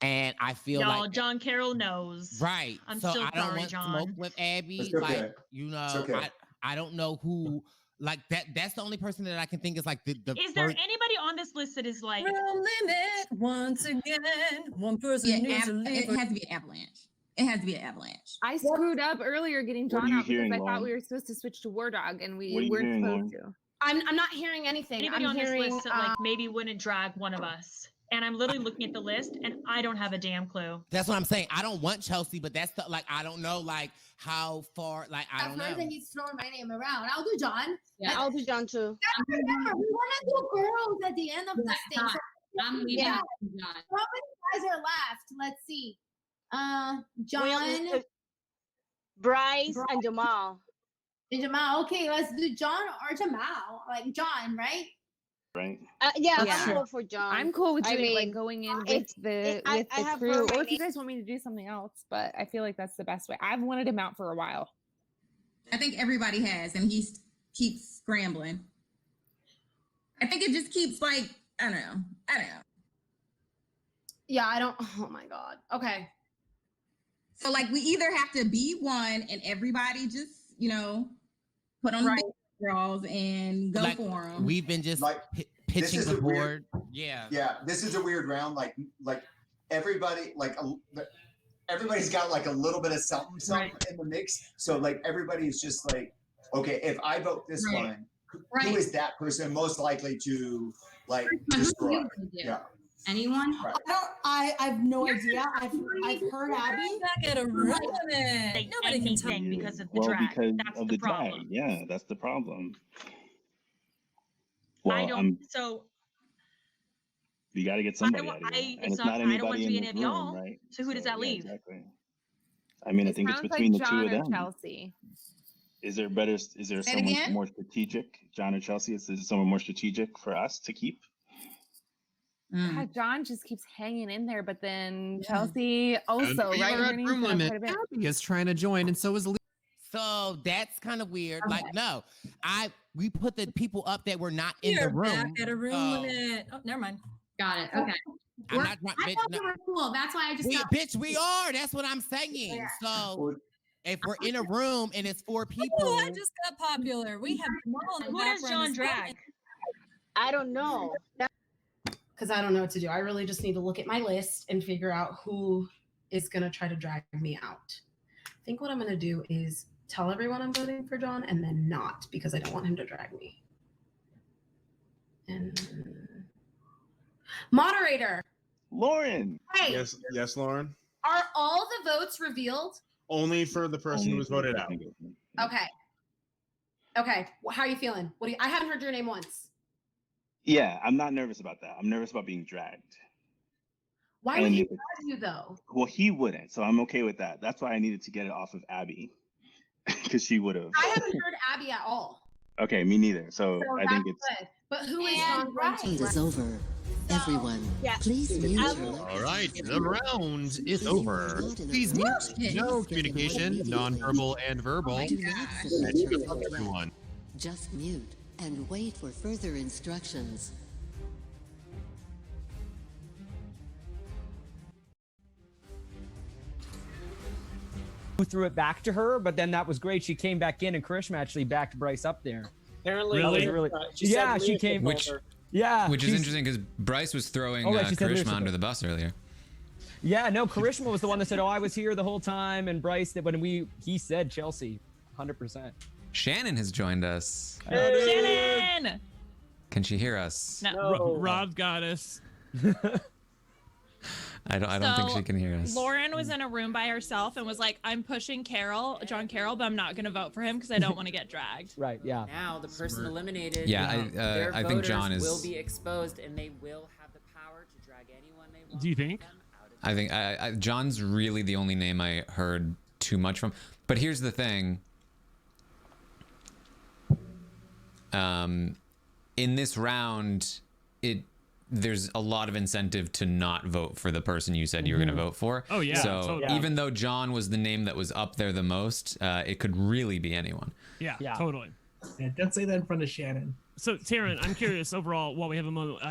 And I feel no, like John Carroll knows. right. I'm so still I don't sorry, want John. smoke with Abby. It's okay. Like, you know, It's okay. I don't know who like that. That's the only person that I can think is like the Is there anybody on this list that is like Room limit once again. One person needs to leave. It has to be an avalanche. It has to be an avalanche. I screwed up earlier getting What John are you out because hearing, I thought Lauren? we were supposed to switch to War Dog and What are we you weren't hearing, supposed Lauren? to. I'm not hearing anything. anybody I'm on hearing, this list that like maybe wouldn't drag one of us? And I'm literally looking at the list and I don't have a damn clue. That's what I'm saying. I don't want Chelsea, but that's the like I don't know like how far like I I've don't heard know. that he's throwing my name around. I'll do John. Yeah, I'll do John too. Remember, we want to do girls at the end of this thing. So I'm leaving Yeah. John. how many guys are left? Let's see. John Well, Bryce and Jamal. and Jamal. Okay, let's do John or Jamal. Like John, right? Right. Yeah, Yeah. I'm cool for John. I'm cool with I doing like mean, going in with it's- the I with the have crew, heard or my if you name. guys want me to do something else. But I feel like that's the best way. I've wanted him out for a while. I think everybody has, and he keeps scrambling. I think it just keeps like I don't know. Yeah, I don't. Oh my god. Okay. So like we either have to be one, and everybody just put on the big draws and go Like, for them. We've been just pitching is the a weird- board. Yeah. Yeah, this is a weird round. Like everybody, everybody's got like a little bit of something in the mix. So like everybody's just like, okay, if I vote this one, who is that person most likely to like destroy? Yeah. Anyone? I have no idea. I've heard Abby. Back at a room. Nobody can tell anything because of the Well, drag. because That's of the the drag. problem. Yeah, that's the problem. I Well, don't. So you got to get I somebody don't. out of here, and It's it's not. not I don't want anybody to be in any this of room, y'all. right? So who does that Yeah, leave? exactly. I mean, I think it's Sounds between like the two John of or them. Chelsea. Is there better? Is there Say it someone again? more strategic? John or Chelsea? Is there someone more strategic for us to keep? God, John just keeps hanging in there, but then Chelsea also, We right? are Her at name's room been up limit. quite a bit. Abby is trying to join, and so is Lee. So that's kind of weird. Like, no, we put the people up that were not in the You're room. back at a room limit. Oh, never mind. Got it. Okay. I'm not, I thought they were cool. That's why I just got. bitch, we are. That's what I'm saying. So if we're in a room and it's 4 people, Oh, I just got popular. We have Jamal in the Who does background John as drag? I don't know. Because I don't know what to do. I really just need to look at my list and figure out who is going to try to drag me out. I think what I'm going to do is tell everyone I'm voting for John and then not, because I don't want him to drag me. And moderator. Lauren. Hey, Yes, Lauren. are all the votes revealed? Only for the person who was voted out. Okay. Okay. How are you feeling? I haven't heard your name once. Yeah, I'm not nervous about that. I'm nervous about being dragged. Why would he drag you though? Well, he wouldn't, so I'm okay with that. That's why I needed to get it off of Abby, because she would have. I haven't heard Abby at all. Okay, me neither. So I think it's. Good. But who is John going to Round is over. Everyone, please mute your All right, the round is over. Please mute. No communication, nonverbal and verbal. Do not And submit shut your up, vote. everyone. Just mute and wait for further instructions. Who threw it back to her, but then that was great. She came back in, and Karishma actually backed Bryce up there. Apparently, That was really? yeah, she came. Which Yeah, which is she's- interesting because Bryce was throwing Oh, right, she said Karishma Lucifer. under the bus earlier. Yeah, no, Karishma was the one that said, "Oh, I was here the whole time," and Bryce that he said Chelsea, 100%. Shannon has joined us. Shannon! Can she hear us? No. Rob got us. I don't think So, she can hear us. Lauren was in a room by herself and was like, I'm pushing John Carroll, but I'm not going to vote for him because I don't want to get dragged. Right, yeah. Now the person eliminated. Yeah, their I think John voters is- will be exposed, and they will have the power to drag anyone they want. Do you think? I think John's really the only name I heard too much from. But here's the thing. In this round, there's a lot of incentive to not vote for the person you said you were going to vote for. Oh, yeah, So totally. even though John was the name that was up there the most, it could really be anyone. Yeah, totally. Yeah, don't say that in front of Shannon. So, Taran, I'm curious overall, while we have a moment,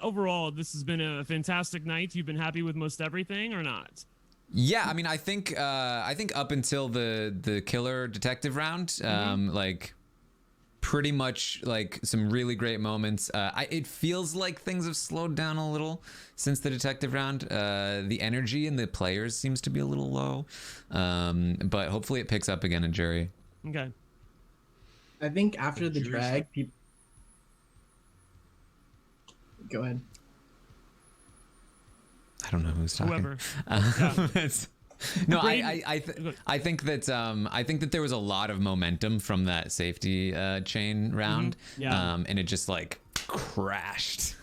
overall, this has been a fantastic night. You've been happy with most everything or not? Yeah, I mean, I think up until the killer detective round, like pretty much like some really great moments. It feels like things have slowed down a little since the detective round. The energy in the players seems to be a little low, but hopefully it picks up again in jury. Okay. I think after the drag, people. Go ahead. I don't know who's talking. Whoever. No, I think that there was a lot of momentum from that safety chain round, Yeah. and it just like crashed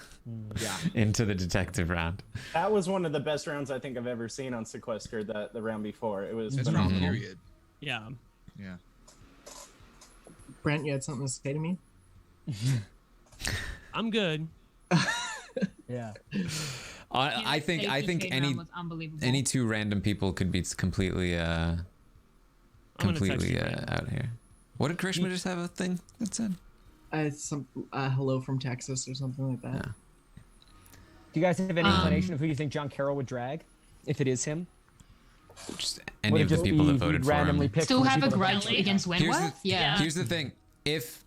Yeah. into the detective round. That was one of the best rounds I think I've ever seen on Sequester. The round before, it was It's phenomenal. round period. Yeah. Yeah. Brent, you had something to say to me? I'm good. Yeah. I think chain was unbelievable. any two random people could be completely gonna text you right out here. What did Karishma just have a thing that said? Some hello from Texas or something like that. Do you guys have any inclination of who you think John Carroll would drag, if it is him? Just any of the people that voted for him. Still have a grudge against Wentworth? Yeah. Here's the thing. If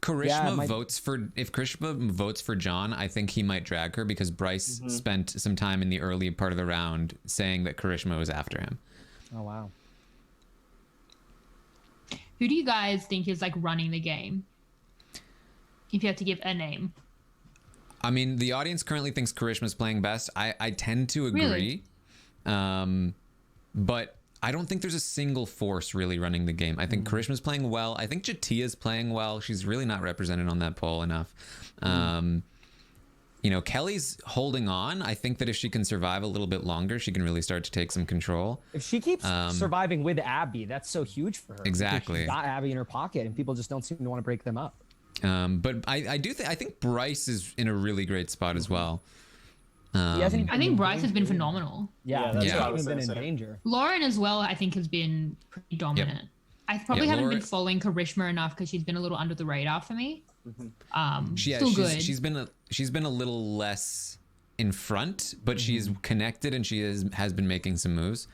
Karishma votes for John, I think he might drag her because Bryce spent some time in the early part of the round saying that Karishma was after him. Oh wow. Who do you guys think is like running the game? If you have to give a name. I mean, the audience currently thinks Karishma's playing best. I tend to agree. Really? But I don't think there's a single force really running the game. I think Karishma's playing well. I think Jatia's playing well. She's really not represented on that poll enough. You know, Kelly's holding on. I think that if she can survive a little bit longer, she can really start to take some control. If she keeps surviving with Abby, that's so huge for her. Exactly. She's got Abby in her pocket, and people just don't seem to want to break them up. But I think Bryce is in a really great spot as well. I think Bryce has been phenomenal. Yeah, that's not even been in danger. Lauren as well, I think, has been pretty dominant. Yep. I probably haven't been following Karishma enough because she's been a little under the radar for me. Still good. She's been a little less in front, but she's connected and she has been making some moves.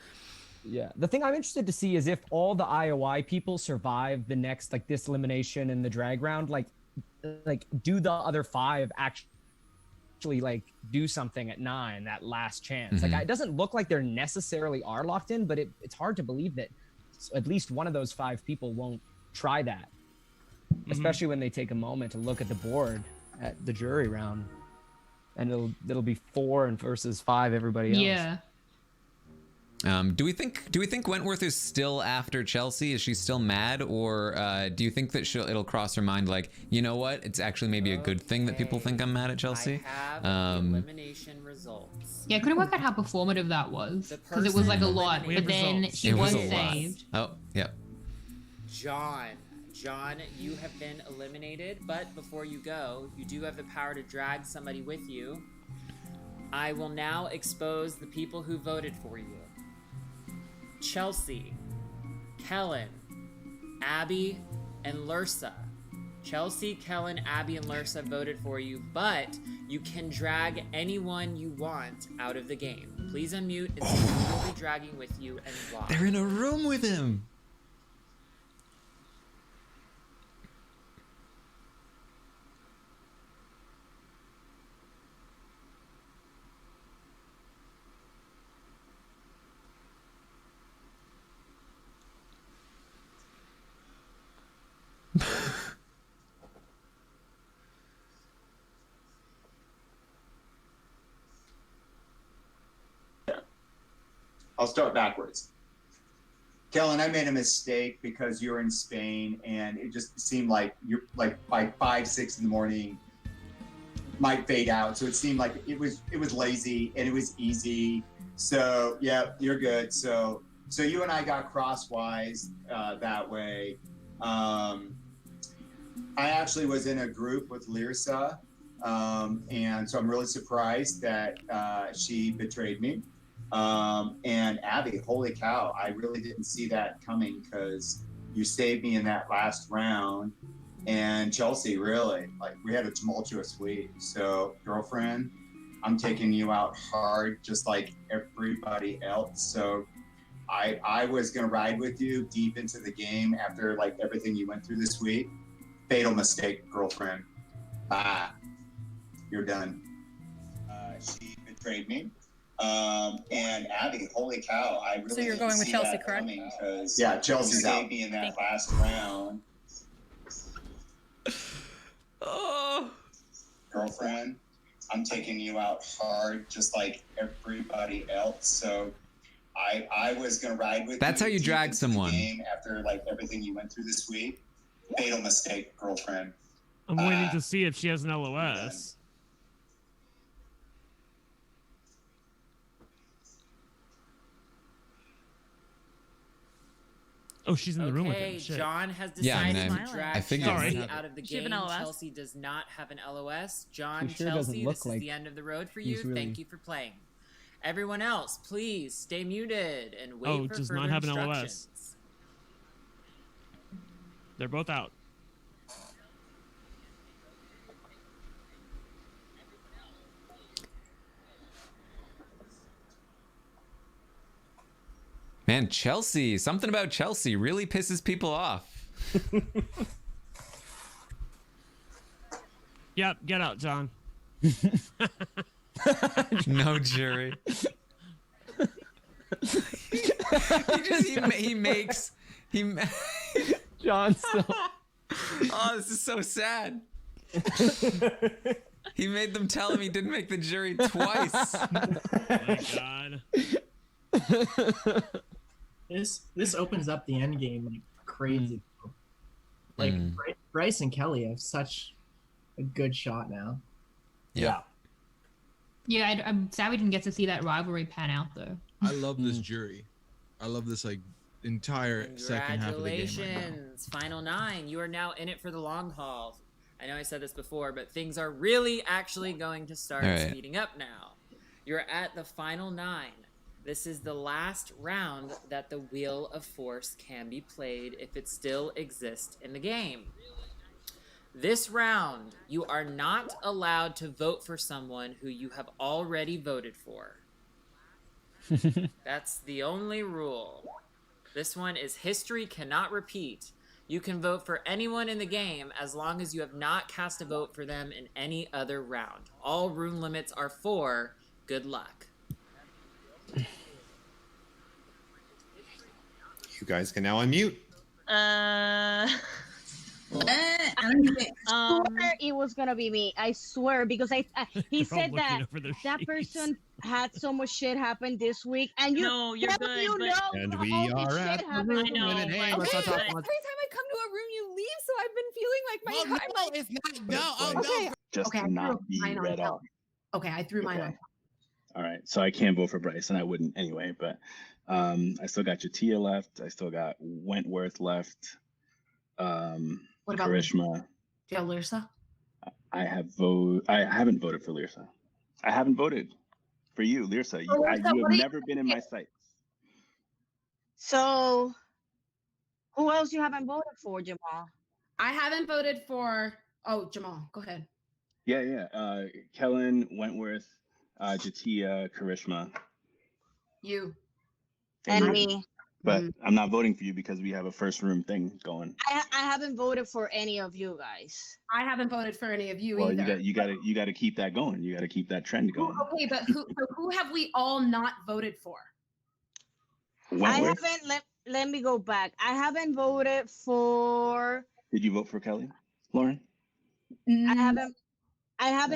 Yeah, the thing I'm interested to see is if all the IOI people survive the next this elimination and the drag round, like do the other 5 actually do something at 9, that last chance. It doesn't look like they're necessarily are locked in, but it's hard to believe that at least one of those 5 people won't try that, especially when they take a moment to look at the board at the jury round, and it'll be 4 versus 5 everybody else. Yeah. Do we think Wentworth is still after Chelsea? Is she still mad, or do you think that it'll cross her mind like, you know what, it's actually maybe a good thing that people think I'm mad at Chelsea? I have the elimination results. Yeah, I couldn't work out how performative that was because it was a lot, but then she was saved. Oh, yeah. John, you have been eliminated, but before you go, you do have the power to drag somebody with you. I will now expose the people who voted for you. Chelsea, Kellen, Abby, and Lursa. Chelsea, Kellen, Abby, and Lursa voted for you, but you can drag anyone you want out of the game. Please unmute and say who will be dragging with you and why. They're in a room with him. I'll start backwards. Kellen, I made a mistake because you're in Spain, and it just seemed like you're like by 5, 6 in the morning might fade out. So it seemed like it was lazy and it was easy. So yeah, you're good. So you and I got crosswise that way. I actually was in a group with Lirsa, and so I'm really surprised that she betrayed me. And Abby, holy cow, I really didn't see that coming because you saved me in that last round. And Chelsea, really, we had a tumultuous week. So girlfriend, I'm taking you out hard just like everybody else. So I was gonna ride with you deep into the game after everything you went through this week. Fatal mistake, girlfriend. Bye. You're done. She betrayed me. And Abby, holy cow, I really So you're didn't going with see Chelsea, that correct? coming, yeah, Chelsea's out. Me in that last round. Oh, girlfriend, I'm taking you out hard, just like everybody else. So I was gonna ride with. That's you how you deep drag into the someone. game after everything you went through this week. Fatal mistake, girlfriend. I'm waiting to see if she has an LOS. Oh, she's in the room with him. Shit. John has Yeah, I decided mean, to drag I figured. Chelsea out of the Does she have game. an LOS? Chelsea does not have an LOS. John, He sure doesn't Chelsea, look this is like the end of the road for you. he's really- Thank you for playing. Everyone else, please stay muted and wait Oh, for does further not have an LOS. instructions. They're both out. Man, Chelsea, something about Chelsea really pisses people off. Yep, get out, John. No jury. he makes John still. Oh, this is so sad. He made them tell him he didn't make the jury twice. Oh my god. This opens up the end game like crazy. Like Bryce and Kelly have such a good shot now. Yeah. Yeah, I'm sad we didn't get to see that rivalry pan out though. I love this jury. I love this like entire second half of the game right now. Congratulations, Final 9. You are now in it for the long haul. I know I said this before, but things are really actually going to start speeding up now. You're at the Final 9. This is the last round that the Wheel of Force can be played if it still exists in the game. This round, you are not allowed to vote for someone who you have already voted for. That's the only rule. This one is history cannot repeat. You can vote for anyone in the game as long as you have not cast a vote for them in any other round. All room limits are 4. Good luck. You guys can now unmute. What? I swear it was gonna be me. I swear, because he said that person had so much shit happen this week, and you No, you're good, you but- know And all we this are shit at the happened. room I know, limit. Hey, but- let's not talk Every about time I come to a room, you leave, so I've been feeling like my Oh, heart. no, it's not. No, oh, Okay. no. Just Okay, to I threw not be mine on read Kelly. off. Okay, I threw mine Okay. on. All right, so I can't vote for Bryce, and I wouldn't anyway. But I still got Jatia left. I still got Wentworth left. What about Karishma. Do you have Lyrsa? I haven't voted for Lyrsa. I haven't voted for you, Lyrsa. You, Oh, you Lyrsa, have what do you- never been in my sights. So, who else you haven't voted for, Jamal? I haven't voted for. Oh, Jamal, go ahead. Yeah. Kellen, Wentworth, Jatia, Karishma. You. And you. me. But I'm not voting for you because we have a first room thing going. I haven't voted for any of you guys. I haven't voted for any of you Well, either. you got to keep that going. You got to keep that trend going. Okay, but who have we all not voted for? I Wentworth? haven't. Let me go back. I haven't voted for. Did you vote for Kelly, Lauren? I haven't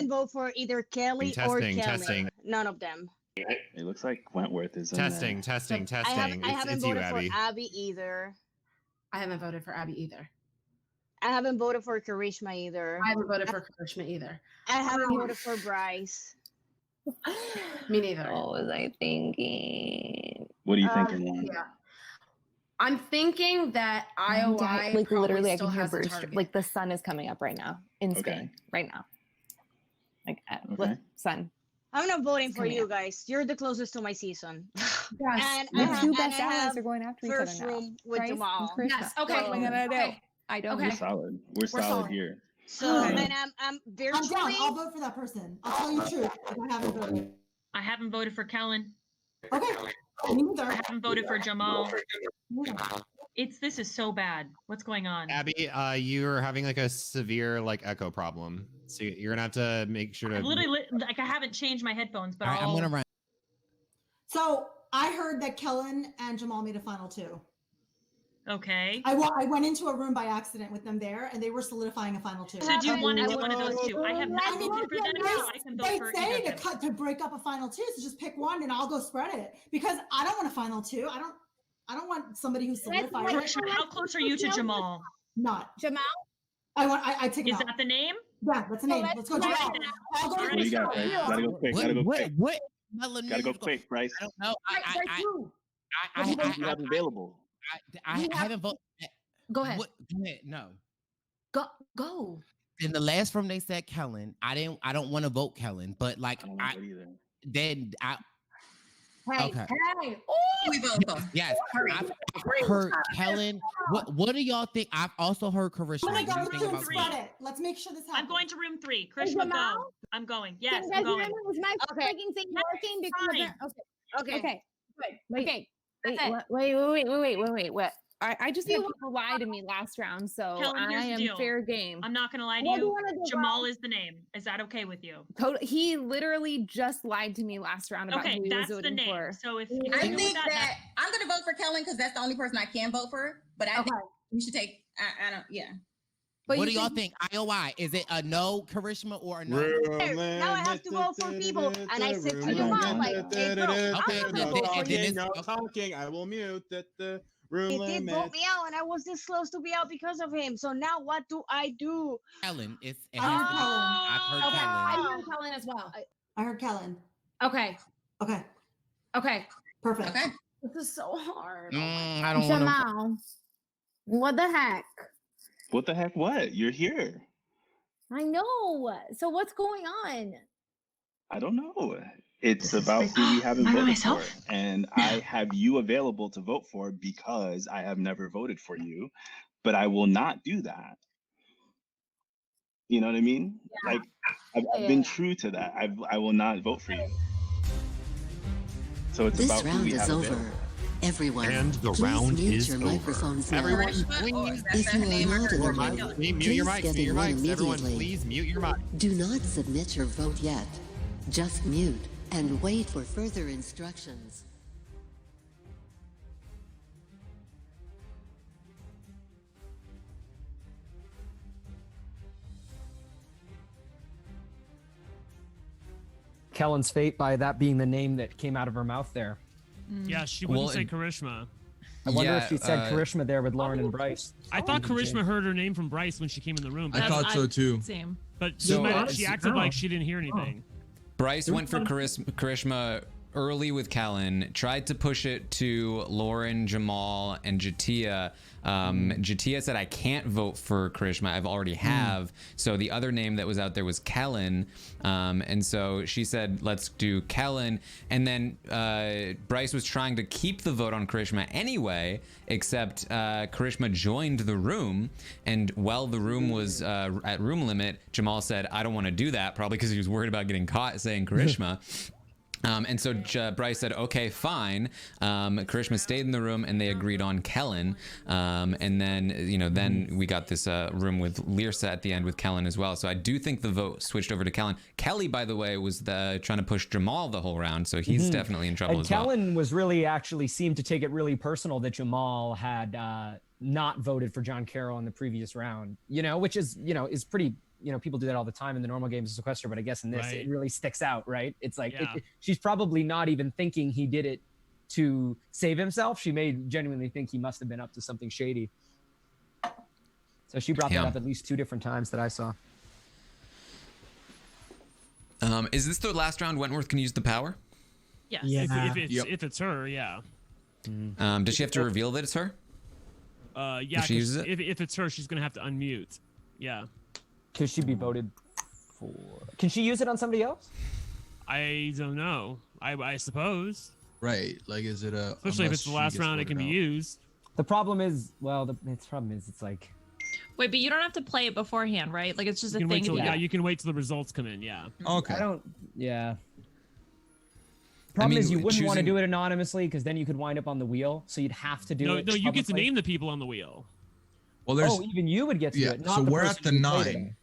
voted for either Kelly or Testing, Kelly. testing. None of them. It looks like Wentworth is in Testing, there. testing, I testing. haven't It's you, voted Abby. for Abby either. I haven't voted for Abby either. I haven't voted for Karishma either. I haven't voted for Karishma either. I haven't voted for Bryce. Me neither. What was I thinking? What are you thinking, Lauren? Yeah. I'm thinking that IOI Like probably literally, I still can hear has a Bruce. target. Like the sun is coming up right now in Okay. Spain. Right now. Like Okay. sun. I'm not voting for coming you up. guys. You're the closest to my season. Yes. The two and best I allies have are going after each first other now. room with Bryce and Jamal. Krishna. Yes. Okay. What am I gonna do? Okay. I don't Okay. We're know. solid. We're solid here. So Okay. then I'm virtually. I'm down. I'll vote for that person. I'll tell you the truth if I haven't voted. I haven't voted for Kellen. Okay. Me neither. I haven't voted for Jamal. This is so bad. What's going on? Abby, you're having like a severe like echo problem, so you're gonna have to make sure to. I've literally like I haven't changed my headphones, but All right, I'm I'll- gonna run. So I heard that Kellen and Jamal made a final two. Okay. I went into a room by accident with them there, and they were solidifying a final two. So do you want to do one of those two? I have not I mean, voted for them. So I can vote they for say either to of them. cut to break up a final two, so just pick one, and I'll go spread it because I don't want a final two. I don't want somebody who's solidified. Karishma, how close are you to Jamal? Not Jamal. I take it Is out. that the name? Yeah, that's a name. Let's go, Jamal. I'll go What to do you got, Bryce? Gotta go quick. Gotta go quick. What? Gotta go quick, Bryce. I don't know. You have available. I haven't voted. Go ahead. Go ahead. No. Go. In the last room, they said Kellen. I don't want to vote Kellen, but like then I. Hey, Okay. hey. We vote both. Yes, I've heard Kellen. What do y'all think? I've also heard Karishma. I'm gonna What do go you think through and about spread Karishma? it. Let's make sure this happens. I'm going to room 3. Krishma, go. I'm going. Yes, Can you I'm guys hear going. me? Was my freaking thing working? Because okay. Okay. Okay. Wait. I just had people lie to me last round, so Kellen, here's I the am deal. fair game. I'm not gonna lie to What do you you. wanna do, Jamal bro? is the name. Is that okay with you? He literally just lied to me last round about Okay, who he that's was the voting name. for. So if I you think got that I'm gonna vote for Kellen because that's the only person I can vote for. But I think we should take. I don't. Yeah. But what you do y'all think- think? IOI. Is it a no, Karishma, or a no? Now I have to vote for people, and I said to your mom, like, hey, bro, I'm not gonna vote for you. No talking. I will mute the room He did limit. vote me out, and I was this close to be out because of him. So now what do I do? Kellen, it's. I heard Kellen. I've heard Okay, Kellen. I heard Kellen as well. I heard Kellen. Okay. Okay. Okay. Perfect. Okay. This is so hard. I don't want to. Jamal, what the heck? What the heck? What? You're here. I know. So what's going on? I don't know. It's about who we haven't voted for, and I have you available to vote for because I have never voted for you, but I will not do that. You know what I mean? Yeah. Like I've been true to that. I will not vote for you. So it's This about who round we is have over. available. Everyone, And the please round mute is your over. microphones now. Everyone, please. If you are not in the Mute room, your please mics. get Mute your in one mics. Everyone, immediately. please mute your mic. Do not submit your vote yet. Just mute and wait for further instructions. Kellen's fate by that being the name that came out of her mouth there. Yeah, she wouldn't say Karishma. I wonder Yeah, if she said Karishma there with Lauren and Bryce. I thought Karishma heard her name from Bryce when she came in the room. I thought so too. Same. But So- she acted like she didn't hear anything. Bryce went for Karishma early with Kellen, tried to push it to Lauren, Jamal, and Jatia. Jatia said, I can't vote for Karishma. I've already have. So the other name that was out there was Kellen. And so she said, let's do Kellen. And then Bryce was trying to keep the vote on Karishma anyway, except Karishma joined the room. And while the room was at room limit, Jamal said, I don't want to do that, probably because he was worried about getting caught saying Karishma. And so Bryce said, okay, fine. Karishma stayed in the room and they agreed on Kellen. And then, then we got this room with Lyrsa at the end with Kellen as well. So I do think the vote switched over to Kellen. Kelly, by the way, was trying to push Jamal the whole round. So he's definitely in trouble And as well. Kellen was really actually seemed to take it really personal that Jamal had not voted for John Carroll in the previous round, which is, is pretty, people do that all the time in the normal games of Sequester, but I guess in this, it really sticks out, right? It's like, she's probably not even thinking he did it to save himself. She may genuinely think he must have been up to something shady. So she brought that up at least 2 different times that I saw. Is this the last round Wentworth can use the power? Yes. Yeah. If it's her, yeah. Does she have to reveal that it's her? Yeah. If she uses it? If it's her, she's gonna have to unmute. Yeah. Could she be voted for? Can she use it on somebody else? I don't know. I suppose. Right. Like, is it a? Especially if it's the last round, it can be used. The problem is, it's like. Wait, but you don't have to play it beforehand, right? Like it's just a You can thing. wait till, you can wait till the results come in. Yeah. Okay. I don't. Yeah. Problem is, you wouldn't want to do it anonymously because then you could wind up on the wheel. So you'd have to do it. No, you get to publicly. name the people on the wheel. Well, there's. Even you would get to do it. Not So the we're person at the who played it. 9.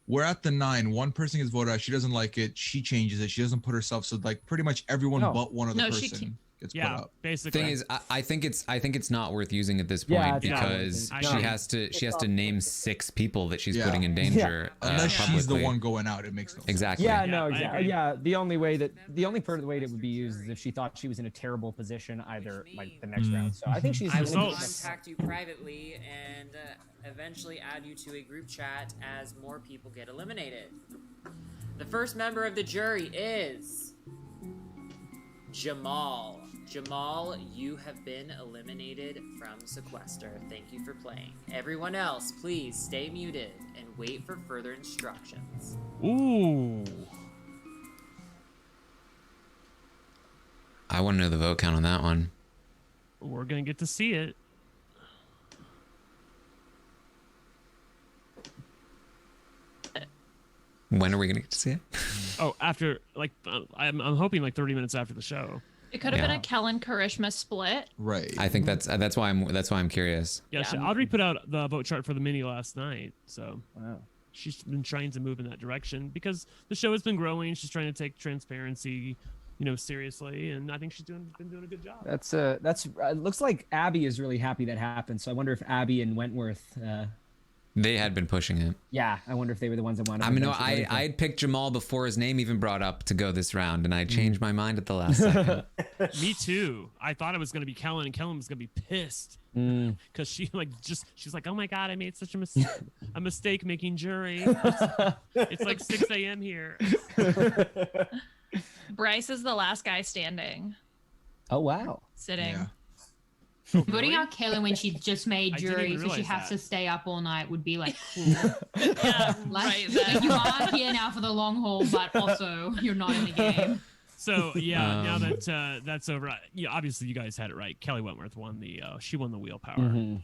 We're at the 9. One person gets voted out. She doesn't like it. She changes it. She doesn't put herself. So like pretty much everyone but one other person gets put up. Basically. Thing is, I think it's not worth using at this point Yeah, it's not because worth it. she has to name 6 people that she's putting in danger. Unless she's the publicly. one going out, it makes no sense. Exactly. Yeah, no, exactly. Yeah, the only way that it would be used is if she thought she was in a terrible position either like the next round. So I think she's. I will contact you privately and eventually add you to a group chat as more people get eliminated. The first member of the jury is Jamal. Jamal, you have been eliminated from Sequester. Thank you for playing. Everyone else, please stay muted and wait for further instructions. Ooh. I want to know the vote count on that one. We're gonna get to see it. When are we gonna get to see it? Oh, after I'm hoping like 30 minutes after the show. It could have been a Kellen Karishma split. Right. I think that's why I'm curious. Yeah, Audrey put out the vote chart for the mini last night, so she's been trying to move in that direction because the show has been growing. She's trying to take transparency, seriously, and I think she's been doing a good job. That's it looks like Abby is really happy that happened. So I wonder if Abby and Wentworth They had been pushing it. Yeah, I wonder if they were the ones that wanted. I mean, no, I had picked Jamal before his name even brought up to go this round, and I changed my mind at the last second. Me too. I thought it was gonna be Kellen, and Kellen was gonna be pissed because she's like, oh my god, I made such a mistake making jury. It's like 6 a.m. here. Bryce is the last guy standing. Oh wow. Sitting. Yeah. Oh, voting out Kellen when she just made jury, so she has to stay up all night would be like cool. Yeah, like you are here now for the long haul, but also you're not in the game. So now that that's over, obviously you guys had it right. Kelly Wentworth won the wheel power.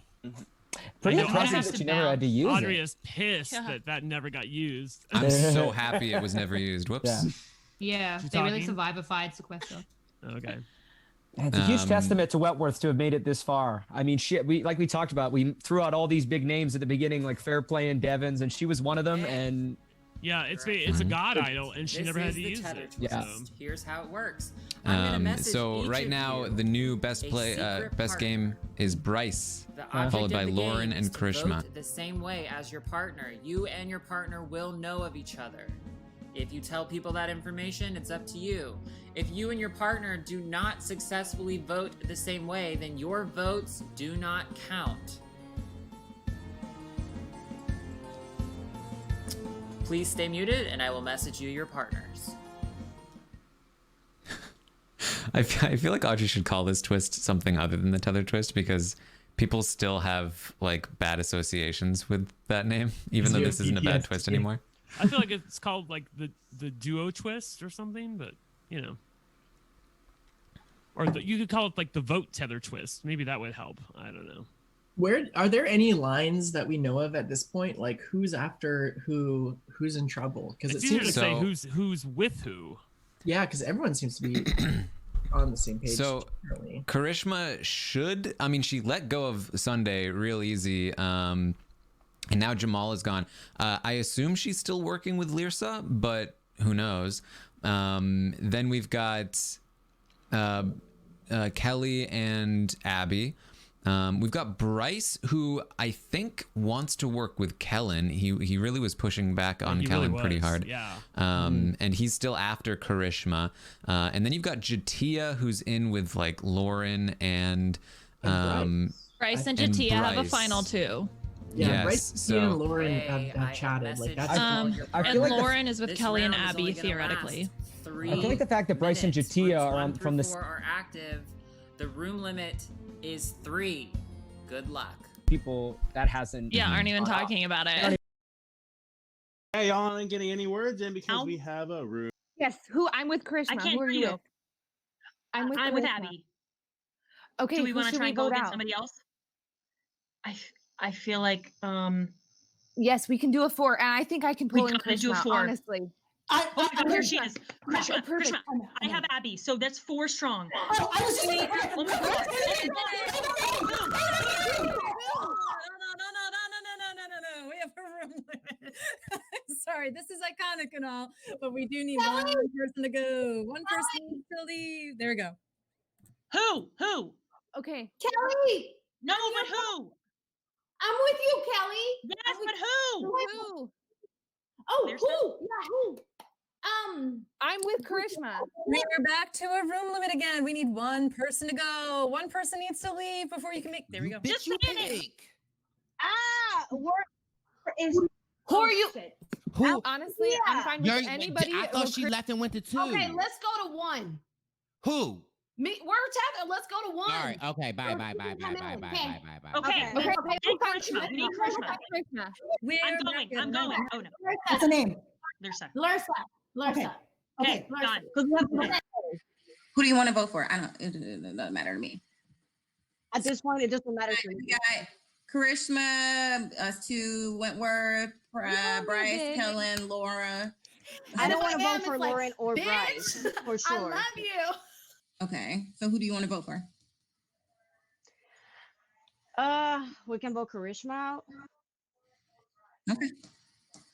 Pretty impressive that you never had to use Audrey it. is pissed that never got used. I'm so happy it was never used. Whoops. Yeah, they really survivor-fied Sequester. Okay. It's a huge testament to Wentworth to have made it this far. I mean, shit, we talked about, we threw out all these big names at the beginning, like Fairplay and Devons, and she was one of them. And yeah, it's a god idol, and she never had to use it. Yeah. Here's how it works. So right now, the new best game is Bryce, followed by Lauren and Karishma. Vote the same way as your partner. You and your partner will know of each other. If you tell people that information, it's up to you. If you and your partner do not successfully vote the same way, then your votes do not count. Please stay muted, and I will message you your partners. I feel like Audrey should call this twist something other than the tether twist, because people still have like bad associations with that name, even though this isn't a bad twist anymore. I feel like it's called like the duo twist or something, but you know, or you could call it like the vote tether twist. Maybe that would help. I don't know. Where are there any lines that we know of at this point? Like who's after who, who's in trouble? Because it easier seems to say who's with who. Yeah, because everyone seems to be on the same page. So Karishma should, I mean, she let go of Sunday real easy. And now Jamal is gone. I assume she's still working with Lirsa, but who knows? Then we've got Kelly and Abby. We've got Bryce, who I think wants to work with Kellen. He really was pushing back on Kellen pretty hard. Yeah. And he's still after Karishma. And then you've got Jatia, who's in with like Lauren and Bryce and Jatia have a final two. Yeah, yes, Bryce so and Lauren have chatted. Like that's and like Lauren is with Kelly and Abby theoretically. I feel like the fact that Bryce and Jatia are on from this are active. The room limit is 3. Good luck. People that hasn't. Yeah, aren't even talking about it. Hey, y'all aren't getting any words in because we have a room. Yes, I'm with Karishma. I can't Who are hear you you. with? I'm with with Karishma. Abby. Okay, Do we want who to should try we and go vote against out? somebody else? I feel like Yes, we can do a 4, and I think I can pull We in gotta do a Krishna, 4. honestly. Here she is. Krishna, Perfect. Krishna. I have Abby, so that's 4 strong. Oh, I was just Wait, gonna- oh my God. No. We have a room limit. Sorry, this is iconic and all, but we do need one person to go. One person needs to leave. There we go. Who? Okay. Kelly! No, but who? I'm with you, Kelly. Yes, but who? Who? Oh, There's who? Yeah, who? I'm with Karishma. We are back to a room limit again. We need one person to go. One person needs to leave before you can make. There we go. Just saying it. Who are you? Who? Honestly, I'm fine with anybody. I thought she left and went to 2. Okay, let's go to 1. Who? Me, we're talking. Let's go to 1. All right. Okay. Bye. Okay. Okay. Krishna. We need Krishna. I'm going. Oh no. What's the name? Lirsa. Larsa. Okay. Done. Who do you want to vote for? It doesn't matter to me. At this point, it doesn't matter to me. We got Karishma, us 2, Wentworth, Bryce, Kellen, Laura. I don't want to vote for Lauren or Bryce, for sure. I love you. Okay, so who do you want to vote for? We can vote Karishma out. Okay.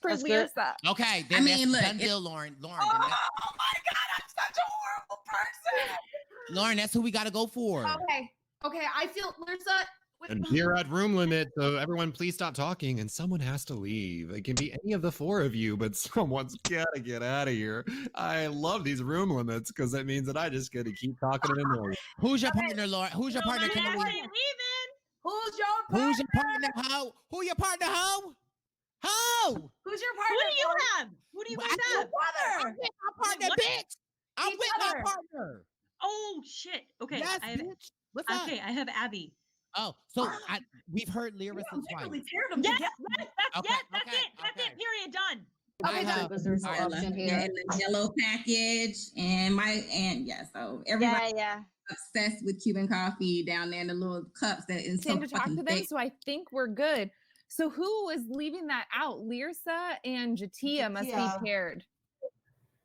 For That's good. Lirsa. Okay. Then I mean, that's look, done deal, Lauren. Lauren. Oh my God, I'm such a horrible person. Lauren, that's who we got to go for. Okay. I feel Lirsa. And we're at room limit, so everyone please stop talking and someone has to leave. It can be any of the four of you, but someone's gotta get out of here. I love these room limits because that means that I just get to keep talking and annoying. Who's your partner, Laura? Who's your partner, Kelly? Who's your partner? Who's your partner, ho? Who your partner, ho? Ho! Who's your partner? Who do you have? Who do you guys have? Brother. I'm with my partner, What? bitch. I'm Each with other. my partner. Oh shit. Okay. Yes, I have, bitch. What's up? okay, I have Abby. Oh, so we've heard Lyra You twice. literally teared him Yes, together. that's Okay, it. That's okay, it. That's okay. it. Period. Done. Okay, have- was there all right, option here? And the yellow package so everybody obsessed with Cuban coffee down there in the little cups that is so To talk fucking to them, thick. so I think we're good. So who was leaving that out? Lyrsa and Jatia must Jatia. be paired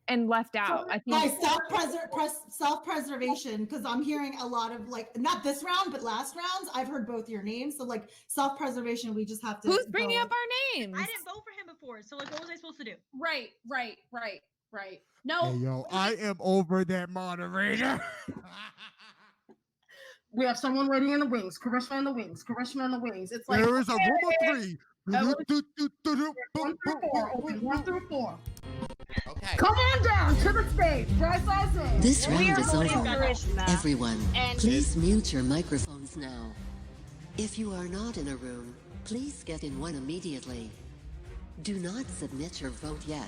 and left out. I think. Guys, self-preservation, because I'm hearing a lot of like, not this round, but last rounds, I've heard both your names. So like self-preservation, we just have to. Who's bringing go up our names? I didn't vote for him before, so like, what was I supposed to do? Right. No, Hey, yo, I am over that moderator. We have someone waiting in the wings. Karishma in the wings. It's like There is a room of three. One through four. Okay, 1 through 4. Okay. Come on down to the stage. Dry sizing. This round is over. Karishma. Everyone, And- please mute your microphones now. If you are not in a room, please get in one immediately. Do not submit your vote yet.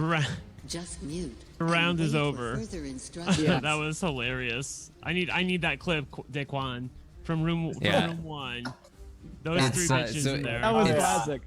Just mute. The round and is wait for over. Further instructions. That was hilarious. I need that clip, Daquan, from room 1. Those It's, three bitches so in there. That was it's- classic.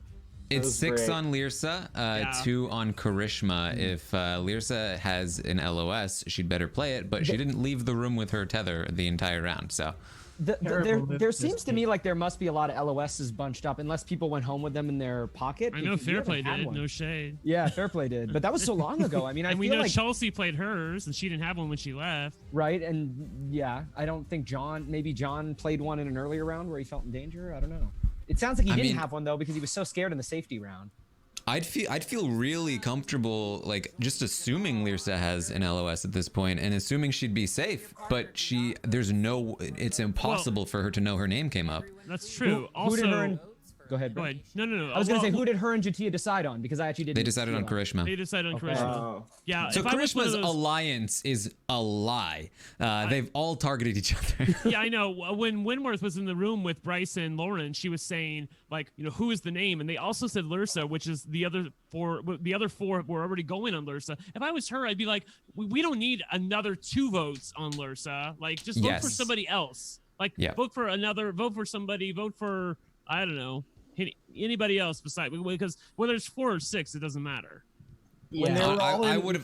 It's was 6 great. on Lyrsa, 2 on Karishma. If Lyrsa has an LOS, she'd better play it, but she didn't leave the room with her tether the entire round, so. There seems to me like there must be a lot of LOSs bunched up, unless people went home with them in their pocket. I know because we haven't Fairplay had did. one. No shade. Yeah, Fairplay did, but that was so long ago. I mean, I And we feel know like Chelsea played hers, and she didn't have one when she left. right, and yeah, I don't think maybe John played one in an earlier round where he felt in danger. I don't know. It sounds like he didn't have one though because he was so scared in the safety round. I'd feel really comfortable, like, just assuming Lyrsa has an LOS at this point and assuming she'd be safe, but it's impossible for her to know her name came up. That's true. Who did her Also, and, go ahead. go ahead. No. I was gonna say, who did her and Jatia decide on? Because I actually didn't. They decided on feel like- Karishma. They decided on Okay. Karishma. Oh. Yeah. So if I was one of Karishma's those- alliance is a lie. They've all targeted each other. Yeah, I know. When Winworth was in the room with Bryce and Lauren, she was saying, like, who is the name? And they also said Lyrsa, which is the other four. The other 4 were already going on Lyrsa. If I was her, I'd be like, we don't need another 2 votes on Lyrsa. Like, just vote for Yes. somebody else. Like, Yeah. vote for somebody. Vote for, I don't know, anybody else besides, because whether it's 4 or 6, it doesn't matter. Yeah.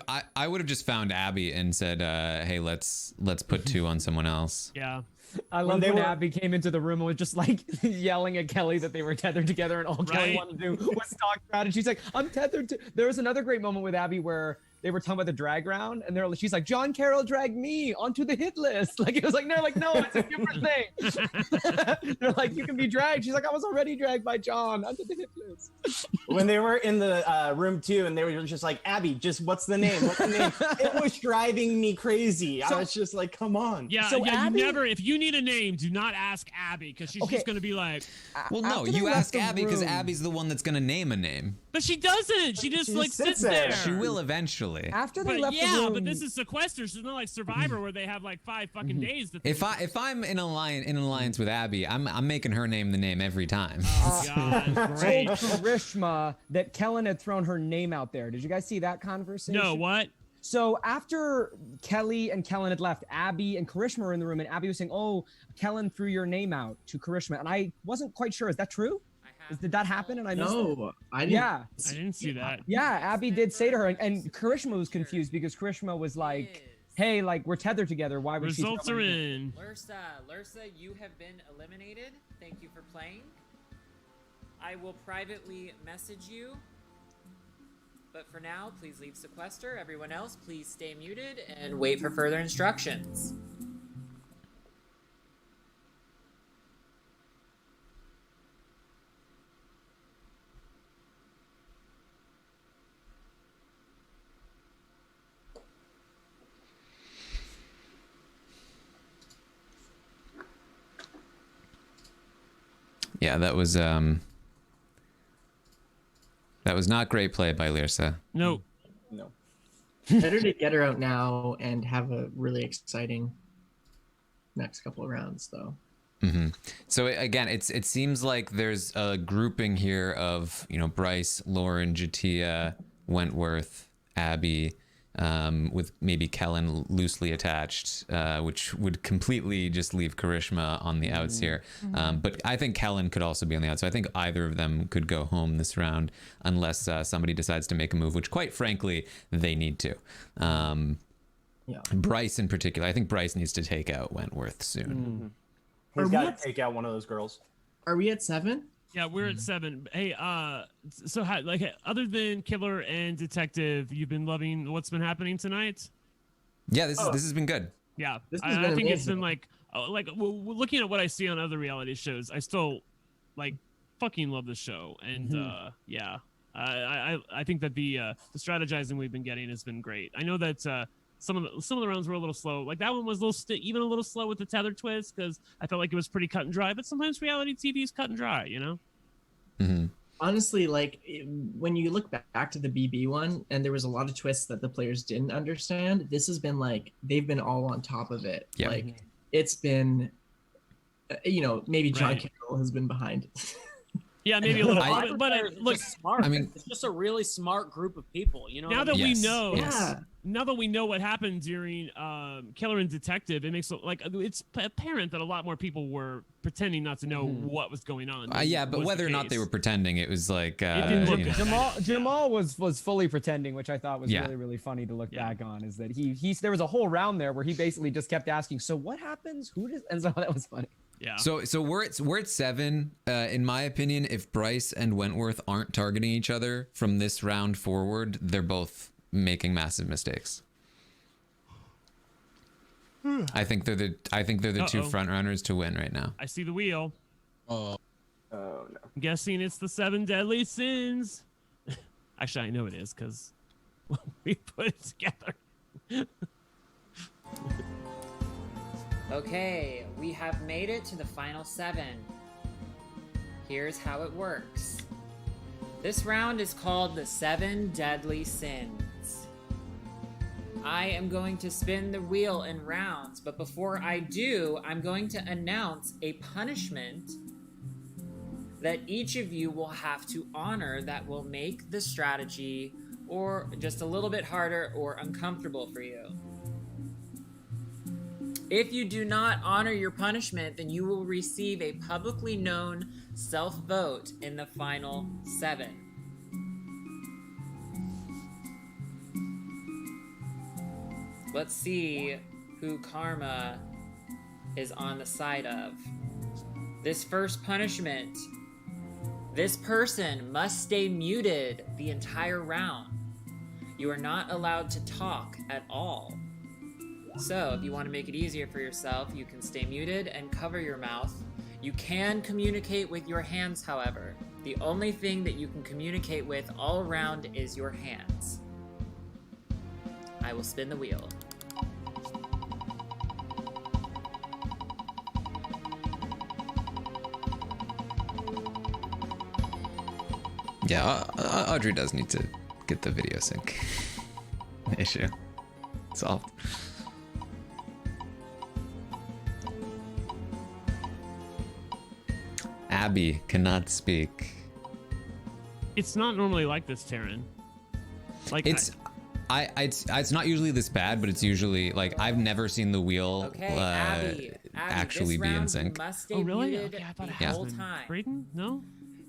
I would have just found Abby and said, "Hey, let's put 2 on someone else." Yeah. I love when Abby came into the room and was just like yelling at Kelly that they were tethered together, and all Kelly Right. wanted to do was talk about it. She's like, "I'm tethered to." There was another great moment with Abby where they were talking about the drag round, and she's like, "John Carroll dragged me onto the hit list." Like it was like, no, it's a different thing. They're like, "You can be dragged." She's like, "I was already dragged by John onto the hit list." When they were in the room 2 and they were just like, Abby, just what's the name? What's the name? It was driving me crazy. I was just like, come on. Yeah, So Abby- you never, if you need a name, do not ask Abby, because she's just going to be like, Well, no, After they you left ask the Abby because room- Abby's the one that's gonna name a name. but she doesn't. She just like sits there. She will eventually. After they But left the yeah, room, but this is Sequester, so it's not like Survivor where they have like 5 fucking days to If I'm in alliance with Abby, I'm making her name the name every time. God, told great. Karishma that Kellen had thrown her name out there. Did you guys see that conversation? No, what? So after Kelly and Kellen had left, Abby and Karishma were in the room, and Abby was saying, "Oh, Kellen threw your name out to Karishma," and I wasn't quite sure. Is that true? Did that happen? And I missed it? No, I didn't. Yeah, I didn't see that. yeah. Abby did say to her, and Karishma was confused because Karishma was like, "Hey, like we're tethered together. Why would she?" Results throw are my name?" in. Lyrsa, you have been eliminated. Thank you for playing. I will privately message you. But for now, please leave Sequester. Everyone else, please stay muted and wait for further instructions. Yeah, that was not great play by Lyrsa. No. No. Better to get her out now and have a really exciting next couple of rounds, though. Mm-hmm. So again, it seems like there's a grouping here of, you know, Bryce, Lauren, Jatia, Wentworth, Abby, with maybe Kellen loosely attached, which would completely just leave Karishma on the outs here. But I think Kellen could also be on the outs. So I think either of them could go home this round unless somebody decides to make a move, which quite frankly, they need to. Bryce in particular, I think Bryce needs to take out Wentworth soon. He's got to take out one of those girls. Are we at 7? Yeah, we're at 7. Hey, so how, like, other than Killer and Detective, you've been loving what's been happening tonight? Yeah, this has been good. Yeah, This I has been think it's amazing. been like looking at what I see on other reality shows, I still like fucking love the show, and yeah, I think that the strategizing we've been getting has been great. I know that some of the rounds were a little slow. Like that one was a little even a little slow with the tether twist because I felt like it was pretty cut and dry. But sometimes reality TV is cut and dry, you know. Honestly, like when you look back to the BB one, and there was a lot of twists that the players didn't understand. This has been like they've been all on top of it. Yeah. Like it's been, you know, maybe John Carroll has been behind it. Yeah, maybe a little. But look, smart. I mean, it's just a really smart group of people. You know. Now that we know, Yeah. now that we know what happened during Killer and Detective, it makes like it's apparent that a lot more people were pretending not to know what was going on. Yeah, but was whether the or not case. they were pretending, it was like didn't look you know. good. Jamal was fully pretending, which I thought was Yeah. really funny to look back on. Is that he there was a whole round there where he basically just kept asking, so what happens? Who does? And so that was funny. Yeah. So we're at 7. In my opinion, if Bryce and Wentworth aren't targeting each other from this round forward, they're both making massive mistakes. I think they're the two front runners to win right now. I see the wheel. Oh no. I'm guessing it's the 7 deadly sins. Actually, I know it is because we put it together. Okay, we have made it to the final 7. Here's how it works. This round is called the 7 Deadly Sins. I am going to spin the wheel in rounds, but before I do, I'm going to announce a punishment that each of you will have to honor that will make the strategy or just a little bit harder or uncomfortable for you. If you do not honor your punishment, then you will receive a publicly known self-vote in the final 7. Let's see who Karma is on the side of. This first punishment, this person must stay muted the entire round. You are not allowed to talk at all. So, if you want to make it easier for yourself, you can stay muted and cover your mouth. You can communicate with your hands, however. The only thing that you can communicate with all around is your hands. I will spin the wheel. Yeah, Audrey does need to get the video sync issue solved. Abby cannot speak. It's not normally like this, Taran. Like it's not usually this bad, but it's usually like I've never seen the wheel Okay, Abby, actually this be in round sync. You must stay Oh, really? muted Okay, I thought it the has whole been. time. Braden? No?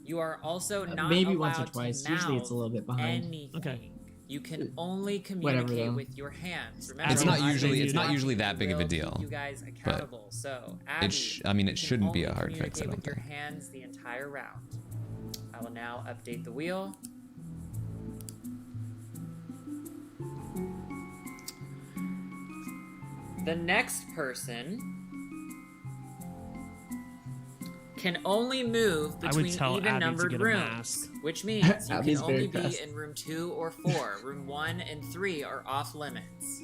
You are also not maybe allowed once or twice. to Usually it's a mouth little bit behind. anything. Okay. You can only Whatever, communicate though. with your hands. Remember, It's not I'm usually watching that big of a will keep deal. You guys but accountable. So, Abby, I mean, it you can shouldn't be a only hard fix. I communicate don't with your think. hands the entire round. I will now update the wheel. The next person can only move I would between tell Abby to even-numbered get a rooms, mask. which means you can Abby's only very be fast. in room 2 or 4. Room 1 and 3 are off limits.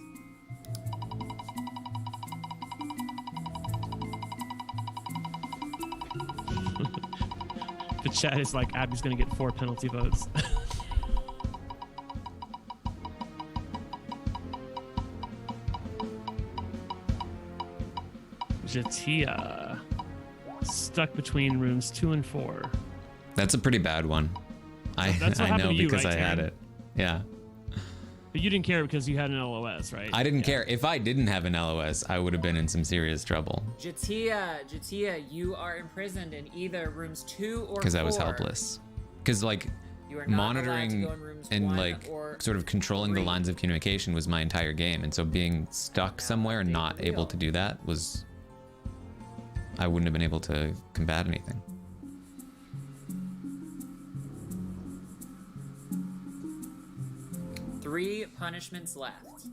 The chat is like, Abby's gonna get 4 penalty votes. Jatia stuck between rooms 2 and 4. That's a pretty bad one. That's what I know happened to you, because right, I had Taran? it. Yeah. But you didn't care because you had an LOS, right? I didn't care. If I didn't have an LOS, I would have been in some serious trouble Jatia, you are imprisoned in either rooms 2 or 4. because I was helpless. Because like You are not allowed to monitoring go in rooms and 1 like or sort of controlling the 3. lines of communication was my entire game, and so being stuck somewhere and not able to do that was, I wouldn't have been able to combat anything. Three punishments left.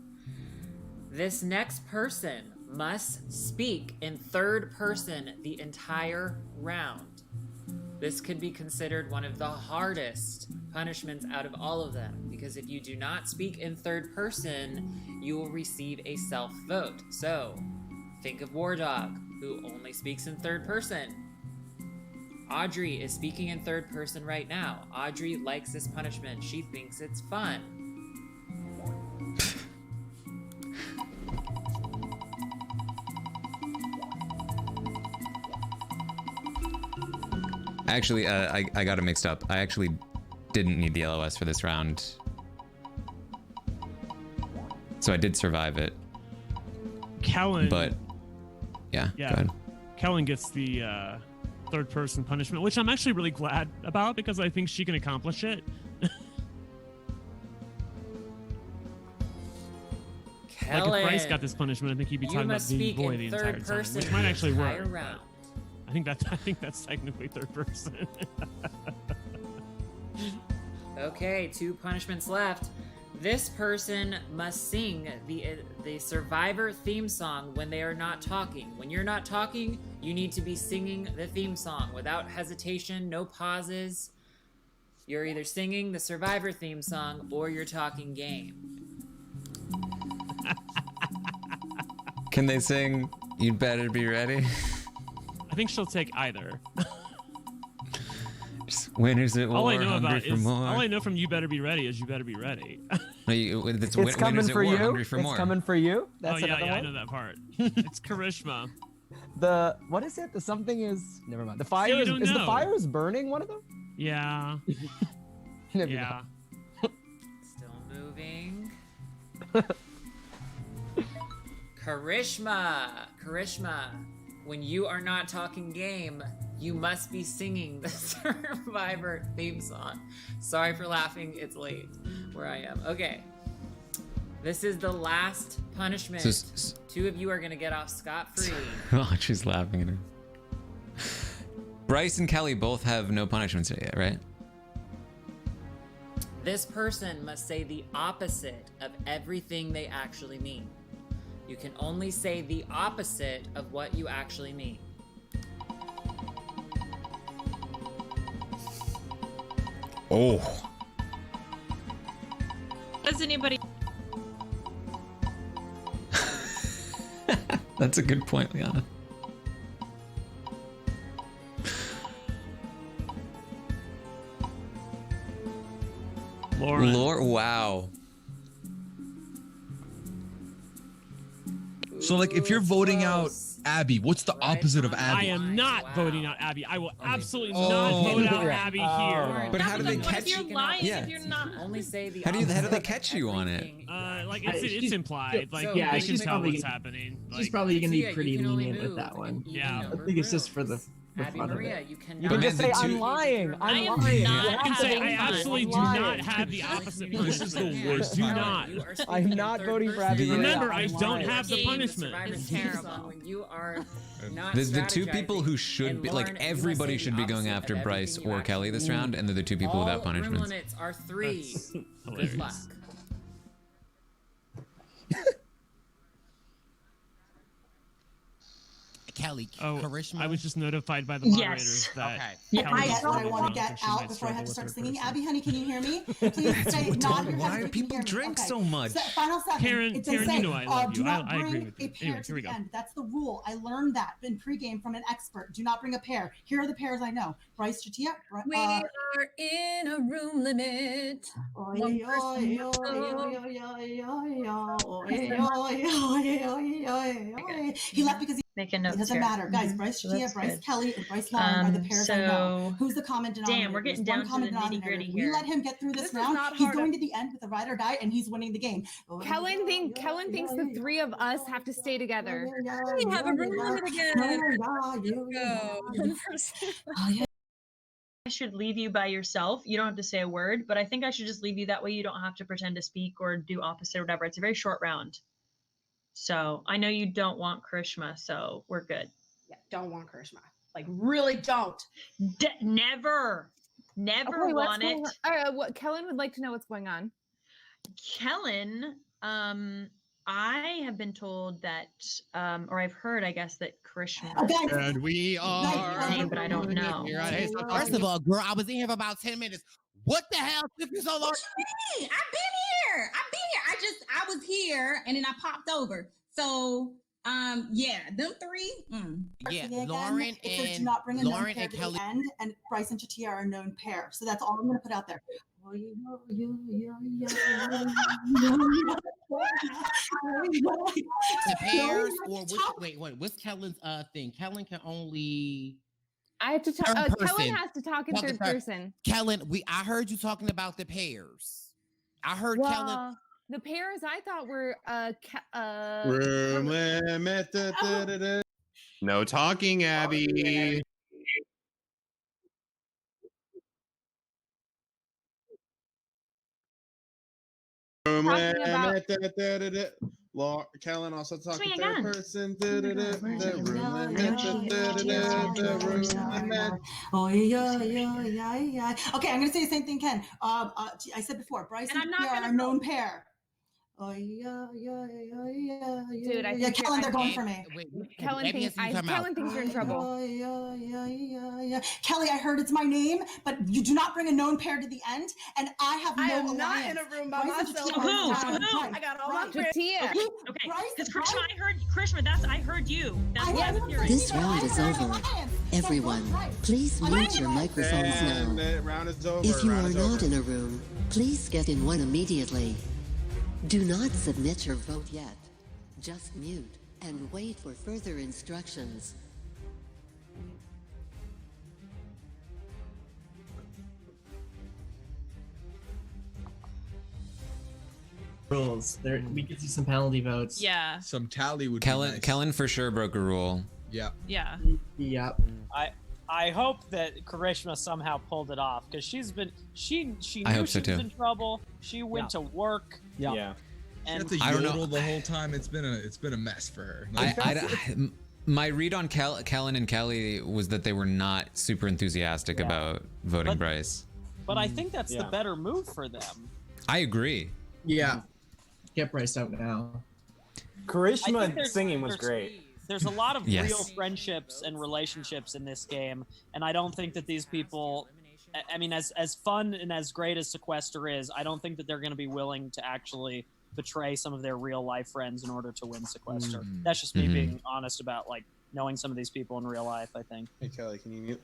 This next person must speak in third person the entire round. This could be considered one of the hardest punishments out of all of them, because if you do not speak in third person, you will receive a self-vote. So, think of War Dog, who only speaks in third person. Audrey is speaking in third person right now. Audrey likes this punishment. She thinks it's fun. Actually, I got it mixed up. I actually didn't need the LOS for this round. So I did survive it. Kellen. But, yeah, go ahead. Kellen gets the third person punishment, which I'm actually really glad about because I think she can accomplish it. Kellen, like if Bryce got this punishment, I think he'd be talking about being boy the entire time, which might actually work. I think that's technically third person. Okay, 2 punishments left. This person must sing the Survivor theme song when they are not talking. When you're not talking, you need to be singing the theme song without hesitation, no pauses. You're either singing the Survivor theme song or you're talking game. Can they sing "You'd Better Be Ready"? I think she'll take either. Just winners at war, All I know hungry about for more. all I know from "You Better Be Ready" is "You Better Be Ready." It's coming for you. It's coming for you. That's oh yeah, another yeah, I one? know that part. It's charisma. The what is it? The something is never mind. The fire is the fire is burning one of them? Yeah. Maybe yeah. Still moving. Charisma. When you are not talking game, you must be singing the Survivor theme song. Sorry for laughing. It's late where I am. Okay. This is the last punishment. So, 2 of you are going to get off scot-free. Oh, she's laughing at her. Bryce and Kelly both have no punishments yet, right? This person must say the opposite of everything they actually mean. You can only say the opposite of what you actually mean. Oh. Does anybody? That's a good point, Liana. Lauren. Wow. So, like, if you're voting out Abby, what's the opposite of Abby? I am not voting out Abby. I will absolutely not vote out Abby here. But how do they What catch if you're lying? If you're not only say the How do they catch you on it? Like it's implied. Like yeah, they can she's tell probably what's gonna- happening. She's Like, probably gonna be Tia, you pretty can only lenient with move that one. Yeah. I think it's just for the Abby fun of Maria, it. you can You can just say I'm lying. I I'm am lying. not I can say I having absolutely do lying. not have the opposite This is punishment. the worst. Do part. not. I'm not voting for Abby. Remember, I I'm don't lying. have the Game punishment. is terrible. When you are not The 2 people strategizing. who should And be Lauren, like you must everybody say should the be going opposite after of Bryce everything you or Kelly this actually round, and they're the 2 people All without room punishments. limits are 3. Hilarious. Good luck. Kelly. Oh, Karishma. I was just notified by the moderators that. Okay. Yeah, I get what I want to get out before I have to start singing. Abby, honey, can you hear me? Please say nod your head. Why do people drink so much? Final second. Karen, They Karen, say, you know I love do you. not I agree bring with you. a pair Anyway, to here we the go. end. That's the rule. I learned that in pregame from an expert. Do not bring a pair. Here are the pairs I know. Bryce Chatia. We are in a room limit. One person he left because Make a note. it doesn't matter, guys. Bryce Chatia, Bryce Kelly, and Bryce Lauren are the pairs I know. Who's the common denominator? Damn, we're getting There's down one to the common nitty gritty denominator. here. We let him get through this round. He's going to the end with a ride or die, and he's winning the game. Kellen thinks the three of us have to stay together. We have a room limit again. I should leave you by yourself. You don't have to say a word, but I think I should just leave you that way. You don't have to pretend to speak or do opposite or whatever. It's a very short round. So I know you don't want Karishma, so we're good. Yeah, don't want Karishma. Like, really don't. Never want it. What Kellen would like to know what's going on. Kellen, I have been told that, or I've heard, I guess, that Karishma. And we are. But I don't know. First of all, girl, I was in here for about 10 minutes. What the hell took you so long? I've been here. I was here and then I popped over. So, yeah, them three. Yeah, Again, Lauren it says and do not bring a Lauren known pair and to Kelly. the end, and Bryce and Chatia are a known pair. So that's all I'm going to put out there. The pairs or what's Kellen's thing? Kellen can only. I have to talk. Kellen has to talk in third person. Kellen, I heard you talking about the pairs. I heard Kellen. The pairs I thought were Room limit. No talking, Abby. Room limit. Kellen also talking third person. The room limit. Oh yeah. Okay, I'm gonna say the same thing, Ken. I said before, Bryce and Chatia are a known pair. Oh yeah. Dude, I think Kellen, they're going for me. Kellen thinks you're in trouble. Yeah. Kelly, I heard it's my name, but you do not bring a known pair to the end, and I have no alliance. Not in a room by myself. Who? I got all my friends. Chatia. Okay. Because Karishma, I heard Karishma. I heard you. That's what I was hearing. This round is over. Everyone, please mute your microphones now. If you are not in a room, please get in one immediately. Do not submit your vote yet. Just mute and wait for further instructions. Rules. We could see some penalty votes. Yeah. Some tally would Kellen, be nice. Kellen for sure broke a rule. Yeah. Yeah. Yep. I hope that Karishma somehow pulled it off because she knew she was in trouble. She went to work. Yeah. And she had to yodel the whole time. It's been a mess for her. My read on Kellen and Kelly was that they were not super enthusiastic about voting Bryce. But I think that's the better move for them. I agree. Yeah. Get Bryce out now. Karishma singing was great. There's a lot of real friendships and relationships in this game, and I don't think that these people, I mean, as fun and as great as Sequester is, I don't think that they're going to be willing to actually betray some of their real life friends in order to win Sequester. That's just me being honest about like knowing some of these people in real life, I think. Hey Kelly, can you mute?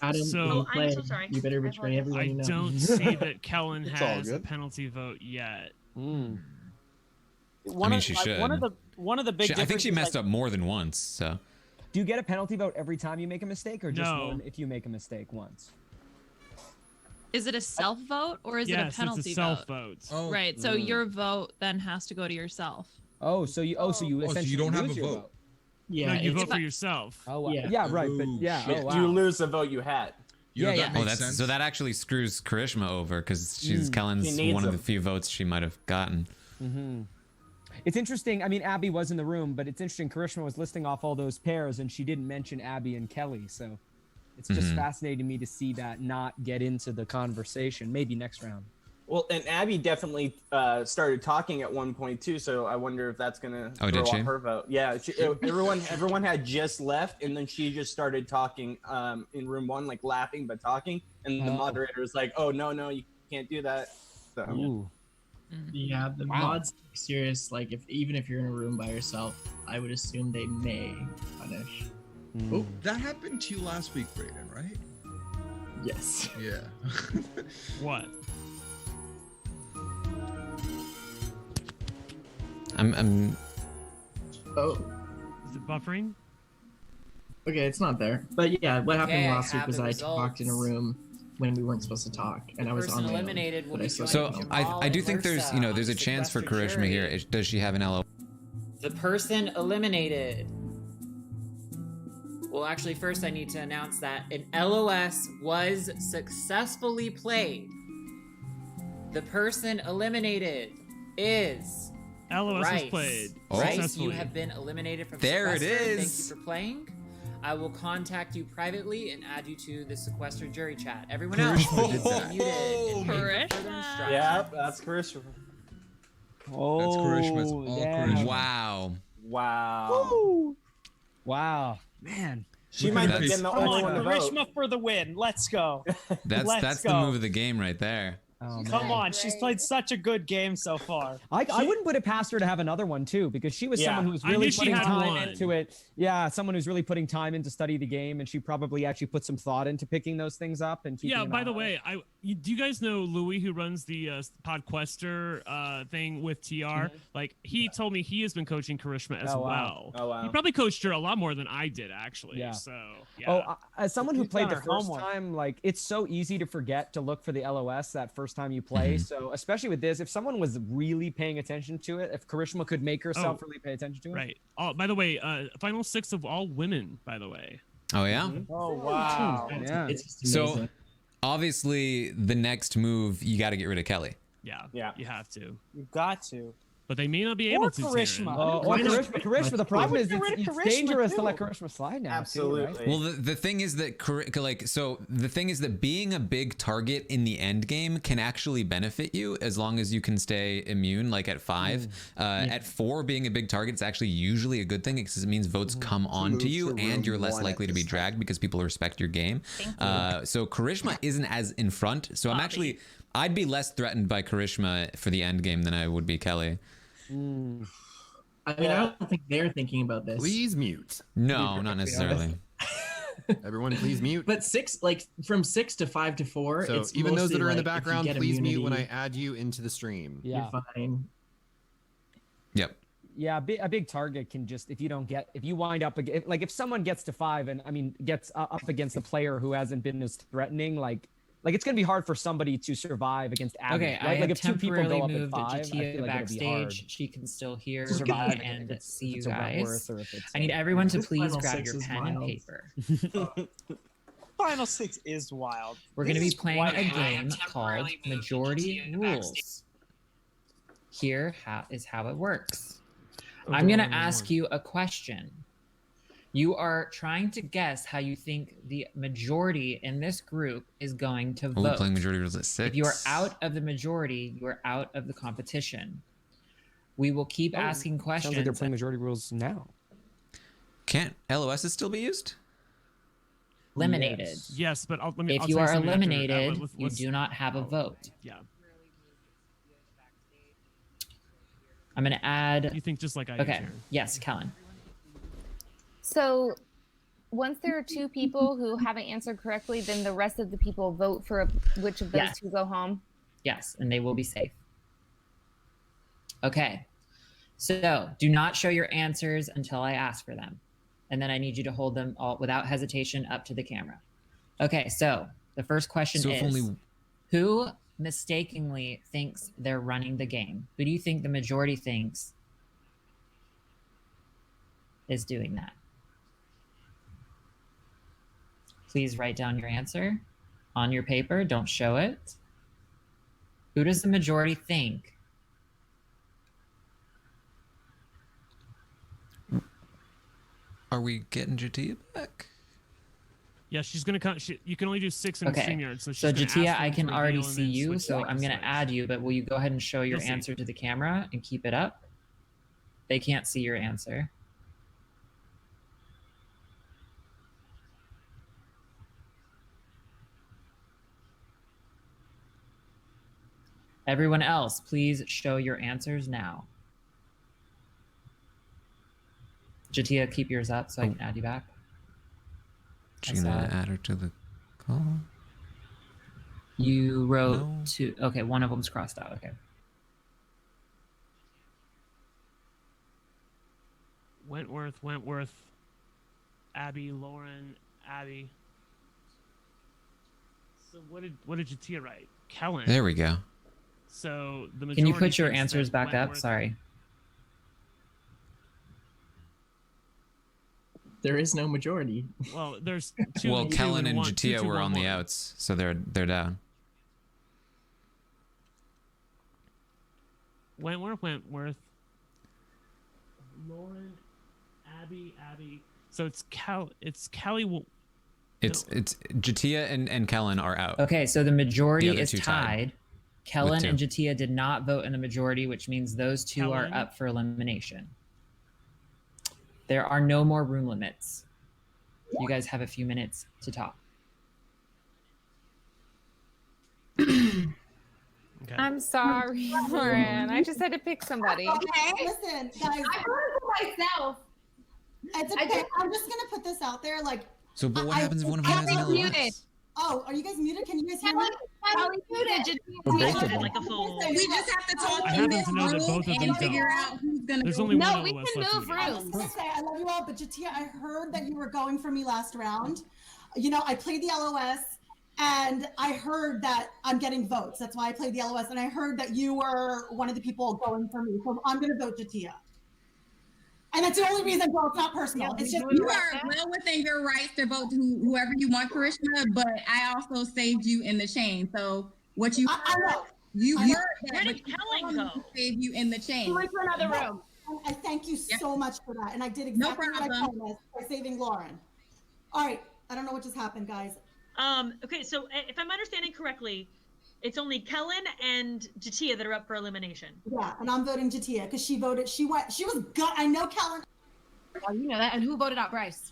Adam, I'm so sorry. You better betray everyone you know. I don't see that Kellen has a penalty vote yet. She should. One of the big. I think she messed up more than once. So. Do you get a penalty vote every time you make a mistake, or just one if you make a mistake once? Is it a self vote or is it a penalty it's a self vote? Oh. Right. So your vote then has to go to yourself. Oh, so you essentially you don't have a lose your vote. Yeah, No, you vote for yourself. Oh, wow. Yeah, right. But You lose the vote you had. That makes sense. So that actually screws Karishma over because she's Kellen's one of the few votes she might have gotten. It's interesting. I mean, Abby was in the room, but it's interesting. Karishma was listing off all those pairs, and she didn't mention Abby and Kelly. So it's just fascinating to me to see that not get into the conversation. Maybe next round. Well, and Abby definitely started talking at one point too, so I wonder if that's gonna throw off her vote. Yeah, everyone had just left, and then she just started talking in room 1, like laughing but talking, and the moderator was like, "Oh no, you can't do that." So. Ooh. Yeah, the mods take serious. Like, even if you're in a room by yourself, I would assume they may punish. Oh, that happened to you last week, Brayden, right? Yes. Yeah. What? I'm. Oh. Is it buffering? Okay, it's not there. But yeah, what happened Okay, last week have was the I talked in a room when we weren't supposed to talk, and I was on my own. But I still So I do think there's there's a chance for Karishma here. Does she have an LO? The person eliminated. Well, actually, first I need to announce that an LOS was successfully played. The person eliminated is LOS Rice. was played. Rice, you have been eliminated from There it Sequester. is. Thank you for playing. I will contact you privately and add you to the Sequester jury chat. Everyone else, please be muted. and wait for further instructions. Yep, that's Karishma. Oh, That's Karishma. It's all Karishma. Wow. Wow. Woo. Wow, man. She might have been the only one to vote. Karishma for the win. Let's go. That's the move of the game right there. Oh, Come on, she's played such a good game so far. I wouldn't put it past her to have another one too, because she was someone who's really putting time into it. Yeah, someone who's really putting time in to study the game, and she probably actually put some thought into picking those things up and keeping them By the out. way, do you guys know Louis, who runs the Podquester thing with TR? Like, he told me he has been coaching Karishma as well. Oh wow. He probably coached her a lot more than I did, actually. Yeah. So yeah. As someone who She's played done the her first homework. time, like, it's so easy to forget to look for the LOS that first time you play. So especially with this, if someone was really paying attention to it, if Karishma could make herself really pay attention to it. Right. Oh, by the way, final 6 of all women, by the way. Oh yeah. Oh wow. Yeah. It's just So amazing. obviously the next move you got to get rid of Kelly. Yeah. You have to. You've got to. But they may not be able to. Karishma. Taryn. Karishma. The problem is rid of it's Karishma, dangerous to too. let Karishma slide now. Absolutely. Too, right? Well, the thing is that the thing is that being a big target in the end game can actually benefit you as long as you can stay immune. Like at 5, at 4, being a big target is actually usually a good thing because it means votes come on to you and you're less likely to be dragged because people respect your game. So Karishma isn't as in front. So I'd be less threatened by Karishma for the end game than I would be Kelly. I mean, I don't think they're thinking about this. Please mute. No, not necessarily. Everyone, please mute. But from 6 to 5 to 4, So it's even those that are in the mostly, like, if you background, get please mute when I immunity, add you into the stream. Yeah. You're fine. Yep. Yeah, a big target can just, if you wind up, like if someone gets to 5 and gets up against a player who hasn't been as threatening, like it's gonna be hard for somebody to survive against Abby. Okay, right? I like have if 2 people go up at moved 5, I Jatia feel like it'll be hard. backstage. She can still hear to survive and see you it's a guys. Wentworth or if it's I need everyone to This please Final grab 6 your is pen and wild. paper. Final 6 is wild. We're going to be This is playing wild. a game called Majority Rules. Here is how it works. I'm going to ask you a question. You are trying to guess how you think the majority in this group is going to We're vote. playing majority rules at 6. If you are out of the majority, you are out of the competition. We will keep asking questions. Sounds like they're playing majority rules now. Can't LOSs still be used? Eliminated. Yes, but I'll If tell you are something after that. eliminated, you Let's- do not have a vote. Yeah. I'm going to add. You think just like I Okay. do. Yes, Kellen. So once there are 2 people who haven't answered correctly, then the rest of the people vote for which of those Yes. 2 go home. Yes, and they will be safe. Okay. So do not show your answers until I ask for them. And then I need you to hold them all without hesitation up to the camera. Okay, so the first question So is, if only who mistakenly thinks they're running the game? Who do you think the majority thinks is doing that? Please write down your answer on your paper. Don't show it. Who does the majority think? Are we getting Jatia back? Yeah, she's gonna come. You can only do 6 in StreamYard, so she's So gonna Jatia, ask I them can to already reveal and see then you, switch so I'm gonna slides. add you. But will you go ahead and show your You'll see. answer to the camera and keep it up? They can't see your answer. Everyone else, please show your answers now. Jatia, keep yours up so I can add you back. She's gonna add her to the call. You wrote two. Okay, one of them's crossed out. Okay. Wentworth, Abby, Lauren, Abby. So what did Jatia write? Kellen. There we go. So the majority. Can you put your thinks answers that back up? Wentworth- Sorry. There is no majority. Well, there's two. Well, Kellen and one, Jatia two, were one, on the one. outs, so they're down. Wentworth, Lauren, Abby. So it's Callie. It's Jatia and Kellen are out. Okay, so the majority other is two tied. Kellen two. and Jatia did not vote in the majority, which means those two are Kellen. up for elimination. There are no more room limits. You guys have a few minutes to talk. Okay. I'm sorry, Lauren. I just had to pick somebody. Okay, listen, guys. I heard it for myself. It's okay. I'm just gonna put this out there. Like, So, but what happens if one of them has an LOS? oh, are you guys muted? Can you guys hear me? Kelly muted. Like a fool. We just have to talk I in happen this to know that room both of them and figure don't. out who's gonna There's go. only one No, we LOS can left move in the game. I was rooms. gonna say I love you all, but Jatia, I heard that you were going for me last round. You know, I played the LOS, and I heard that I'm getting votes. That's why I played the LOS, and I heard that you were one of the people going for me. So I'm gonna vote Jatia. And that's the only reason, bro. It's not personal. It's just You are well within your rights to vote whoever you want, Karishma, but I also saved you in the chain. So what you I know. you I know. heard Where that, did but Kellen go? Save you in the chain. She went to another room. I thank you Yep. so much for that, and I did No exactly what I problem. promised by saving Lauren. All right, I don't know what just happened, guys. Okay, so if I'm understanding correctly, it's only Kellen and Jatia that are up for elimination. Yeah, and I'm voting Jatia because she voted. She was gut. I know Kellen. Oh, you know that. And who voted out Bryce?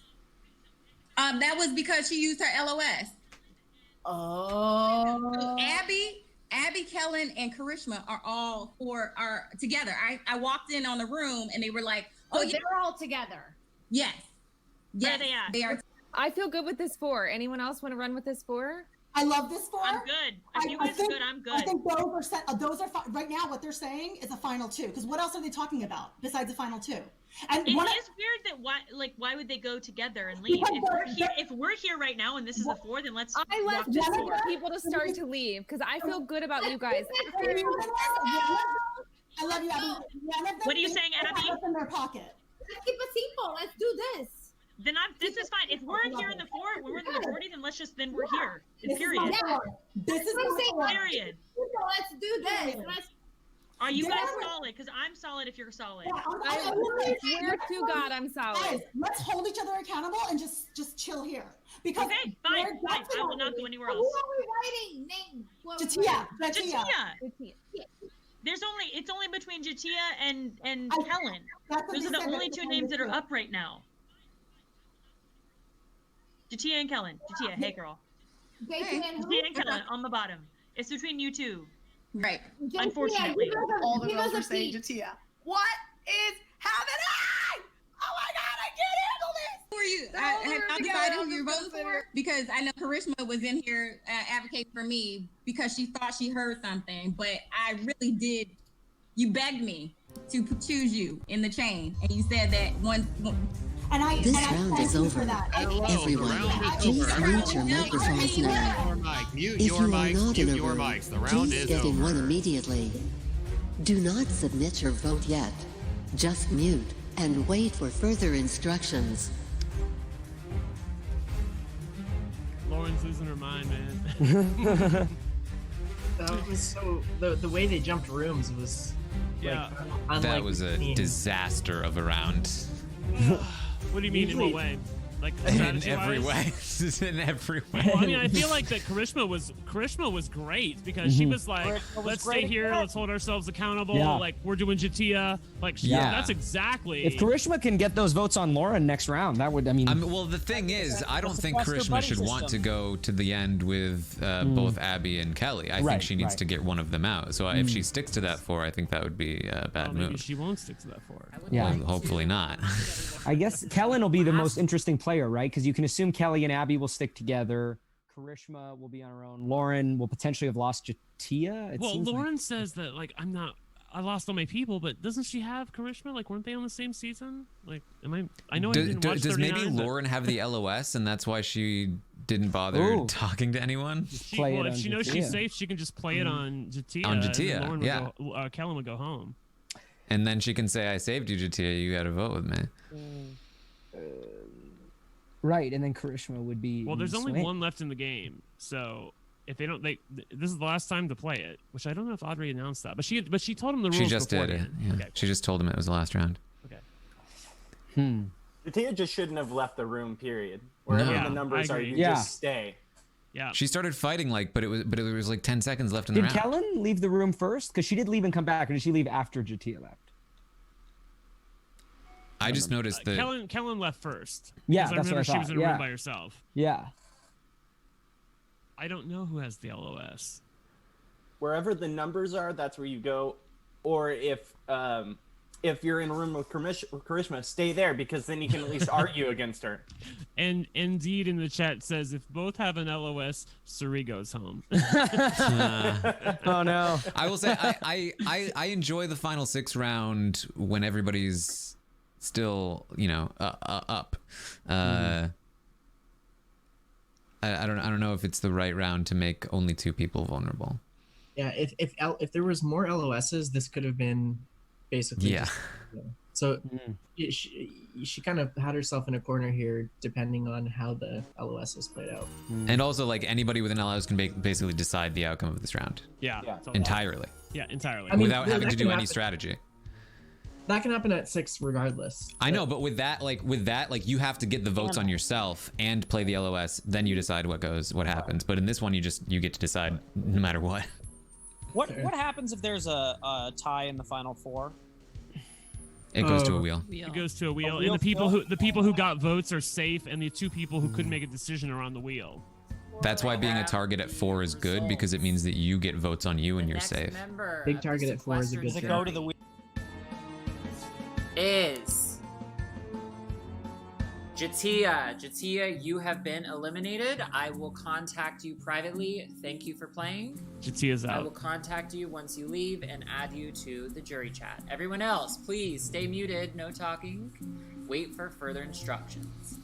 That was because she used her LOS. Oh. So Abby, Kellen, and Karishma are together. I walked in on the room and they were like, Oh, yeah, they're all together. yes. Where Yes, are they at? they are. I feel good with this 4. Anyone else want to run with this 4? I love this for. I'm good. If you guys are good, I'm good. I think those are set. Those are right now. What they're saying is a final 2. Because what else are they talking about besides the final 2? And It is weird that why would they go together and leave? If we're here right now and this is a 4, then let's. I left walk just this for forward. people to start to leave because I feel good about you guys. I love you, Abby. What are you saying, Abby? What's in their pocket? Let's keep it simple. Let's do this. Then this is fine. If we're here in the 4, when we're in the majority, then we're here. This Period. is my four. This is my four. Period. Let's do this. Let's. Are you guys solid? Because I'm solid if you're solid. I swear to God, I'm solid. Guys, let's hold each other accountable and just chill here. Because Okay, fine. I will not go anywhere else. Who are we writing? Name. Jatia. It's only between Jatia and Kellen. Those are the only 2 names that are up right now. Jatia and Kellen. Jatia, hey girl. Jatia and Kellen on the bottom. It's between you 2. Right. Unfortunately. All the girls are saying Jatia. What is happening? Oh my God, I can't handle this. Who are you? Have y'all decided who you're voting for? Because I know Karishma was in here advocating for me because she thought she heard something, but I really did. You begged me to choose you in the chain, and you said that one. This round is over. Everyone, please mute your microphones now. If you are not in a room, please get in one immediately. Do not submit your vote yet. Just mute and wait for further instructions. Lauren's losing her mind, man. That was so. The way they jumped rooms was. Yeah. That was a disaster of a round. What do you mean? In what way? like in every way. In every way. Well, I mean, I feel like that Karishma was great because she was like, let's stay here, let's hold ourselves accountable. Yeah. Like we're doing Jatia. Like that's exactly. If Karishma can get those votes on Lauren next round, that would, I mean. Well, the thing is, I don't think Karishma should want to go to the end with both Abby and Kelly. I think she needs to get one of them out. So if she sticks to that 4, I think that would be a bad move. Maybe she won't stick to that 4. Yeah. Well, hopefully not. I guess Kellen will be the most interesting player, right? Because you can assume Kelly and Abby will stick together. Karishma will be on her own. Lauren will potentially have lost Jatia. Well, Lauren says that like I lost all my people, but doesn't she have Karishma? Like, weren't they on the same season? Like, I know I didn't watch Does maybe 39, Lauren have the LOS, and that's why she didn't bother talking to anyone? Well, if she knows she's safe, she can just play it on Jatia. On Jatia, and Lauren would go, Kellen would go home. And then she can say, "I saved you, Jatia. You got to vote with me." Right, and then Karishma would be. Well, there's only one left in the game, so if they don't, this is the last time to play it. Which I don't know if Audrey announced that, but she told him the rules. She just did it. Yeah. Okay. She just told him it was the last round. Okay. Jatia just shouldn't have left the room. Period. Wherever the numbers are, you just stay. Yeah. She started fighting but it was like 10 seconds left in the round. Did Kellen leave the room first? Because she did leave and come back, or did she leave after Jatia left? I just noticed that Kellen left first. Yeah, I that's remember what I she was thought. in a room by herself. Yeah. I don't know who has the LOS. Wherever the numbers are, that's where you go. Or if you're in a room with Karishma, stay there because then you can at least argue against her. And Indeed in the chat says if both have an LOS, Suri goes home. Oh no! I will say I enjoy the final 6 round when everybody's still up. I don't know if it's the right round to make only 2 people vulnerable. Yeah, if there was more LOSs, this could have been basically so she kind of had herself in a corner here depending on how the LOSs played out. And also, like, anybody with an LOS can basically decide the outcome of this round. Yeah. Entirely. Yeah, entirely. I mean, without having to do any strategy. That can happen at 6 regardless. I know, but with that, you have to get the votes on yourself and play the LOS, then you decide what happens. But in this one, you get to decide no matter what. What happens if there's a tie in the final 4? It goes to a wheel. It goes to a wheel, and the people who got votes are safe, and the 2 people who couldn't make a decision are on the wheel. That's why being a target at 4 is good, because it means that you get votes on you and you're safe. Big target at 4 is a good thing. Go to the wheel. Is Jatia. Jatia, you have been eliminated. I will contact you privately. Thank you for playing. Jatia's out. I will contact you once you leave and add you to the jury chat. Everyone else, please stay muted. No talking. Wait for further instructions.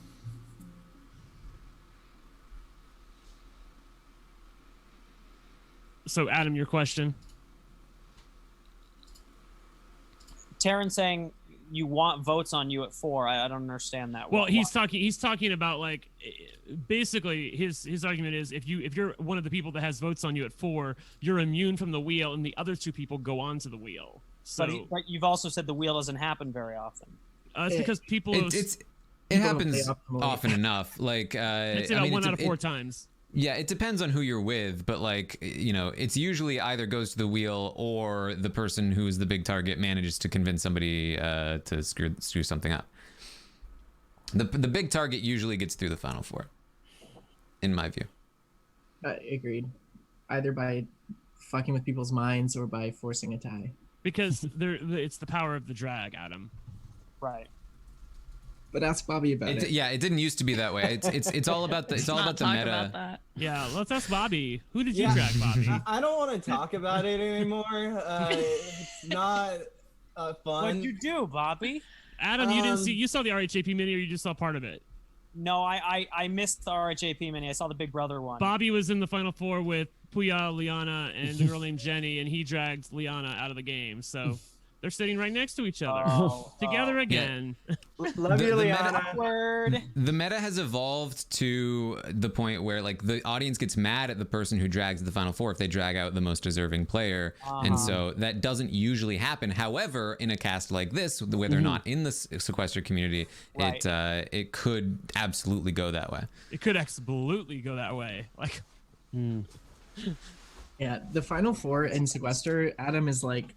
So, Adam, your question? Taran saying you want votes on you at 4. I don't understand that. Well, he's talking about, like, basically his argument is if you're one of the people that has votes on you at 4, you're immune from the wheel, and the other 2 people go onto the wheel. So, but you've also said the wheel doesn't happen very often. It's because people. It happens often enough. Like it's about 1 out of 4 times. Yeah, it depends on who you're with, but it's usually either goes to the wheel or the person who is the big target manages to convince somebody to screw something up. The big target usually gets through the final 4, in my view. Agreed. Either by fucking with people's minds or by forcing a tie. Because it's the power of the drag, Adam. Right. But ask Bobby about it. Yeah, it didn't used to be that way. It's all about the meta. About that. Yeah, let's ask Bobby. Who did you drag, Bobby? I don't want to talk about it anymore. It's not fun. What'd you do, Bobby? Adam, you saw the RHAP mini, or you just saw part of it? No, I missed the RHAP mini. I saw the Big Brother one. Bobby was in the final 4 with Puya, Liana, and a girl named Jenny, and he dragged Liana out of the game. So They're sitting right next to each other, together again. Love you, Liana. The meta has evolved to the point where like the audience gets mad at the person who drags the final four if they drag out the most deserving player, and so that doesn't usually happen. However, in a cast like this, where they're not in the Sequester community, it could absolutely go that way. It could absolutely go that way. Like, yeah, the final four in Sequester, Adam, is like,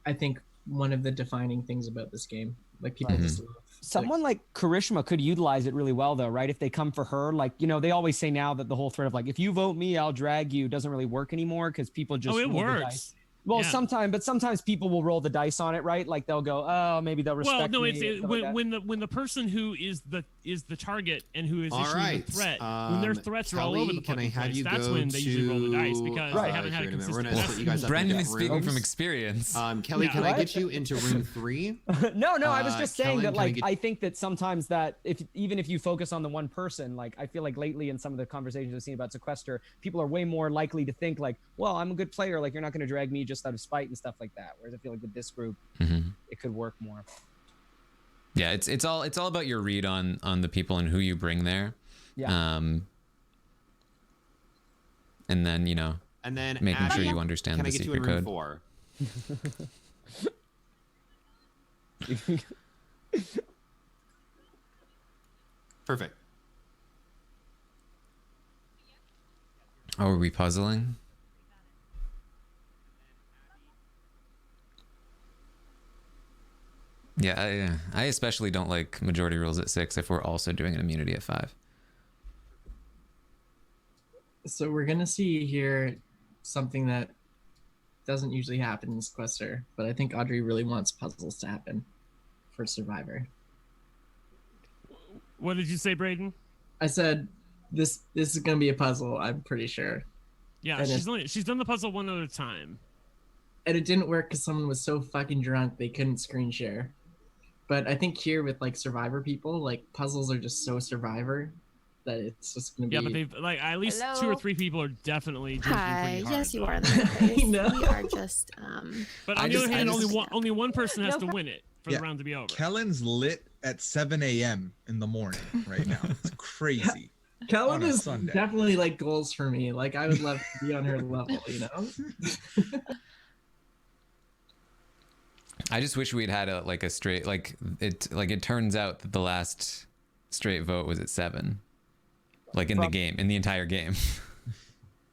I think one of the defining things about this game. Like people just love. Someone like Karishma could utilize it really well, though, right? If they come for her, like, you know, they always say now that the whole thread of like, if you vote me, I'll drag you doesn't really work anymore because people just it roll the works. dice. Well, sometimes people will roll the dice on it, right? Like they'll go, oh, maybe they'll respect me. It's when the person who is the target and who is issuing the threat, when their threats are all over the fucking place, that's when they usually roll the dice because they haven't had a consistent message. Brendan is speaking from experience. Kelly, can I get you into room 3? No, I was just saying that, like, I think that sometimes that even if you focus on the one person, like, I feel like lately in some of the conversations I've seen about Sequester, people are way more likely to think like, well, I'm a good player, like, you're not going to drag me just out of spite and stuff like that. Whereas I feel like with this group, it could work more. Yeah, it's all about your read on the people and who you bring there. Yeah. And then, you know, making Abby, sure you understand the secret code. Perfect. Oh, are we puzzling? Yeah, I especially don't like majority rules at 6 if we're also doing an immunity at 5. So we're gonna see here something that doesn't usually happen in Sequester, but I think Audrey really wants puzzles to happen for Survivor. What did you say, Braden? I said this is gonna be a puzzle, I'm pretty sure. Yeah, and she's done the puzzle one other time. And it didn't work because someone was so fucking drunk they couldn't screen share. But I think here with like Survivor people, like puzzles are just so Survivor that it's just gonna be. Yeah, but they've like at least 2 or 3 people are definitely drinking pretty hard. Yes, you are. We are just. But on the other hand, only one person has to win it for the round to be over. Kellen's lit at 7 a.m. in the morning right now. It's crazy. Kellen is definitely like goals for me. Like I would love to be on her level, you know. I just wish we'd had a straight it turns out that the last straight vote was at 7. Like in the entire game.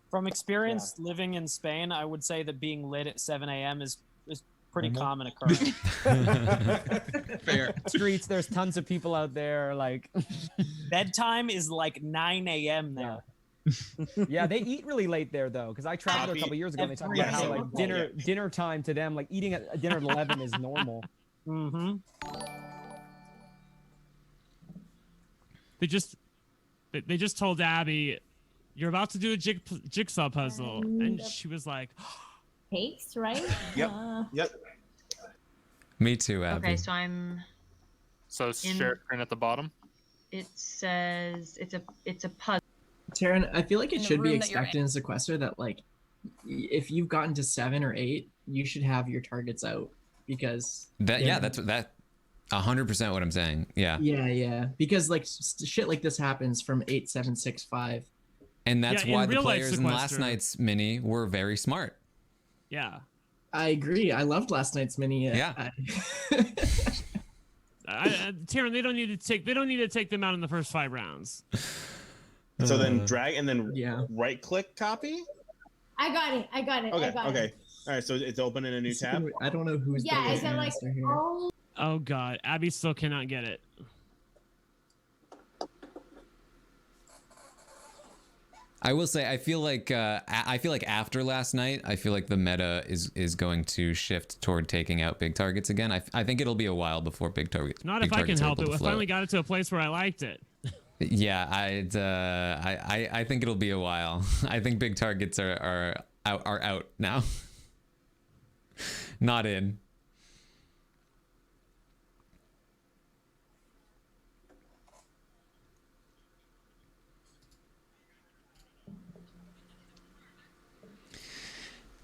From experience living in Spain, I would say that being lit at 7 a.m. is pretty common occurrence. Fair. Streets, there's tons of people out there. Like bedtime is like 9 a.m. there. Yeah, they eat really late there though, because I traveled there a couple years ago and they talked about how like dinner time to them, like eating at dinner at 11 is normal. They just told Abby, you're about to do a jigsaw puzzle, and she was like, Cakes, right? Yep. Me too, Abby. Okay, so I'm. So share screen at the bottom. It says it's a puzzle. Taran, I feel like it should be expected in Sequester that like if you've gotten to 7 or 8, you should have your targets out because that's 100% what I'm saying. Yeah. Because like shit like this happens from 8, 7, 6, 5. And that's why the players in last night's mini were very smart. Yeah. I agree. I loved last night's mini. Taran, they don't need to take them out in the first 5 rounds. So then drag and then right click copy. I got it. Okay. All right. So it's open in a new tab. I don't know who's. Yeah. Is it like? Oh God, Abby still cannot get it. I will say, I feel like after last night, I feel like the meta is going to shift toward taking out big targets again. I think it'll be a while before big targets. Not if I can help it. I finally got it to a place where I liked it. Yeah, I think it'll be a while. I think big targets are out now. Not in.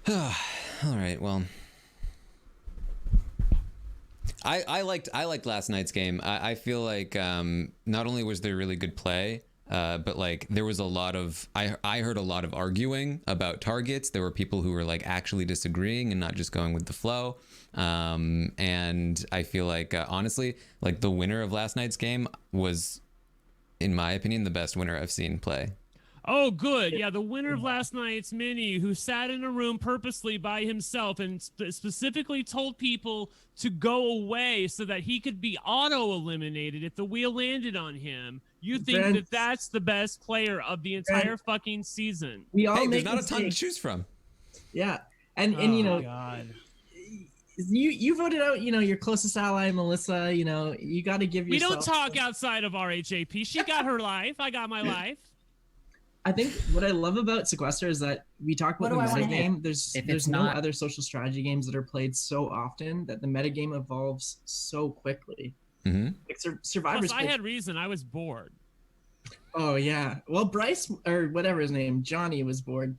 All right, well. I liked last night's game. I feel like not only was there really good play, but like there was a lot of I heard a lot of arguing about targets. There were people who were like actually disagreeing and not just going with the flow. And I feel like honestly, like the winner of last night's game was, in my opinion, the best winner I've seen play. Oh, good. Yeah, the winner of last night's Mini, who sat in a room purposely by himself and specifically told people to go away so that he could be auto-eliminated if the wheel landed on him. You think that that's the best player of the entire fucking season? There's not a ton to choose from. Yeah, and you know, God. You voted out, you know, your closest ally, Melissa. You know, you got to give yourself. We don't talk outside of RHAP. She got her life. I got my life. I think what I love about Sequester is that we talk about the metagame. There's no other social strategy games that are played so often that the metagame evolves so quickly. Like Survivor's. Plus, I had reason. I was bored. Oh yeah. Well, Bryce or whatever his name, Johnny, was bored.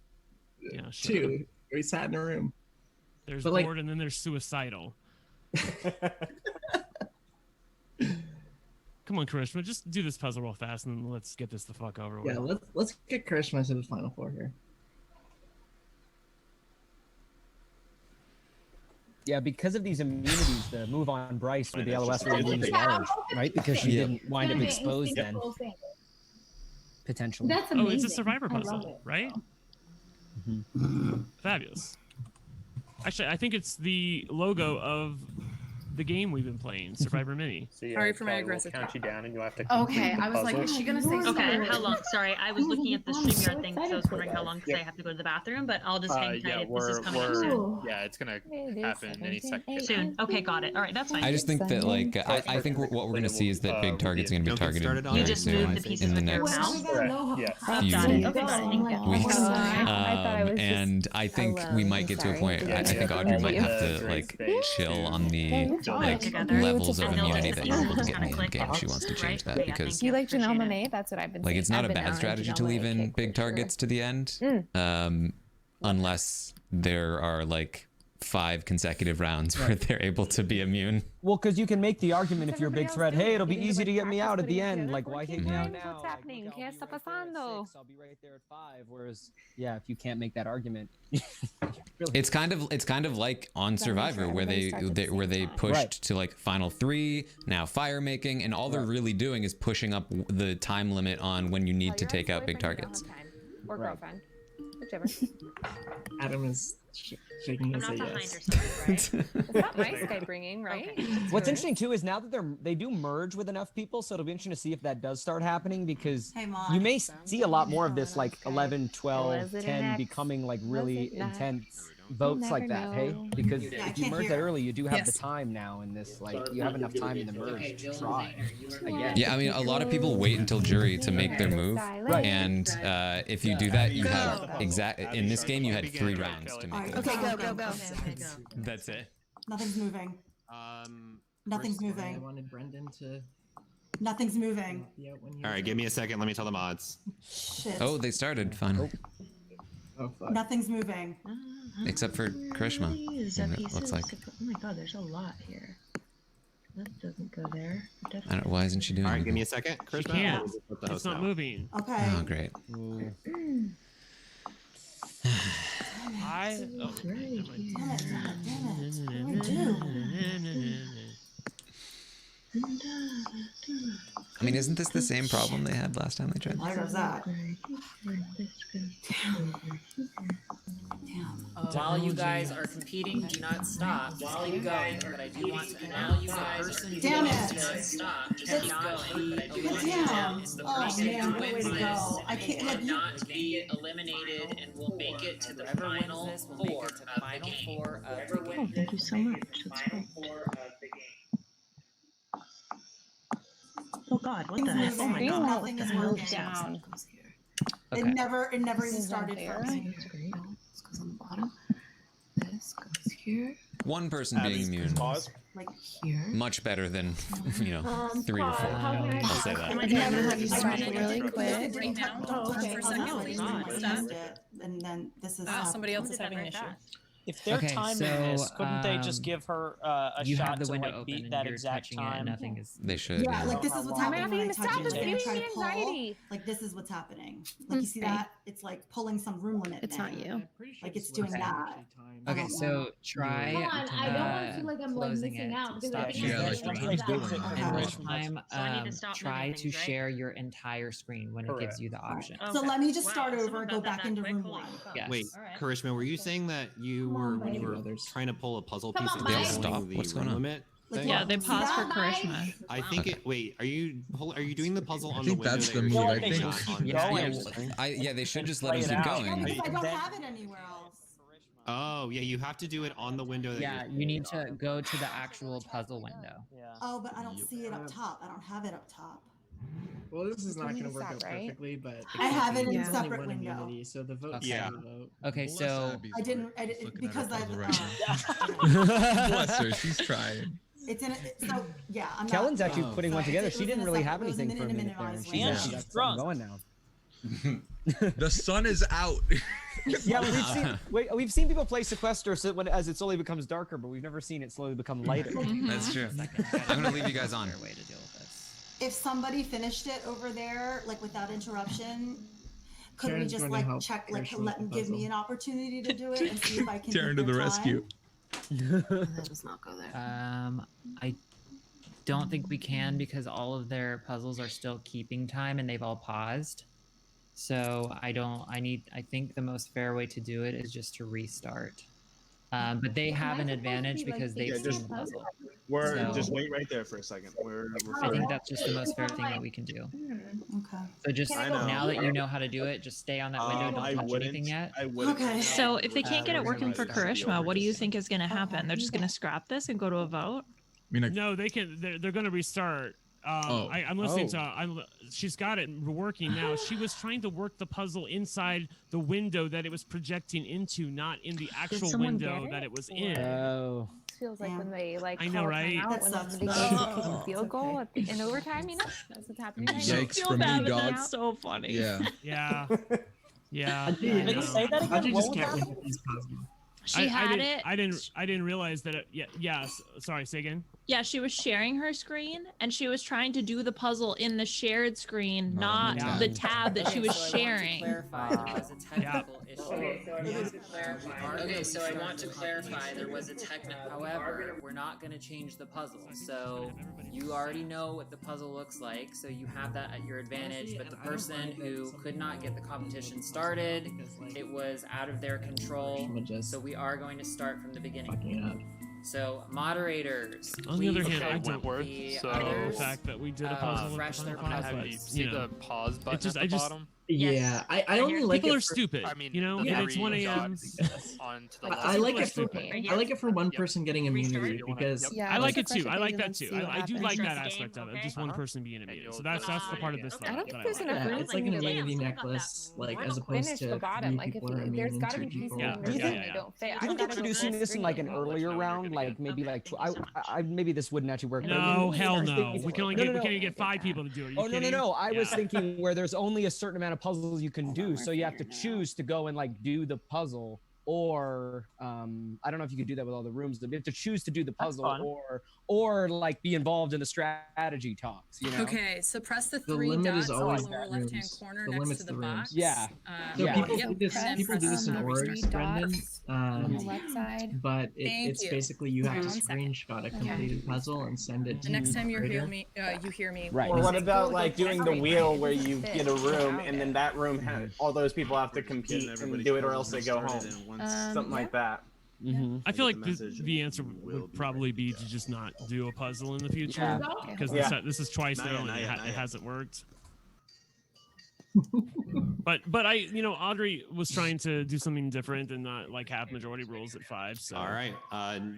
Yeah, too. He sat in a room. There's bored, and then there's suicidal. Come on, Karishma, just do this puzzle real fast, and then let's get this the fuck over with. Yeah, let's get Karishma to the final four here. Yeah, because of these immunities, the move on Bryce with the LOS really looms large, right? Because she didn't wind up exposed then. Potentially. That's amazing. Oh, it's a survivor puzzle, right? Fabulous. Actually, I think it's the logo of the game we've been playing, Survivor Mini. So yeah, sorry for my aggressive count you down, and you have to. Okay, I was like, is she gonna say something? Okay, how long? Sorry, I was looking at the StreamYard thing, so I was wondering how long because I have to go to the bathroom. But I'll just hang tight if this is coming up soon. Yeah, it's gonna happen any second. Soon. Okay, got it. All right, that's fine. I just think that like I think what we're gonna see is that big target's gonna be targeted You just moved the pieces in the with your next mouse. few and I think we might get to a point. I think Audrey might have to like chill on the like levels of immunity that you're able to get in the game. She wants to change that because you like Janelle Monáe? That's what I've been like saying. it's not a bad strategy to leave in big targets to the end, unless there are like 5 consecutive rounds where they're able to be immune. Well, because you can make the argument if you're a big threat, hey, it'll be easy to get me out at the end. Like, why take me out now? What's happening? ¿Qué está pasando? I'll be right there at 5. Whereas, yeah, if you can't make that argument, it's kind of like on Survivor where they pushed to like final 3, now fire making, and all they're really doing is pushing up the time limit on when you need to take out big targets. Or girlfriend, whichever. Adam is shaking his head yes. It's not my Skype ringing, right? Okay. What's interesting too is now that they do merge with enough people, so it'll be interesting to see if that does start happening, because you may see a lot more of this like 11, 12, 10 becoming like really intense votes like that, hey? Because if you merge that early, you do have the time now in this, like you have enough time in the merge to try. Yeah, I mean, a lot of people wait until jury to make their move, and if you do that, you have in this game you had 3 rounds to make it. Okay, go. That's it. Nothing's moving. Nothing's moving. I wanted Brendan to. Nothing's moving. All right, give me a second. Let me tell the mods. Shit. Oh, they started. Fun. Oh, fuck. Nothing's moving. Except for Karishma. It looks like. Oh my god, there's a lot here. That doesn't go there. I don't, why isn't she doing it? All right, give me a second. Karishma. Can't. It's not moving. Okay. Oh, great. I mean, isn't this the same problem they had last time they tried? There goes that. While you guys are competing, do not stop. Just keep going. But I do want to announce the person who wants to not stop. Just keep going. But I do want to announce the person who wins this. I can't not be eliminated, and will make it to the final 4 of the game. Whoever wins thank you so much. final 4 of the game. Oh god, what the heck? Oh my god. Nothing is moving down. It never even started first. That's great. This goes on the bottom. This goes here. One person being immune. Like here. Much better than, 3 or 4. I'll say that. I'm gonna have you start it really quick. Right now. For a second. And then this is somebody else is having an issue. If they're timing this, couldn't they just give her a you shot have the to window like open beat and that you're exact touching it time? and nothing is. They should. Yeah, like this is what's happening when I touch stop it. this, And I giving try me to pull. anxiety. Like this is what's happening. Like you see that? It's like pulling some room limit. It's not you. Like it's doing that. Okay, so try. Hold on, I don't want to feel like I'm like missing out because I think Yeah, like the time's going. And this time, So I need to stop try moving to things, right? share your entire screen when it gives you the option. So let me just start over and go back into room 1. Yes. Wait, Karishma, were you saying that you were when you were trying to pull a puzzle piece on, and Mike. Stop. the What's room going on? limit? thing? Yeah, they paused for Karishma. I think it. Wait, are you doing the puzzle on I the think window? that's that the you're move. I shooting, think. not on the Yeah, they should just let him Play it keep out. going. Because I don't have it anywhere else. Oh, yeah, you have to do it on the window. That Yeah, you need to go to the actual puzzle window. Oh, but I don't see it up top. I don't have it up top. Well, this is not going to work out perfectly, but I have it in it's a only separate one window. immunity, so the vote. Okay. Yeah. Vote. Okay, so I didn't because I. Bless her, she's trying. It's in it. So yeah, I'm Kellen's not, actually putting one together. She didn't really have anything for a minute there, and Yeah, she's she's got something going now. The sun is out. Yeah, we've seen people play Sequester as it slowly becomes darker, but we've never seen it slowly become lighter. That's true. I'm gonna leave you guys on. Way to deal with this. if somebody finished it over there, like without interruption, could Karen's we just going to like help check, like Karishma with let the give me puzzle. an opportunity to do it and see if I can. Karen to beat the their rescue. That does not go there. I don't think we can because all of their puzzles are still keeping time and they've all paused. So I think the most fair way to do it is just to restart. But they have an advantage because they've seen the puzzle. Just wait right there for a second. I think that's just the most fair thing that we can do. Okay. So just now that you know how to do it, just stay on that window. Don't touch anything yet. Okay. So if they can't get it working for Karishma, what do you think is going to happen? They're just going to scrap this and go to a vote? No, they can. They're going to restart. I'm listening to. She's got it working now. She was trying to work the puzzle inside the window that it was projecting into, not in the actual window that it was in. Oh. Feels like when they like I know, right? out when somebody kick a field goal in overtime, you know? That's what's happening right now. Yikes from me, dog. That's so funny. Yeah. Yeah. Yeah. Did you say that again? You What just was can't that? win with these puzzles. She had it. I didn't realize that. Sorry. Say again. Yeah, she was sharing her screen and she was trying to do the puzzle in the shared screen, not the tab that she was sharing. Okay, so I want to clarify there was a technical. However, we're not going to change the puzzle. So you already know what the puzzle looks like, so you have that at your advantage. But the person who could not get the competition started, it was out of their control. So we are going to start from the beginning. So moderators. On the other hand, I don't the fact that we did a puzzle. Refresh their Have you seen the pause button at the bottom? Yeah, I only like people it are stupid. I mean, you know, yeah, it's 1 a.m. I like it for one person getting immunity because I like it too. I like that too. I do like that aspect of it. Just one person being immune. So that's the part of this. I don't think there's enough room it's for like you an to immunity necklace, like as opposed finish to the bottom. 3 Like if people are you, immune there's and got to 2 be pieces people. in there that don't fit. I think introducing this in like an earlier round, like maybe like I maybe this wouldn't actually work. No, hell no. We can only get 5 people to do it. Oh no! I was thinking where there's only a certain amount of puzzles you can do, so you have to choose to go and like do the puzzle, or I don't know if you could do that with all the rooms. But you have to choose to do the puzzle, or like be involved in the strategy talks. You know? Okay, so press the The 3 limit dots is in the always lower rooms. left-hand corner The next limit's to the the box. rooms. Yeah. So people Yep, do this. press People do this in orgs, Brendan. On the left side. But Thank it's you. basically you have to 1 second. screenshot a completed puzzle and send it to The next time you moderator. hear me, Right. Or what about like doing the wheel where you get a room and then that room all those people have to compete and do it or else they go home. Something like that. I feel like the answer would probably be to just not do a puzzle in the future because this is twice now and it hasn't worked. But I, Audrey was trying to do something different and not like have majority rules at 5. So all right,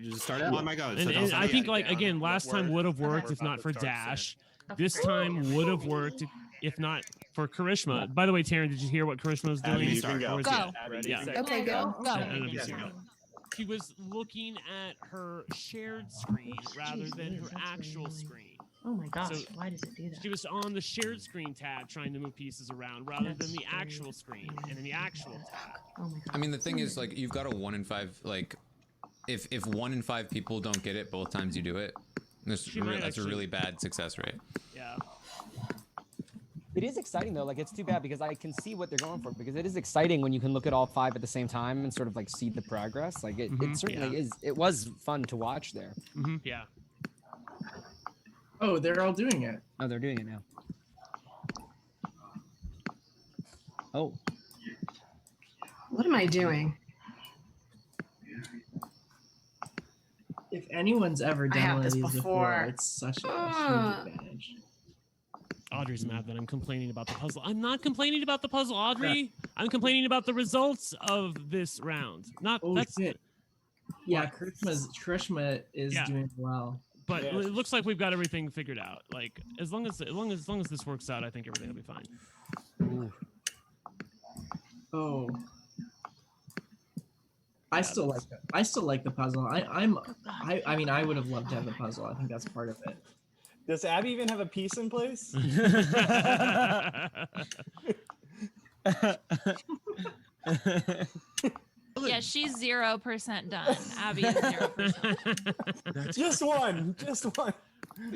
just start it on my go. And I think again, last time would have worked if not for Dash. This time would have worked if not for Karishma. By the way, Taran, did you hear what Karishma was doing? You can go. Yeah. Okay, go. She was looking at her shared screen rather than her actual screen. Oh my gosh, So why does it do that? she was on the shared screen tab trying to move pieces around rather than the actual screen and in the actual tab. Oh my god. I mean, the thing is, like, you've got a 1 in 5, like, if 1 in 5 people don't get it both times you do it, that's a really bad success rate. Yeah. It is exciting though. Like, it's too bad because I can see what they're going for, because it is exciting when you can look at all 5 at the same time and sort of like see the progress. Like it certainly is. It was fun to watch there. Yeah. Oh, they're all doing it. Oh, they're doing it now. Oh. What am I doing? If anyone's ever I done have one of this these before, before. it's such a huge advantage. Audrey's mad that I'm complaining about the puzzle. I'm not complaining about the puzzle, Audrey. I'm complaining about the results of this round. Not that's shit. Yeah, Krishma is doing well. But it looks like we've got everything figured out. Like as long as this works out, I think everything will be fine. Ooh. Oh. I still like the puzzle. I mean, I would have loved to have the puzzle. I think that's part of it. Does Abby even have a piece in place? Yeah, she's 0% done. Abby is 0%. Just one.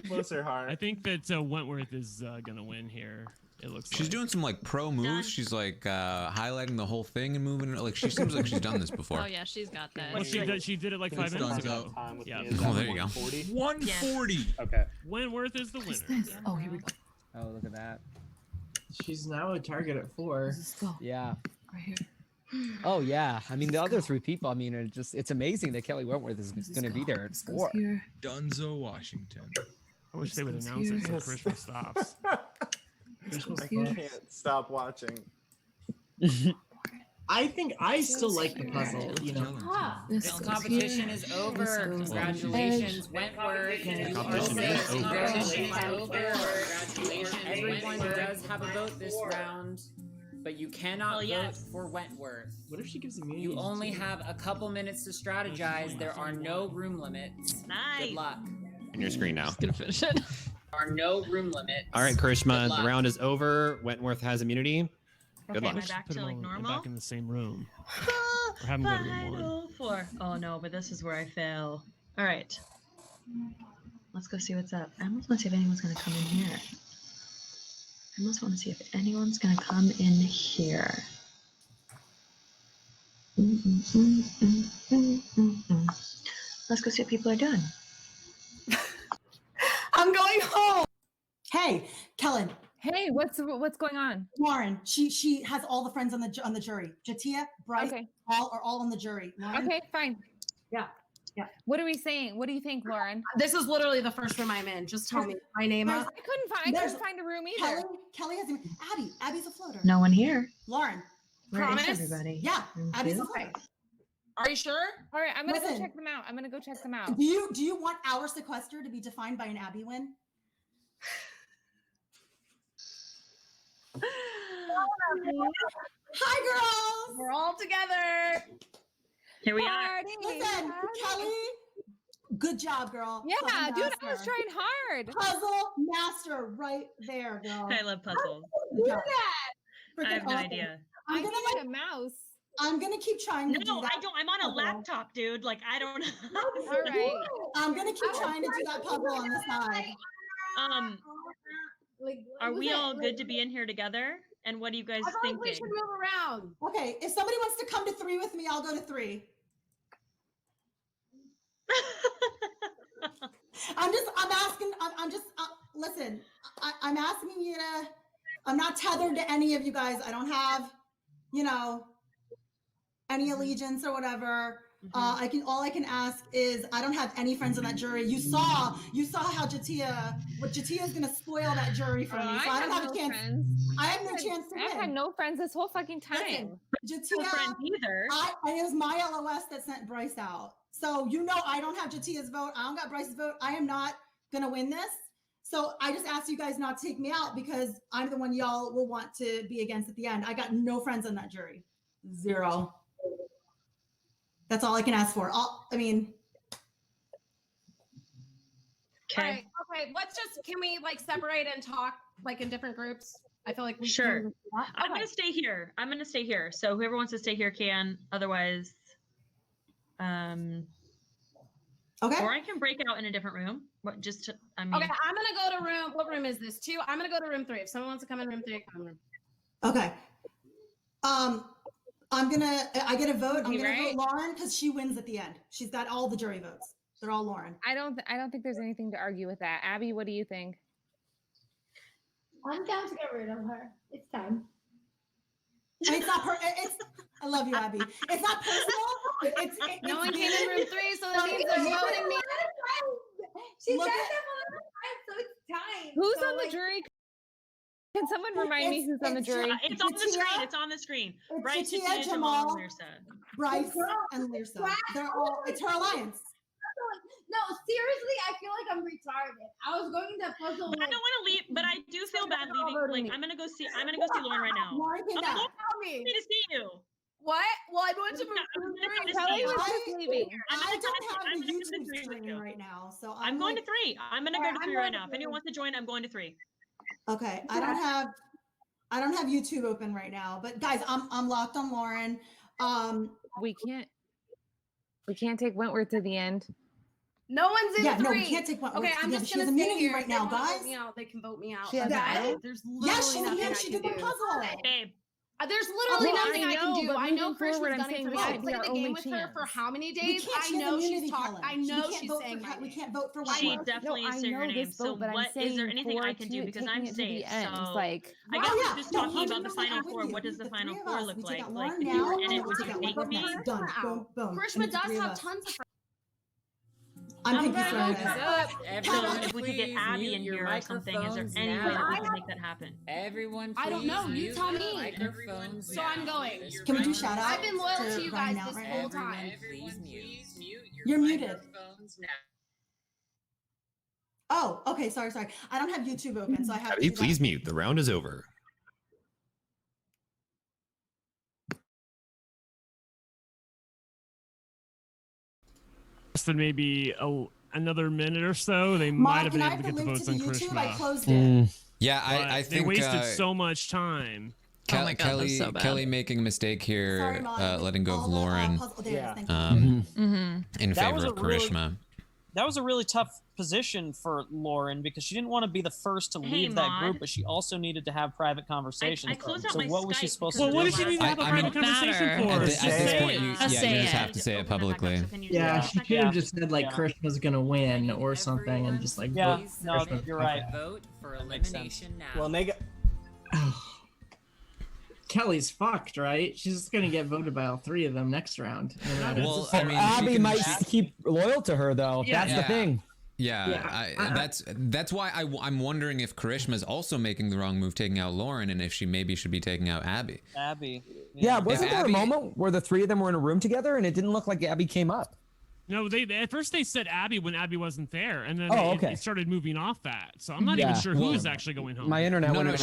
Bless her heart. I think that Wentworth is gonna win here. It looks. She's doing some like pro moves. She's like highlighting the whole thing and moving. Like she seems like she's done this before. Oh yeah, she's got that. Well, she did it like 5 minutes ago. Yeah. Oh, there you go. 140. Okay. Wentworth is the winner. Oh, here we go. Oh, look at that. She's now a target at 4. Let's go. Yeah. Right here. Oh yeah. I mean, the other 3 people. I mean, it's amazing that Kelly Wentworth is going to be there at 4. Dunzo, Washington. I wish they would announce it so Krishna stops. I can't stop watching. I think I still like the puzzle. You know, The competition is over. Congratulations, Wentworth. Competition is over. Everyone does have a vote this round, but you cannot vote for Wentworth. What if she gives immunity? You only have a couple minutes to strategize. There are no room limits. Nice. Good luck. On your screen now. Gonna finish it. There are no room limits. All right, Karishma, the round is over. Wentworth has immunity. Good luck. Am I back to like normal? Back in the same room. Or have him go to room 1. Final 4. Oh no, but this is where I fail. All right. Let's go see what's up. I almost want to see if anyone's gonna come in here. I almost want to see if anyone's gonna come in here. Let's go see what people are doing. I'm going home. Hey, Kellen. Hey, what's going on? Lauren, she has all the friends on the jury. Jatia, Bryce, all are all on the jury. Lauren? Okay, fine. Yeah. What are we saying? What do you think, Lauren? This is literally the first room I'm in. Just tell me my name. I couldn't find a room either. Kelly has Abby's a floater. No one here. Lauren. Where is Promise? everybody? Yeah, Abby's a floater. Are you sure? All right, I'm gonna go check them out. Do you want our sequester to be defined by an Abby win? Hi, girls. We're all together. Here we are. Listen, Kelly. Good job, girl. Yeah, Puzzle dude, master. I was trying hard. Puzzle master, right there, girl. I love puzzles. Do that. I have no idea. I'm gonna need a mouse. I'm gonna keep trying to do No, that. I don't. I'm on a laptop, dude. Like I don't. All right. I'm gonna keep trying to do that puzzle on the side. Are we all good to be in here together? And what are you guys I feel thinking? like we should move around. Okay, if somebody wants to come to 3 with me, I'll go to 3. Listen, I'm asking you to, I'm not tethered to any of you guys. I don't have, any allegiance or whatever. All I can ask is I don't have any friends on that jury. You saw how Jatia's gonna spoil that jury for me. So I don't have a chance. Friends. I have no chance to win. I've had no friends this whole fucking time. Listen, Jatia, no friends either. It was my LOS that sent Bryce out. So I don't have Jatia's vote. I don't got Bryce's vote. I am not gonna win this. So I just asked you guys not to take me out because I'm the one y'all will want to be against at the end. I got no friends on that jury. 0. That's all I can ask for. Okay. Right, Okay, can we like separate and talk like in different groups? I feel like we Sure. can. I'm gonna stay here. So whoever wants to stay here can. Otherwise, okay. Or I can break out in a different room. Okay, I'm gonna go to room. What room is this? 2. I'm gonna go to room 3. If someone wants to come in room 3, come in room. Okay. I get a vote. I'm gonna vote Lauren because she wins at the end. She's got all the jury votes. They're all Lauren. I don't think there's anything to argue with that. Abby, what do you think? I'm down to get rid of her. It's time. It's not I love you, Abby. It's not personal. No one came in room 3, so that means they're voting me. She said that so it's time. Who's on the jury? Can someone remind me who's on the jury? It's on the screen. It's on the screen. Right, Tatia, Jamal, Bryce, and Lirsa. It's her alliance. No, seriously, I feel like I'm retarded. I was going to puzzle. I don't want to leave, but I do feel bad leaving. Like I'm gonna go see Lauren right now. Lauren came back. Me to see you. What? Well, I'm going to Kelly was just leaving. I don't have the YouTube stream right now, so I'm going to 3. I'm gonna go to 3 right now. If anyone wants to join, I'm going to 3. Okay, I don't have YouTube open right now, but guys, I'm locked on Lauren. We can't take Wentworth to the end. No one's in 3. No, we can't take Wentworth. Okay, I'm just gonna stay here. Right now, guys. They can vote me out. There's literally nothing I can do. Babe. There's literally nothing I can do. I know Krishna's gunning for me. I played the game with her for how many days? I know she's talking. I know she's saying we can't vote for She definitely is saying her name. So what is there anything I can do because I'm safe? So I guess we're just talking about the final 4. What does the final 4 look like? Like if you were in it, would you take me? Krishna does have tons of. I'm picking if we could get Abby in here or something, is there any way that we can make that happen? Everyone, I don't know. You tell me. So I'm going. Can we do shout out? I've been loyal to you guys this whole time. Please mute You're muted. Now. Oh, okay. Sorry. I don't have YouTube open, so I have. Abby, please mute. The round is over. Than maybe another minute or so, they might have been able to get the votes on Krishna. I closed it. Yeah, I think they wasted so much time. Kelly making a mistake here, letting go of Lauren in favor of Karishma. That was a really tough position for Lauren because she didn't want to be the first to leave that group, but she also needed to have private conversations. So what was she supposed to do? Well, what did she need to have a private conversation for? At this point, you just have to say it publicly. Yeah, she could have just said like Krishna's gonna win or something, and just like no, you're right. Vote for elimination now. Well, Kelly's fucked, right? She's just gonna get voted by all 3 of them next round. Well, I mean, Abby might keep loyal to her though. Yeah. That's the thing. That's why I'm wondering if Karishma's also making the wrong move, taking out Lauren, and if she maybe should be taking out Abby. Yeah, wasn't there a moment where the 3 of them were in a room together and it didn't look like Abby came up? No, at first they said Abby when Abby wasn't there, and then they started moving off that. So I'm not even sure who is actually going home. My internet. No.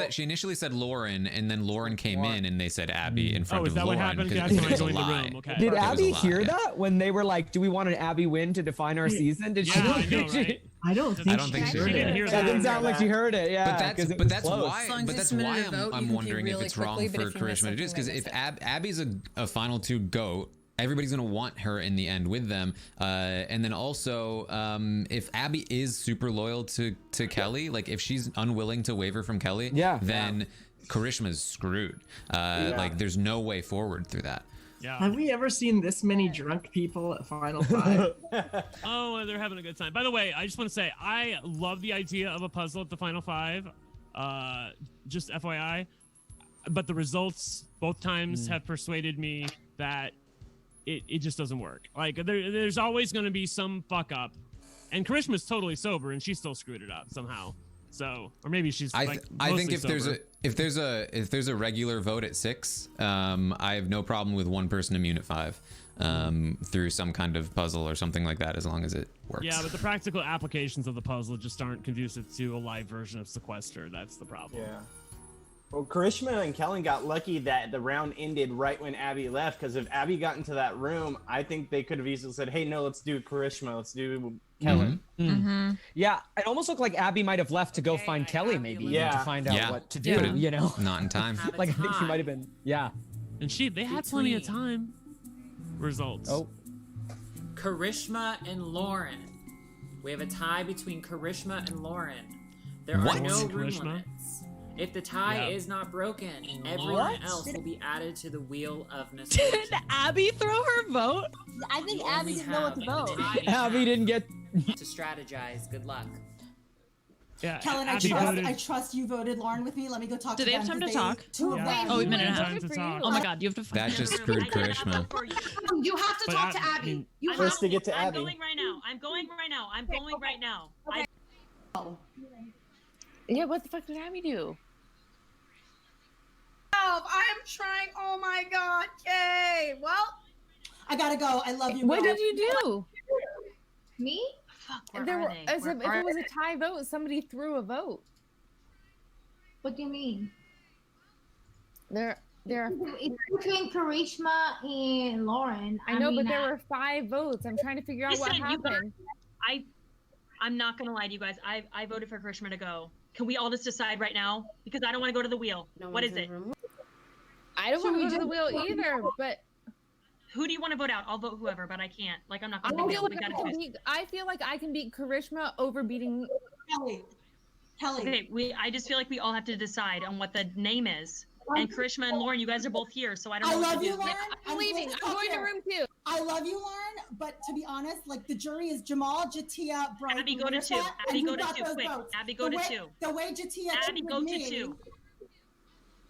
She initially said Lauren, and then Lauren came in, and they said Abby in front of Lauren. Oh, is that what happened? That's when I joined the room. Okay. Did Abby hear that when they were like, "Do we want an Abby win to define our season?" Did she? I know, right? I don't think she didn't hear that. That didn't sound like she heard it. Yeah, but that's why I'm wondering if it's wrong for Karishma to do this, because if Abby's a final 2 GOAT, everybody's going to want her in the end with them. And then also, if Abby is super loyal to Kelly, like if she's unwilling to waver from Kelly, then Karishma's screwed. Like there's no way forward through that. Yeah. Have we ever seen this many drunk people at Final 5? Oh, they're having a good time. By the way, I just want to say, I love the idea of a puzzle at the Final 5. Just FYI. But the results both times have persuaded me that it just doesn't work. Like there's always going to be some fuck up, and Karishma's totally sober and she still screwed it up somehow. So, or maybe she's. I think if there's a regular vote at 6, I have no problem with one person immune at 5, through some kind of puzzle or something like that, as long as it works. Yeah, but the practical applications of the puzzle just aren't conducive to a live version of Sequester. That's the problem. Yeah. Well, Karishma and Kellen got lucky that the round ended right when Abby left, because if Abby got into that room, I think they could have easily said, hey, no, let's do Karishma, let's do Kellen. Yeah, it almost looked like Abby might have left to go find Kelly, maybe, even to find out what to do, you know? Not in time. Like, I think she might have been, And they had plenty of time. Results. Oh. Karishma and Lauren. We have a tie between Karishma and Lauren. There are What? no room Karishma? limits. If the tie is not broken, everyone else will be added to the wheel of misfortune. Did Abby throw her vote? I think Abby didn't know what to vote. Abby didn't get to strategize. Good luck. Yeah, Kellen, I trust you voted Lauren with me. Let me go talk to them. Do they have time to talk? Two of them. Oh, a minute and a Time half. to talk. Oh my God, you have to. That just screwed Karishma. You have to talk to Abby. You have First to get to I'm Abby. going right now. I'm going right now. I'm going right now. Yeah, what the fuck did Abby do? I'm trying. Oh my God. Okay. Well, I gotta go. I love you. What girl. did you do? Me? Fuck, There were, as if it was a tie vote, somebody threw a vote. What do you mean? There. It's between Karishma and Lauren. I know, but there were 5 votes. I'm trying to figure out what Listen, you happened. I'm not gonna lie to you guys. I voted for Karishma to go. Can we all just decide right now? Because I don't want to go to the wheel. What is it? I don't want to go to the wheel either, but who do you want to vote out? I'll vote whoever, but I can't. Like, I'm not going to the wheel. I feel like I can beat Karishma over beating Kelly. Okay, I just feel like we all have to decide on what the name is. And Karishma and Lauren, you guys are both here, so I don't know what to do. Lauren. I'm leaving. I'm going to room 2. I love you, Lauren, but to be honest, like the jury is Jamal, Jatia, Brian. Abby, go to 2. Abby, go to 2. Quick. Abby, go to 2. The way Jatia Abby, go to 2.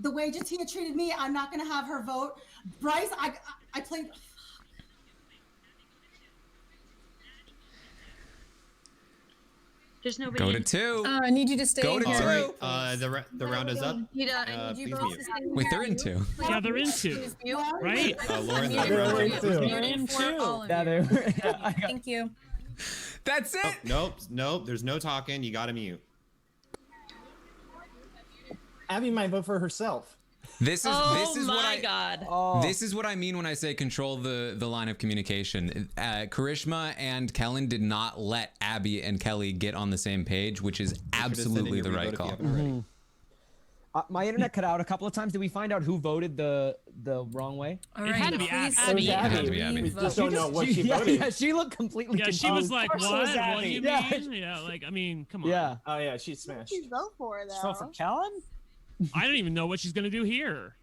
The way Jatia treated me, I'm not going to have her vote. Bryce, I played. There's nobody. Go to 2. I need you to stay. Go to 2. All right, the round is up. Wait, they're in 2. Yeah, they're in 2. Right? Lauren, they're in 2. Yeah, they were. Thank you. That's it. Oh, nope. There's no talking. You got to mute. Abby might vote for herself. This is God. This is what I mean when I say control the line of communication. Karishma and Kellen did not let Abby and Kelly get on the same page, which is absolutely the right call. My internet cut out a couple of times. Did we find out who voted the wrong way? All right, It had to be Abby. It had to be Abby. We just don't know what she voted. Yeah, she looked completely confused. she was like, what? What do you Yeah. mean? Yeah, like, I mean, come on. Yeah. Oh, yeah, she's smashed. Please vote for her, though. Vote for Kellen? I don't even know what she's going to do here.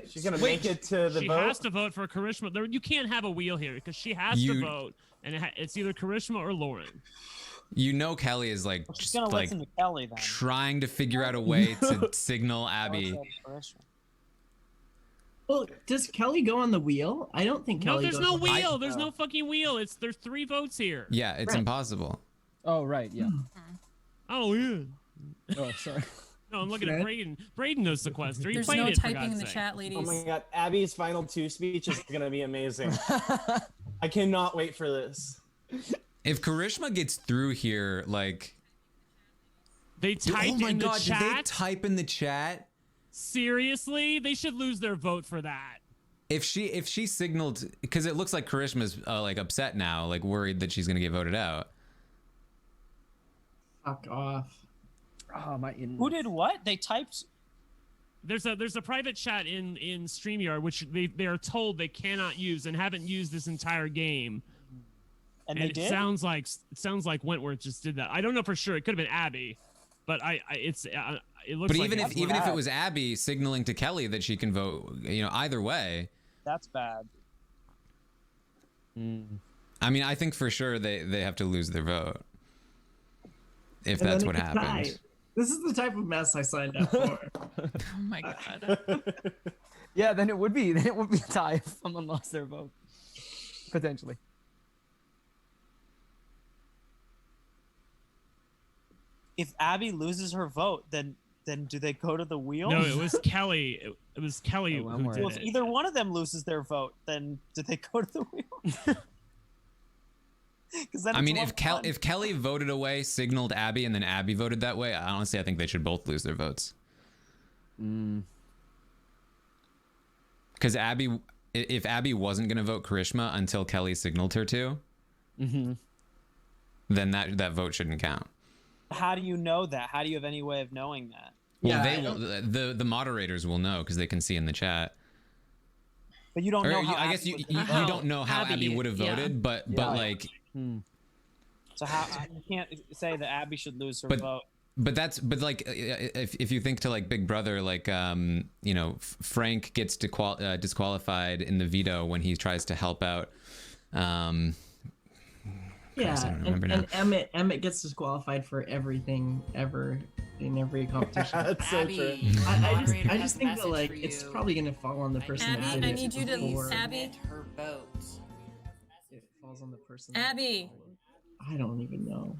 She's going to make it to the she vote. She has to vote for Karishma. You can't have a wheel here because she has to vote, and it's either Karishma or Lauren. You know Kelly is like, She's gonna listen to Kelly then. trying to figure out a way to signal Abby. Well, does Kelly go on the wheel? I don't think Kelly No, there's goes no on wheel. There's no fucking wheel. There's 3 votes here. Yeah, it's impossible. Oh, right, yeah. Oh, yeah. Oh, sorry. No, I'm looking at Braden. Braden knows Sequester. He There's played no it, for typing God's in the sake. chat, ladies. Oh my God, Abby's final 2 speech is going to be amazing. I cannot wait for this. If Karishma gets through here, like... They typed in the chat? Did they type in the chat? Seriously? They should lose their vote for that. If she signaled... Because it looks like Karishma's like upset now, like worried that she's going to get voted out. Fuck off. Oh, my internet. Who did what? They typed. There's a private chat in StreamYard which they are told they cannot use and haven't used this entire game. And it they did? sounds like Wentworth just did that. I don't know for sure. It could have been Abby, but it looks. But like even if it was Abby signaling to Kelly that she can vote, either way. That's bad. I mean, I think for sure they have to lose their vote. If that's what happens. This is the type of mess I signed up for. Oh my God. Yeah, then it would be a tie if someone lost their vote. Potentially. If Abby loses her vote, then do they go to the wheel? No, it was Kelly. It was Kelly who did Well, if it. either one of them loses their vote, then do they go to the wheel? I mean, if Kelly voted away, signaled Abby, and then Abby voted that way, honestly, I think they should both lose their votes. Because if Abby wasn't going to vote Karishma until Kelly signaled her to, then that vote shouldn't count. How do you know that? How do you have any way of knowing that? Well, the moderators will know because they can see in the chat. But you don't know how. I guess you don't know how Abby would have voted, but like. So you can't say that Abby should lose her vote. But like if you think to like Big Brother, like you know, Frank gets disqualified in the veto when he tries to help out. And Emmett gets disqualified for everything ever in every competition. That's so true. I just think that like it's probably gonna fall on the person. Abby, I need you to Abby. Her vote. It falls on the person. Abby. I don't even know.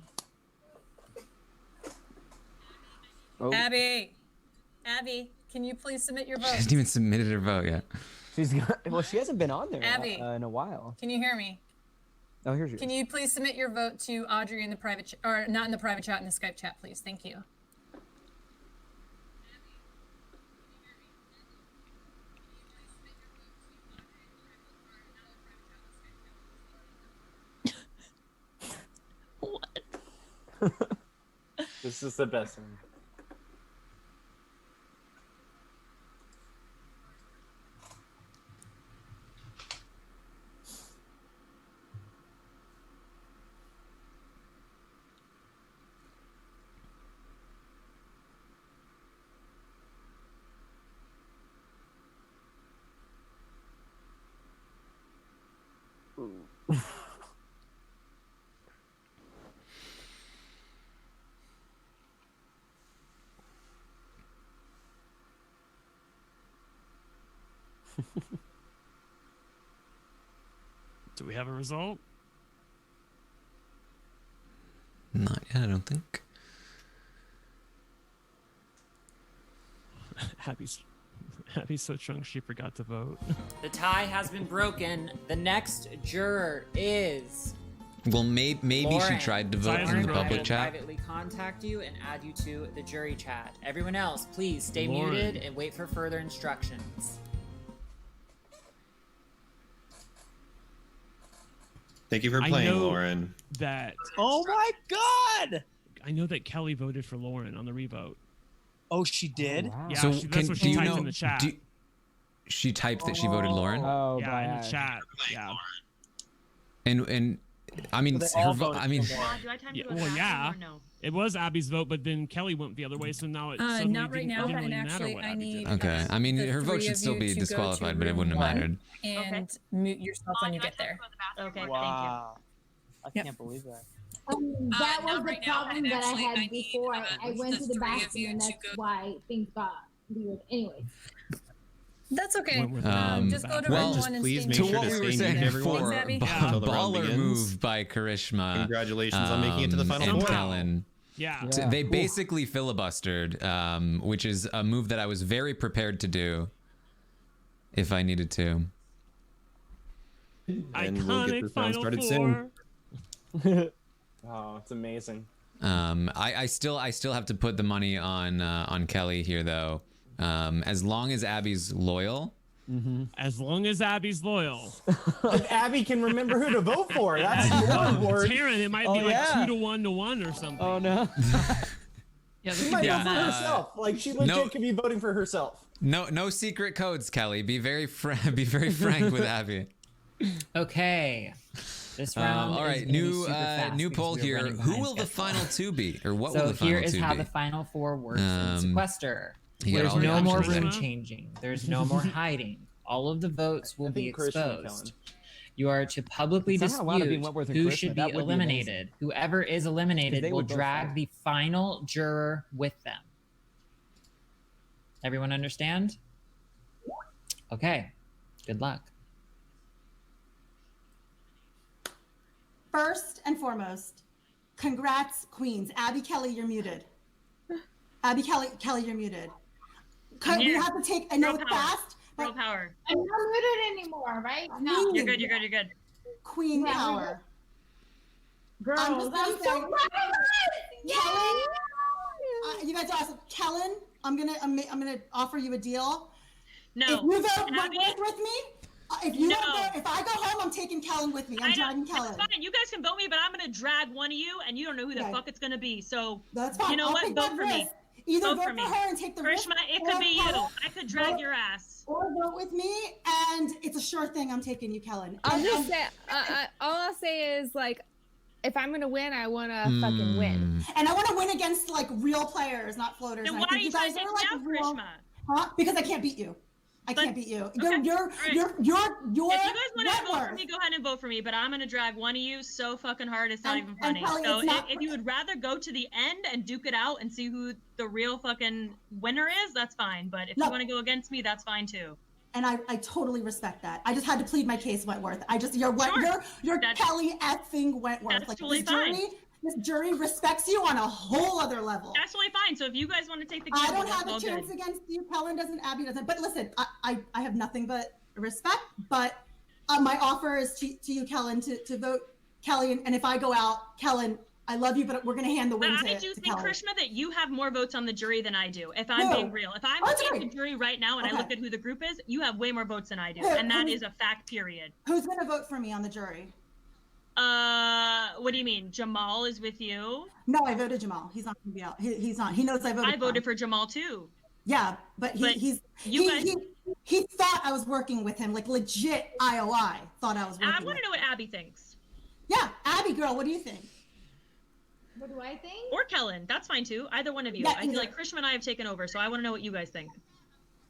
Oh. Abby, can you please submit your vote? She hasn't even submitted her vote yet. She hasn't been on there Abby, in a while. Can you hear me? Oh, here's yours. Can you please submit your vote to Audrey in the private or not in the private chat, in the Skype chat, please? Thank you. What? This is the best one. Do we have a result? Not yet, I don't think. Abby's so drunk she forgot to vote. The tie has been broken. The next juror is. Well, maybe Lauren. she tried to vote in the public chat. Privately contact you and add you to the jury chat. Everyone else, please stay Lauren. muted and wait for further instructions. Thank you for playing, Lauren. Oh my God! I know that Kelly voted for Lauren on the revote. Oh, she did? Oh, wow. Yeah, So that's what she typed in the chat. She typed that she voted Lauren? Yeah, in the chat. Yeah. And I mean, her vote. I mean, no. It was Abby's vote, but then Kelly went the other way, so now it suddenly not right now, didn't really and matter actually, what I Abby need. did. Okay, I mean, her vote should still be disqualified, but it wouldn't have mattered. And mute yourself when you get there. Okay, wow. I can't believe that. That was the problem that I had before. I went to the bathroom, and that's why things got weird. Anyway. That's okay. Just go to well, room one and please stay make sure to stay muted, everyone. Baller move by Karishma. Congratulations on making it to the final and four. Kellen. Yeah. They basically filibustered, which is a move that I was very prepared to do if I needed to. And we'll get this round started four. soon. Oh, it's amazing. I still have to put the money on Kelly here though. As long as Abby's loyal. As long as Abby's loyal. If Abby can remember who to vote for, that's your reward. Taran, it might be like 2-1 or something. Oh no. She might vote for herself. Like she legit could be voting for herself. No secret codes, Kelly. Be very frank with Abby. Okay. This round. All right, new poll here. Who will the final two be, or what will the final two be? So here is how the final four works in Sequester. There's no more room changing. There's no more hiding. All of the votes will be exposed. You are to publicly dispute who should be eliminated. Whoever is eliminated will drag the final juror with them. Everyone understand? Okay. Good luck. First and foremost, congrats, Queens. Abby Kelly, you're muted. Abby Kelly, you're muted. We have to take. I know it's fast. Girl power. I'm not muted anymore, right? No. You're good. Queen power. Girl, I'm just gonna say, Kellen, you guys are awesome. Kellen, I'm gonna offer you a deal. No. If you vote Wentworth with me, if I go home, I'm taking Kellen with me. I'm driving Kellen. That's fine. You guys can vote me, but I'm gonna drag one of you, and you don't know who the fuck it's gonna be. So that's fine. You know what? Vote for me. Either vote for her and take the risk. Krishma, it could be you. I could drag your ass. Or vote with me, and it's a sure thing. I'm taking you, Kellen. I'll just say, all I'll say is like, if I'm gonna win, I wanna fucking win. And I want to win against like real players, not floaters. Then And why I are think you guys trying to are take like me out, Krishma? Huh? Because I can't beat you. I can't beat you. Okay. You're If you guys want to vote Wentworth. for me, go ahead and vote for me. But I'm gonna drag one of you so fucking hard, it's not even and funny. Kelly, So it's not- if you would rather go to the end and duke it out and see who the real fucking winner is, that's fine. But if you want to go against me, that's fine too. And I totally respect that. I just had to plead my case, Wentworth. You're Kelly effing Wentworth. That's like totally this jury respects you on a whole other level. That's totally fine. So if you guys want to take the game, I don't that's have a all chance good. against you. Kellen doesn't. Abby doesn't. But listen, I have nothing but respect. But my offer is to you, Kellen, to vote Kelly. And if I go out, Kellen, I love you, but we're going to hand the win But to I do think, Kelly. Krishma, that you have more votes on the jury than I do. If I'm being real, if I'm looking at the jury right now and I look at who the group is, you have way more votes than I do, and that is a fact. Period. Who's going to vote for me on the jury? What do you mean? Jamal is with you? No, I voted Jamal. He's not going to be out. He's not. He knows I voted. I voted for Jamal too. Yeah, but he thought I was working with him, like legit IOI thought I was working. I want to know what Abby thinks. Yeah, Abby girl, what do you think? What do I think? Or Kellen, that's fine too. Either one of you. Yeah, I feel like Krishma and I have taken over, so I want to know what you guys think.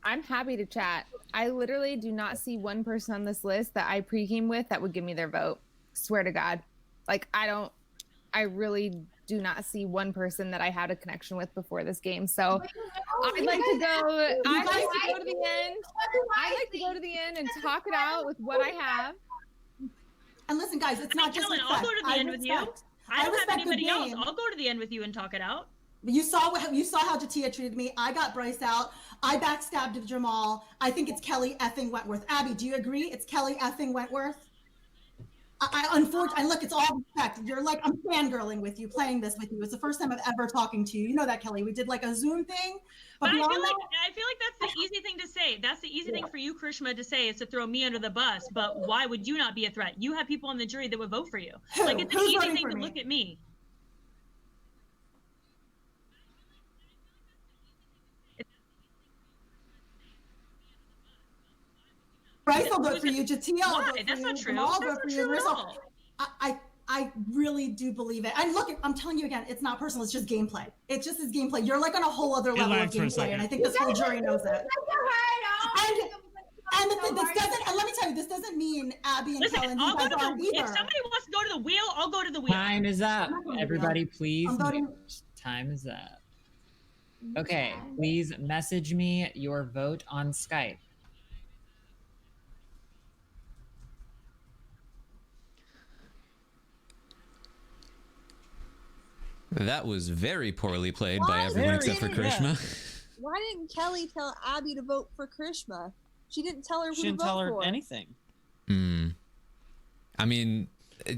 I'm happy to chat. I literally do not see one person on this list that I pre-game with that would give me their vote. Swear to God. Like, I really do not see one person that I had a connection with before this game. So I'd like to go to the end. I'd like to go to the end and talk it out with what I have. And listen, guys, it's not just Kellen, I'll go to the end with you. I don't have anybody else. I'll go to the end with you and talk it out. You saw how Jatia treated me. I got Bryce out. I backstabbed Jamal. I think it's Kelly effing Wentworth. Abby, do you agree? It's Kelly effing Wentworth. Unfortunately, look, it's all respect. You're like, I'm fangirling with you, playing this with you. It's the first time I've ever talking to you. You know that, Kelly. We did like a Zoom thing. But I feel like that's the easy thing to say. That's the easy thing for you, Krishma, to say is to throw me under the bus. But why would you not be a threat? You have people on the jury that would vote for you. Like, it's an easy thing to look at me. Bryce will vote for you. Jatia will vote for you. That's not true. Jamal That's vote for not you. true at all. I really do believe it. And look, I'm telling you again, it's not personal. It's just gameplay. It's just his gameplay. You're like on a whole other level of gameplay, and I think this whole jury knows it. And this doesn't. And let me tell you, this doesn't mean Abby and Listen, Kellen. I'll go to either. if somebody wants to go to the wheel, I'll go to the wheel. Time is up. Everybody, please. Time is up. Okay, please message me your vote on Skype. That was very poorly played by everyone except for Krishma. Why didn't Kelly tell Abby to vote for Krishma? She didn't tell her who to vote for. She didn't tell her anything. I mean,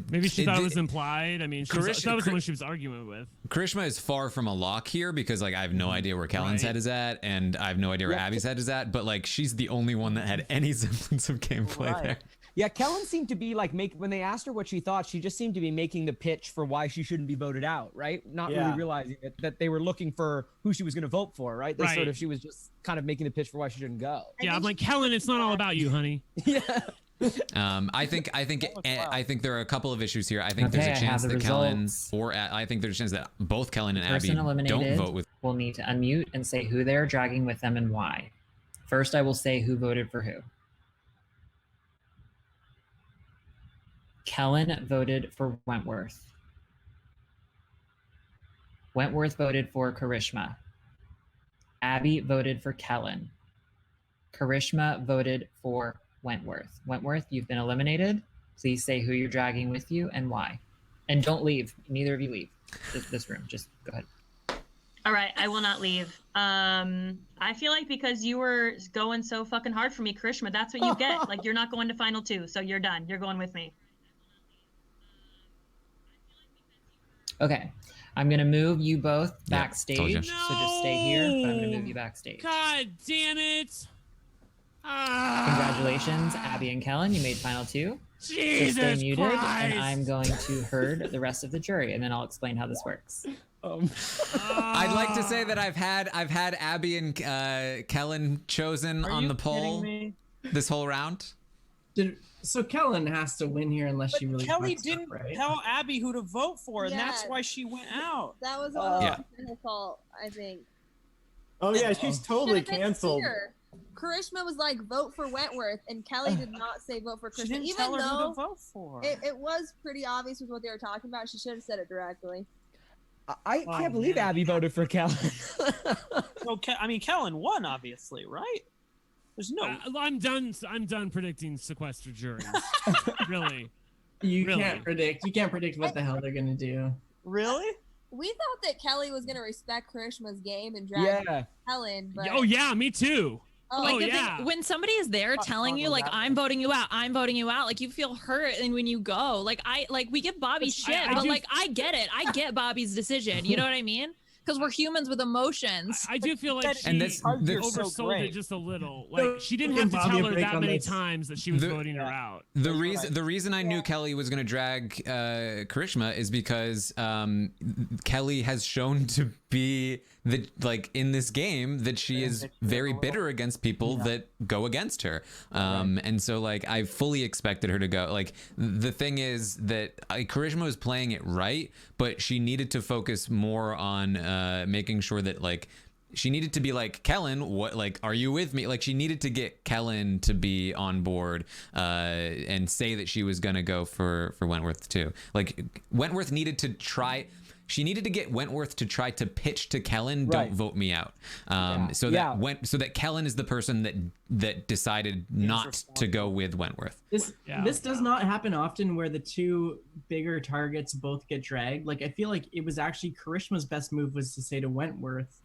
maybe she thought it was implied. I mean, that was someone she was arguing with. Krishma is far from a lock here because, like, I have no idea where Kellen's head is at, and I have no idea where Abby's head is at. But like, she's the only one that had any semblance of gameplay there. Yeah, Kellen seemed to be like when they asked her what she thought, she just seemed to be making the pitch for why she shouldn't be voted out, right? Not really realizing that they were looking for who she was going to vote for, right? She was just kind of making the pitch for why she shouldn't go. Yeah, I'm like, Kellen, it's not all about you, honey. I think there are a couple of issues here. I think there's a chance that Kellen, I think there's a chance that both Kellen and Abby don't vote with. Will need to unmute and say who they're dragging with them and why. First, I will say who voted for who. Kellen voted for Wentworth. Wentworth voted for Karishma. Abby voted for Kellen. Karishma voted for Wentworth. Wentworth, you've been eliminated. Please say who you're dragging with you and why. And don't leave. Neither of you leave this room. Just go ahead. All right, I will not leave. I feel like because you were going so fucking hard for me, Karishma, that's what you get. Like, you're not going to final two, so you're done. You're going with me. Okay. I'm going to move you both Yeah, backstage. told you. So just stay here, but I'm going to move you backstage. God damn it. Congratulations, Abby and Kellen. You made final 2. Jesus so stay muted, Christ. and I'm going to herd the rest of the jury, and then I'll explain how this works. I'd like to say that I've had Abby and Kellen chosen on the poll this whole round. So Kellen has to win here unless she really. Kelly didn't tell Abby who to vote for, and that's why she went out. That was all her fault, I think. Oh yeah, she's totally canceled. Karishma was like, vote for Wentworth, and Kelly did not say vote for Karishma. She didn't even tell her though who to vote for. It was pretty obvious with what they were talking about. She should have said it directly. I can't believe Abby voted for Kellen. So, I mean, Kellen won, obviously, right? There's no. I'm done predicting sequester juries. Really. You can't predict. You can't predict what the hell they're gonna do. Really? We thought that Kelly was gonna respect Karishma's game and drag Helen. But... Oh yeah, me too. Oh yeah. When somebody is there telling you like I'm voting you out, like you feel hurt, and when you go, like we give Bobby shit, but like I get it. I get Bobby's decision. You know what I mean? Because we're humans with emotions. I do feel like she oversold it just a little. Like she didn't have to tell her that many times that she was voting her out. The reason I knew Kelly was going to drag Karishma is because Kelly has shown to be in this game that she is very bitter against people that go against her. And so like I fully expected her to go. Like the thing is that Karishma was playing it right, but she needed to focus more on making sure that like she needed to be like, Kellen, what, like, are you with me? Like she needed to get Kellen to be on board and say that she was gonna go for Wentworth too. Like Wentworth needed to try. She needed to get Wentworth to try to pitch to Kellen, don't vote me out. So that Kellen is the person that decided not to go with Wentworth. This does not happen often where the two bigger targets both get dragged. Like I feel like it was actually Karishma's best move was to say to Wentworth.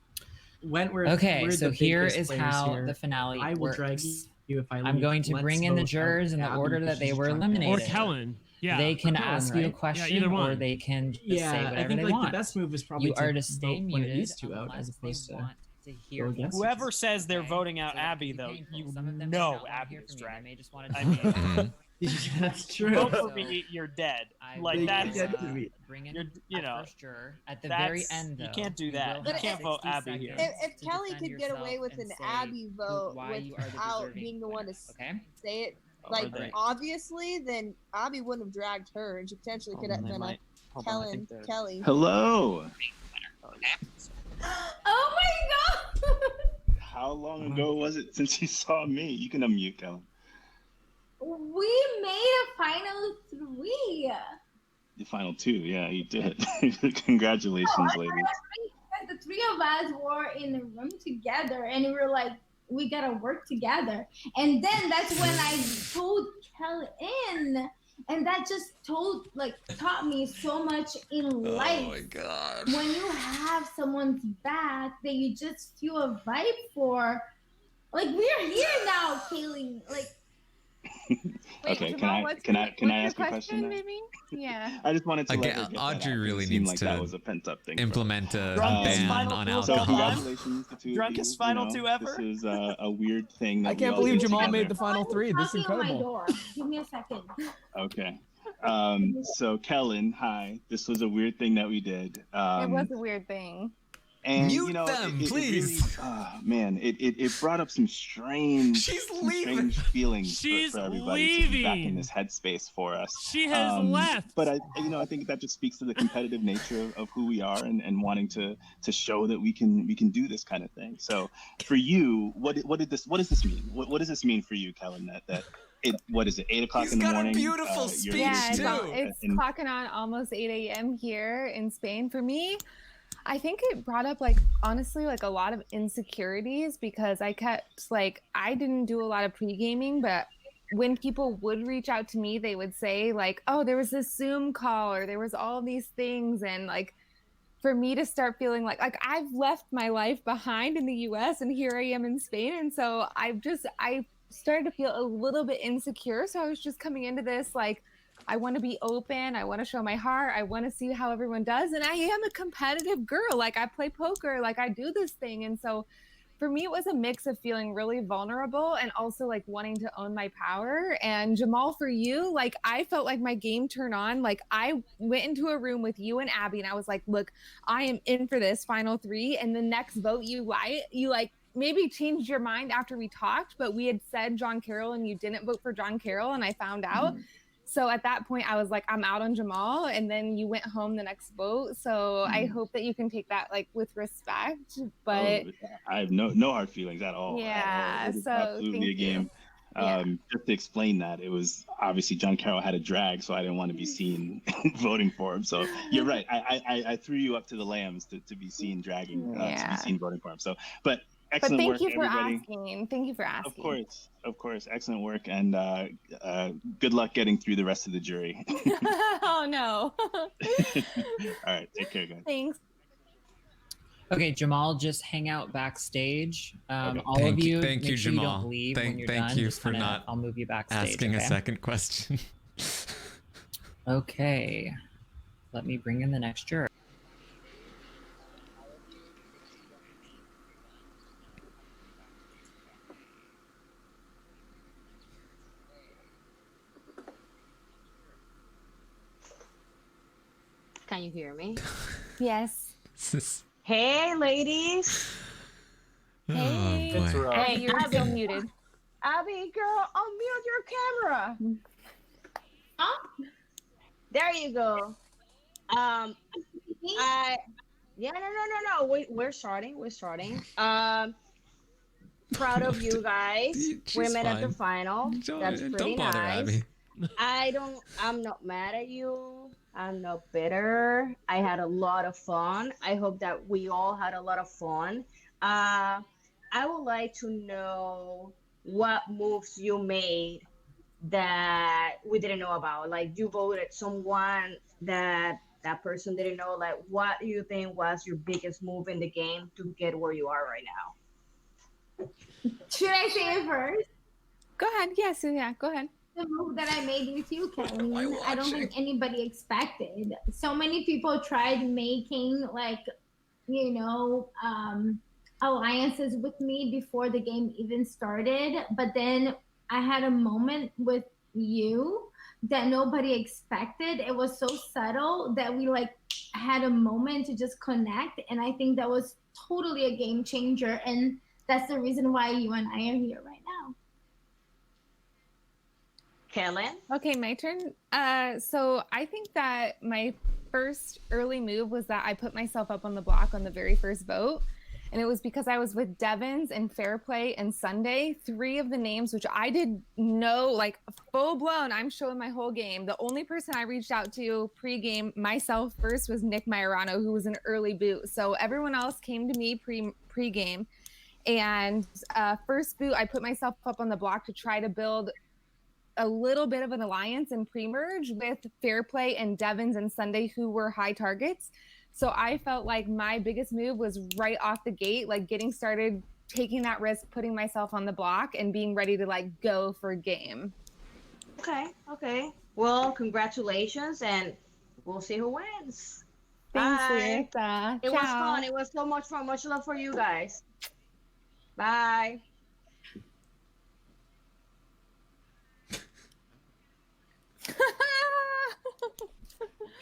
Okay, so here is how the finale I will works. drag you if I leave. I'm going to bring in the jurors in the order that they were eliminated. Or Kellen. Yeah. They can ask you a question, or they can just say whatever I think they want. The best move is probably you are to stay muted these two out as opposed to hear. Whoever says they're voting out Abby, though, you know Abby is dragged. I mean, that's true. Vote for me, you're dead. Like that's bring in you know first juror at the very end. Though, you can't do that. You can't vote Abby here. If Kelly could get away with an Abby vote without being the one to say it, like obviously, then Abby wouldn't have dragged her, and she potentially could have been a Kelly. Hello. Oh my god! How long ago was it since you saw me? You can unmute, Kellen. We made a final 3. The final 2, yeah, you did. Congratulations, ladies. The 3 of us were in the room together, and we were like, we gotta work together. And then that's when I pulled Kelly in, and that just taught me so much in life. Oh my god! When you have someone's back that you just feel a vibe for, like we're here now, Kaylee. Like. Wait, okay, Jamal, can I ask a question? Maybe? Yeah. I just wanted to Audrey really needs like to that was a pent-up thing implement a ban on alcohol. So congratulations to Drunkest final 2 ever. This is a weird thing. That I can't believe Jamal made the final 3. This is incredible. Give me a second. Okay. So Kellen, hi. This was a weird thing that we did. It was a weird thing. And mute them, please. Man, it brought up some strange, strange feelings for everybody to be back in this headspace for us. She has left. But I think that just speaks to the competitive nature of who we are and wanting to show that we can do this kind of thing. So for you, what does this mean? What does this mean for you, Kellen? What is it? 8 o'clock in the morning. He's got a beautiful speech too. It's clocking on almost 8 a.m. here in Spain for me. I think it brought up honestly a lot of insecurities because I kept I didn't do a lot of pre-gaming, but when people would reach out to me, they would say oh, there was this Zoom call or there was all these things. And for me to start feeling like I've left my life behind in the US and here I am in Spain. And so I started to feel a little bit insecure. So I was just coming into this I want to be open. I want to show my heart. I want to see how everyone does. And I am a competitive girl. Like I play poker, like I do this thing. And so for me, it was a mix of feeling really vulnerable and also like wanting to own my power. And Jamal, for you, like I felt like my game turned on. Like I went into a room with you and Abby and I was like, look, I am in for this final 3. And the next vote you like maybe changed your mind after we talked, but we had said John Carroll and you didn't vote for John Carroll and I found out. So at that point, I was like, I'm out on Jamal. And then you went home the next vote. So I hope that you can take that like with respect. But I have no hard feelings at all. Yeah. It is so absolutely a game. Just to explain that, it was obviously John Carroll had a drag, so I didn't want to be seen voting for him. So you're right. I threw you up to the lambs to be seen dragging, to be seen voting for him. So, but excellent work, everybody. Thank you for asking. Of course. Excellent work. And good luck getting through the rest of the jury. Oh, no. All right. Take care, guys. Thanks. Okay, Jamal, just hang out backstage. Okay. All of you, thank you, sure Jamal. You don't leave thank when you're thank done. you for not I'll move you backstage. Asking a second question. Okay. Let me bring in the next juror. Can you hear me? Yes. Hey, ladies. Hey. Oh, Hey, you're still muted. Abby, girl, unmute your camera. Huh? There you go. No. We're starting. Proud of you guys. Women at the final. That's pretty don't bother, nice. Abby. I'm not mad at you. I'm not bitter. I had a lot of fun. I hope that we all had a lot of fun. I would like to know what moves you made that we didn't know about. Like you voted someone that person didn't know. Like what do you think was your biggest move in the game to get where you are right now? Should I say it first? Go ahead. Yes, yeah, go ahead. The move that I made with you, Kelly, I don't think anybody expected. So many people tried making alliances with me before the game even started, but then I had a moment with you that nobody expected. It was so subtle that we had a moment to just connect, and I think that was totally a game changer, and that's the reason why you and I are here right now. Kellen? Okay, my turn. So I think that my first early move was that I put myself up on the block on the very first vote. And it was because I was with Devins and Fair Play and Sunday, 3 of the names, which I did know, like full blown. I'm showing my whole game. The only person I reached out to pre-game myself first was Nick Majorano, who was an early boot. So everyone else came to me pre-game. And first boot, I put myself up on the block to try to build a little bit of an alliance and pre-merge with Fair Play and Devins and Sunday, who were high targets. So I felt like my biggest move was right off the gate, like getting started, taking that risk, putting myself on the block and being ready to go for game. Okay. Well, congratulations, and we'll see who wins. Thanks, Bye. It was fun. It was so much fun. Much love for you guys. Bye.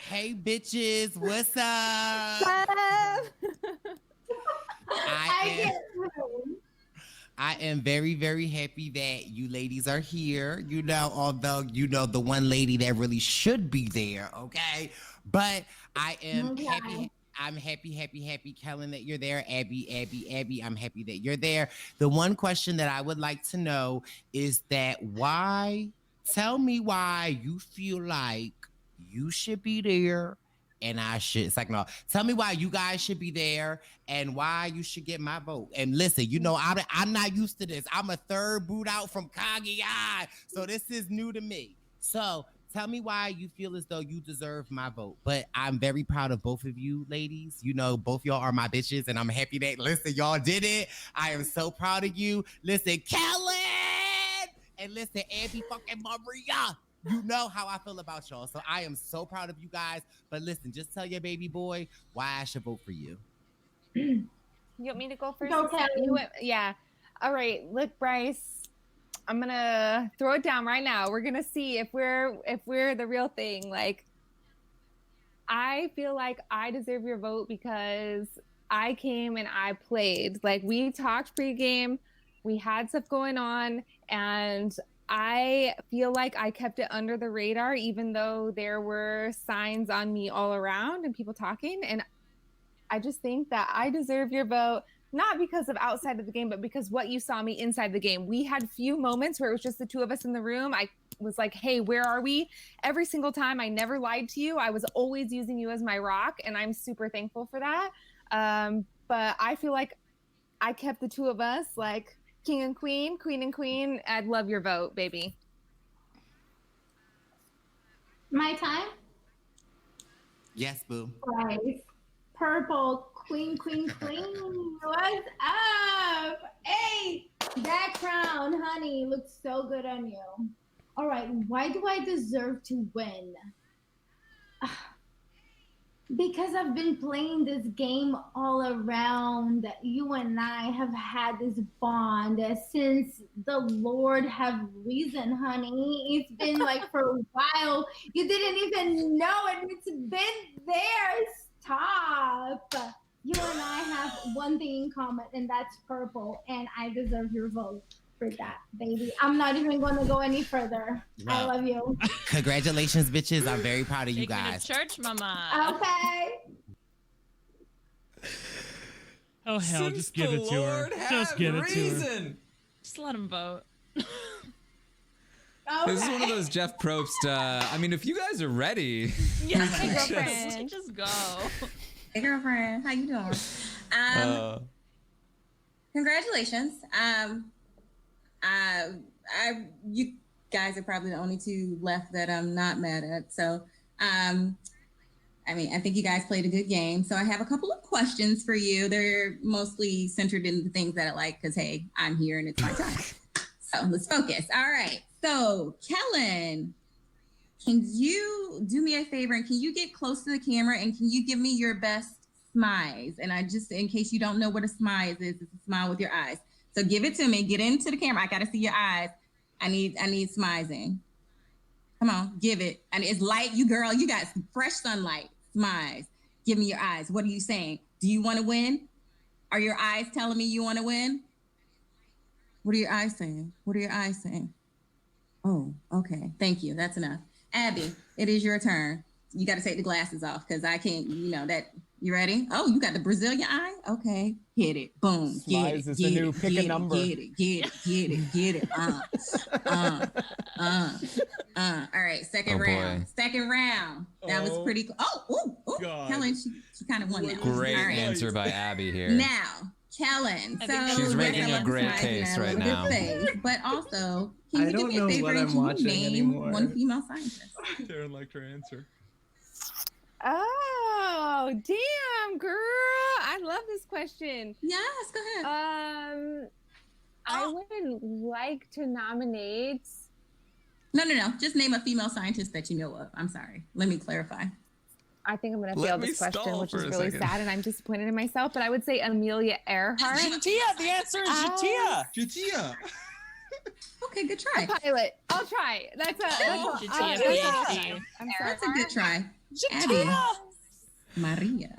Hey bitches, what's up? I am very, very happy that you ladies are here. Although the one lady that really should be there, okay? But I am happy. I'm happy, Kellen, that you're there. Abby, I'm happy that you're there. The one question that I would like to know is that tell me why you feel like you should be there and I should. It's like, no, tell me why you guys should be there and why you should get my vote. And listen, I'm not used to this. I'm a third boot out from Kagi-ai, so this is new to me. So tell me why you feel as though you deserve my vote. But I'm very proud of both of you ladies. Both y'all are my bitches, and I'm happy that, listen, y'all did it. I am so proud of you. Listen, Kellen! And listen, Abby fucking Maria. You know how I feel about y'all. So I am so proud of you guys. But listen, just tell your baby boy why I should vote for you. You want me to go first? Okay. Yeah. All right. Look, Bryce, I'm gonna throw it down right now. We're gonna see if we're the real thing. Like, I feel like I deserve your vote because I came and I played. Like, we talked pregame, we had stuff going on, and I feel like I kept it under the radar, even though there were signs on me all around and people talking. And I just think that I deserve your vote, not because of outside of the game, but because what you saw me inside the game. We had few moments where it was just the two of us in the room. I was like, hey, where are we? Every single time. I never lied to you. I was always using you as my rock, and I'm super thankful for that. But I feel like I kept the two of us like king and queen, queen and queen. I'd love your vote, baby. My time? Yes, boo. Right. Purple, queen, queen, queen. What's up? Hey, that crown, honey, looks so good on you. All right, why do I deserve to win? Because I've been playing this game all around. You and I have had this bond since the Lord have reason, honey. It's been like for a while. You didn't even know it. It's been there. Stop. You and I have one thing in common, and that's purple, and I deserve your vote for that, baby. I'm not even going to go any further. Well, I love you. Congratulations, bitches. I'm very proud of you guys. Church, mama. Okay. Oh, hell, just give it to her. Just give it to her. Just let him vote. This is one of those Jeff Probst. I mean, if you guys are ready, yeah, girlfriend, just go. Hey, girlfriend, how you doing? Congratulations. You guys are probably the only two left that I'm not mad at. So, I mean, I think you guys played a good game. So I have a couple of questions for you. They're mostly centered in the things that I like because, hey, I'm here and it's my time. So let's focus. All right. So, Kellen, can you do me a favor and can you get close to the camera and can you give me your best smize? And I just, in case you don't know what a smize is, it's a smile with your eyes. So give it to me. Get into the camera. I got to see your eyes. I need smizing. Come on, give it. And it's light. You girl, you got fresh sunlight. Smize. Give me your eyes. What are you saying? Do you want to win? Are your eyes telling me you want to win? What are your eyes saying? What are your eyes saying? Oh, okay. Thank you. That's enough. Abby, it is your turn. You got to take the glasses off because I can't, you know, that. You ready? Oh, you got the Brazilian eye? Okay. Hit it. Boom. Get it. Is the new pick a number. Get it. All right. Second round. Second round. That was pretty cool. Oh, Kellen, she kind of won that one. Great answer by Abby here. Now, Kellen. So she's making a great case right now. But also, can you do me a favor and can you name one female scientist? Taran liked her answer. Oh, damn, girl. I love this question. Yes, go ahead. I would like to nominate. No. Just name a female scientist that you know of. I'm sorry. Let me clarify. I think I'm going to fail this question, which is really sad, and I'm disappointed in myself, but I would say Amelia Earhart. Jatia. The answer is Jatia. Jatia. Okay, good try. A pilot. I'll try. That's a Jatia. I'm sorry. That's a good try. Jatia. Abby. Maria.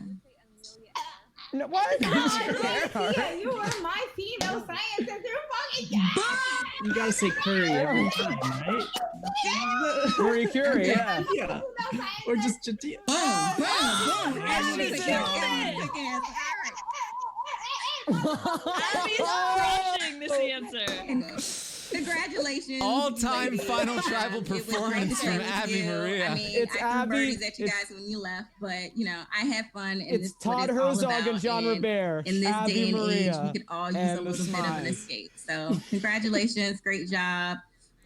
No, what? Jatia, you are my female scientist. You're fucking You gotta say Curie every time, right? Marie Curie, yeah. Or just Jatia. Boom. Abby's crushing this answer. Congratulations. All-time final tribal performance from Abby Maria. I mean, it's I Abby. at you guys when you left, but you know, I had fun. And it's Todd Herzog and John Robert. In this Abby day and Maria age, we could all use a little bit of an escape. So, congratulations, great job,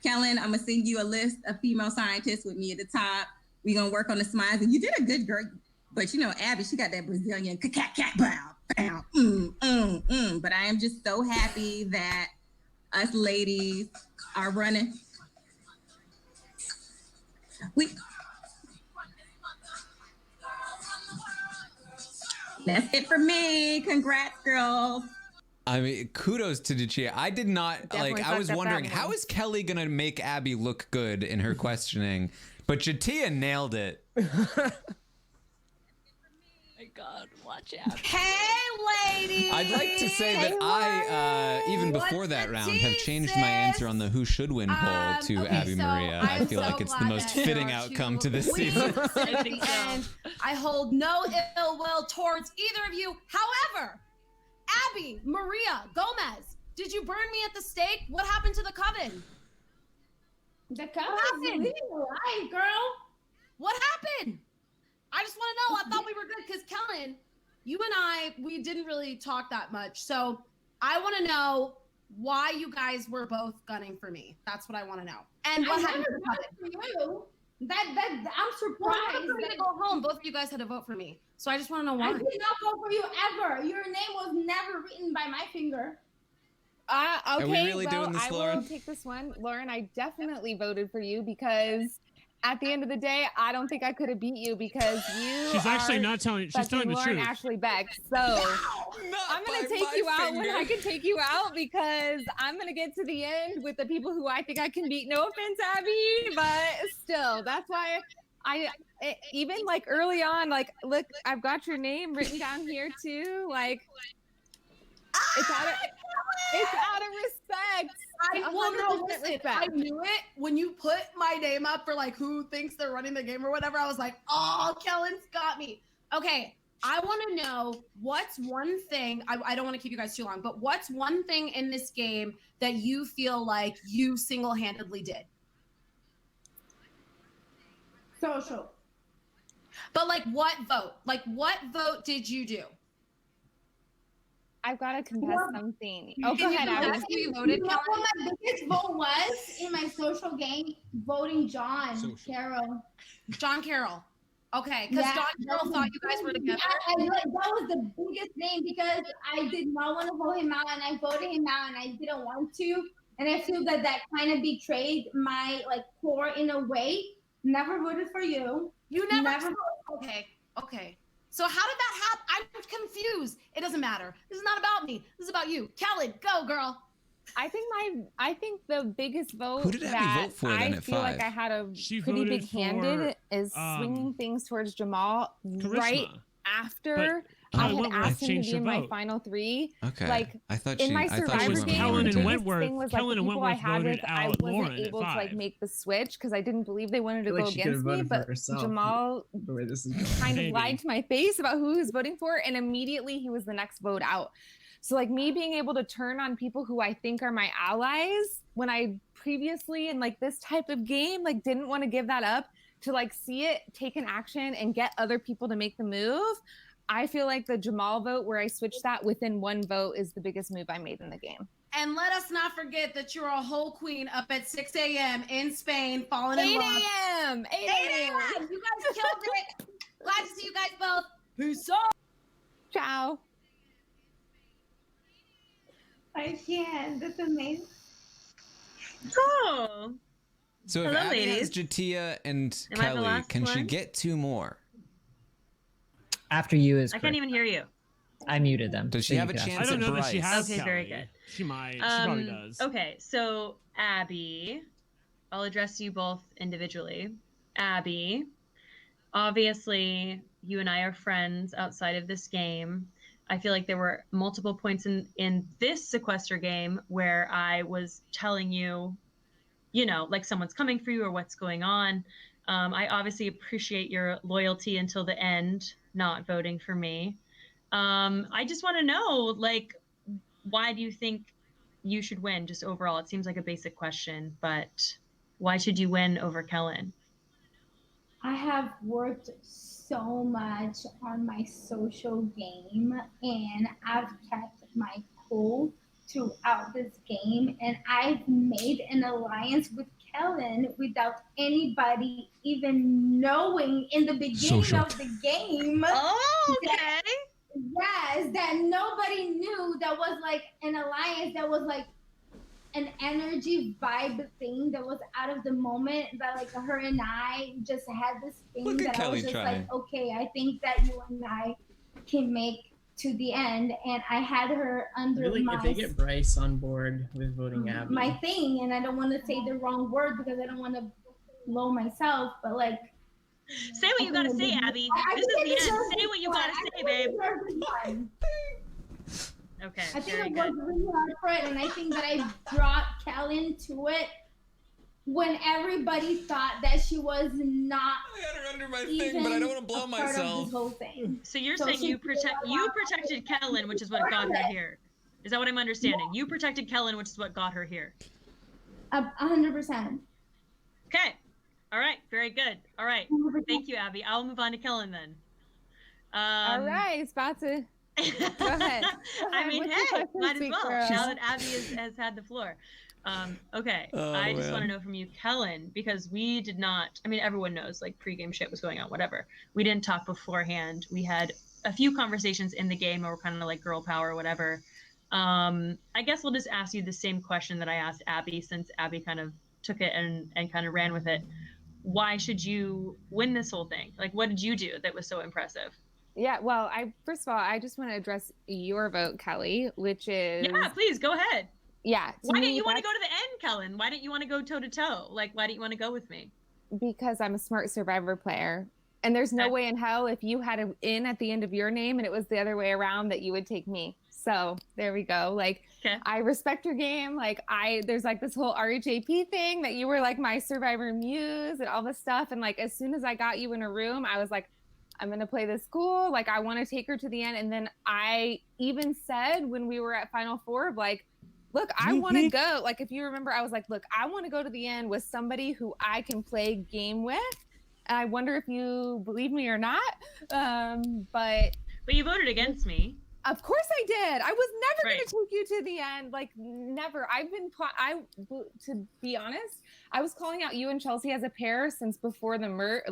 Kellen. I'm gonna send you a list of female scientists with me at the top. We're gonna work on the smiles, and you did a good girl. But you know, Abby, she got that Brazilian bow. But I am just so happy that us ladies are running. That's it for me. Congrats, girls. I mean, kudos to Lucia. I did not Definitely I was fucked up wondering that how one. is Kelly gonna make Abby look good in her questioning, but Jatia nailed it. My God, watch out. Hey, ladies. I'd like to say that I, even before that round, have changed my answer on the Who Should Win poll to Abby Maria. I feel like it's the most fitting outcome to this season. At the end, I hold no ill will towards either of you. However, Abby, Maria, Gomez, did you burn me at the stake? What happened to the coven? The coven's leaving alive, girl. What happened? I just want to know. I thought we were good because Kellen, you and we didn't really talk that much. So I want to know why you guys were both gunning for me. That's what I want to know. And what happened to the coven? For you. I'm surprised. Well, I'm to go home. Both of you guys had to vote for me. So I just want to know why. I did not vote for you ever. Your name was never written by my finger. Okay, Are we really well, doing this, I Lauren? will take this one. Lauren, I definitely voted for you because at the end of the day, I don't think I could have beat you because you She's actually not telling. She's telling the Lauren truth. Ashley Beck. So I'm gonna take you out when I can take you out because I'm gonna get to the end with the people who I think I can beat. No offense, Abby, but still, that's why even like early on, like, look, I've got your name written down here too. Like, it's out of respect. I knew it when you put my name up for like who thinks they're running the game or whatever. I was like, oh, Kellen's got me. Okay, I want to know what's one thing. I don't want to keep you guys too long, but what's one thing in this game that you feel like you single-handedly did? Social. But like, what vote? Like, what vote did you do? I've got to confess something. Oh, go ahead, Abby. You know what my biggest vote was in my social game? Voting John Carroll. John Carroll. Okay, because John Carroll thought you guys were together. That was the biggest thing because I did not want to vote him out, and I voted him out, and I didn't want to. And I feel that kind of betrayed my core in a way. Never voted for you. You never. Okay. So how did that happen? I'm confused. It doesn't matter. This is not about me. This is about you. Kellen, go, girl. I think the biggest vote Who did Abby that vote for then I at feel like 5? I had a She pretty voted big hand in is swinging things towards Jamal right after I had asked him to be in my final 3. Okay. Like, I thought in she- my I thought she Survivor went game, Kellen the and biggest Wentworth- thing was like Kellen the and people I Wentworth had voted with, I out wasn't Lauren at able to 5. make the switch because I didn't believe they wanted to go She could have against me. voted for But herself, Jamal the way this is going. kind of Maybe. lied to my face about who he was voting for, and immediately he was the next vote out. So like me being able to turn on people who I think are my allies when I previously in like this type of game like didn't want to give that up, to like see it take an action and get other people to make the move. I feel like the Jamal vote where I switched that within one vote is the biggest move I made in the game. And let us not forget that you're a whole queen up at 6 a.m. in Spain, falling in 8 love. a.m. 8 a.m. You guys killed it. Glad to see you guys both. Peace out. Ciao. I can't. That's amazing. Oh. So if Hello, Abby has ladies. Jatia and Am I the Kelly, last can she one? get 2 more? After you is I can't correct. even hear you. I muted them. Does so she you have a can ask chance I don't at know that Bryce? she has. Okay, very Kelly. good. She might. She probably does. Okay, so Abby, I'll address you both individually. Abby, obviously, you and I are friends outside of this game. I feel like there were multiple points in this sequester game where I was telling you, like someone's coming for you or what's going on. I obviously appreciate your loyalty until the end, not voting for me. I just want to know, why do you think you should win just overall? It seems like a basic question, but why should you win over Kellen? I have worked so much on my social game and I've kept my cool throughout this game, and I've made an alliance with Kellen without anybody even knowing in the beginning of the game. Oh, okay. Yes, that nobody knew that was like an alliance that was like an energy vibe thing that was out of the moment, that like her and I just had this thing Look at that I Kelly was just trying. like, okay, I think that you and I can make to the end, and I had her under Really, my if they get Bryce on board with voting Abby, my thing, and I don't want to say the wrong word because I don't want to blow myself, but like, say what you gotta say, Abby. This is the end. Say what you gotta say, babe. Okay. I think very I good. worked really hard for it, and I think that I brought Kellen to it when everybody thought that she was not. I had her under my thing, but I don't want to blow myself. Whole thing. So you're saying you protected Kellen, which is what got her here. Is that what I'm understanding? You protected Kellen, which is what got her here. 100%. Okay. All right. Very good. All right. Thank you, Abby. I'll move on to Kellen then. All right, it's about to. Go ahead. I mean, What's hey, your question, might as sweet well. girl? Now that Abby has had the floor. Okay. Oh, I just want to man. know from you, Kellen, because we did not. I mean, everyone knows like pregame shit was going on, whatever. We didn't talk beforehand. We had a few conversations in the game, or kind of like girl power, or whatever. I guess we'll just ask you the same question that I asked Abby, since Abby kind of took it and kind of ran with it. Why should you win this whole thing? Like, what did you do that was so impressive? Yeah, well, first of all, I just want to address your vote, Kelly, which is Yeah, please go ahead. Yeah. Why didn't you want to go to the end, Kellen? Why didn't you want to go toe to toe? Like, why didn't you want to go with me? Because I'm a smart Survivor player, and there's no way in hell if you had an in at the end of your name and it was the other way around that you would take me. So there we go. Like, I respect your game. Like, there's like this whole RHAP thing that you were like my Survivor muse and all this stuff. And like, as soon as I got you in a room, I was like, I'm going to play this cool. Like, I want to take her to the end. And then I even said when we were at Final Four, like, look, I want to go. Like, if you remember, I was like, look, I want to go to the end with somebody who I can play game with. And I wonder if you believe me or not. But you voted against me. Of course I did. I was never going to take you to the end. Like, never. To be honest, I was calling out you and Chelsea as a pair since before the merge.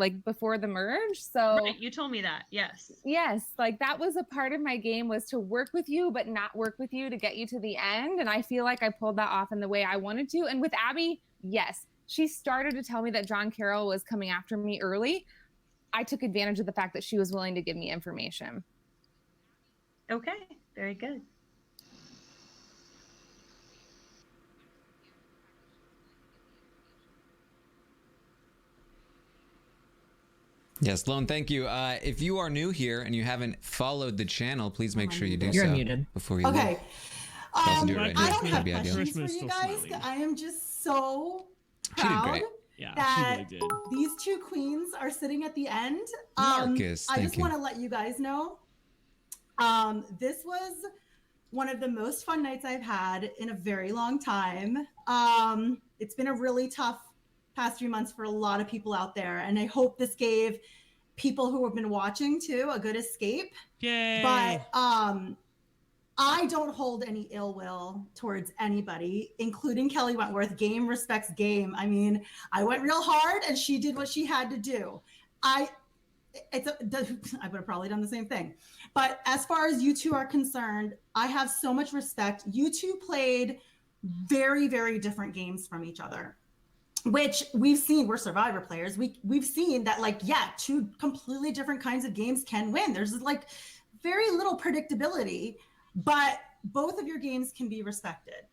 So right, you told me that. Yes. Yes, like that was a part of my game, was to work with you, but not work with you to get you to the end. And I feel like I pulled that off in the way I wanted to. And with Abby, yes, she started to tell me that John Carroll was coming after me early. I took advantage of the fact that she was willing to give me information. Okay, very good. Yes, Sloan, thank you. If you are new here and you haven't followed the channel, please make sure you do You're so muted. Before you Okay. leave. Also do it right I now. don't have That'd be ideal. questions for you guys. I am just so She did proud great. Yeah, that she really did. these two queens are sitting at the end. Marcus, I thank just you. want to let you guys know, this was one of the most fun nights I've had in a very long time. It's been a really tough past 3 months for a lot of people out there, and I hope this gave people who have been watching too a good escape. Yay. But I don't hold any ill will towards anybody, including Kelly Wentworth. Game respects game. I mean, I went real hard and she did what she had to do. I would have probably done the same thing. But as far as you two are concerned, I have so much respect. You two played very, very different games from each other, which we've seen. We're Survivor players. We've seen that, like, yeah, two completely different kinds of games can win. There's like very little predictability, but both of your games can be respected.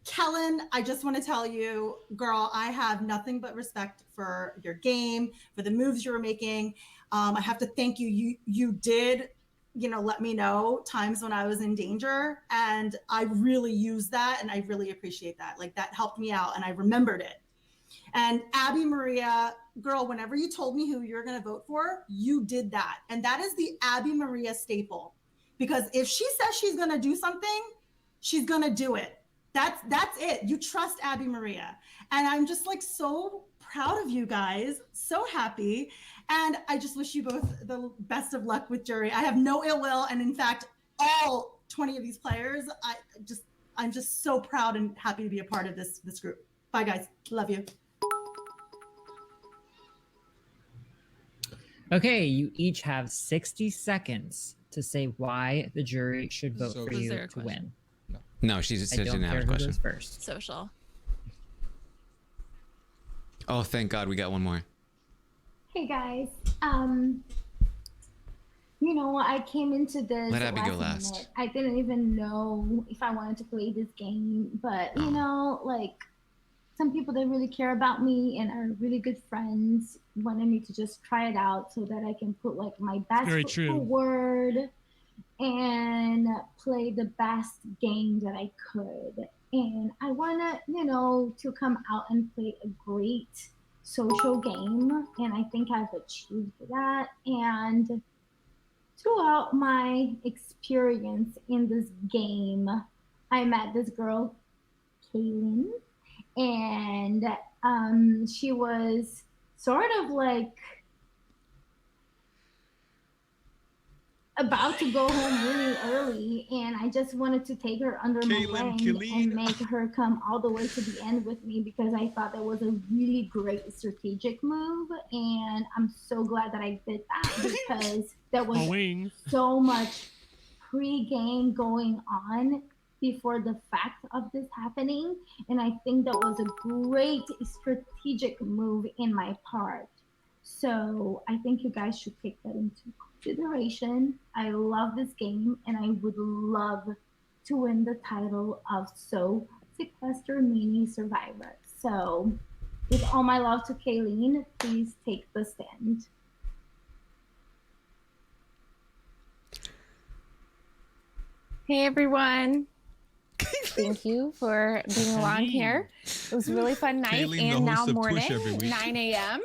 Kellen, I just want to tell you, girl, I have nothing but respect for your game, for the moves you were making. I have to thank you. You did, let me know times when I was in danger, and I really used that, and I really appreciate that. Like, that helped me out, and I remembered it. And Abby Maria, girl, whenever you told me who you're going to vote for, you did that. And that is the Abby Maria staple. Because if she says she's going to do something, she's going to do it. That's it. You trust Abby Maria. And I'm just like so proud of you guys. So happy. And I just wish you both the best of luck with jury. I have no ill will. And in fact, all 20 of these players, I'm just so proud and happy to be a part of this group. Bye guys. Love you. Okay, you each have 60 seconds to say why the jury should vote for you to win. No, she didn't have a question. First. Social. Oh, thank God we got one more. Hey guys, you know, I came into this Let Abby go last last. minute. I didn't even know if I wanted to play this game, but you know, like some people that really care about me and are really good friends wanted me to just try it out so that I can put like my best foot forward and play the best game that I could. And I wanna, you know, to come out and play a great social game, and I think I've achieved that. And throughout my experience in this game, I met this girl, Kaylin, and she was sort of like about to go home really early, and I just wanted to take her under my wing and make her come all the way to the end with me because I thought that was a really great strategic move, and I'm so glad that I did that because there was so much pre-game going on before the fact of this happening, and I think that was a great strategic move in my part. So I think you guys should take that into consideration. I love this game, and I would love to win the title of Sequester Mini Survivor. So with all my love to Kayleen, please take the stand. Hey everyone. Thank you for being along here. It was a really fun night and now morning, 9 a.m.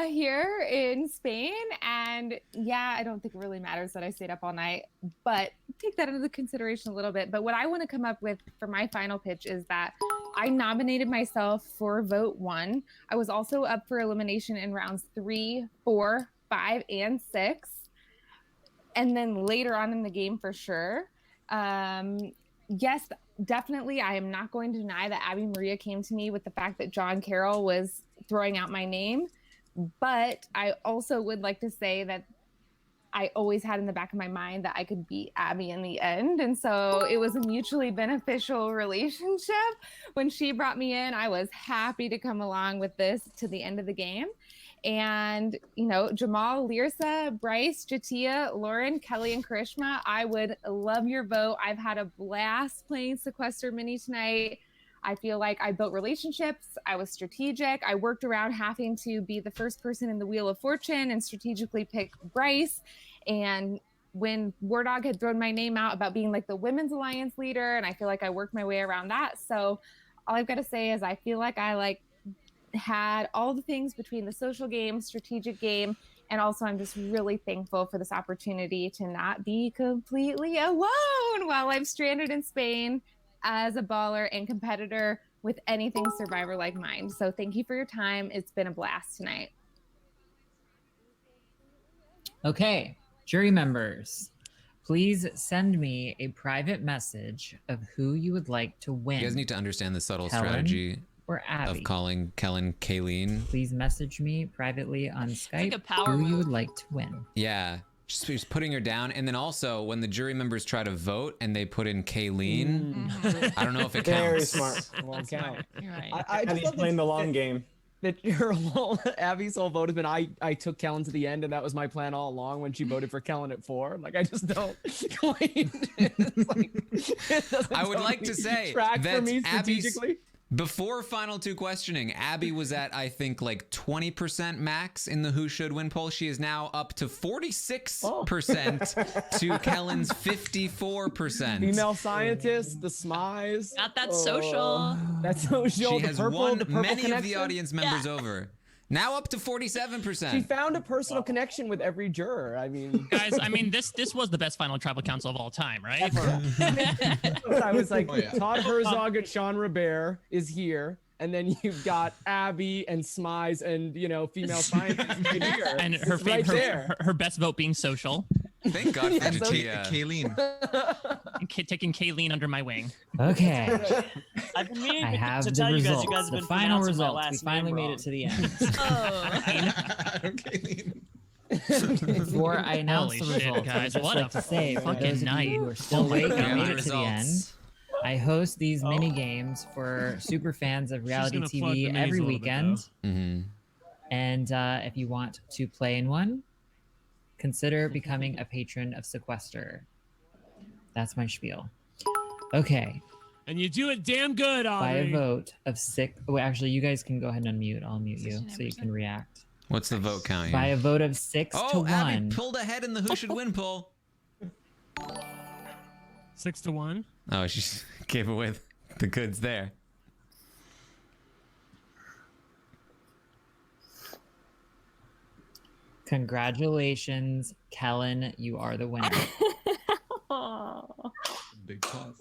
Here in Spain. And yeah, I don't think it really matters that I stayed up all night, but take that into consideration a little bit. But what I want to come up with for my final pitch is that I nominated myself for vote 1. I was also up for elimination in rounds 3, 4, 5, and 6. And then later on in the game for sure. Yes, definitely. I am not going to deny that Abby Maria came to me with the fact that John Carroll was throwing out my name. But I also would like to say that I always had in the back of my mind that I could beat Abby in the end. And so it was a mutually beneficial relationship. When she brought me in, I was happy to come along with this to the end of the game. And, you know, Jamal, Lirsa, Bryce, Jatia, Lauren, Kelly, and Karishma, I would love your vote. I've had a blast playing Sequester Mini tonight. I feel like I built relationships. I was strategic. I worked around having to be the first person in the Wheel of Fortune and strategically pick Bryce. And when War Dog had thrown my name out about being like the Women's Alliance leader, and I feel like I worked my way around that. So all I've got to say is I feel like I had all the things between the social game, strategic game, and also I'm just really thankful for this opportunity to not be completely alone while I'm stranded in Spain as a baller and competitor with anything Survivor like mine. So thank you for your time. It's been a blast tonight. Okay, jury members, please send me a private message of who you would like to win. You guys need to understand the subtle Kellen strategy or Abby. of calling Kellen Kayleen. Please message me privately on Skype like a power who you move. would like to win. Yeah, just putting her down. And then also when the jury members try to vote and they put in Kayleen, I don't know if it counts. Very smart. It won't count. You're right. I And just he's love playing the long game. that her whole Abby's whole vote has been I took Kellen to the end, and that was my plan all along when she voted for Kellen at 4. Like I just don't I would like to say track that for me Abby's, strategically. before final 2 questioning, Abby was at I think like 20% max in the Who Should Win poll. She is now up to 46% to Kellen's 54%. Female scientist, the smize. Got that social. That's social. She the has purple, won the purple many connection. of the audience members over. Now up to 47%. She found a personal connection with every juror. I mean, Guys, I mean, this was the best final tribal council of all time, right? I was like, Todd Herzog and Sean Robert is here. And then you've got Abby and Smize and, female scientists in here. And her best vote being social. Thank God for Kayleen. Taking Kayleen under my wing. Okay. I've been meaning I have to the tell you guys. results. You guys have The been final pronouncing my results. last We finally name made wrong. it to the end. Kayleen. Before I announce Holy the shit, results, guys, I'd just what like a to say for fucking those of night. you who are still awake Yeah, and the made it to the end, results. I host these mini games for super fans of reality gonna plug the TV minis every a little bit, weekend. Mm-hmm. And if you want to play in one, consider becoming a patron of Sequester. That's my spiel. Okay. And you do it damn good, By Audrey. a vote of 6. Oh, actually, you guys can go ahead and unmute. I'll mute you so you can react. What's the vote count? By a vote of 6 to 1. Abby pulled ahead in the Who Should Win poll. 6-1. Oh, she gave away the goods there. Congratulations, Kellen. You are the winner. Big pause.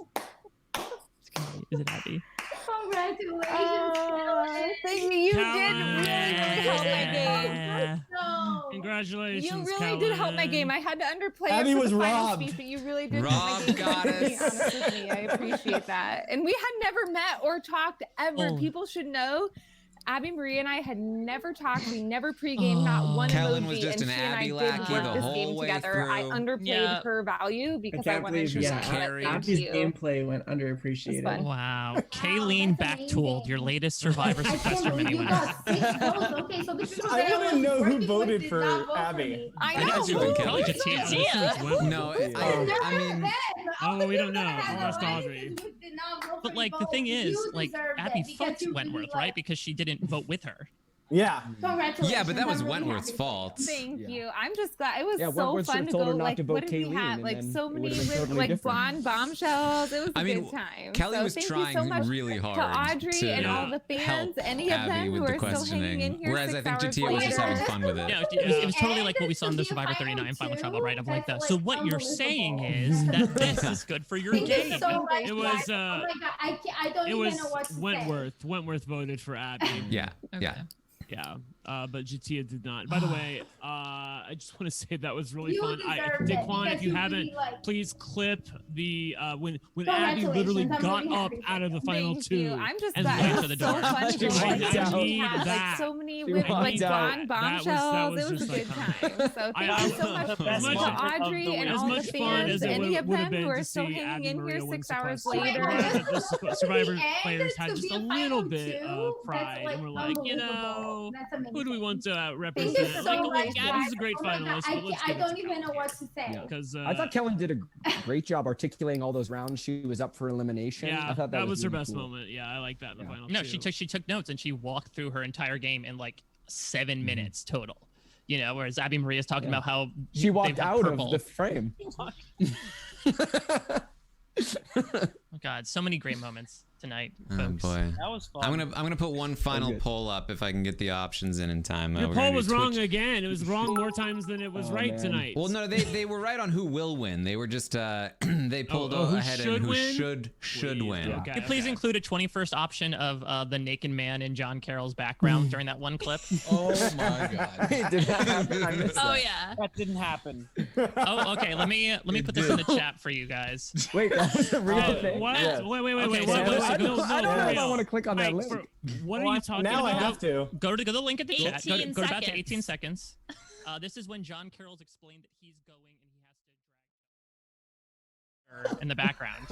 Is it Abby? Congratulations, Thank you. You did Kellen. really help my game. Congratulations, You really Kellen. did help my game. I had to underplay Abby it for was the final robbed. speech, but you really did Rob help my game. got To be us. honest with me, I appreciate that. And we had never met or talked ever. Oh. People should know. Abby Marie and I had never talked. We never pre-gamed, not one Kellen emoji. was just and an she and I Abby did lackey work the this whole game way together. I through. underplayed her value because I wanted to carry. Abby's you. gameplay went underappreciated. fun. Wow. Kayleen backtooled your latest Survivor Sequester Mini winner. Okay, so this is what I want to know who voted did for not vote for Abby. me. I know. Probably Jatia. No, I mean, Oh, we don't know. I'll ask Audrey. But like the thing is, like Abby fucked Wentworth, right? Because she didn't vote with her. Yeah. Congratulations. yeah, but that was I'm really Wentworth's happy. fault. Thank you. I'm just glad it was Yeah, so Wentworth fun should've to told go. her not Like, to vote what did we Kayleen, have? and Like then so it many would've been totally like different. blonde bombshells. It was a I mean, good time. Kelly so was thank trying you so much really hard to Audrey to and all the fans, help any of Abby them with who the are still hanging in questioning. here. Whereas I 6 think hours Jatia was just later. having fun with it. Yeah, it was totally like what we saw in the Survivor 39 final travel, right? Of like that. So what you're saying is that this is good for your Thank game. you so much, It was guys. Oh my God, I don't it even was know what to say. Wentworth. Wentworth voted for Abby. Yeah, yeah. Yeah, but Jatia did not. By the way, I just want to say that was really You fun. deserved it Daquan, if because you you haven't, really, like- please clip the when Abby literally Congratulations, I'm got really up happy out of the final Thank two. you. I'm just and glad went it to was the so door. fun to go. I Like, need we had that. like so many She with like walked out. blonde That bombshells. was It was a just good iconic. time. So thank you so much The to best much- moment of Audrey the and week. As all the much fun fans. as it Any of would have them who been are to still see hanging Abby in Maria here win 6 hours Sequester, later. I'm glad that the Survivor And players had to just be a a little final bit two, of that's, pride, like, and we're like, you know, unbelievable. That's who do we want to Thank represent? you so Like, much, Abby's a guys. great Oh my God, finalist, but let's I give it don't to even know what to say. because I thought Kellen did a great job articulating all those rounds. She was up for elimination. yeah, I thought that was her really best cool. moment. Yeah, I like that in the final. No, two. she took notes and she walked through her entire game in like 7 minutes total. You know, whereas Abby Maria's talking about how She walked they've had out purple. of the frame. Oh God, so many great moments tonight, Oh folks. boy. That was fun. I'm gonna put one final good. poll up if I can get the options in time. Your We're poll gonna do was wrong Twitch- again. It was wrong more times than it was Oh, right man. tonight. Well, no, they were right on who will win. They were just they pulled who ahead should and who win? should Please. win. Okay. Could you please include a 21st option of the naked man in John Carroll's background during that one clip? Oh my god. Wait, did that happen? I missed Oh that. yeah. That didn't happen. Oh, okay. Let me put this in the chat for you guys. Wait, that was a real thing. What? Yeah. Wait, Okay, wait. so What? go- I No, don't know for if I real. want to click on that Mike, link. what are you talking Now about? I have to. Go to the link at the chat. Go 18 to about to seconds. 18 seconds. This is when John Carroll's explained that he's going and he has to drag her in the background.